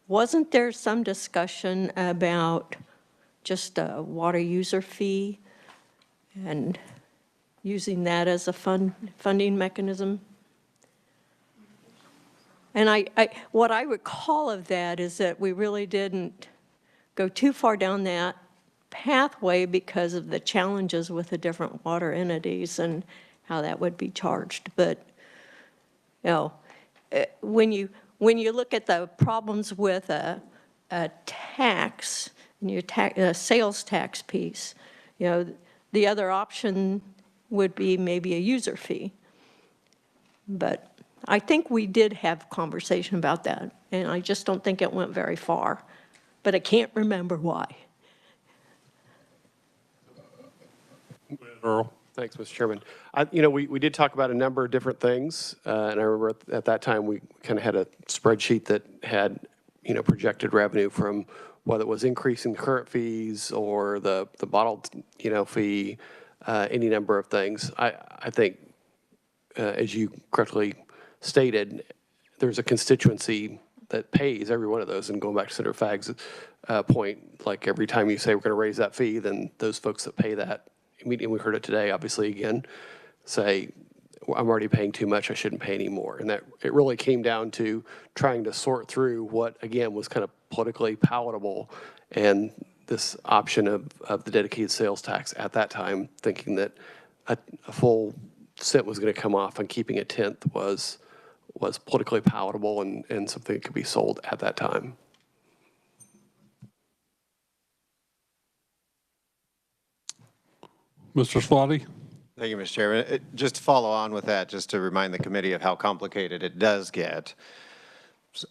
wasn't there some discussion about just a water user fee and using that as a funding mechanism? And what I recall of that is that we really didn't go too far down that pathway because of the challenges with the different water entities and how that would be charged. But, you know, when you look at the problems with a tax, and your sales tax piece, you know, the other option would be maybe a user fee. But I think we did have conversation about that, and I just don't think it went very far. But I can't remember why. Earl. Thanks, Mr. Chairman. We did talk about a number of different things, and I remember at that time we kind of had a spreadsheet that had, projected revenue from whether it was increasing current fees or the bottled, fee, any number of things. I think, as you correctly stated, there's a constituency that pays every one of those. And going back to Senator Fagg's point, like every time you say we're going to raise that fee, then those folks that pay that, immediately, we heard it today, obviously, again, say I'm already paying too much, I shouldn't pay any more. And that it really came down to trying to sort through what, again, was kind of politically palatable, and this option of the dedicated sales tax at that time, thinking that a full cent was going to come off and keeping a tenth was politically palatable and something that could be sold at that time. Mr. Slotty? Thank you, Mr. Chairman. Just to follow on with that, just to remind the committee of how complicated it does get.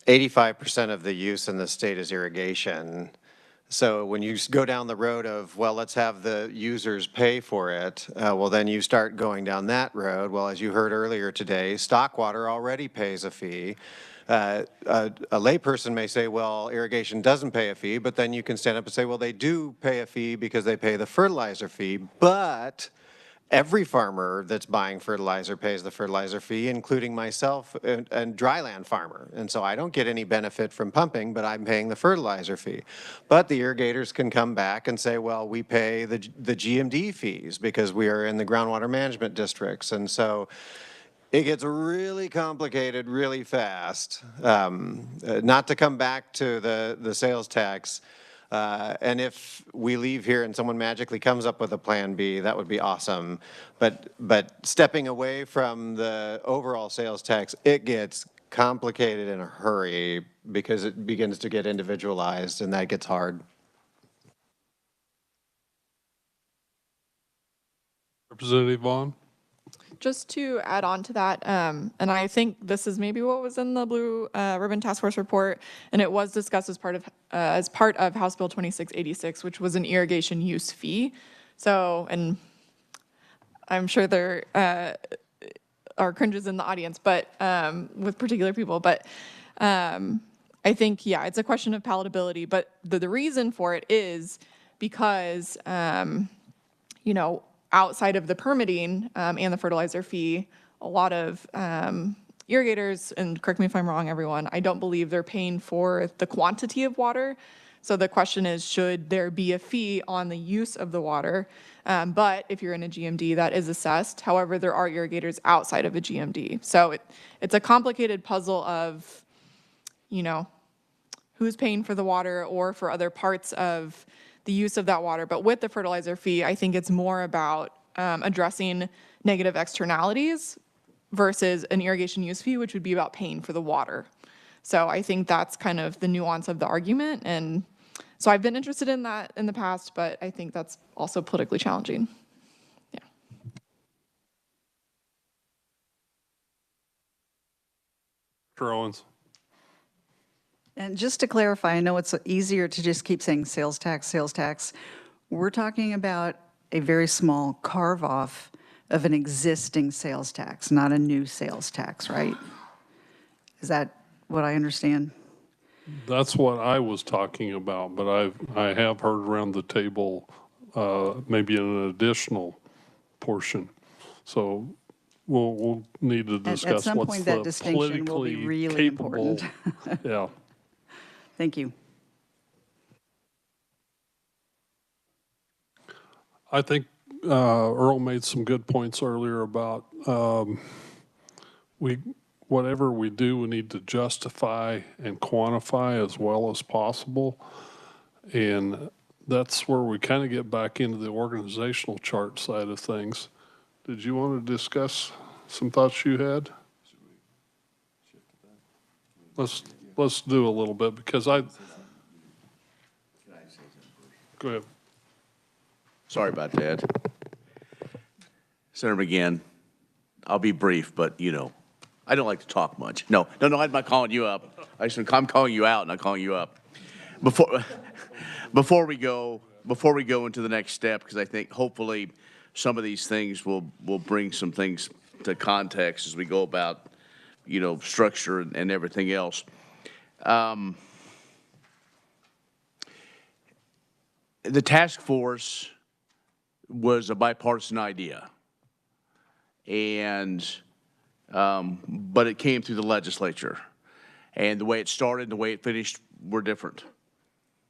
85% of the use in the state is irrigation. So when you go down the road of, well, let's have the users pay for it, well, then you start going down that road. Well, as you heard earlier today, stock water already pays a fee. A layperson may say, well, irrigation doesn't pay a fee, but then you can stand up and say, well, they do pay a fee because they pay the fertilizer fee, but every farmer that's buying fertilizer pays the fertilizer fee, including myself and dryland farmer. And so I don't get any benefit from pumping, but I'm paying the fertilizer fee. But the irrigators can come back and say, well, we pay the GMD fees because we are in the groundwater management districts. And so it gets really complicated really fast. Not to come back to the sales tax, and if we leave here and someone magically comes up with a plan B, that would be awesome. But stepping away from the overall sales tax, it gets complicated in a hurry because it begins to get individualized, and that gets hard. Representative Vaughn? Just to add on to that, and I think this is maybe what was in the Blue Ribbon Task Force report, and it was discussed as part of House Bill 2686, which was an irrigation use fee. So, and I'm sure there are cringes in the audience, but with particular people, but I think, yeah, it's a question of palatability, but the reason for it is because, you know, outside of the permitting and the fertilizer fee, a lot of irrigators, and correct me if I'm wrong, everyone, I don't believe they're paying for the quantity of water. So the question is, should there be a fee on the use of the water? But if you're in a GMD, that is assessed. However, there are irrigators outside of a GMD. So it's a complicated puzzle of, you know, who's paying for the water or for other parts of the use of that water. But with the fertilizer fee, I think it's more about addressing negative externalities versus an irrigation use fee, which would be about paying for the water. So I think that's kind of the nuance of the argument. And so I've been interested in that in the past, but I think that's also politically challenging. Yeah. Mr. Owens? And just to clarify, I know it's easier to just keep saying sales tax, sales tax. We're talking about a very small carve-off of an existing sales tax, not a new sales tax, right? Is that what I understand? That's what I was talking about, but I have heard around the table maybe an additional portion. So we'll need to discuss at some what's point, the that distinction will be politically really capable. important. Yeah. Thank you. I think Earl made some good points earlier about whatever we do, we need to justify and quantify as well as possible. And that's where we kind of get back into the organizational chart side of things. Did you want to discuss some thoughts you had? Let's do a little bit because go ahead. Sorry about that. Senator McGinn, I'll be brief, but you know, I don't like to talk much. No, I'm not calling you up. I'm calling you out, not calling you up. Before we go into the next step, because I think hopefully some of these things will bring some things to context as we go about, you know, structure and everything else. The task force was a bipartisan idea, but it came through the legislature, and the way it started and the way it finished were different.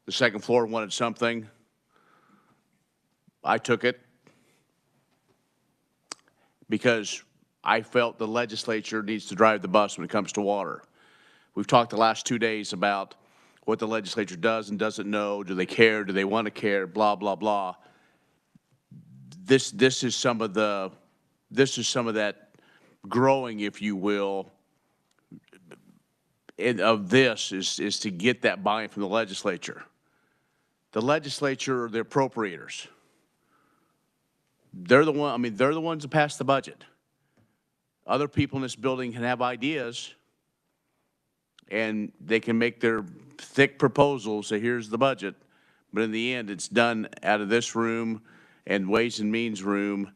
The second floor wanted something. I took it because I felt the legislature needs to drive the bus when it comes to water. We've talked the last 2 days about what the legislature does and doesn't know. Do they care? Do they want to care? Blah, blah, blah. This is some of that growing, if you will, of this is to get that buy-in from the legislature. The legislature are the appropriators. They're the ones that pass the budget. Other people in this building can have ideas, and they can make their thick proposals, say, here's the budget. But in the end, it's done out of this room and Ways and Means room.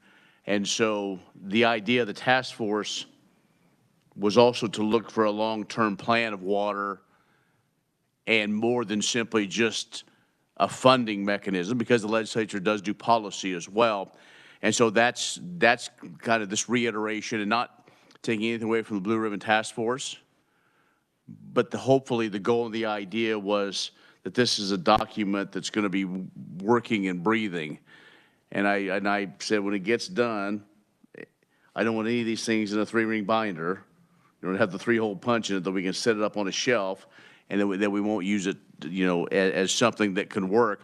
And so the idea of the task force was also to look for a long-term plan of water and more than simply just a funding mechanism, because the legislature does do policy as well. And so that's kind of this reiteration, and not taking anything away from the Blue Ribbon Task Force. But hopefully the goal and the idea was that this is a document that's going to be working and breathing. And I said, when it gets done, I don't want any of these things in a 3-ring binder. You know, have the 3-hole punch in it, that we can set it up on a shelf, and that we won't use it, you know, as something that can work.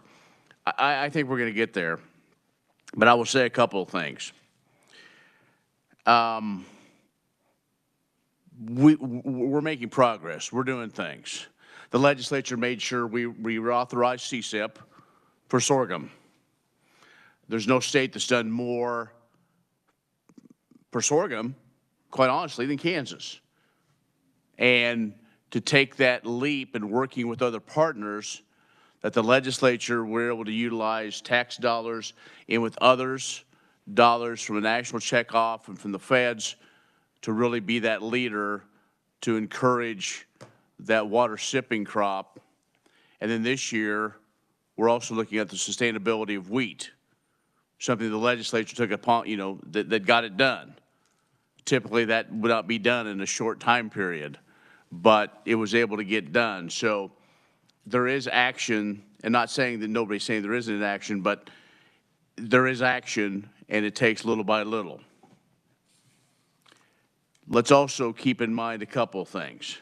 I think we're going to get there. But I will say a couple of things. We're making progress. We're doing things. The legislature made sure we reauthorized CSIP for sorghum. There's no state that's done more for sorghum, quite honestly, than Kansas. And to take that leap and working with other partners, that the legislature were able to utilize tax dollars and with others, dollars from a national checkoff and from the feds to really be that leader to encourage that water sipping crop. And then this year, we're also looking at the sustainability of wheat, something the legislature took upon, you know, that got it done. Typically, that would not be done in a short time period, but it was able to get done. So there is action, and not saying that nobody's saying there isn't action, but there is action, and it takes little by little. Let's also keep in mind a couple of things.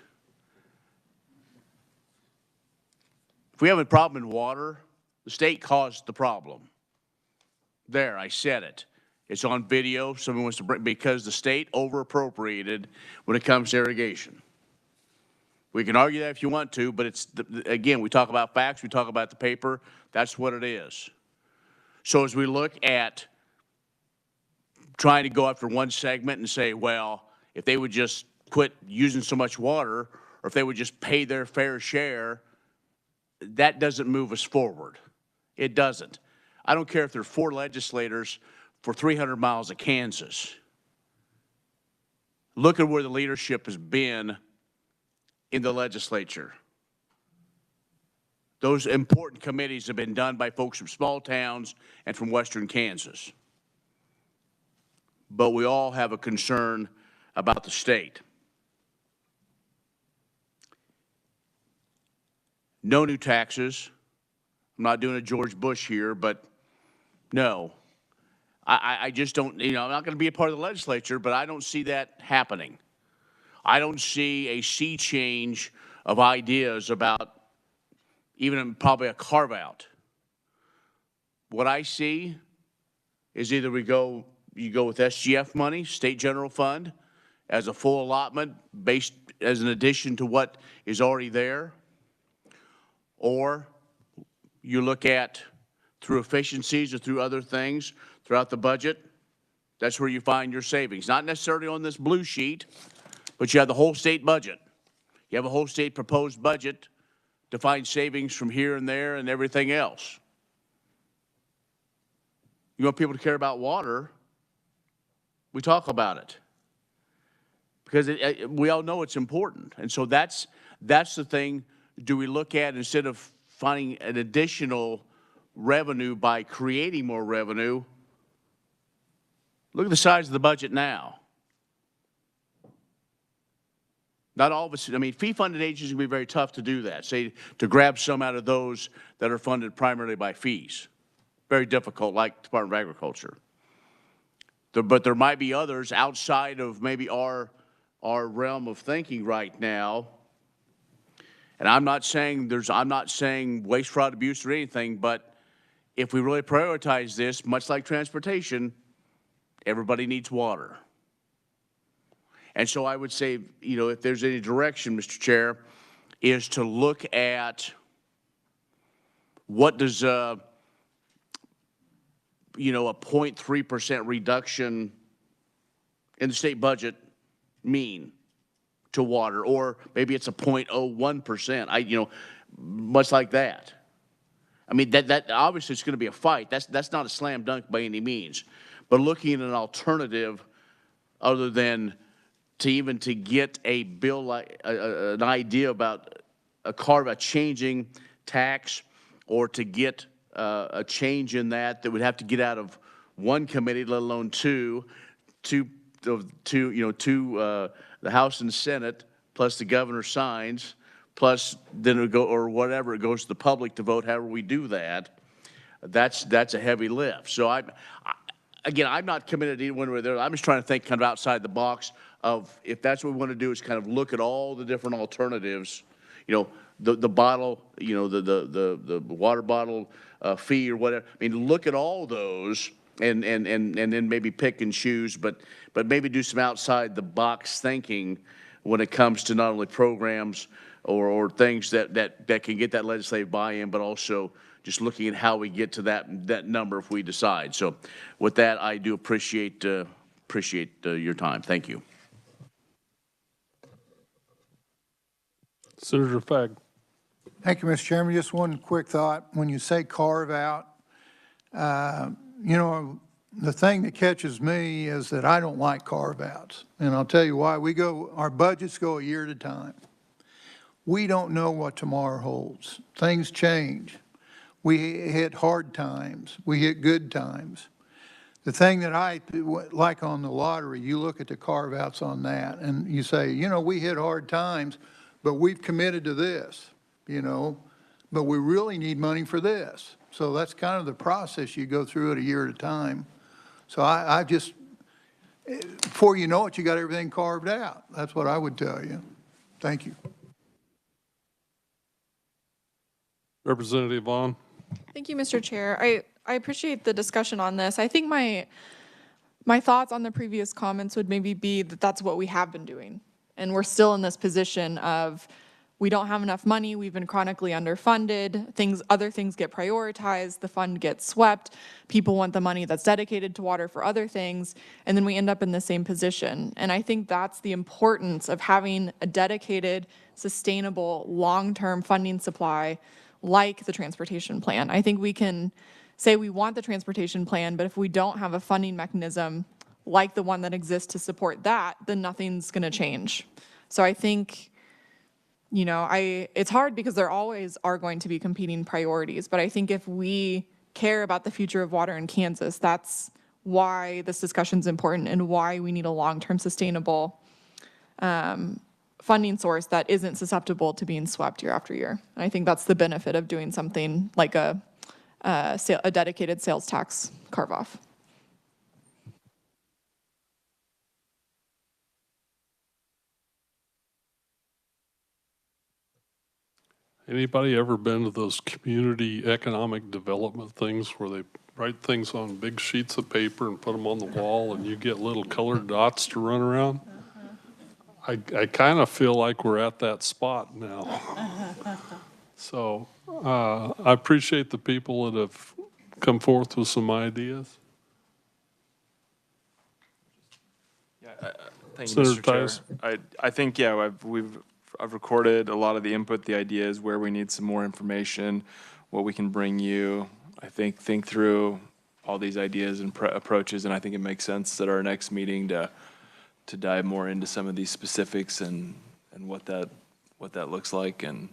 If we have a problem in water, the state caused the problem. There, I said it. It's on video. Someone wants to bring, because the state over-appropriated when it comes to irrigation. We can argue that if you want to, but it's, again, we talk about facts, we talk about the paper. That's what it is. So as we look at trying to go after one segment and say, well, if they would just quit using so much water, or if they would just pay their fair share, that doesn't move us forward. It doesn't. I don't care if there are 4 legislators for 300 miles of Kansas. Look at where the leadership has been in the legislature. Those important committees have been done by folks from small towns and from western Kansas. But we all have a concern about the state. No new taxes. I'm not doing a George Bush here, but no. I just don't, you know, I'm not going to be a part of the legislature, but I don't see that happening. I don't see a sea change of ideas about even probably a carve-out. What I see is either you go with SGF money, State General Fund, as a full allotment based as an addition to what is already there, or you look at through efficiencies or through other things throughout the budget. That's where you find your savings. Not necessarily on this blue sheet, but you have the whole state budget. You have a whole state proposed budget to find savings from here and there and everything else. You want people to care about water, we talk about it. Because we all know it's important. And so that's the thing. Do we look at, instead of finding an additional revenue by creating more revenue, look at the size of the budget now. Not all of us, I mean, fee-funded agencies can be very tough to do that, say, to grab some out of those that are funded primarily by fees. Very difficult, like Department of Agriculture. But there might be others outside of maybe our realm of thinking right now. And I'm not saying waste, fraud, abuse, or anything, but if we really prioritize this, much like transportation, everybody needs water. And so I would say, you know, if there's any direction, Mr. Chair, is to look at what does, you know, a 0.3% reduction in the state budget mean to water, or maybe it's a 0.01%. You know, much like that. I mean, that obviously it's going to be a fight. That's not a slam dunk by any means. But looking at an alternative other than to get a bill, like an idea about a changing tax, or to get a change in that would have to get out of one committee, let alone two, the House and Senate, plus the governor signs, plus then it would go, or whatever, it goes to the public to vote, however we do that. That's a heavy lift. So again, I'm not committed to one way or the other. I'm just trying to think kind of outside the box of, if that's what we want to do, is kind of look at all the different alternatives, you know, the bottle, you know, the water bottle fee or whatever. I mean, look at all those and then maybe pick and choose, but maybe do some outside the box thinking when it comes to not only programs or things that can get that legislative buy-in, but also just looking at how we get to that number if we decide. So with that, I do appreciate your time. Thank you. Senator Fagg. Thank you, Mr. Chairman. Just one quick thought. When you say carve out, you know, the thing that catches me is that I don't like carve outs. And I'll tell you why. Our budgets go a year at a time. We don't know what tomorrow holds. Things change. We hit hard times. We hit good times. The thing that I like on the lottery, you look at the carve outs on that and you say, you know, we hit hard times, but we've committed to this, you know, but we really need money for this. So that's kind of the process you go through at a year at a time. So I just, before you know it, you got everything carved out. That's what I would tell you. Thank you. Representative Vaughn. Thank you, Mr. Chair. I appreciate the discussion on this. I think my thoughts on the previous comments would maybe be that that's what we have been doing. And we're still in this position of, we don't have enough money, we've been chronically underfunded, other things get prioritized, the fund gets swept, people want the money that's dedicated to water for other things, and then we end up in the same position. And I think that's the importance of having a dedicated, sustainable, long-term funding supply like the transportation plan. I think we can say we want the transportation plan, but if we don't have a funding mechanism like the one that exists to support that, then nothing's gonna change. So I think, you know, it's hard because there always are going to be competing priorities, but I think if we care about the future of water in Kansas, that's why this discussion is important and why we need a long-term sustainable funding source that isn't susceptible to being swept year after year. And I think that's the benefit of doing something like a dedicated sales tax carve-off. Anybody ever been to those community economic development things where they write things on big sheets of paper and put them on the wall and you get little colored dots to run around? I kind of feel like we're at that spot now. So I appreciate the people that have come forth with some ideas. Thank you, Senator Mr. Chair. Tice. I think, yeah, I've recorded a lot of the input, the ideas, where we need some more information, what we can bring you. I think through all these ideas and approaches, and I think it makes sense at our next meeting to dive more into some of these specifics and what that looks like, and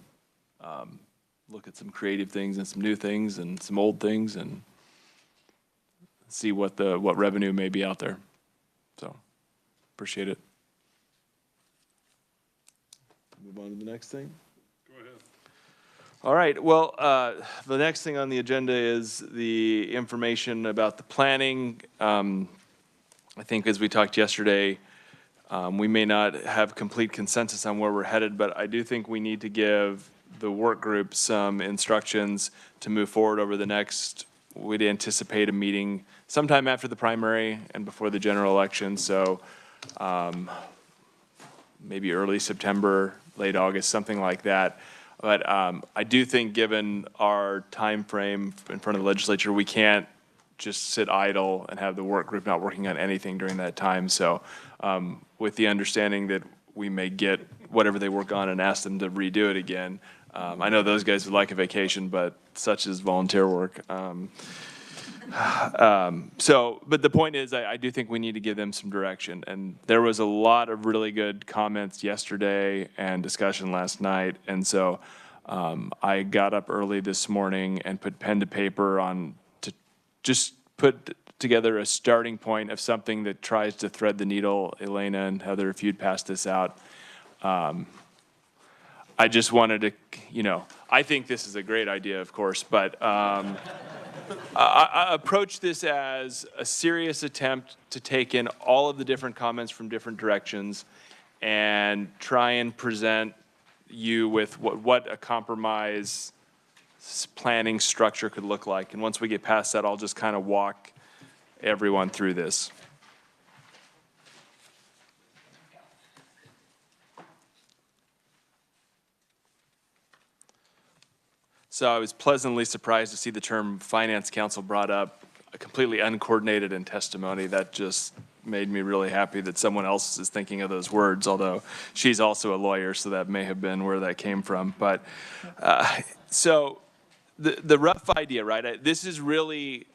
look at some creative things and some new things and some old things, and see what revenue may be out there. So appreciate it. Move on to the next thing. Go ahead. All right, well, the next thing on the agenda is the information about the planning. I think as we talked yesterday, we may not have complete consensus on where we're headed, but I do think we need to give the work group some instructions to move forward over the next, we'd anticipate a meeting sometime after the primary and before the general election. So maybe early September, late August, something like that. But I do think given our time frame in front of the legislature, we can't just sit idle and have the work group not working on anything during that time. So with the understanding that we may get whatever they work on and ask them to redo it again, I know those guys would like a vacation, but such is volunteer work. But the point is, I do think we need to give them some direction. And there was a lot of really good comments yesterday and discussion last night. And so I got up early this morning and put pen to paper on to just put together a starting point of something that tries to thread the needle. Elena and Heather, if you'd pass this out. I just wanted to, I think this is a great idea, of course, but I approach this as a serious attempt to take in all of the different comments from different directions and try and present you with what a compromise planning structure could look like. And once we get past that, I'll just kind of walk everyone through this. So I was pleasantly surprised to see the term finance council brought up, completely uncoordinated in testimony. That just made me really happy that someone else is thinking of those words, although she's also a lawyer, so that may have been where that came from. But so the rough idea, right? This is really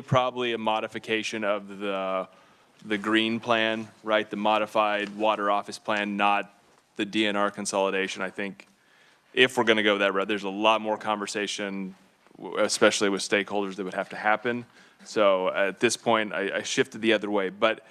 probably a modification of the green plan, right? The modified water office plan, not the DNR consolidation. I think if we're going to go that route, there's a lot more conversation, especially with stakeholders, that would have to happen. So at this point, I shifted the other way. But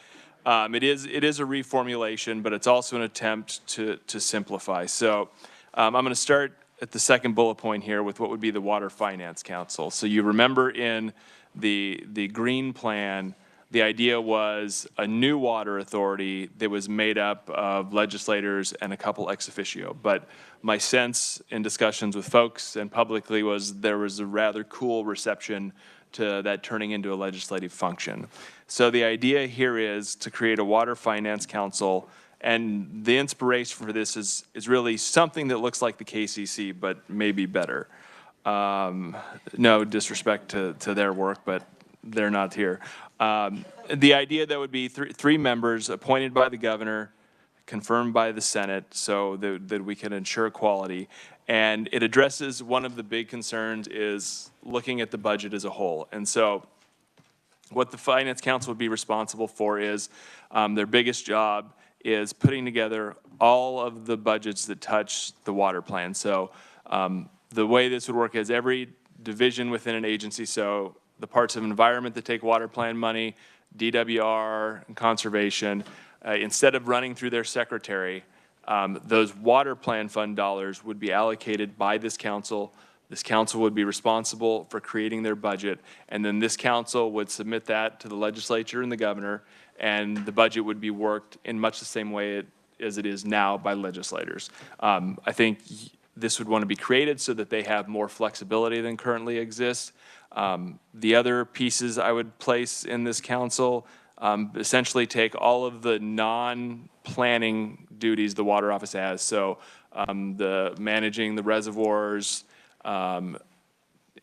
it is a reformulation, but it's also an attempt to simplify. So I'm going to start at the second bullet point here with what would be the Water Finance Council. So you remember in the green plan, the idea was a new water authority that was made up of legislators and a couple ex officio. But my sense in discussions with folks and publicly was there was a rather cool reception to that turning into a legislative function. So the idea here is to create a Water Finance Council, and the inspiration for this is really something that looks like the KCC, but maybe better. No disrespect to their work, but they're not here. The idea that would be three members appointed by the governor, confirmed by the Senate, so that we can ensure quality. And it addresses one of the big concerns is looking at the budget as a whole. And so what the Finance Council would be responsible for is their biggest job is putting together all of the budgets that touch the water plan. So the way this would work is every division within an agency, so the parts of environment that take water plan money, DWR and conservation, instead of running through their secretary, those water plan fund dollars would be allocated by this council. This council would be responsible for creating their budget, and then this council would submit that to the legislature and the governor, and the budget would be worked in much the same way as it is now by legislators. I think this would want to be created so that they have more flexibility than currently exists. The other pieces I would place in this council essentially take all of the non-planning duties the water office has. So the managing the reservoirs,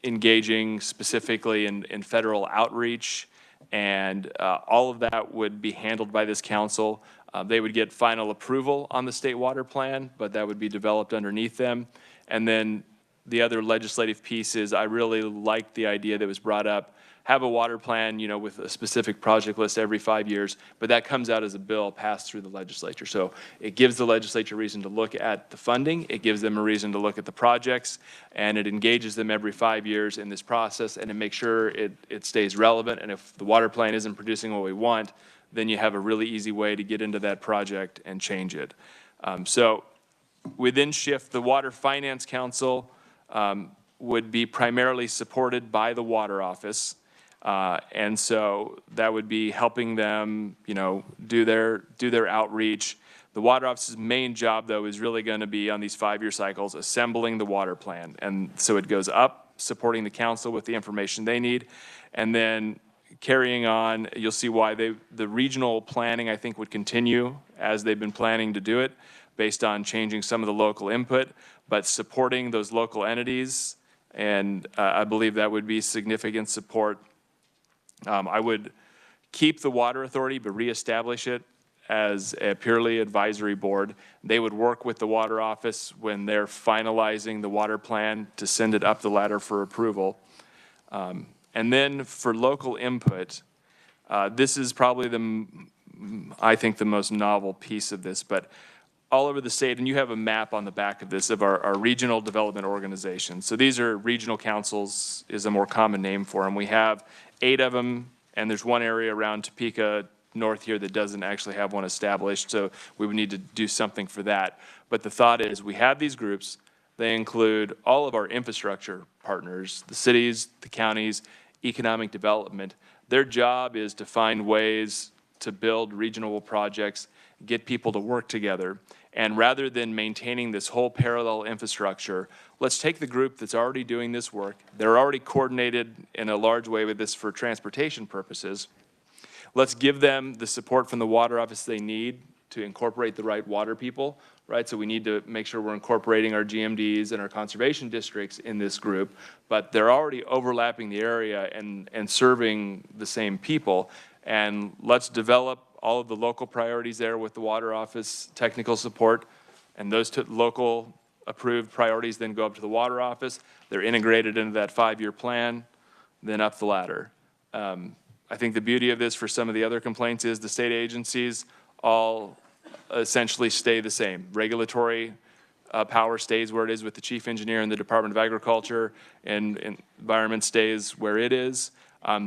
engaging specifically in federal outreach, and all of that would be handled by this council. They would get final approval on the state water plan, but that would be developed underneath them. And then the other legislative piece is I really like the idea that was brought up, have a water plan, with a specific project list every 5 years, but that comes out as a bill passed through the legislature. So it gives the legislature a reason to look at the funding, it gives them a reason to look at the projects, and it engages them every 5 years in this process, and it makes sure it stays relevant. And if the water plan isn't producing what we want, then you have a really easy way to get into that project and change it. So we then shift the Water Finance Council would be primarily supported by the Water Office. And so that would be helping them, you know, do their outreach. The water office's main job, though, is really going to be on these 5-year cycles, assembling the water plan. And so it goes up, supporting the council with the information they need, and then carrying on. You'll see why the regional planning, I think, would continue as they've been planning to do it, based on changing some of the local input, but supporting those local entities. And I believe that would be significant support. I would keep the water authority, but reestablish it as a purely advisory board. They would work with the water office when they're finalizing the water plan to send it up the ladder for approval. And then for local input, this is probably I think the most novel piece of this, but all over the state, and you have a map on the back of this, of our regional development organizations. So these are regional councils, is a more common name for them. We have 8 of them, and there's one area around Topeka North here that doesn't actually have one established, so we would need to do something for that. But the thought is, we have these groups. They include all of our infrastructure partners, the cities, the counties, economic development. Their job is to find ways to build regional projects, get people to work together. And rather than maintaining this whole parallel infrastructure, let's take the group that's already doing this work. They're already coordinated in a large way with this for transportation purposes. Let's give them the support from the water office they need to incorporate the right water people, right? So we need to make sure we're incorporating our GMDs and our conservation districts in this group, but they're already overlapping the area and serving the same people. And let's develop all of the local priorities there with the water office technical support, and those local approved priorities then go up to the water office. They're integrated into that 5-year plan, then up the ladder. I think the beauty of this for some of the other complaints is the state agencies all essentially stay the same. Regulatory power stays where it is with the chief engineer and the Department of Agriculture, and environment stays where it is.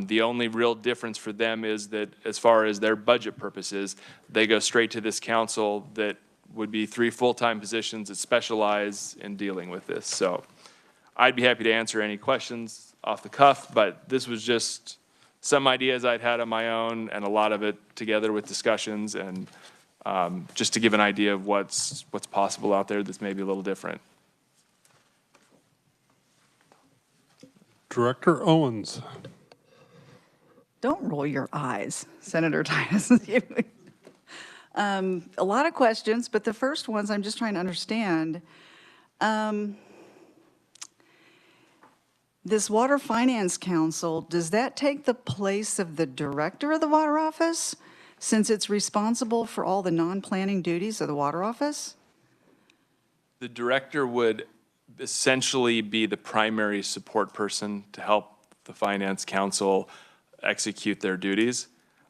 The only real difference for them is that as far as their budget purposes, they go straight to this council that would be 3 full-time positions that specialize in dealing with this. So I'd be happy to answer any questions off the cuff, but this was just some ideas I'd had on my own, and a lot of it together with discussions, and just to give an idea of what's possible out there that's maybe a little different. Director Owens. Don't roll your eyes, Senator Titus. A lot of questions, but the first ones I'm just trying to understand. This Water Finance Council, does that take the place of the director of the Water Office, since it's responsible for all the non-planning duties of the Water Office? The director would essentially be the primary support person to help the Finance Council execute their duties.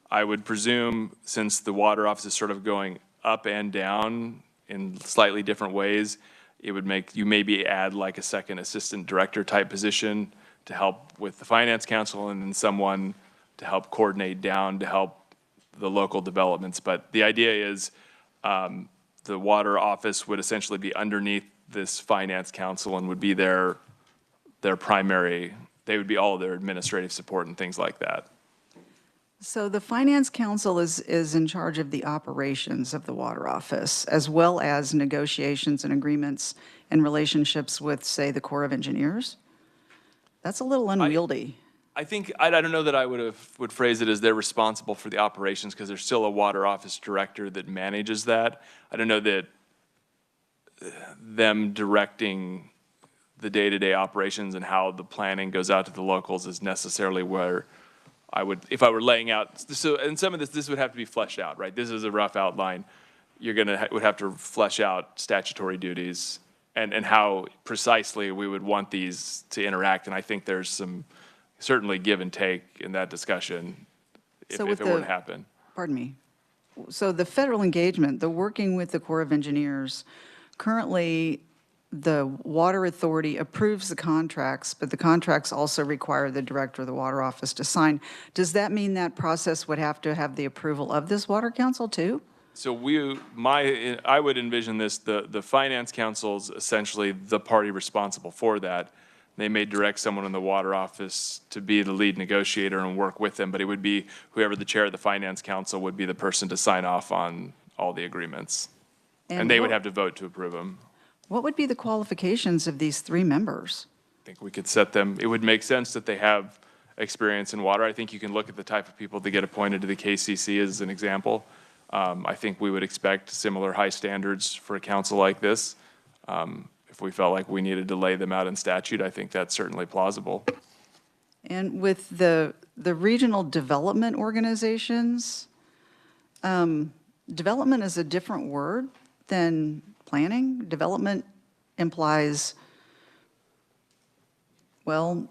I would presume, since the water office is sort of going up and down in slightly different ways, it would make you maybe add like a second assistant director type position to help with the Finance Council, and then someone to help coordinate down to help the local developments. But the idea is the water office would essentially be underneath this Finance Council and would be their primary. They would be all of their administrative support and things like that. So the Finance Council is in charge of the operations of the Water Office, as well as negotiations and agreements and relationships with, say, the Corps of Engineers? That's a little unwieldy. I think, I don't know that I would phrase it as they're responsible for the operations, because there's still a water office director that manages that. I don't know that them directing the day-to-day operations and how the planning goes out to the locals is necessarily where I would, if I were laying out, so, and some of this would have to be fleshed out, right? This is a rough outline. You're would have to flesh out statutory duties and how precisely we would want these to interact. And I think there's some certainly give and take in that discussion if it were to happen. Pardon me. So the federal engagement, the working with the Corps of Engineers, currently the Water Authority approves the contracts, but the contracts also require the director of the Water Office to sign. Does that mean that process would have to have the approval of this Water Council too? So I would envision this, the Finance Council is essentially the party responsible for that. They may direct someone in the water office to be the lead negotiator and work with them, but it would be whoever the chair of the finance council would be the person to sign off on all the agreements. And they would have to vote to approve them. What would be the qualifications of these 3 members? I think we could set them, it would make sense that they have experience in water. I think you can look at the type of people that get appointed to the KCC as an example. I think we would expect similar high standards for a council like this. If we felt like we needed to lay them out in statute, I think that's certainly plausible. And with the regional development organizations, development is a different word than planning. Development implies, well,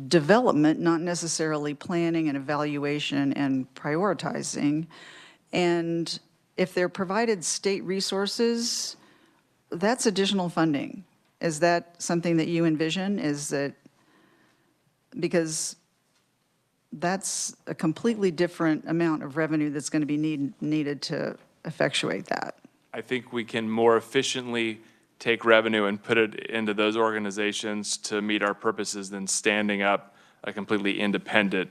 development, not necessarily planning and evaluation and prioritizing. And if they're provided state resources, that's additional funding. Is that something that you envision? Is that, because that's a completely different amount of revenue that's going to be needed to effectuate that. I think we can more efficiently take revenue and put it into those organizations to meet our purposes than standing up a completely independent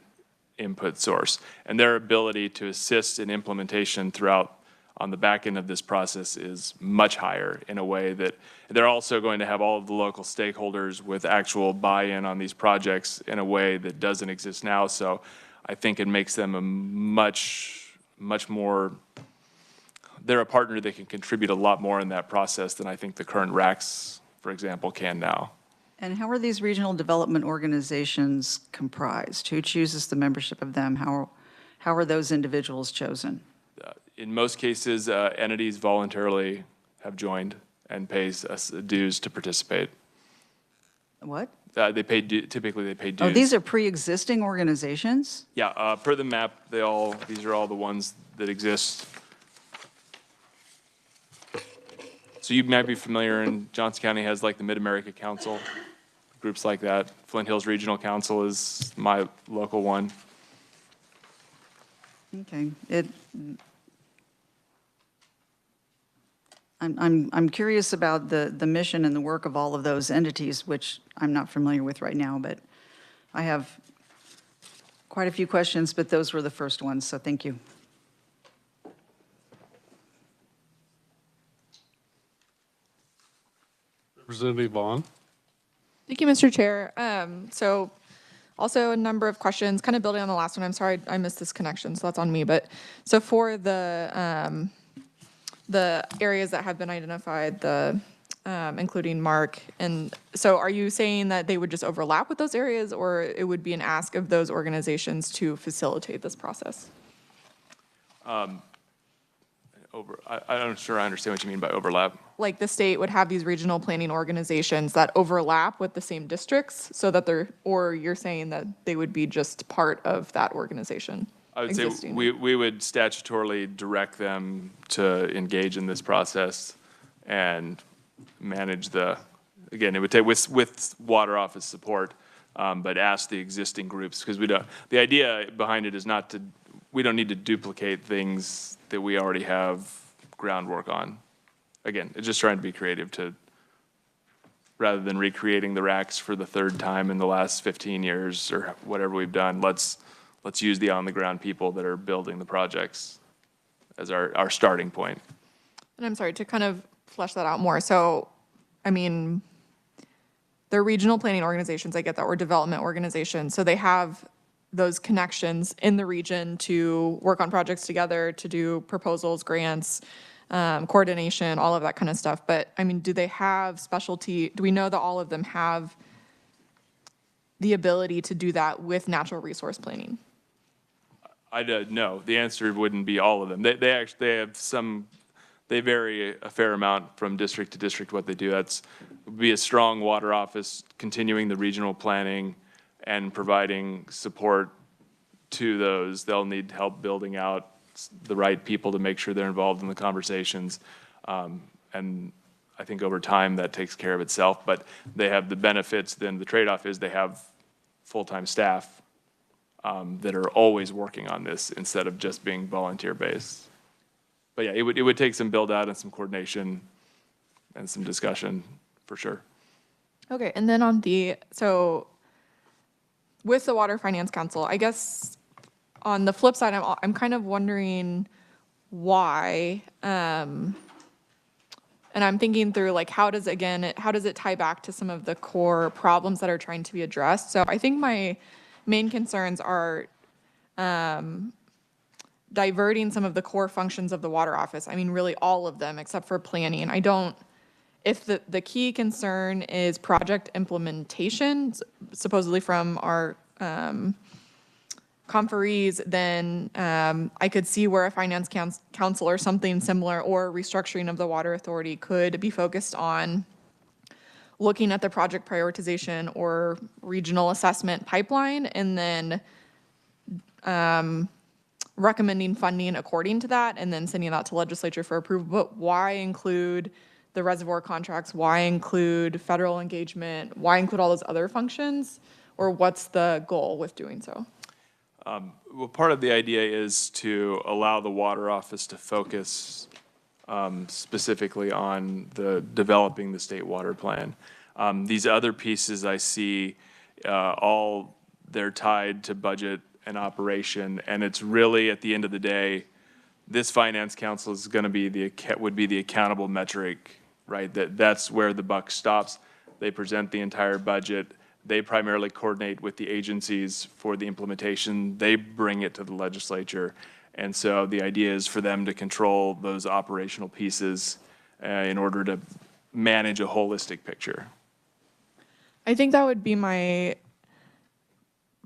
input source. And their ability to assist in implementation throughout on the back end of this process is much higher in a way that they're also going to have all of the local stakeholders with actual buy-in on these projects in a way that doesn't exist now. So I think it makes them a much more, they're a partner that can contribute a lot more in that process than I think the current RACs, for example, can now. And how are these regional development organizations comprised? Who chooses the membership of them? How are those individuals chosen? In most cases, entities voluntarily have joined and pays us dues to participate. What? They pay typically they pay dues. Oh, these are pre-existing organizations? Yeah, per the map, these are all the ones that exist. So you might be familiar, in Johnson County has like the Mid-America Council, groups like that. Flint Hills Regional Council is my local one. Okay. I'm curious about the mission and the work of all of those entities, which I'm not familiar with right now, but I have quite a few questions, but those were the first ones, so thank you. Representative Vaughn. Thank you, Mr. Chair. So also a number of questions, kind of building on the last one. I'm sorry I missed this connection, so that's on me. But so for the areas that have been identified, including Mark, and so are you saying that they would just overlap with those areas, or it would be an ask of those organizations to facilitate this process? I'm not sure I understand what you mean by overlap. Like the state would have these regional planning organizations that overlap with the same districts, so that or you're saying that they would be just part of that organization? I would say we would statutorily direct them to engage in this process and manage again, it would take with water office support, but ask the existing groups, because the idea behind it is we don't need to duplicate things that we already have groundwork on. Again, it's just trying to be creative rather than recreating the racks for the third time in the last 15 years or whatever we've done. Let's use the on-the-ground people that are building the projects as our starting point. And I'm sorry, to kind of flesh that out more. So, I mean, they're regional planning organizations, I get that, or development organizations. So they have those connections in the region to work on projects together, to do proposals, grants, coordination, all of that kind of stuff. But I mean, do they have specialty? Do we know that all of them have the ability to do that with natural resource planning? No, the answer wouldn't be all of them. They have they vary a fair amount from district to district what they do. Would be a strong water office continuing the regional planning and providing support to those. They'll need help building out the right people to make sure they're involved in the conversations. And I think over time that takes care of itself, but they have the benefits. Then the trade-off is they have full-time staff that are always working on this instead of just being volunteer-based. But yeah, it would take some build-out and some coordination and some discussion for sure. Okay, and then on so with the Water Finance Council, I guess on the flip side, I'm kind of wondering why, and I'm thinking through like how does it tie back to some of the core problems that are trying to be addressed? So I think my main concerns are diverting some of the core functions of the water office. I mean, really all of them except for planning. If the key concern is project implementation, supposedly from our conferees, then I could see where a finance council or something similar or restructuring of the water authority could be focused on looking at the project prioritization or regional assessment pipeline and then recommending funding according to that and then sending that to legislature for approval. But why include the reservoir contracts? Why include federal engagement? Why include all those other functions? Or what's the goal with doing so? Well, part of the idea is to allow the water office to focus specifically on developing the state water plan. These other pieces I see, they're tied to budget and operation, and it's really, at the end of the day, this finance council is going to be would be the accountable metric, right? That's where the buck stops. They present the entire budget. They primarily coordinate with the agencies for the implementation. They bring it to the legislature. And so the idea is for them to control those operational pieces in order to manage a holistic picture. I think that would be my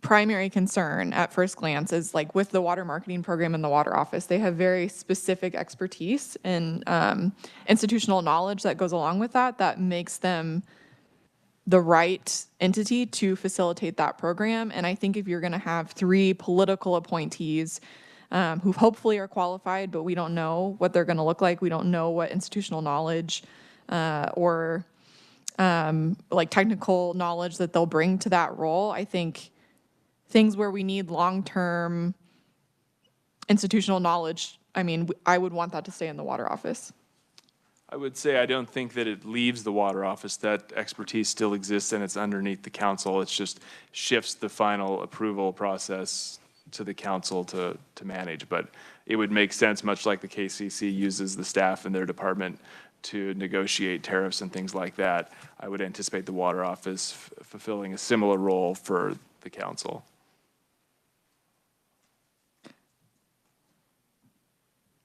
primary concern at first glance is like with the water marketing program and the water office, they have very specific expertise and institutional knowledge that goes along with that makes them the right entity to facilitate that program. And I think if you're going to have 3 political appointees who hopefully are qualified, but we don't know what they're going to look like. We don't know what institutional knowledge or like technical knowledge that they'll bring to that role. I think things where we need long-term institutional knowledge, I mean, I would want that to stay in the water office. I would say I don't think that it leaves the water office. That expertise still exists and it's underneath the council. It just shifts the final approval process to the council to manage. But it would make sense, much like the KCC uses the staff in their department to negotiate tariffs and things like that. I would anticipate the water office fulfilling a similar role for the council.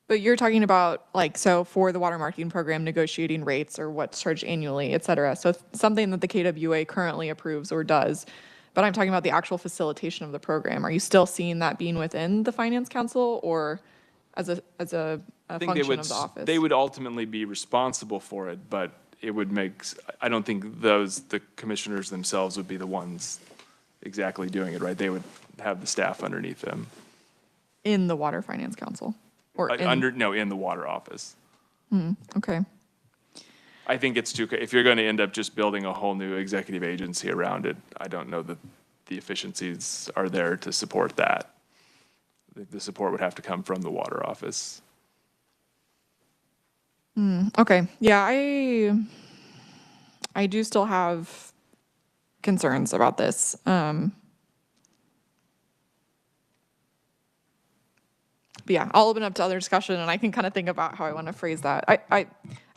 But you're talking about like, so for the water marketing program, negotiating rates or what's charged annually, et cetera. So something that the KWA currently approves or does, but I'm talking about the actual facilitation of the program. Are you still seeing that being within the finance council or as a function of the office? They would ultimately be responsible for it, but it would make, I don't think the commissioners themselves would be the ones exactly doing it, right? They would have the staff underneath them. In the water finance council? Or in the water office. Okay. I think it's if you're going to end up just building a whole new executive agency around it, I don't know that the efficiencies are there to support that. The support would have to come from the water office. Okay. Yeah, I do still have concerns about this. But yeah, I'll open up to other discussion and I can kind of think about how I want to phrase that. I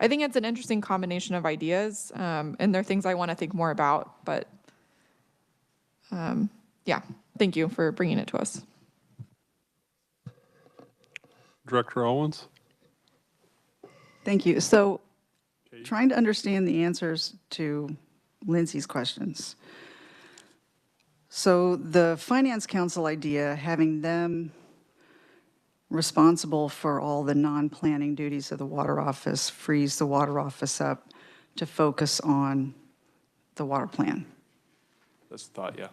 think it's an interesting combination of ideas and there are things I want to think more about, but yeah, thank you for bringing it to us. Director Owens? Thank you. So trying to understand the answers to Lindsay's questions. So the Finance Council idea, having them responsible for all the non-planning duties of the water office, frees the water office up to focus on the water plan. That's the thought, yeah.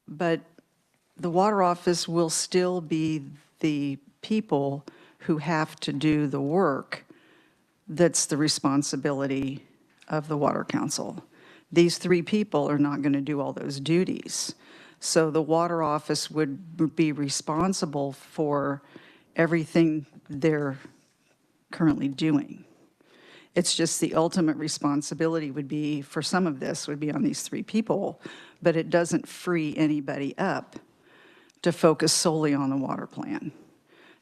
But the water office will still be the people who have to do the work that's the responsibility of the Water Council. These 3 people are not going to do all those duties. So the water office would be responsible for everything they're currently doing. It's just the ultimate responsibility would be, for some of this, would be on these 3 people, but it doesn't free anybody up to focus solely on the water plan.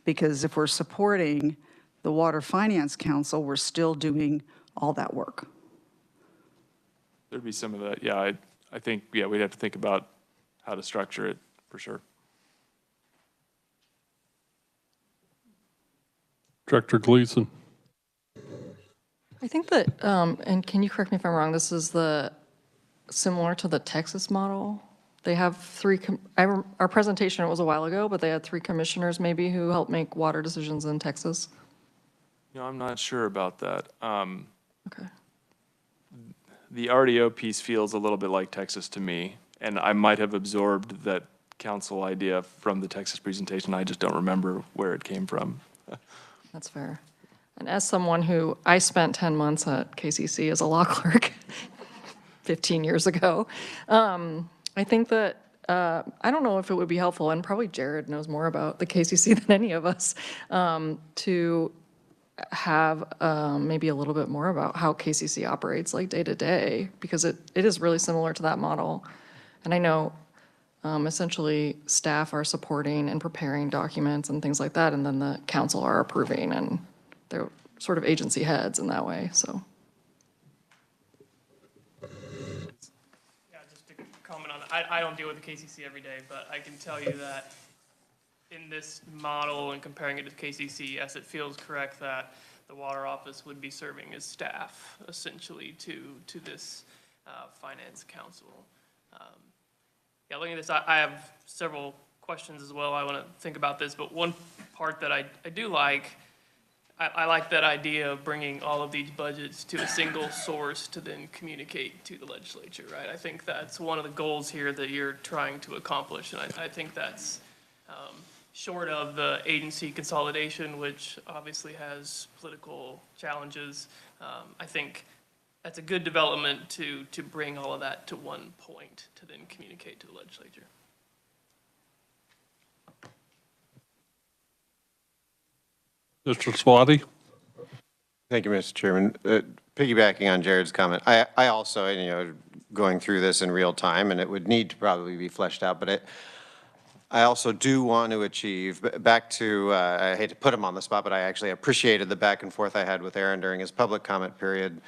Because if we're supporting the Water Finance Council, we're still doing all that work. There'd be some of that, yeah, I think, yeah, we'd have to think about how to structure it, for sure. Director Gleason. I think that, and can you correct me if I'm wrong, this is similar to the Texas model? They have 3, our presentation, it was a while ago, but they had 3 commissioners maybe who help make water decisions in Texas. You know, I'm not sure about that. Okay. The RDO piece feels a little bit like Texas to me, and I might have absorbed that council idea from the Texas presentation. I just don't remember where it came from. That's fair. And as someone who, I spent 10 months at KCC as a law clerk 15 years ago, I think that, I don't know if it would be helpful, and probably Jared knows more about the KCC than any of us, to have maybe a little bit more about how KCC operates like day to day, because it is really similar to that model. And I know essentially staff are supporting and preparing documents and things like that, and then the council are approving, and they're sort of agency heads in that way, so. Yeah, just to comment on that, I don't deal with the KCC every day, but I can tell you that in this model and comparing it to KCC, yes, it feels correct that the water office would be serving as staff essentially to this finance council. Yeah, looking at this, I have several questions as well. I want to think about this, but one part that I do like, I like that idea of bringing all of these budgets to a single source to then communicate to the legislature, right? I think that's one of the goals here that you're trying to accomplish, and I think that's short of the agency consolidation, which obviously has political challenges. I think that's a good development to bring all of that to one point to then communicate to the legislature. Mr. Swati. Thank you, Mr. Chairman. Piggybacking on Jared's comment, I also, going through this in real time, and it would need to probably be fleshed out, but I also do want to achieve, back to, I hate to put him on the spot, but I actually appreciated the back and forth I had with Aaron during his public comment period.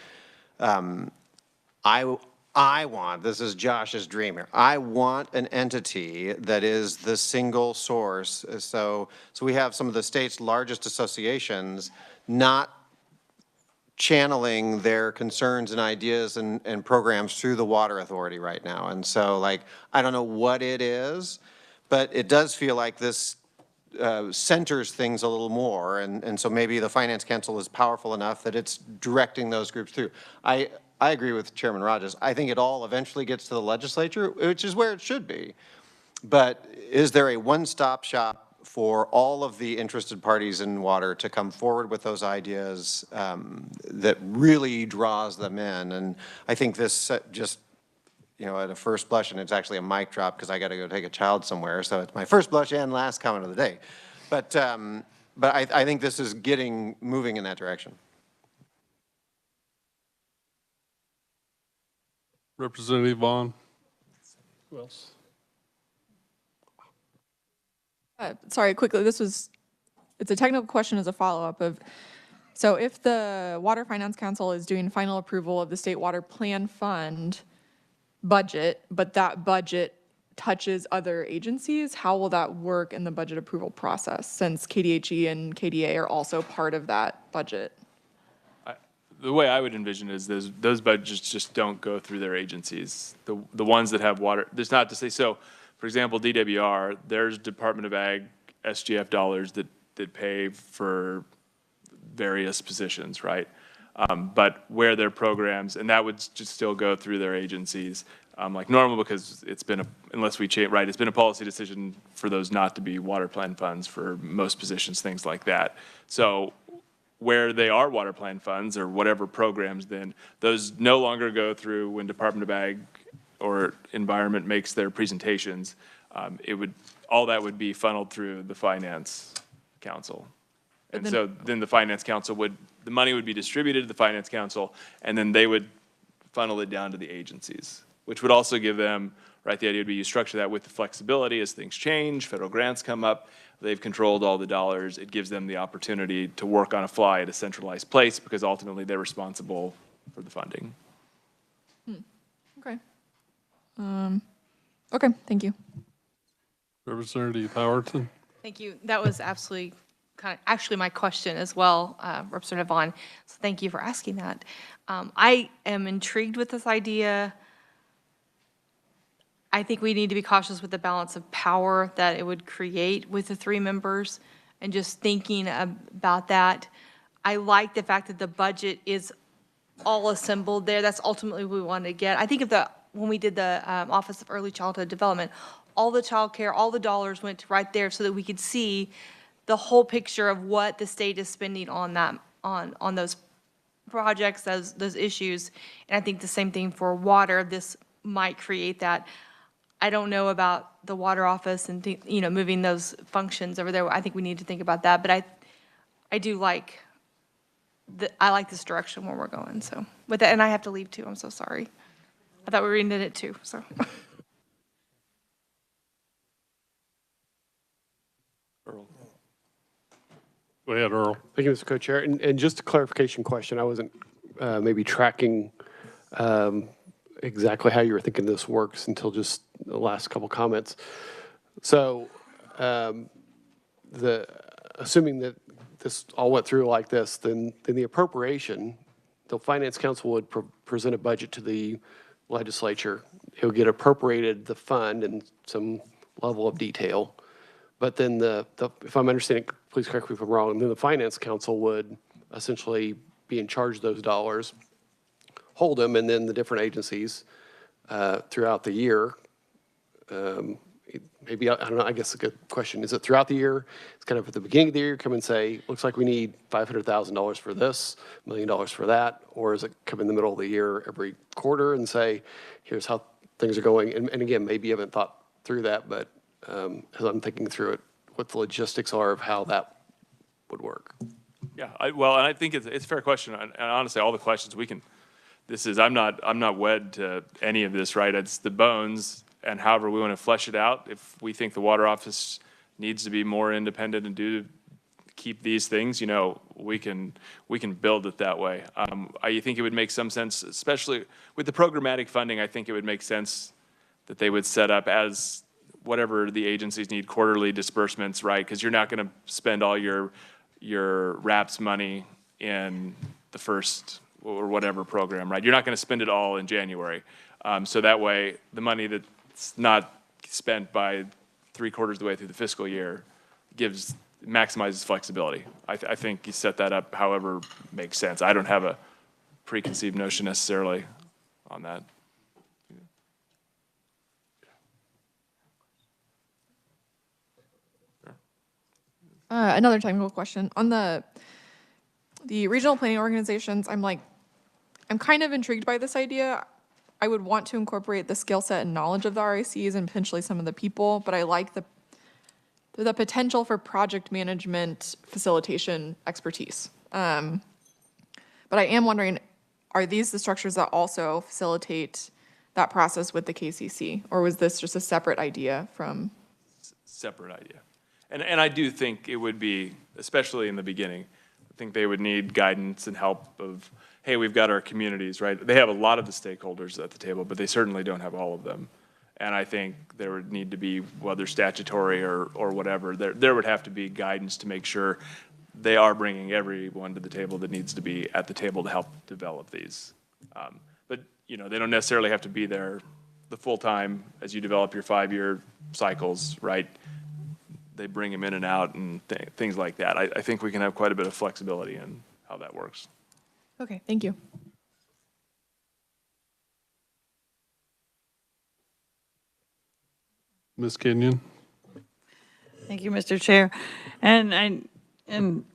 I want, this is Josh's dream here, I want an entity that is the single source. So we have some of the state's largest associations not channeling their concerns and ideas and programs through the Water Authority right now. And so, like, I don't know what it is, but it does feel like this centers things a little more, and so maybe the Finance Council is powerful enough that it's directing those groups through. I agree with Chairman Rogers. I think it all eventually gets to the legislature, which is where it should be. But is there a one-stop shop for all of the interested parties in water to come forward with those ideas that really draws them in? And I think this just, at a first blush, and it's actually a mic drop because I got to go take a child somewhere, so it's my first blush and last comment of the day. But I think this is moving in that direction. Representative Vaughn. Who else? Sorry, quickly, it's a technical question as a follow-up of, so if the Water Finance Council is doing final approval of the State Water Plan Fund budget, but that budget touches other agencies, how will that work in the budget approval process, since KDHE and KDA are also part of that budget? The way I would envision it is those budgets just don't go through their agencies. The ones that have water, there's not to say, so for example, DWR, there's Department of Ag SGF dollars that pay for various positions, right? But where their programs, and that would just still go through their agencies like normal, because it's been unless we change, right, it's been a policy decision for those not to be water plan funds for most positions, things like that. So where they are water plan funds or whatever programs, then those no longer go through when Department of Ag or Environment makes their presentations. All that would be funneled through the Finance Council. And so then the Finance Council would the money would be distributed to the Finance Council, and then they would funnel it down to the agencies, which would also give them, right, the idea would be you structure that with the flexibility as things change, federal grants come up, they've controlled all the dollars, it gives them the opportunity to work on a fly at a centralized place because ultimately they're responsible for the funding. Okay. Okay, thank you. Representative Howerton. Thank you. That was absolutely actually my question as well, Representative Vaughn. So thank you for asking that. I am intrigued with this idea. I think we need to be cautious with the balance of power that it would create with the 3 members and just thinking about that. I like the fact that the budget is all assembled there. That's ultimately what we want to get. I think when we did the Office of Early Childhood Development, all the child care, all the dollars went right there so that we could see the whole picture of what the state is spending on that, on those projects, those issues. And I think the same thing for water. This might create that. I don't know about the water office and moving those functions over there. I think we need to think about that. But I do like I like this direction where we're going. So with that, and I have to leave too. I'm so sorry. I thought we were in it too. So. Earl. Go ahead, Earl. Thank you, Mr. Co-Chair. And just a clarification question. I wasn't maybe tracking exactly how you were thinking this works until just the last couple comments. So assuming that this all went through like this, then the appropriation, the Finance Council would present a budget to the Legislature. It would get appropriated, the fund, in some level of detail. But then if I'm understanding, please correct me if I'm wrong, then the Finance Council would essentially be in charge of those dollars, hold them, and then the different agencies throughout the year, maybe, I don't know, I guess a good question, is it throughout the year? It's kind of at the beginning of the year, come and say, looks like we need $500,000 for this, $1 million for that, or is it come in the middle of the year every quarter and say, here's how things are going? And again, maybe you haven't thought through that, but as I'm thinking through it, what the logistics are of how that would work. Yeah, and I think it's a fair question, and honestly, all the questions we can, I'm not wed to any of this, right? It's the bones, and however we want to flesh it out. If we think the water office needs to be more independent and keep these things, we can build it that way. I think it would make some sense, especially with the programmatic funding. I think it would make sense that they would set up as whatever the agencies need, quarterly disbursements, right? Because you're not going to spend all your RAPS money in the first or whatever program, right? You're not going to spend it all in January. So that way, the money that's not spent by 3/4 of the way through the fiscal year maximizes flexibility. I think you set that up however makes sense. I don't have a preconceived notion necessarily on that. Another technical question. On the regional planning organizations, I'm kind of intrigued by this idea. I would want to incorporate the skill set and knowledge of the RICs and potentially some of the people, but I like the potential for project management facilitation expertise. But I am wondering, are these the structures that also facilitate that process with the KCC, or was this just a separate idea from? Separate idea. And I do think it would be, especially in the beginning, I think they would need guidance and help of, hey, we've got our communities, right? They have a lot of the stakeholders at the table, but they certainly don't have all of them. And I think there would need to be, whether statutory or whatever, there would have to be guidance to make sure they are bringing everyone to the table that needs to be at the table to help develop these. But they don't necessarily have to be there the full time as you develop your 5-year cycles, right? They bring them in and out and things like that. I think we can have quite a bit of flexibility in how that works. Okay, thank you. Ms. Kenyon. Thank you, Mr. Chair. And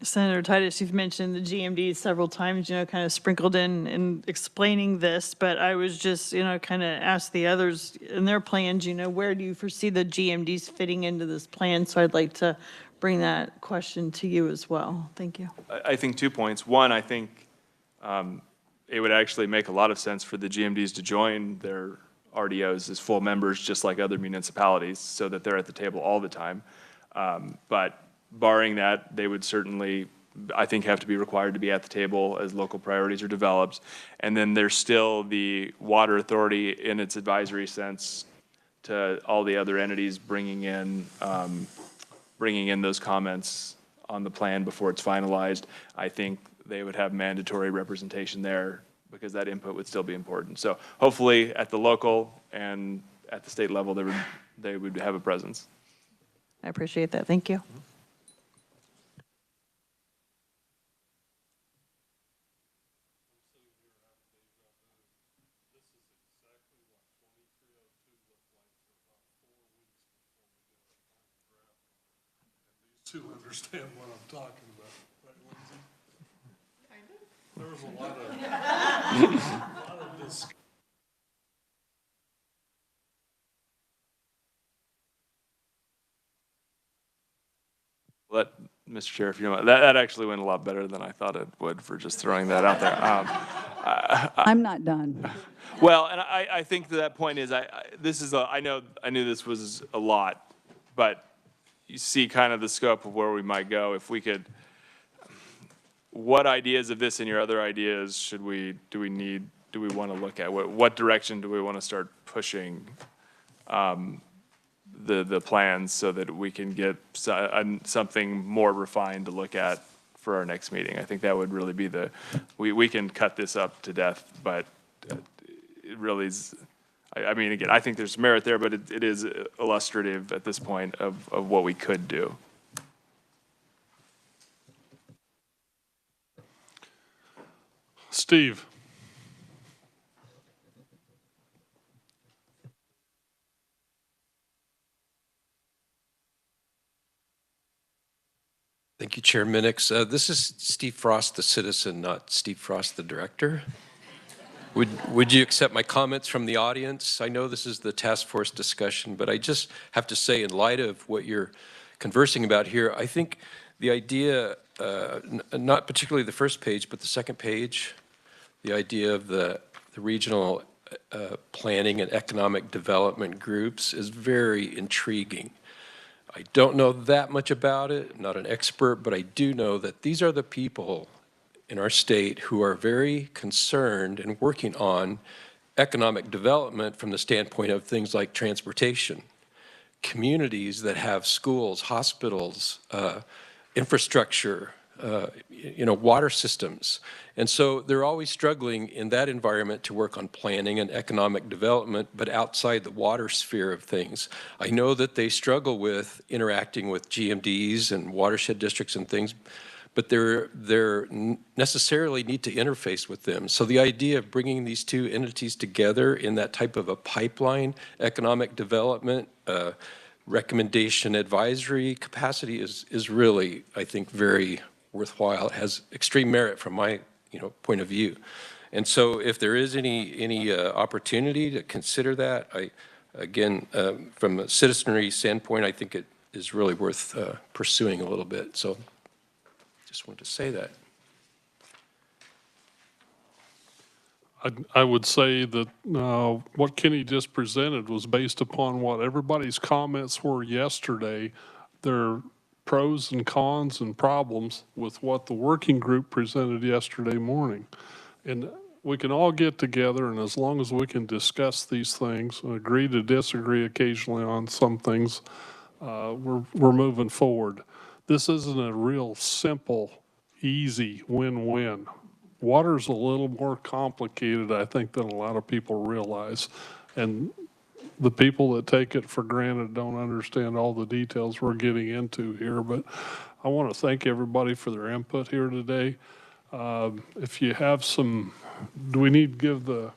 Senator Titus, you've mentioned the GMDs several times, kind of sprinkled in explaining this, but I was just, kind of asked the others in their plans, where do you foresee the GMDs fitting into this plan? So I'd like to bring that question to you as well. Thank you. I think 2 points. One, I think it would actually make a lot of sense for the GMDs to join their RDOs as full members, just like other municipalities, so that they're at the table all the time. But barring that, they would certainly, I think, have to be required to be at the table as local priorities are developed. And then there's still the water authority in its advisory sense to all the other entities bringing in those comments on the plan before it's finalized. I think they would have mandatory representation there because that input would still be important. So hopefully at the local and at the state level, they would have a presence. I appreciate that. Thank you. To understand what I'm talking about, right, Lindsay? There was a lot of this. Let Mr. Chair, if you know, that actually went a lot better than I thought it would for just throwing that out there. I'm not done. Well, and I think that point is, I knew this was a lot, but you see kind of the scope of where we might go. If we could, what ideas of this and your other ideas do we want to look at? What direction do we want to start pushing the plans so that we can get something more refined to look at for our next meeting? I think that would really be we can cut this up to death, but it really is, I mean, again, I think there's merit there, but it is illustrative at this point of what we could do. Steve. Thank you, Chair Minix. This is Steve Frost, the citizen, not Steve Frost, the director. Would you accept my comments from the audience? I know this is the task force discussion, but I just have to say, in light of what you're conversing about here, I think the idea, not particularly the first page, but the second page, the idea of the regional planning and economic development groups is very intriguing. I don't know that much about it, I'm not an expert, but I do know that these are the people in our state who are very concerned and working on economic development from the standpoint of things like transportation, communities that have schools, hospitals, infrastructure, water systems. And so they're always struggling in that environment to work on planning and economic development, but outside the water sphere of things. I know that they struggle with interacting with GMDs and watershed districts and things, but they're necessarily need to interface with them. So the idea of bringing these two entities together in that type of a pipeline, economic development, recommendation advisory capacity is really, I think, very worthwhile. It has extreme merit from my point of view. And so if there is any opportunity to consider that, again, from a citizenry standpoint, I think it is really worth pursuing a little bit. So just wanted to say that. I would say that what Kenny just presented was based upon what everybody's comments were yesterday. There are pros and cons and problems with what the working group presented yesterday morning. And we can all get together, and as long as we can discuss these things and agree to disagree occasionally on some things, we're moving forward. This isn't a real simple, easy win-win. Water's a little more complicated, I think, than a lot of people realize. And the people that take it for granted don't understand all the details we're getting into here. But I want to thank everybody for their input here today. If you have do we need to give the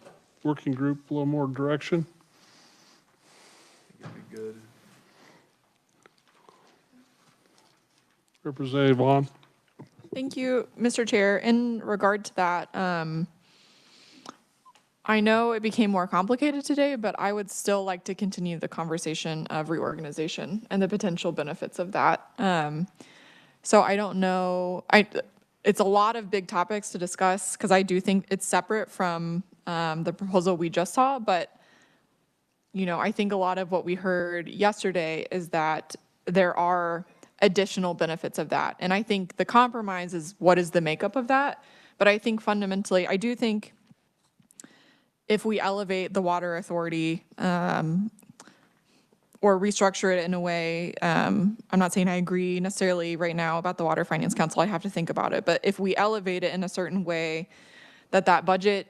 working group a little more direction? That'd be good. Representative Vaughn. Thank you, Mr. Chair. In regard to that, I know it became more complicated today, but I would still like to continue the conversation of reorganization and the potential benefits of that. So I don't know, it's a lot of big topics to discuss because I do think it's separate from the proposal we just saw, but you know, I think a lot of what we heard yesterday is that there are additional benefits of that. And I think the compromise is what is the makeup of that. But I think fundamentally, I do think if we elevate the water authority or restructure it in a way, I'm not saying I agree necessarily right now about the Water Finance Council, I have to think about it. But if we elevate it in a certain way that budget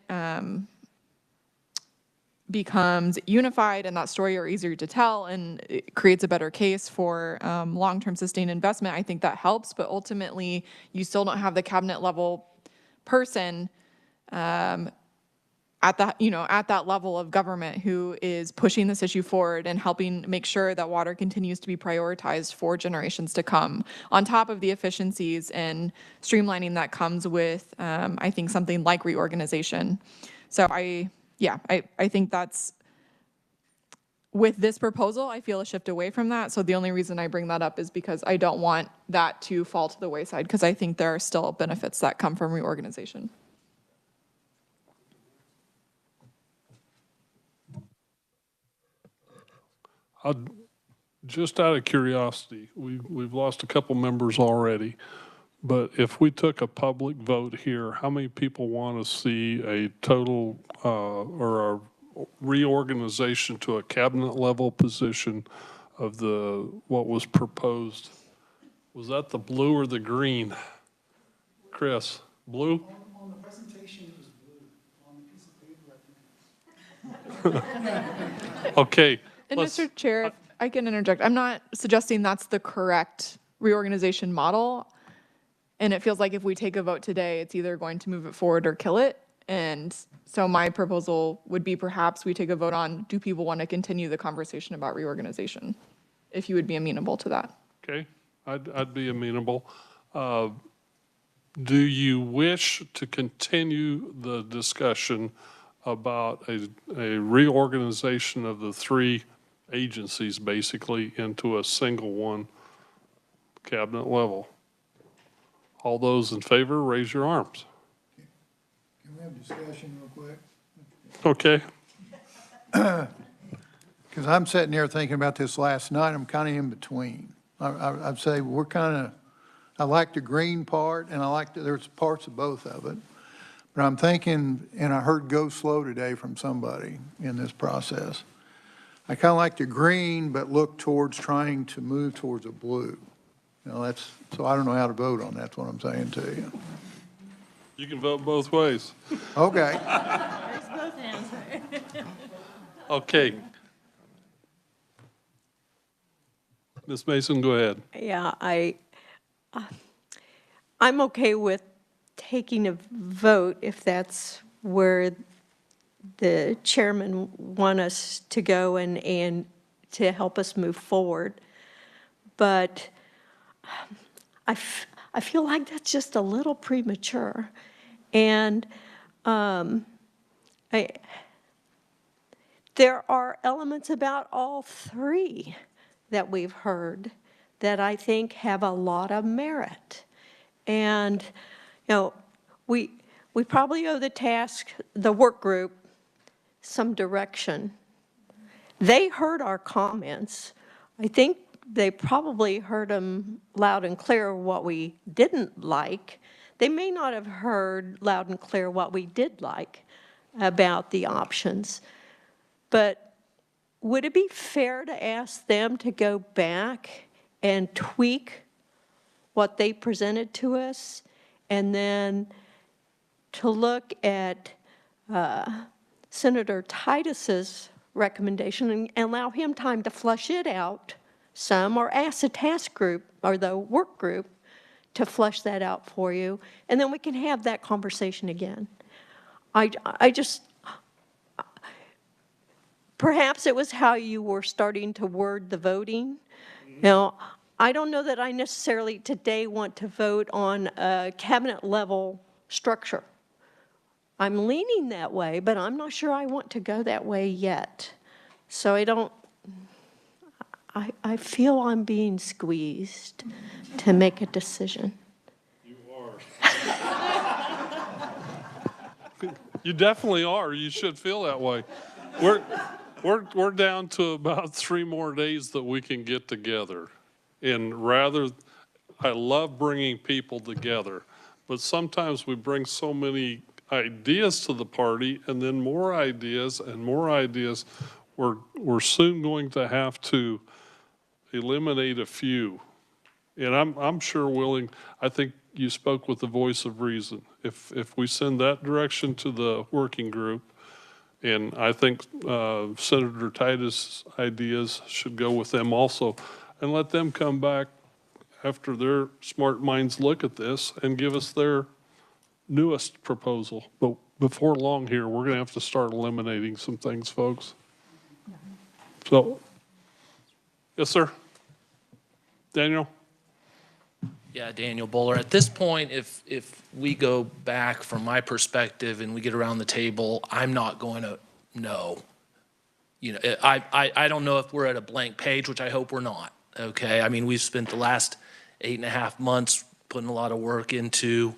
becomes unified and that story are easier to tell and it creates a better case for long-term sustained investment, I think that helps. But ultimately, you still don't have the cabinet level person at that level of government who is pushing this issue forward and helping make sure that water continues to be prioritized for generations to come, on top of the efficiencies and streamlining that comes with, I think, something like reorganization. So I think that's, with this proposal, I feel a shift away from that. So the only reason I bring that up is because I don't want that to fall to the wayside, because I think there are still benefits that come from reorganization. Just out of curiosity, we've lost a couple members already, but if we took a public vote here, how many people want to see a total or a reorganization to a cabinet level position of what was proposed? Was that the blue or the green? Chris, blue? On the presentation, it was blue. On the piece of paper, I think. Okay. And Mr. Chair, if I can interject, I'm not suggesting that's the correct reorganization model. And it feels like if we take a vote today, it's either going to move it forward or kill it. And so my proposal would be perhaps we take a vote on, do people want to continue the conversation about reorganization? If you would be amenable to that. Okay, I'd be amenable. Do you wish to continue the discussion about a reorganization of the three agencies basically into a single one cabinet level? All those in favor, raise your arms. Can we have a discussion real quick? Okay. Because I'm sitting here thinking about this last night, I'm kind of in between. I'd say I like the green part, and there's parts of both of it. But I'm thinking, and I heard go slow today from somebody in this process. I kind of like the green, but look towards trying to move towards a blue. So I don't know how to vote on that. That's what I'm saying to you. You can vote both ways. Okay. There's both hands. Okay. Ms. Mason, go ahead. Yeah, I'm okay with taking a vote if that's where the chairman want us to go and to help us move forward. But I feel like that's just a little premature. And there are elements about all three that we've heard that I think have a lot of merit. And, we probably owe the work group, some direction. They heard our comments. I think they probably heard them loud and clear what we didn't like. They may not have heard loud and clear what we did like about the options. But would it be fair to ask them to go back and tweak what they presented to us, and then to look at Senator Titus's recommendation and allow him time to flush it out some, or ask the task group or the work group to flush that out for you, and then we can have that conversation again. Perhaps it was how you were starting to word the voting. Now, I don't know that I necessarily today want to vote on a cabinet level structure. I'm leaning that way, but I'm not sure I want to go that way yet. So I feel I'm being squeezed to make a decision. You are. You definitely are. You should feel that way. We're down to about 3 more days that we can get together. And I love bringing people together, but sometimes we bring so many ideas to the party and then more ideas and more ideas. We're soon going to have to eliminate a few. And I'm sure willing, I think you spoke with the voice of reason. If we send that direction to the working group, and I think Senator Titus' ideas should go with them also, and let them come back after their smart minds look at this and give us their newest proposal. But before long here, we're going to have to start eliminating some things, folks. So, yes, sir. Daniel? Yeah, Daniel Buller. At this point, if we go back from my perspective and we get around the table, I'm not going to know. You know, I don't know if we're at a blank page, which I hope we're not. Okay, I mean, we've spent the last 8.5 months putting a lot of work into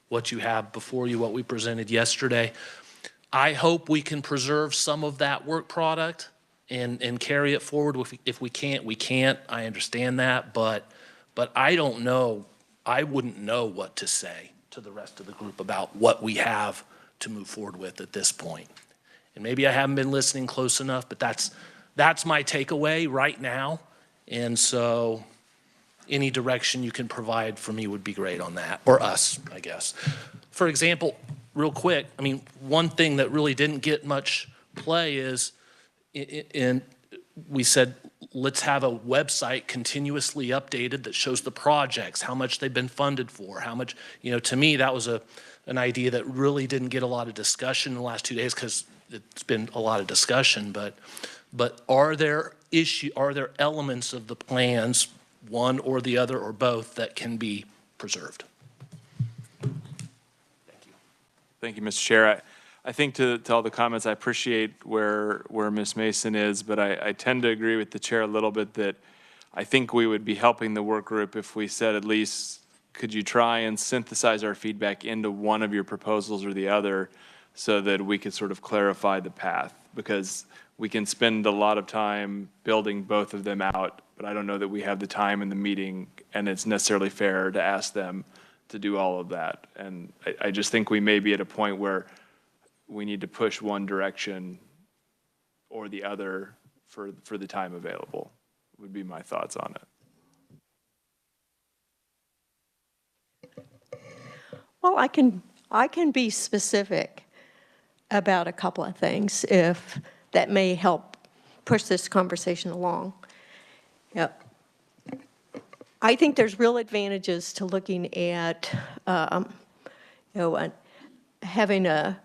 what you have before you, what we presented yesterday. I hope we can preserve some of that work product and carry it forward. If we can't, we can't. I understand that, but I don't know, I wouldn't know what to say to the rest of the group about what we have to move forward with at this point. And maybe I haven't been listening close enough, but that's my takeaway right now. And so any direction you can provide for me would be great on that, or us, I guess. For example, real quick, I mean, one thing that really didn't get much play is, we said, let's have a website continuously updated that shows the projects, how much they've been funded for, how much, to me, that was an idea that really didn't get a lot of discussion in the last 2 days because it's been a lot of discussion, but are there elements of the plans, one or the other or both, that can be preserved? Thank you, Mr. Chair. I think to all the comments, I appreciate where Ms. Mason is, but I tend to agree with the chair a little bit that I think we would be helping the work group if we said at least, could you try and synthesize our feedback into one of your proposals or the other so that we could sort of clarify the path? Because we can spend a lot of time building both of them out, but I don't know that we have the time in the meeting, and it's necessarily fair to ask them to do all of that. And I just think we may be at a point where we need to push one direction or the other for the time available, would be my thoughts on it. Well, I can be specific about a couple of things if that may help push this conversation along. Yep. I think there's real advantages to looking at, having a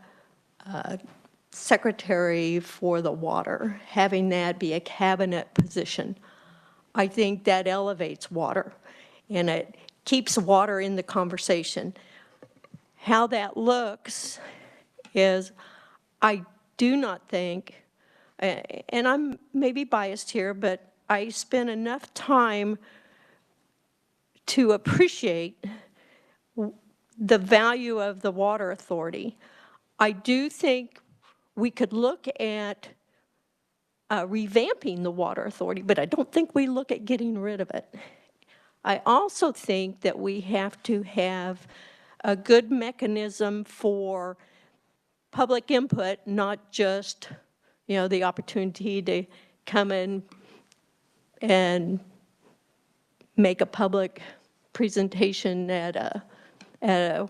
secretary for the water, having that be a cabinet position. I think that elevates water and it keeps water in the conversation. How that looks is, I do not think, and I'm maybe biased here, but I spent enough time to appreciate the value of the water authority. I do think we could look at revamping the water authority, but I don't think we look at getting rid of it. I also think that we have to have a good mechanism for public input, not just, the opportunity to come in and make a public presentation at a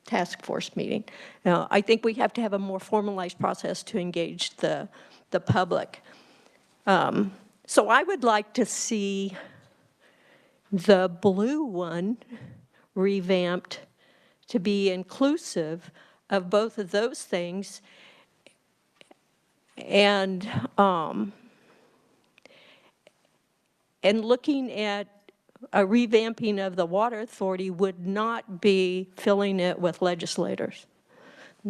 task force meeting. Now, I think we have to have a more formalized process to engage the public. So I would like to see the blue one revamped to be inclusive of both of those things, and looking at a revamping of the water authority would not be filling it with legislators.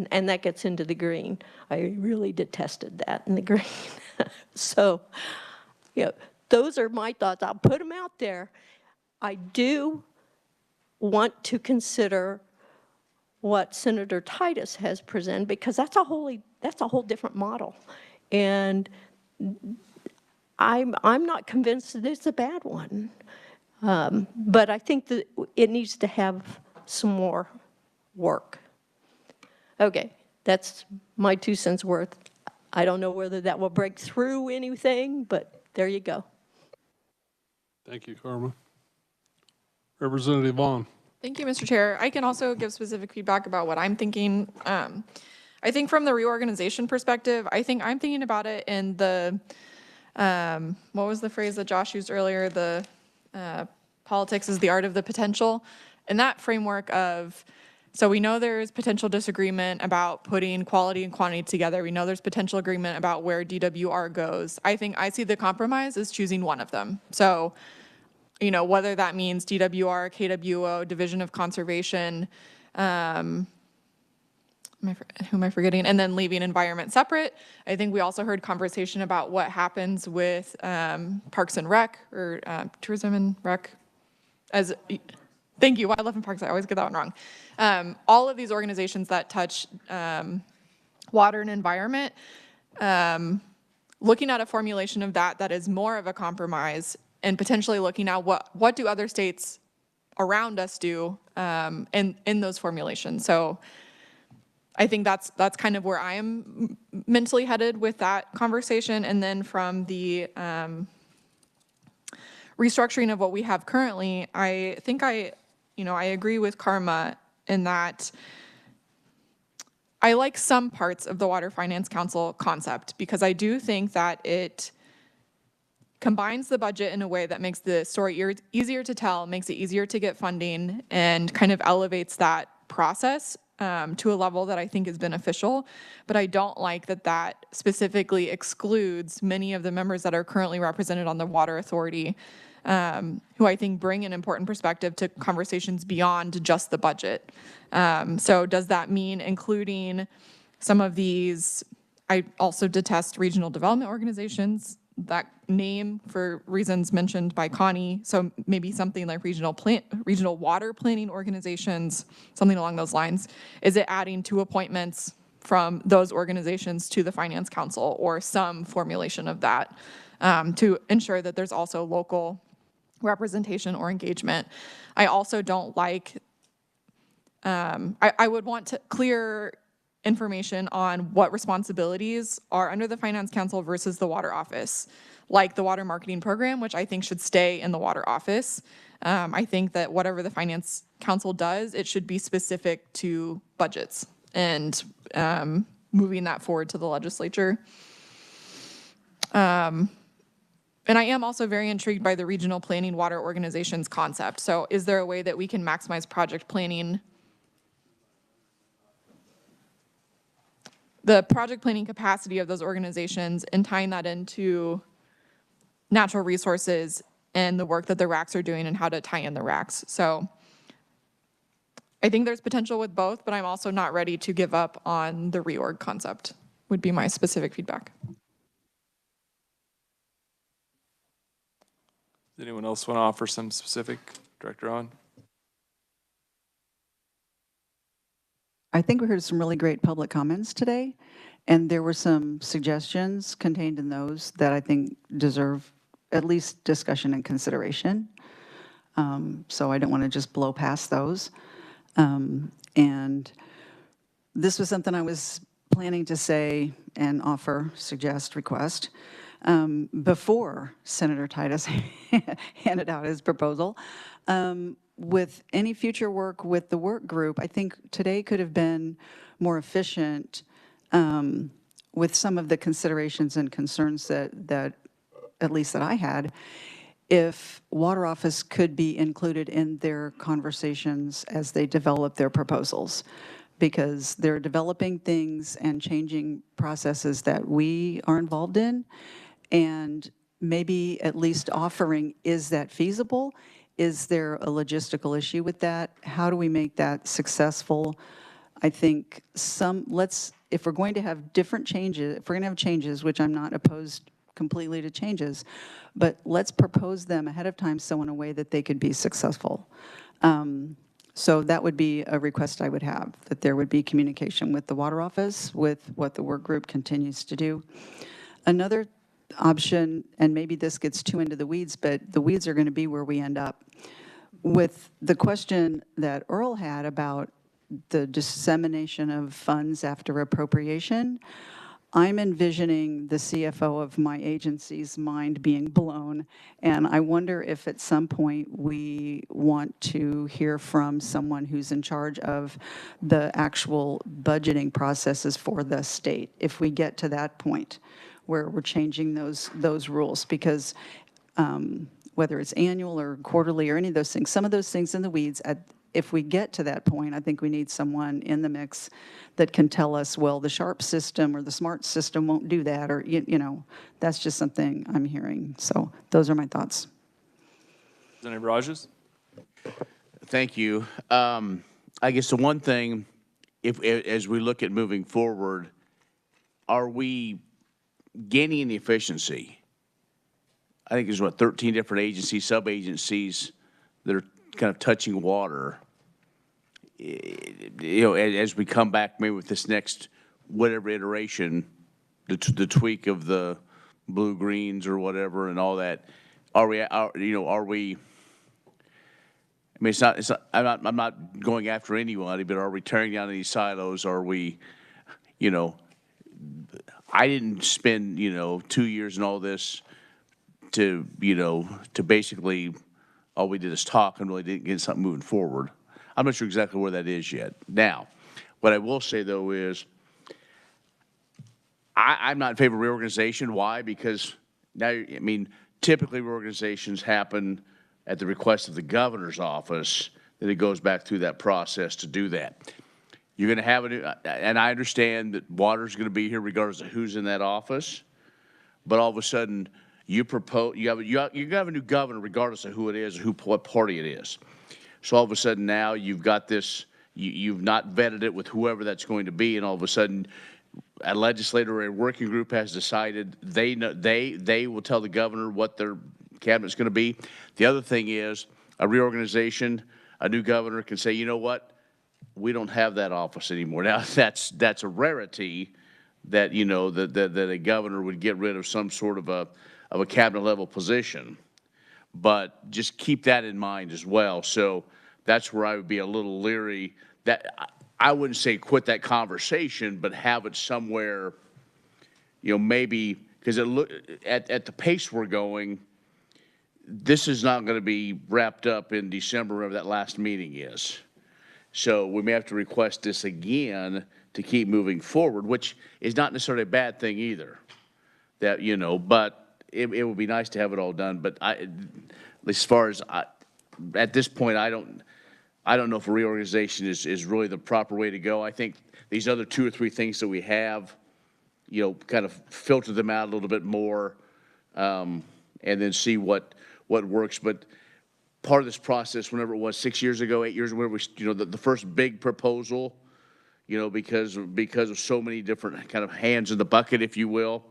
And that gets into the green. I really detested that in the green. So, yeah, those are my thoughts. I'll put them out there. I do want to consider what Senator Titus has presented, because that's a whole different model. And I'm not convinced that it's a bad one. But I think that it needs to have some more work. Okay, that's my 2 cents worth. I don't know whether that will break through anything, but there you go. Thank you, Karma. Representative Vaughn. Thank you, Mr. Chair. I can also give specific feedback about what I'm thinking. I think from the reorganization perspective, I'm thinking about it in the, what was the phrase that Josh used earlier? The politics is the art of the potential. In that framework of, so we know there's potential disagreement about putting quality and quantity together. We know there's potential agreement about where DWR goes. I see the compromise as choosing one of them. So, you know, whether that means DWR, KWO, Division of Conservation, who am I forgetting? And then leaving environment separate. I think we also heard conversation about what happens with Parks and Rec, or Tourism and Rec. Thank you, Wildlife and Parks, I always get that one wrong. All of these organizations that touch water and environment, looking at a formulation of that is more of a compromise, and potentially looking at what do other states around us do in those formulations. So I think that's kind of where I am mentally headed with that conversation. And then from the restructuring of what we have currently, I think I agree with Karma in that I like some parts of the Water Finance Council concept, because I do think that it combines the budget in a way that makes the story easier to tell, makes it easier to get funding, and kind of elevates that process to a level that I think is beneficial. But I don't like that specifically excludes many of the members that are currently represented on the Water Authority, who I think bring an important perspective to conversations beyond just the budget. So does that mean including some of these? I also detest regional development organizations, that name for reasons mentioned by Connie. So maybe something like regional water planning organizations, something along those lines. Is it adding 2 appointments from those organizations to the Finance Council, or some formulation of that, to ensure that there's also local representation or engagement? I also don't like, I would want clear information on what responsibilities are under the Finance Council versus the Water Office, like the Water Marketing Program, which I think should stay in the Water Office. I think that whatever the Finance Council does, it should be specific to budgets and moving that forward to the legislature. And I am also very intrigued by the regional planning water organizations concept. So is there a way that we can maximize project planning, the project planning capacity of those organizations, and tying that into natural resources and the work that the RACs are doing and how to tie in the RACs? So I think there's potential with both, but I'm also not ready to give up on the reorg concept, would be my specific feedback. Does anyone else want to offer some specific? Director Owen? I think we heard some really great public comments today, and there were some suggestions contained in those that I think deserve at least discussion and consideration. So I don't want to just blow past those. And this was something I was planning to say and offer, suggest, request before Senator Titus handed out his proposal. With any future work with the work group, I think today could have been more efficient with some of the considerations and concerns that at least that I had, if Water Office could be included in their conversations as they develop their proposals, because they're developing things and changing processes that we are involved in, and maybe at least offering, is that feasible? Is there a logistical issue with that? How do we make that successful? I think if we're going to have different changes, if we're going to have changes, which I'm not opposed completely to changes, but let's propose them ahead of time so in a way that they could be successful. So that would be a request I would have, that there would be communication with the water office, with what the work group continues to do. Another option, and maybe this gets too into the weeds, but the weeds are going to be where we end up. With the question that Earl had about the dissemination of funds after appropriation, I'm envisioning the CFO of my agency's mind being blown, and I wonder if at some point we want to hear from someone who's in charge of the actual budgeting processes for the state, if we get to that point where we're changing those rules, because whether it's annual or quarterly or any of those things, some of those things in the weeds, if we get to that point, I think we need someone in the mix that can tell us, well, the SHARP system or the SMART system won't do that, or, you know, that's just something I'm hearing. So those are my thoughts. Representative Rogers? Thank you. I guess the one thing, as we look at moving forward, are we gaining any efficiency? I think there's, 13 different agencies, sub-agencies that are kind of touching water. You know, as we come back maybe with this next whatever iteration, the tweak of the blue greens or whatever and all that, are we? I mean, it's not. I'm not going after anybody, but are we tearing down any silos? Are we? You know, I didn't spend 2 years in all this to basically all we did is talk and really didn't get something moving forward. I'm not sure exactly where that is yet. Now, what I will say, though, is I'm not in favor of reorganization. Why? Because now, I mean, typically reorganizations happen at the request of the governor's office, that it goes back through that process to do that. You're going to have a new, and I understand that water's going to be here regardless of who's in that office, but all of a sudden you propose, you have a new governor regardless of who it is or what party it is. So all of a sudden now you've got this, you've not vetted it with whoever that's going to be, and all of a sudden a legislator or a working group has decided they will tell the governor what their cabinet's going to be. The other thing is a reorganization, a new governor can say, you know what, we don't have that office anymore. Now that's a rarity that that a governor would get rid of some sort of a cabinet level position. But just keep that in mind as well. So that's where I would be a little leery. That I wouldn't say quit that conversation, but have it somewhere, maybe, because at the pace we're going, this is not going to be wrapped up in December, wherever that last meeting is. So we may have to request this again to keep moving forward, which is not necessarily a bad thing either. That, but it would be nice to have it all done, but as far as at this point, I don't know if a reorganization is really the proper way to go. I think these other 2 or 3 things that we have, kind of filter them out a little bit more, and then see what works. But part of this process, whenever it was 6 years ago, 8 years, whenever the first big proposal, because of so many different kind of hands in the bucket, if you will.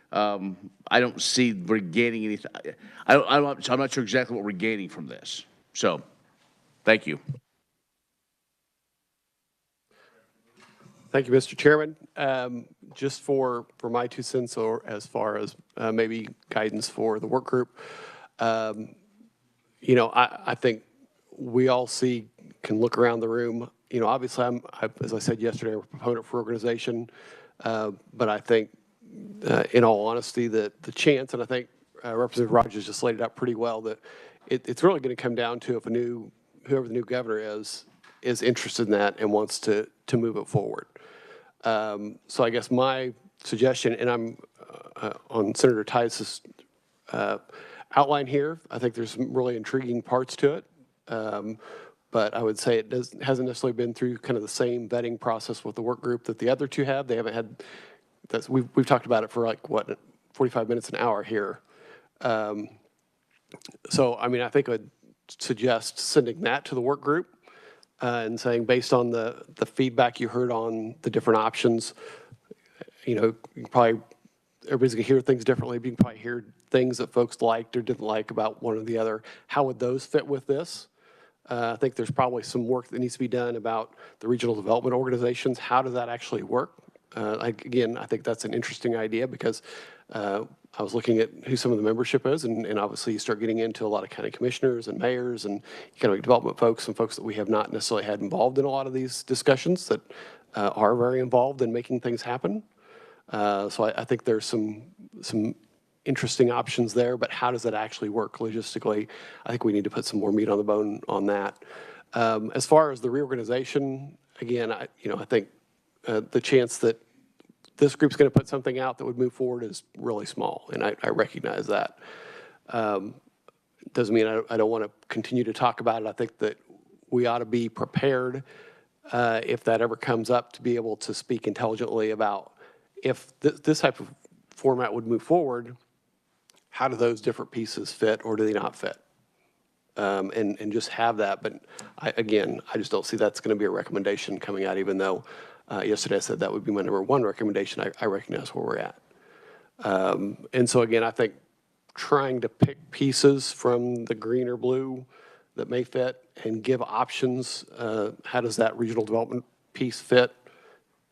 I don't see we're gaining anything. I'm not sure exactly what we're gaining from this. So, thank you. Thank you, Mr. Chairman. Just for my 2 cents, or as far as maybe guidance for the work group, I think we all can look around the room. Obviously, as I said yesterday, I'm a proponent for organization, but I think, in all honesty, that the chance, and I think Representative Rogers just laid it out pretty well, that it's really going to come down to if whoever the new governor is interested in that and wants to move it forward. So I guess my suggestion, and I'm on Senator Titus's outline here, I think there's some really intriguing parts to it. But I would say it hasn't necessarily been through kind of the same vetting process with the work group that the other 2 have. They haven't had. We've talked about it for 45 minutes, an hour here. So, I mean, I think I'd suggest sending that to the work group and saying, based on the feedback you heard on the different options, you know, you can probably, everybody's gonna hear things differently, but you can probably hear things that folks liked or didn't like about one or the other. How would those fit with this? I think there's probably some work that needs to be done about the regional development organizations. How does that actually work? Again, I think that's an interesting idea because I was looking at who some of the membership is, and obviously you start getting into a lot of county commissioners and mayors and economic development folks and folks that we have not necessarily had involved in a lot of these discussions that are very involved in making things happen. So I think there's some interesting options there, but how does that actually work logistically? I think we need to put some more meat on the bone on that. As far as the reorganization, again, I think the chance that this group's going to put something out that would move forward is really small, and I recognize that. Doesn't mean I don't want to continue to talk about it. I think that we ought to be prepared if that ever comes up to be able to speak intelligently about if this type of format would move forward, how do those different pieces fit or do they not fit? And just have that. But again, I just don't see that's going to be a recommendation coming out, even though yesterday I said that would be my number one recommendation. I recognize where we're at. And so again, I think trying to pick pieces from the green or blue that may fit and give options, how does that regional development piece fit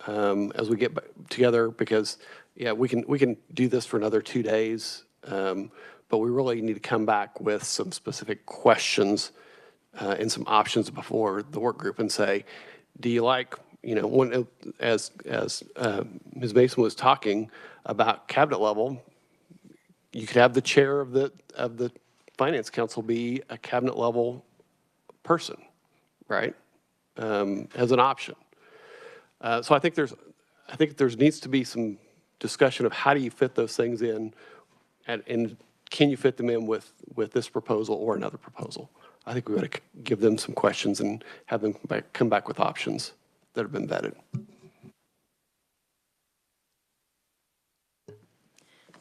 as we get together? Because yeah, we can do this for another 2 days, but we really need to come back with some specific questions and some options before the work group and say, do you like, when, as Ms. Mason was talking about cabinet level, you could have the chair of the finance council be a cabinet level person, right? As an option. So I think there needs to be some discussion of how do you fit those things in, and can you fit them in with this proposal or another proposal? I think we ought to give them some questions and have them come back with options that have been vetted.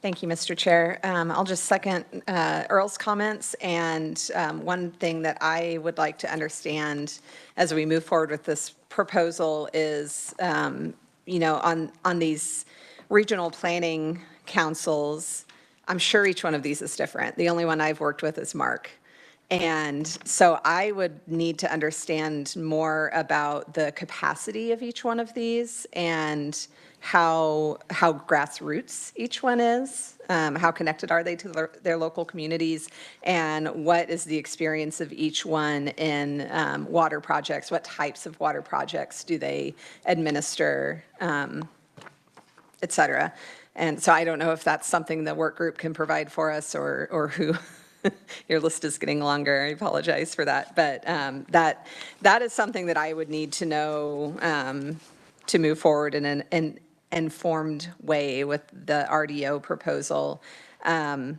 Thank you, Mr. Chair. I'll just second Earl's comments. And one thing that I would like to understand as we move forward with this proposal is, on these regional planning councils, I'm sure each one of these is different. The only one I've worked with is Mark. And so I would need to understand more about the capacity of each one of these and how grassroots each one is, how connected are they to their local communities, and what is the experience of each one in water projects, what types of water projects do they administer, et cetera. And so I don't know if that's something the work group can provide for us or who. Your list is getting longer. I apologize for that. But that is something that I would need to know to move forward in an informed way with the RDO proposal. I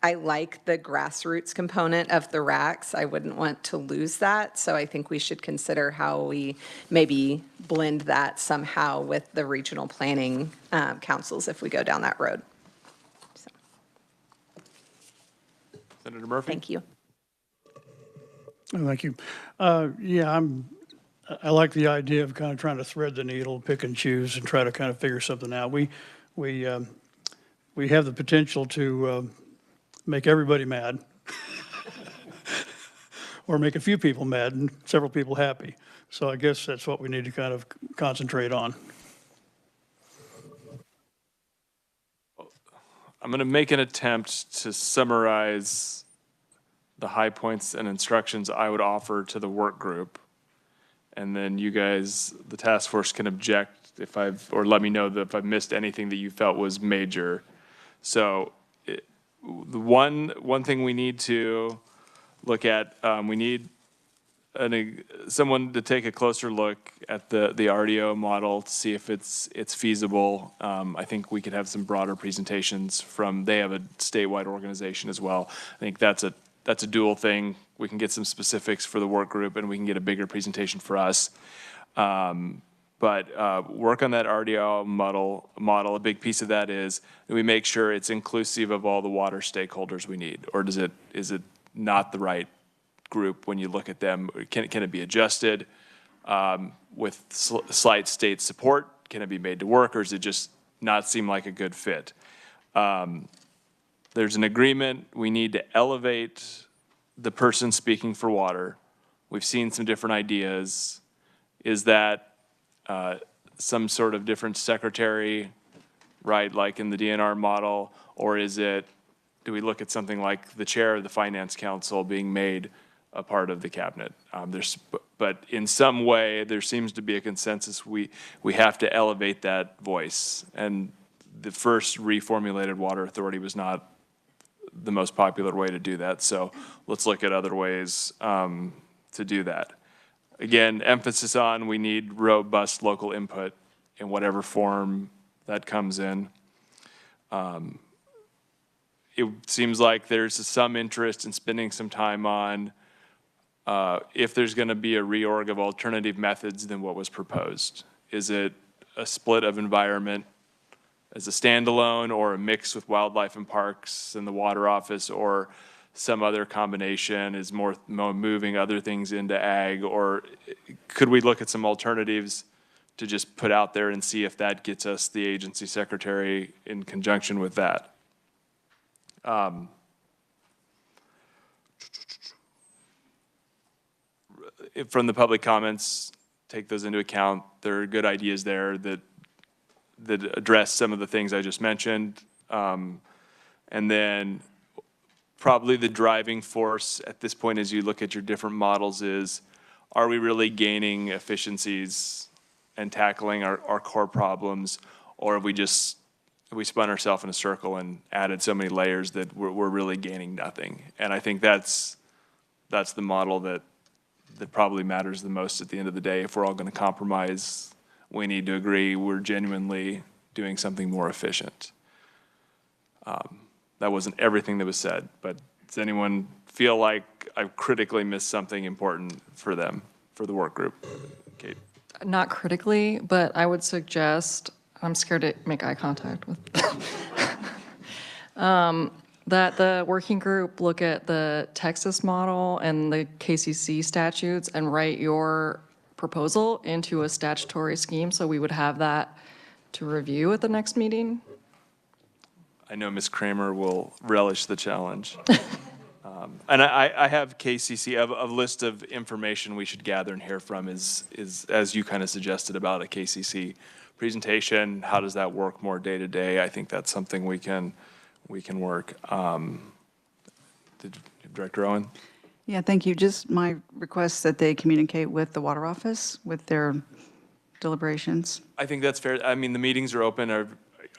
like the grassroots component of the RACs. I wouldn't want to lose that. So I think we should consider how we maybe blend that somehow with the regional planning councils if we go down that road. Senator Murphy? Thank you. Thank you. Yeah, I like the idea of kind of trying to thread the needle, pick and choose, and try to kind of figure something out. We have the potential to make everybody mad, or make a few people mad and several people happy. So I guess that's what we need to kind of concentrate on. I'm going to make an attempt to summarize the high points and instructions I would offer to the work group. And then you guys, the task force, can object or let me know if I've missed anything that you felt was major. So the one thing we need to look at, we need someone to take a closer look at the RDO model to see if it's feasible. I think we could have some broader presentations they have a statewide organization as well. I think that's a dual thing. We can get some specifics for the work group and we can get a bigger presentation for us. But work on that RDO model. A big piece of that is that we make sure it's inclusive of all the water stakeholders we need, or is it not the right group when you look at them? Can it be adjusted with slight state support? Can it be made to work, or does it just not seem like a good fit? There's an agreement. We need to elevate the person speaking for water. We've seen some different ideas. Is that some sort of different secretary, right, like in the DNR model? Or is it, do we look at something like the chair of the Finance Council being made a part of the cabinet? But in some way, there seems to be a consensus we have to elevate that voice. And the first reformulated water authority was not the most popular way to do that. So let's look at other ways to do that. Again, emphasis on we need robust local input in whatever form that comes in. It seems like there's some interest in spending some time on if there's going to be a reorg of alternative methods than what was proposed. Is it a split of environment as a standalone, or a mix with wildlife and parks and the water office, or some other combination is more moving other things into ag? Or could we look at some alternatives to just put out there and see if that gets us the agency secretary in conjunction with that? From the public comments, take those into account. There are good ideas there that address some of the things I just mentioned. And then probably the driving force at this point as you look at your different models is, are we really gaining efficiencies and tackling our core problems, or have we spun ourselves in a circle and added so many layers that we're really gaining nothing? And I think that's the model that probably matters the most at the end of the day. If we're all going to compromise, we need to agree we're genuinely doing something more efficient. That wasn't everything that was said, but does anyone feel like I've critically missed something important for them, for the work group? Kate? Not critically, but I would suggest, I'm scared to make eye contact with, that the working group look at the Texas model and the KCC statutes and write your proposal into a statutory scheme, so we would have that to review at the next meeting. I know Ms. Kramer will relish the challenge. And I have KCC, a list of information we should gather and hear from is as you kind of suggested about a KCC presentation. How does that work more day to day? I think that's something we can work. Director Owen? Yeah, thank you. Just my request that they communicate with the water office with their deliberations. I think that's fair. I mean, the meetings are open.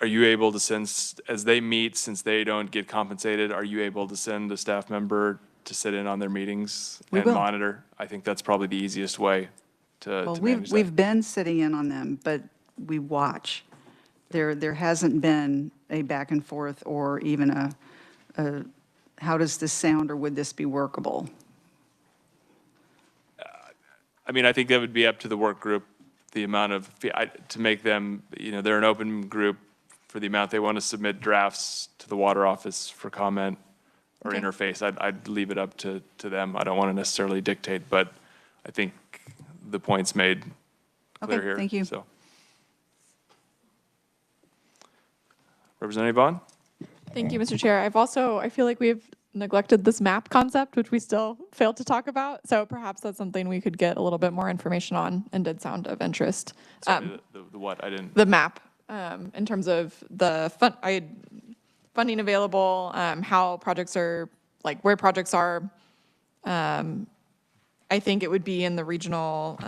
Are you able to send, as they meet, since they don't get compensated, are you able to send a staff member to sit in on their meetings and monitor? I think that's probably the easiest way to manage that. We've been sitting in on them, but we watch. There hasn't been a back and forth or even a how does this sound or would this be workable? I mean, I think that would be up to the work group, the amount of, to make them, they're an open group for the amount they want to submit drafts to the water office for comment or interface. I'd leave it up to them. I don't want to necessarily dictate, but I think the point's made clear here. Thank you. So. Representative Vaughn? Thank you, Mr. Chair. I feel like we've neglected this map concept, which we still failed to talk about. So perhaps that's something we could get a little bit more information on, and did sound of interest. Sorry, the what? I didn't. The map, in terms of the funding available, how projects are, like where projects are. I think it would be in the regional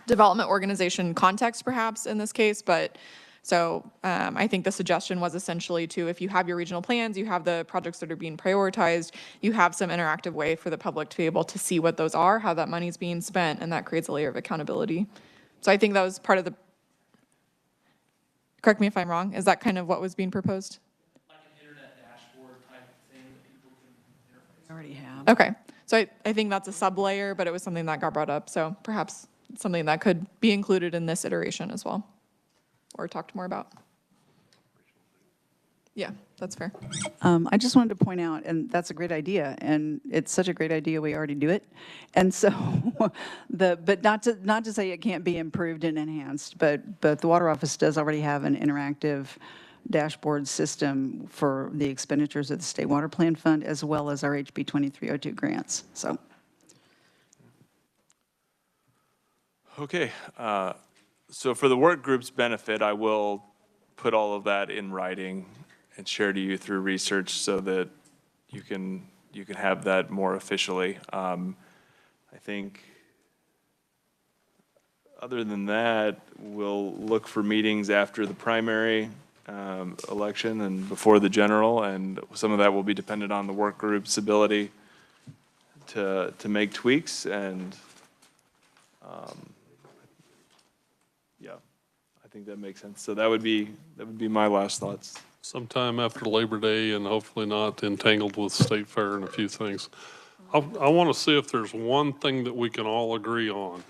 development organization context, perhaps in this case, but so I think the suggestion was essentially to, if you have your regional plans, you have the projects that are being prioritized, you have some interactive way for the public to be able to see what those are, how that money is being spent, and that creates a layer of accountability. So I think that was part of the, correct me if I'm wrong, is that kind of what was being proposed? Like an internet dashboard type thing that people can interface. Already have. Okay, so I think that's a sub-layer, but it was something that got brought up, so perhaps something that could be included in this iteration as well, or talked more about. Yeah, that's fair. I just wanted to point out, and that's a great idea, and it's such a great idea, we already do it. And so, but not to say it can't be improved and enhanced, but the Water Office does already have an interactive dashboard system for the expenditures of the State Water Plan Fund, as well as our HB 2302 grants, so. Okay, so for the work group's benefit, I will put all of that in writing and share to you through research so that you can have that more officially. I think other than that, we'll look for meetings after the primary election and before the general, and some of that will be dependent on the work group's ability to make tweaks, and yeah, I think that makes sense. So that would be my last thoughts. Sometime after Labor Day, and hopefully not entangled with State Fair and a few things. I want to see if there's one thing that we can all agree on.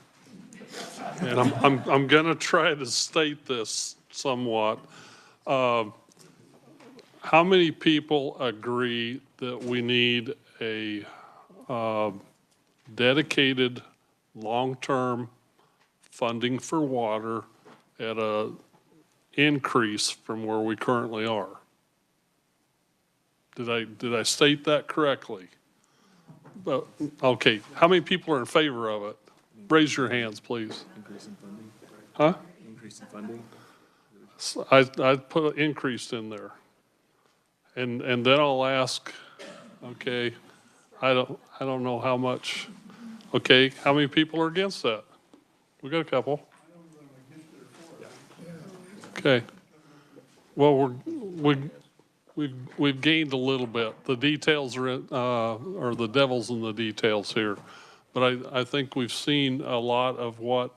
And I'm going to try to state this somewhat. How many people agree that we need a dedicated, long-term funding for water at a increase from where we currently are? Did I state that correctly? But, okay, how many people are in favor of it? Raise your hands, please. Increase in funding? Huh? Increase in funding? I put increased in there. And then I'll ask, okay, I don't know how much, okay, how many people are against that? We got a couple. Okay. Well, we've gained a little bit. The details are the devil's in the details here. But I think we've seen a lot of what,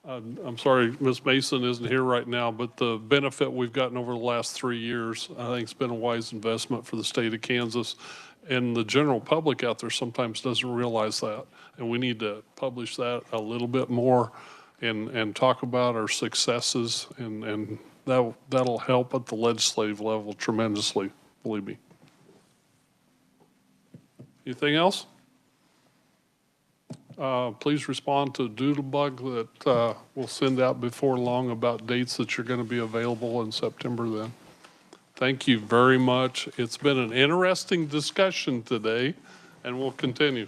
I'm sorry, Ms. Mason isn't here right now, but the benefit we've gotten over the last 3 years, I think it's been a wise investment for the state of Kansas. And the general public out there sometimes doesn't realize that. And we need to publish that a little bit more and talk about our successes, and that'll help at the legislative level tremendously, believe me. Anything else? Please respond to Doodlebug that we'll send out before long about dates that you're going to be available in September then. Thank you very much. It's been an interesting discussion today, and we'll continue.